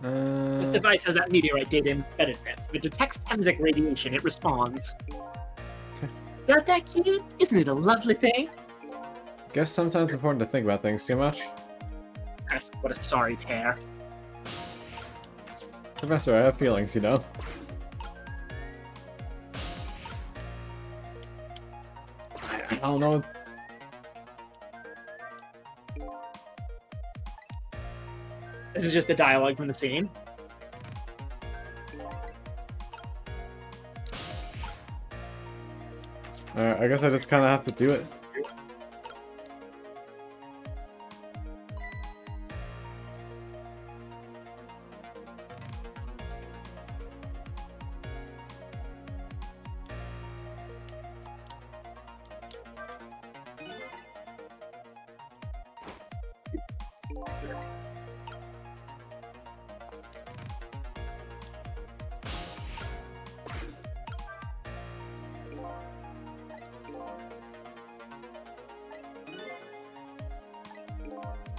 This device has that meteorite data embedded in it. If it detects Temsic radiation, it responds. Okay. Got that, kid? Isn't it a lovely thing? Guess sometimes it's important to think about things too much. What a sorry pair. Professor, I have feelings, you know? I don't know. This is just the dialogue from the scene. Alright, I guess I just kind of have to do it.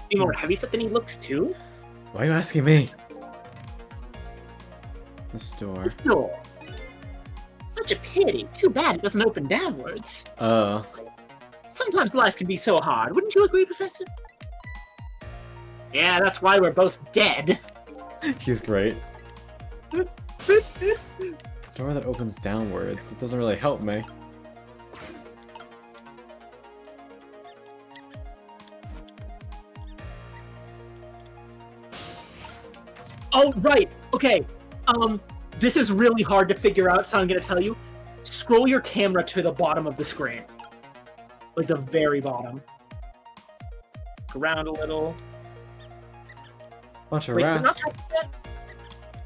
Be more heavy set than he looks too? Why are you asking me? This door. This door. Such a pity. Too bad it doesn't open downwards. Sometimes life can be so hard. Wouldn't you agree, Professor? Yeah, that's why we're both dead. He's great. Door that opens downwards. That doesn't really help me. Oh, right. Okay. This is really hard to figure out, so I'm gonna tell you. Scroll your camera to the bottom of the screen. Like the very bottom. Look around a little. Bunch of Wait, does it rats. not happen yet?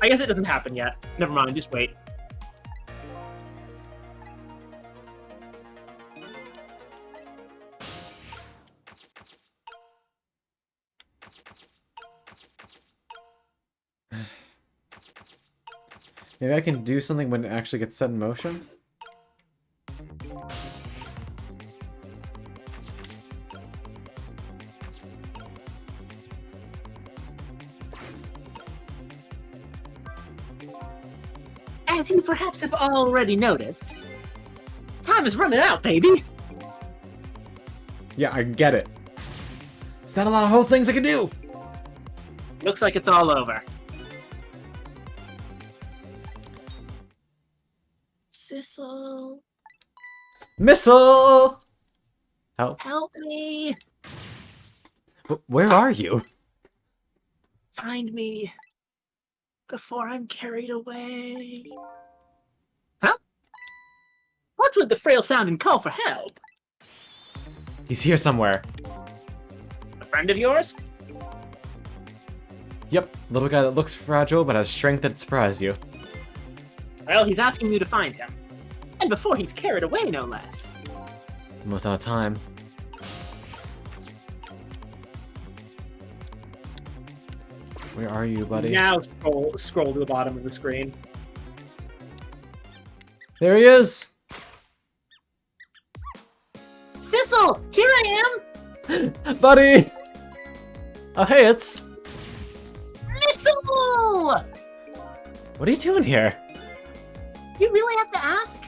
I guess it doesn't happen yet. Never mind, just wait. Maybe I can do something when it actually gets set in motion? As you perhaps have already noticed, time is running out, baby! Yeah, I get it. It's not a lot of whole things I can do! Looks like it's all over. Sissel, Missile! Help. help me! Where are you? Find me before I'm carried away. Huh? What's with the frail sound and call for help? He's here somewhere. A friend of yours? Yep, little guy that looks fragile but has strength that'd surprise you. Well, he's asking you to find him. And before he's carried away, no less. Almost out of time. Where are you, buddy? Now scroll to the bottom of the screen. There he is! Sissel, here I am! Buddy! Oh, hey, it's... Missile! What are you doing here? You really have to ask?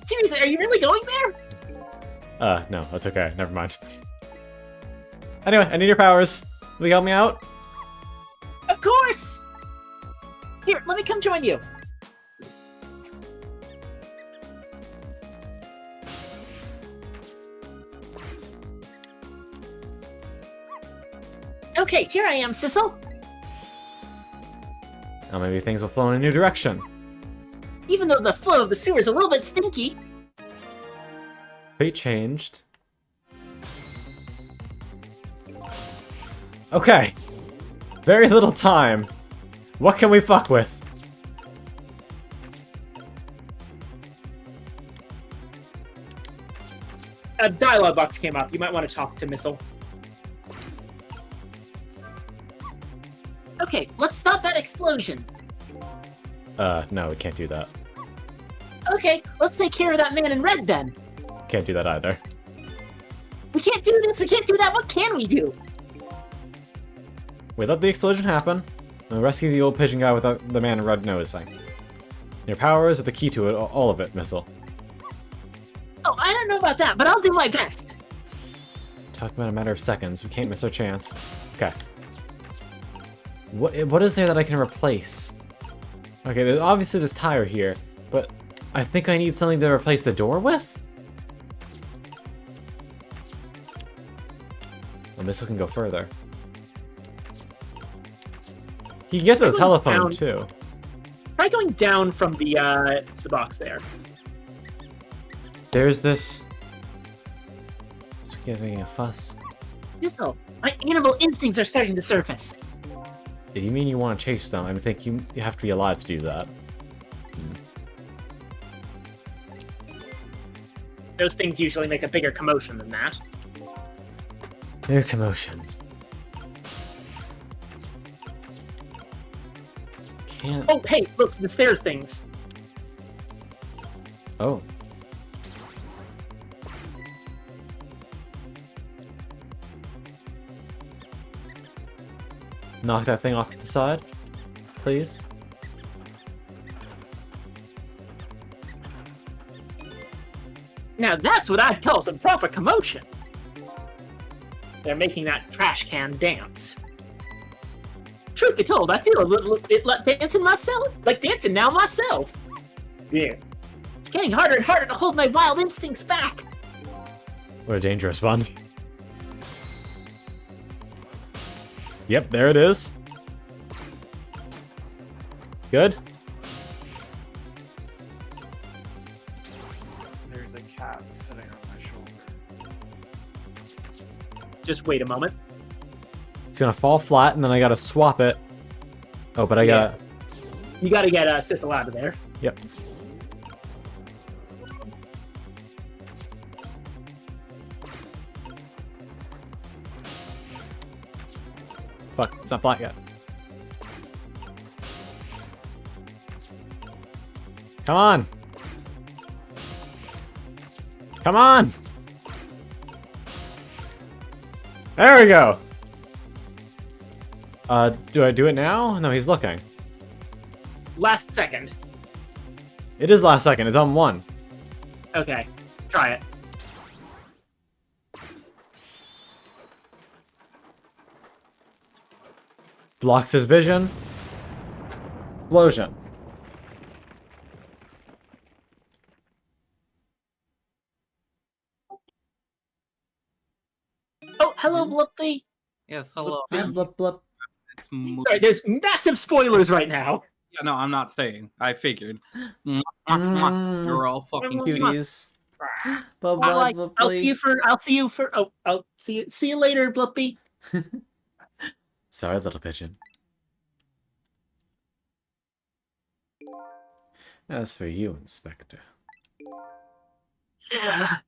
Seriously, are you really going there? No, that's okay. Never mind. Anyway, I need your powers. Will you help me out? Of course! Here, let me come join you. Okay, here I am, Sissel. Now maybe things will flow in a new direction. Even though the flow of the sewer is a little bit stinky. Fate changed. Okay. Very little time. What can we fuck with? A dialogue box came up. You might want to talk to Missile. Okay, let's stop that explosion. No, we can't do that. Okay, let's take care of that man in red then. Can't do that either. We can't do this, we can't do that, what can we do? We let the explosion happen, and we'll rescue the old pigeon guy without the man in red noticing. Your powers are the key to it, all of it, Missile. Oh, I don't know about that, but I'll do my best. Talking about a matter of seconds, we can't miss our chance. Okay. What is there that I can replace? Okay, there's obviously this tire here, but I think I need something to replace the door with? Well, Missile can go further. He can get to the telephone, down. too. Try going down from the box there. There's this... This guy's making a fuss. Missile, my animal instincts are starting to surface. If you mean you want to chase them, I think you have to be alive to do that. Those things usually make a bigger commotion than that. Bigger commotion. Can't... Oh, hey, look, the stairs things. Oh. Knock that thing off to the side, please. Now that's what I'd call some proper commotion. They're making that trash can dance. Truth be told, I feel a little like dancing myself. Like dancing now myself. Yeah. It's getting harder and harder to hold my wild instincts back. What a dangerous one. Yep, there it is. Good. There's a cat sitting on my shoulder. Just wait a moment. It's gonna fall flat, and then I gotta swap it. Oh, but I gotta... You gotta get Sissel out of there. Yep. Fuck, it's not flat yet. Come on! Come on! There we go! Do I do it now? No, he's looking. Last second. It is last second. It's on 1. Okay, try it. Blocks his vision. Explosion. Oh, hello, Blippy. Yes, hello. Yeah, blip, blip. This movie- Sorry, there's massive spoilers right now. Yeah, no, I'm not staying. I figured. Mm. You're all fucking cute. Cuties. Blah, Well, blah, like, blah, I'll blah. see you later, Blippy. Sorry, little pigeon. As for you, Inspector, Yeah,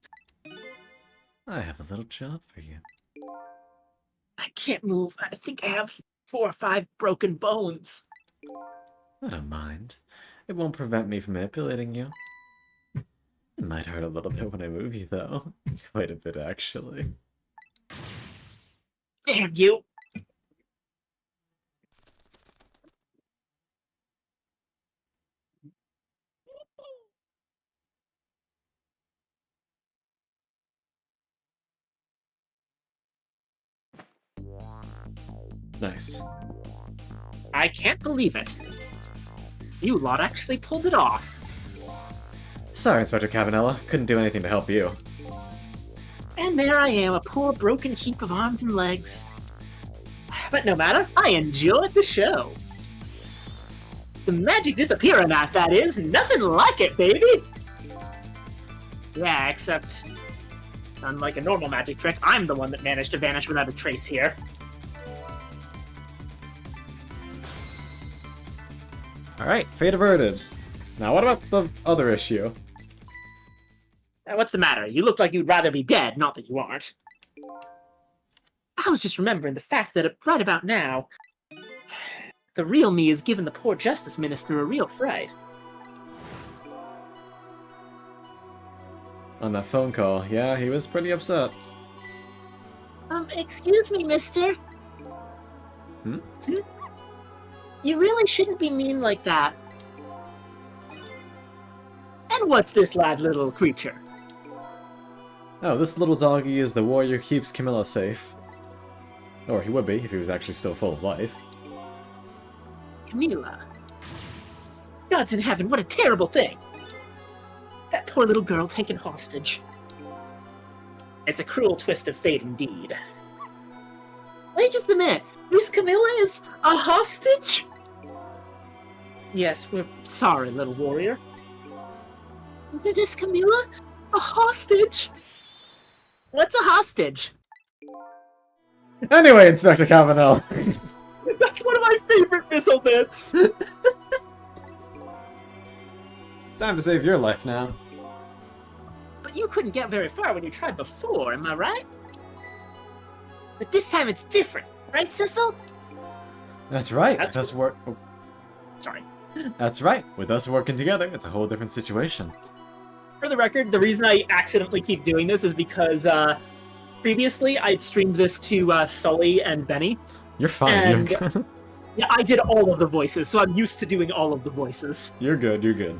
I have a little job for you. I can't move. I think I have 4 or 5 broken bones. I don't mind. It won't prevent me from manipulating you. It might hurt a little bit when I move you, though. Quite a bit, actually. Damn you! Nice. I can't believe it. You lot actually pulled it off. Sorry, Inspector Cavanella. Couldn't do anything to help you. And there I am, a poor broken heap of arms and legs. But no matter, I enjoyed the show. The magic disappearing act, that is. Nothing like it, baby! Yeah, except... unlike a normal magic trick, I'm the one that managed to vanish without a trace here. Alright, fate averted. Now what about the other issue? What's the matter? You look like you'd rather be dead, not that you aren't. I was just remembering the fact that right about now, the real me is giving the poor Justice Minister a real fright. On that phone call, yeah, he was pretty upset. Excuse me, mister. Hmm? You really shouldn't be mean like that. And what's this live little creature? Oh, this little doggy is the warrior who keeps Camilla safe. Or he would be, if he was actually still full of life. Camila. Gods in heaven, what a terrible thing! That poor little girl taken hostage. It's a cruel twist of fate indeed. Wait just a minute. Miss Camilla is a hostage? Yes, we're sorry, little warrior. Miss Camilla? A hostage? What's a hostage? Anyway, Inspector Cavanella. That's one of my favorite missile bits! It's time to save your life now. But you couldn't get very far when you tried before, am I right? But this time it's different, right, Cecil? That's right. That's With us work. Oh, Sorry. that's right. With us working together, it's a whole different situation. For the record, the reason I accidentally keep doing this is because previously I'd streamed this to Sully and Benny. You're fine. And- You're good. Yeah, I did all of the voices, so I'm used to doing all of the voices. You're good. You're good.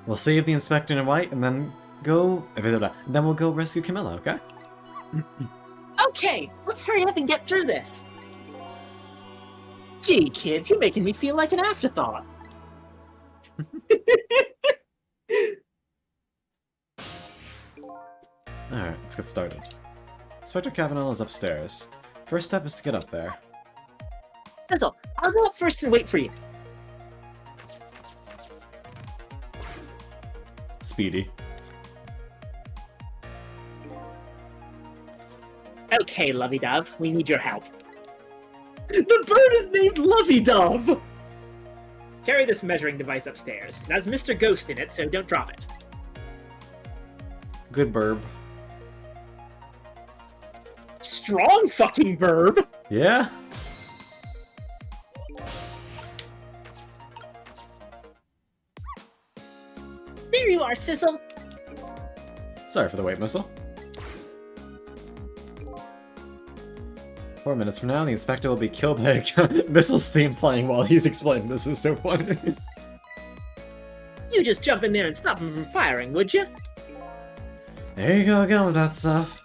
We'll save the Inspector in white, and then go. Then we'll go rescue Camilla. Okay? Okay, let's hurry up and get through this. Gee, kids, you're making me feel like an afterthought. Alright, let's get started. Inspector Cavanagh is upstairs. First step is to get up there. Cecil, I'll go up first and wait for you. Speedy. Okay, Lovey-Dove, we need your help. The bird is named Lovey-Dove! Carry this measuring device upstairs. It has Mr. Ghost in it, so don't drop it. Good burb. Strong fucking verb! Yeah? There you are, Cecil! Sorry for the wait, Missile. 4 minutes from now, the Inspector will be killed by a Missile's theme playing while he's explaining. This is so funny. You just jump in there and stop him from firing, would you? There you go again with that stuff.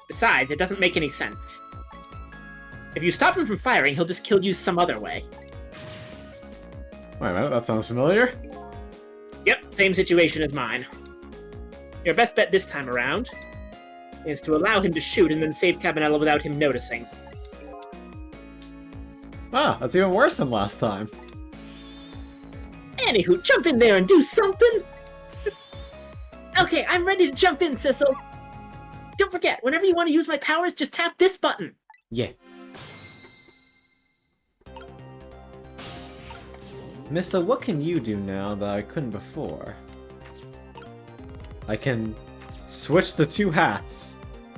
Besides, it doesn't make any sense. If you stop him from firing, he'll just kill you some other way. Wait a minute, that sounds familiar. Yep, same situation as mine. Your best bet this time around is to allow him to shoot and then save Cabanela without him noticing. Ah, that's even worse than last time. Anywho, jump in there and do something! Okay, I'm ready to jump in, Sissel! Don't forget, whenever you want to use my powers, just tap this button! Yeah. Missa, what can you do now that I couldn't before? I can switch the two hats.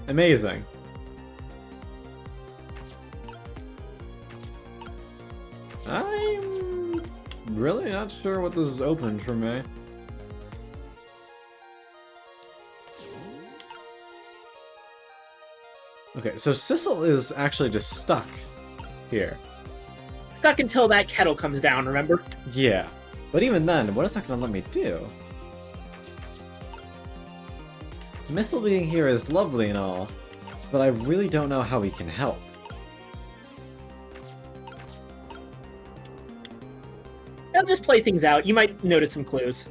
Amazing. I'm really not sure what this is open for me. Okay, so Sissel is actually just stuck here. Stuck until that kettle comes down, remember? Yeah. But even then, what is that gonna let me do? Missile being here is lovely and all, but I really don't know how he can help. I'll just play things out. You might notice some clues.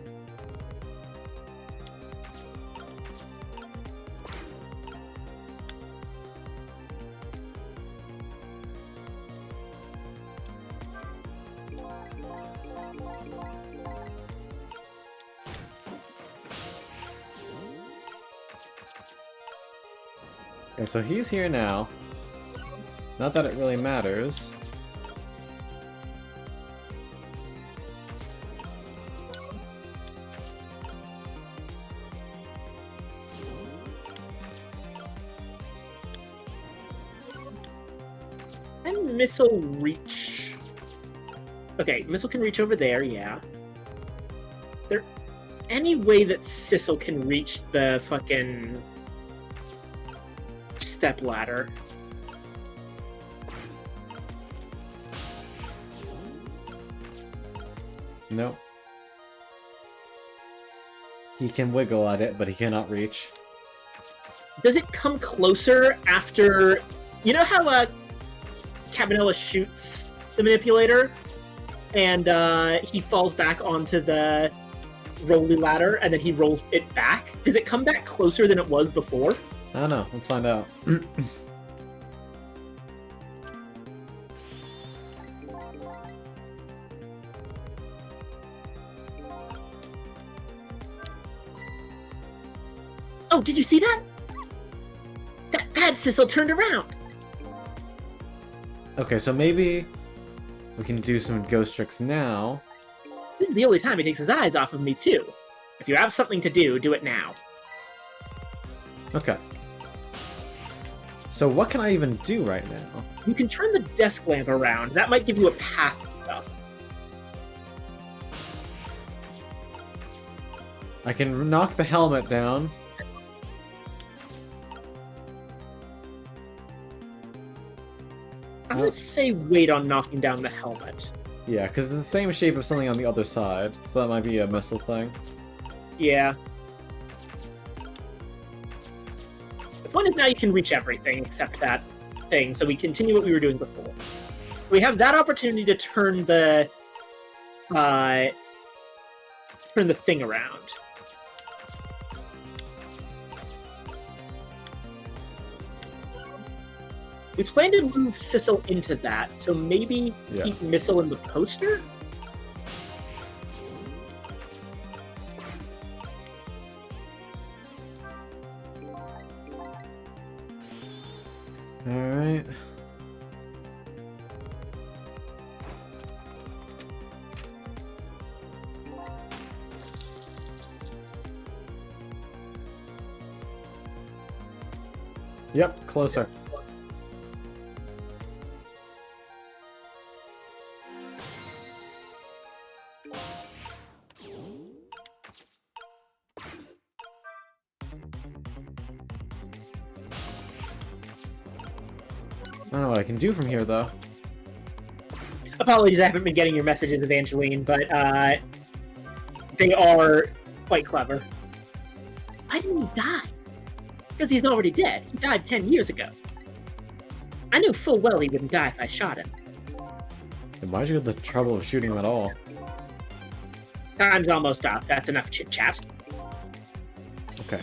Okay, so he's here now. Not that it really matters. Can Missile reach... Okay, Missile can reach over there, yeah. There any way that Sissel can reach the fucking... step ladder? Nope. He can wiggle at it, but he cannot reach. Does it come closer after... You know how Cabanela shoots the manipulator? And he falls back onto the rolly ladder, and then he rolls it back? Does it come back closer than it was before? I don't know. Let's find out. Oh, did you see that? That bad Sissel turned around. Okay, so maybe we can do some ghost tricks now. This is the only time he takes his eyes off of me, too. If you have something to do it now. Okay. So what can I even do right now? You can turn the desk lamp around. That might give you a path to stuff. I can knock the helmet down. I'm gonna say wait on knocking down the helmet. Yeah, because it's the same shape of something on the other side, so that might be a missile thing. Yeah. The point is now you can reach everything except that thing, so we continue what we were doing before. We have that opportunity to turn the thing around. We plan to move Sissel into that, so maybe keep Missile in the poster? Alright. Yep, closer. I don't know what I can do from here, though. Apologies, I haven't been getting your messages, Evangeline, but they are quite clever. Why didn't he die? Because he's already dead. He died 10 years ago. I knew full well he wouldn't die if I shot him. Then why'd you go to the trouble of shooting him at all? Time's almost up. That's enough chit-chat. Okay.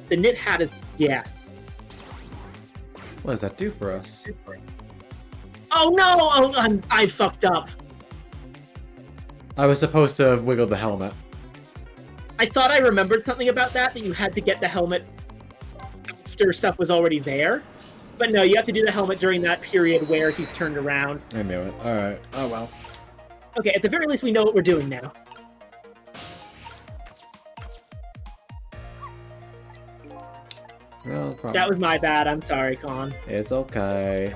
The knit hat is... yeah. What does that do for us? Oh no! Oh, I fucked up. I was supposed to have wiggled the helmet. I thought I remembered something about that you had to get the helmet after stuff was already there. But no, you have to do the helmet during that period where he's turned around. I knew it. Alright. Oh well. Okay, at the very least we know what we're doing now. No problem. That was my bad, I'm sorry, Con. It's okay.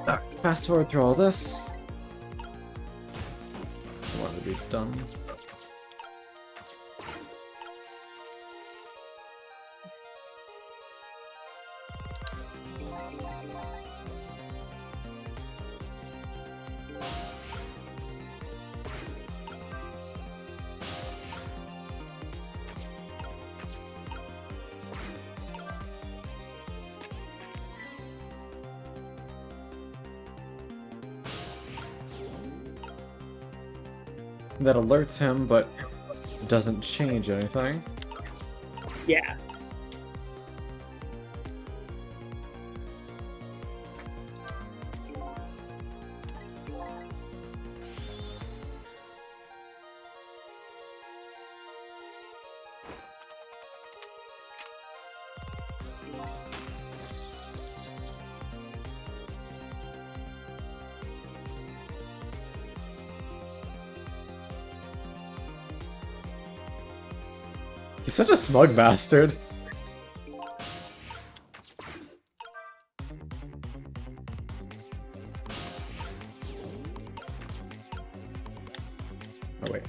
Alright, fast forward through all this. I want to be done. That alerts him, but doesn't change anything. Yeah. He's such a smug bastard. Oh wait.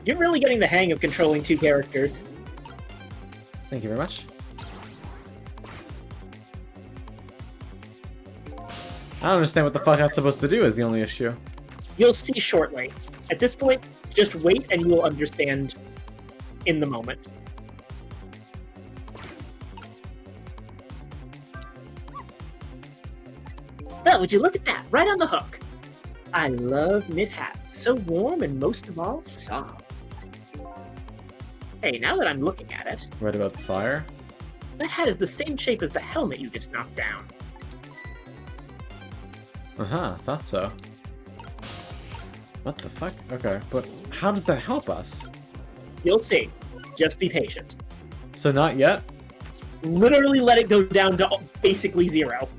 You're really getting the hang of controlling two characters. Thank you very much. I don't understand what the fuck that's supposed to do is the only issue. You'll see shortly. At this point, just wait and you will understand in the moment. Well, would you look at that? Right on the hook. I love knit hats. So warm and most of all, soft. Hey, now that I'm looking at it, Right about the fire? that hat is the same shape as the helmet you just knocked down. Uh-huh, thought so. What the fuck? Okay, but how does that help us? You'll see. Just be patient. So not yet? Literally let it go down to basically 0.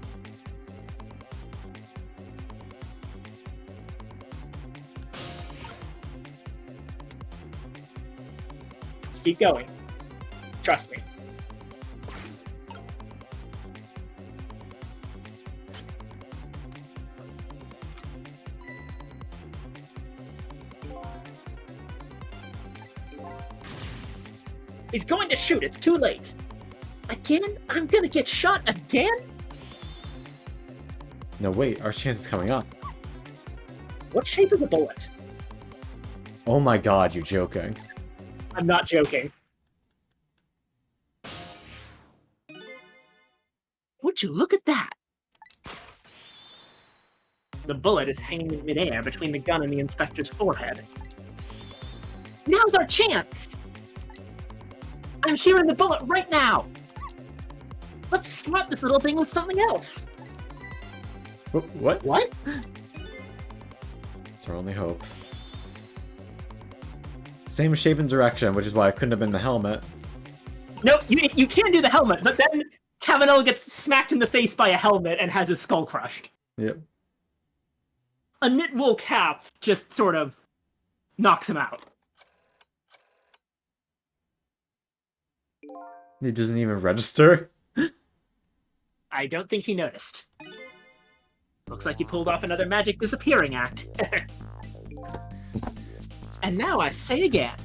Keep going. Trust me. He's going to shoot. It's too late. Again? I'm gonna get shot again? No, wait, our chance is coming up. What shape is a bullet? Oh my god, you're joking. I'm not joking. Would you look at that? The bullet is hanging in midair between the gun and the inspector's forehead. Now's our chance! I'm hearing the bullet right now! Let's swap this little thing with something else. What? What? It's our only hope. Same shape and direction, which is why it couldn't have been the helmet. Nope, you can do the helmet, but then Cavanel gets smacked in the face by a helmet and has his skull crushed. Yep. A knit wool cap just sort of knocks him out. It doesn't even register. I don't think he noticed. Looks like he pulled off another magic disappearing act. And now I say again,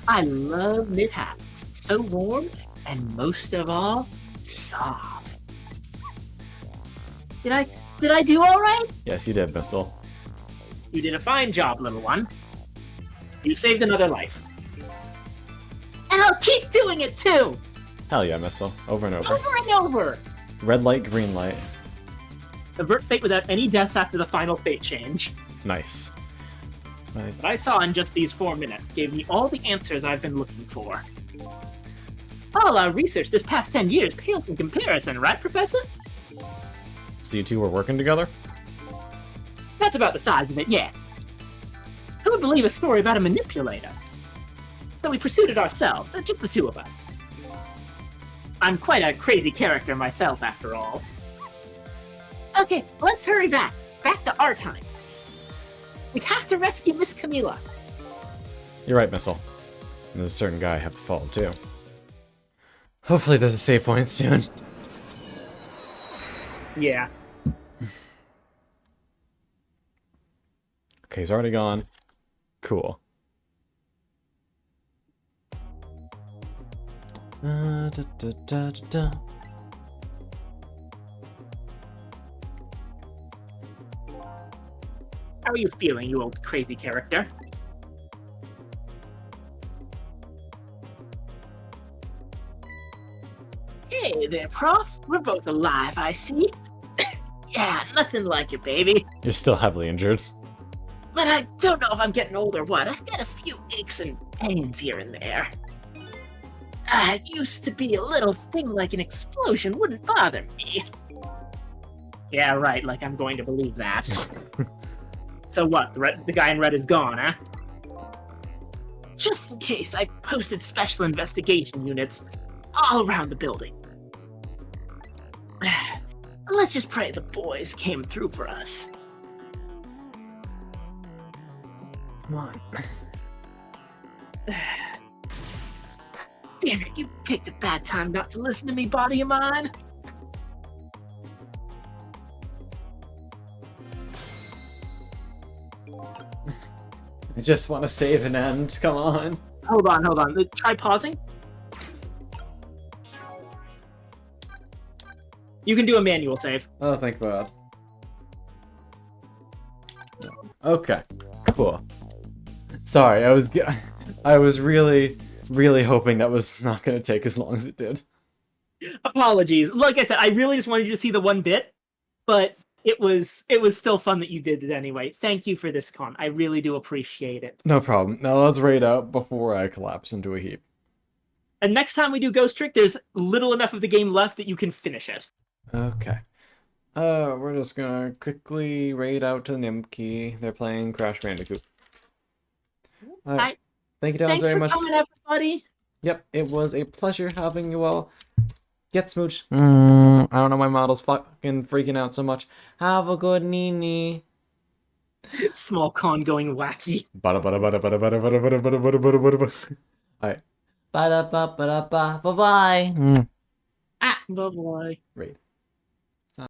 I love knit hats. So warm, and most of all, soft. Did I do all right? Yes, you did, Missile. You did a fine job, little one. You saved another life. And I'll keep doing it too! Hell yeah, Missile. Over and over. Over and over! Red light, green light. Avert fate without any deaths after the final fate change. Nice. Right. What I saw in just these 4 minutes gave me all the answers I've been looking for. All our research this past 10 years pales in comparison, right, Professor? So you two were working together? That's about the size of it, yeah. Who would believe a story about a manipulator? So we pursued it ourselves, just the two of us. I'm quite a crazy character myself, after all. Okay, let's hurry back. Back to our time. We have to rescue Miss Camila. You're right, Missile. And there's a certain guy I have to follow, too. Hopefully there's a save point soon. Yeah. Okay, he's already gone. Cool. Da, da, da, da, da. How are you feeling, you old crazy character? Hey there, Prof. We're both alive, I see. Yeah, nothing like it, baby. You're still heavily injured. But I don't know if I'm getting old or what. I've got a few aches and pains here and there. It used to be a little thing like an explosion wouldn't bother me. Yeah, right, like I'm going to believe that. So what, the guy in red is gone, huh? Just in case, I posted special investigation units all around the building. Let's just pray the boys came through for us. Come on. Damn it, you picked a bad time not to listen to me, body of mine. I just want to save and end. Come on. Hold on. Try pausing. You can do a manual save. Oh, thank God. Okay, cool. Sorry, I was really hoping that was not going to take as long as it did. Apologies. Like I said, I really just wanted you to see the one bit, but it was still fun that you did it anyway. Thank you for this, Con. I really do appreciate it. No problem. Now let's raid out before I collapse into a heap. And next time we do Ghost Trick, there's little enough of the game left that you can finish it. Okay. We're just gonna quickly raid out to Nimki. They're playing Crash Bandicoot. Alright. Thank you, Downs, very much. Thanks for coming, everybody. Yep, it was a pleasure having you all. Get smooch. I don't know why model's fucking freaking out so much. Have a good Nini. Small Con going wacky. Bada bada bada bada bada bada bada bada bada bada bada bada. Alright. Ba-da-ba-ba-da-ba. Bye-bye. Bye-bye. Raid.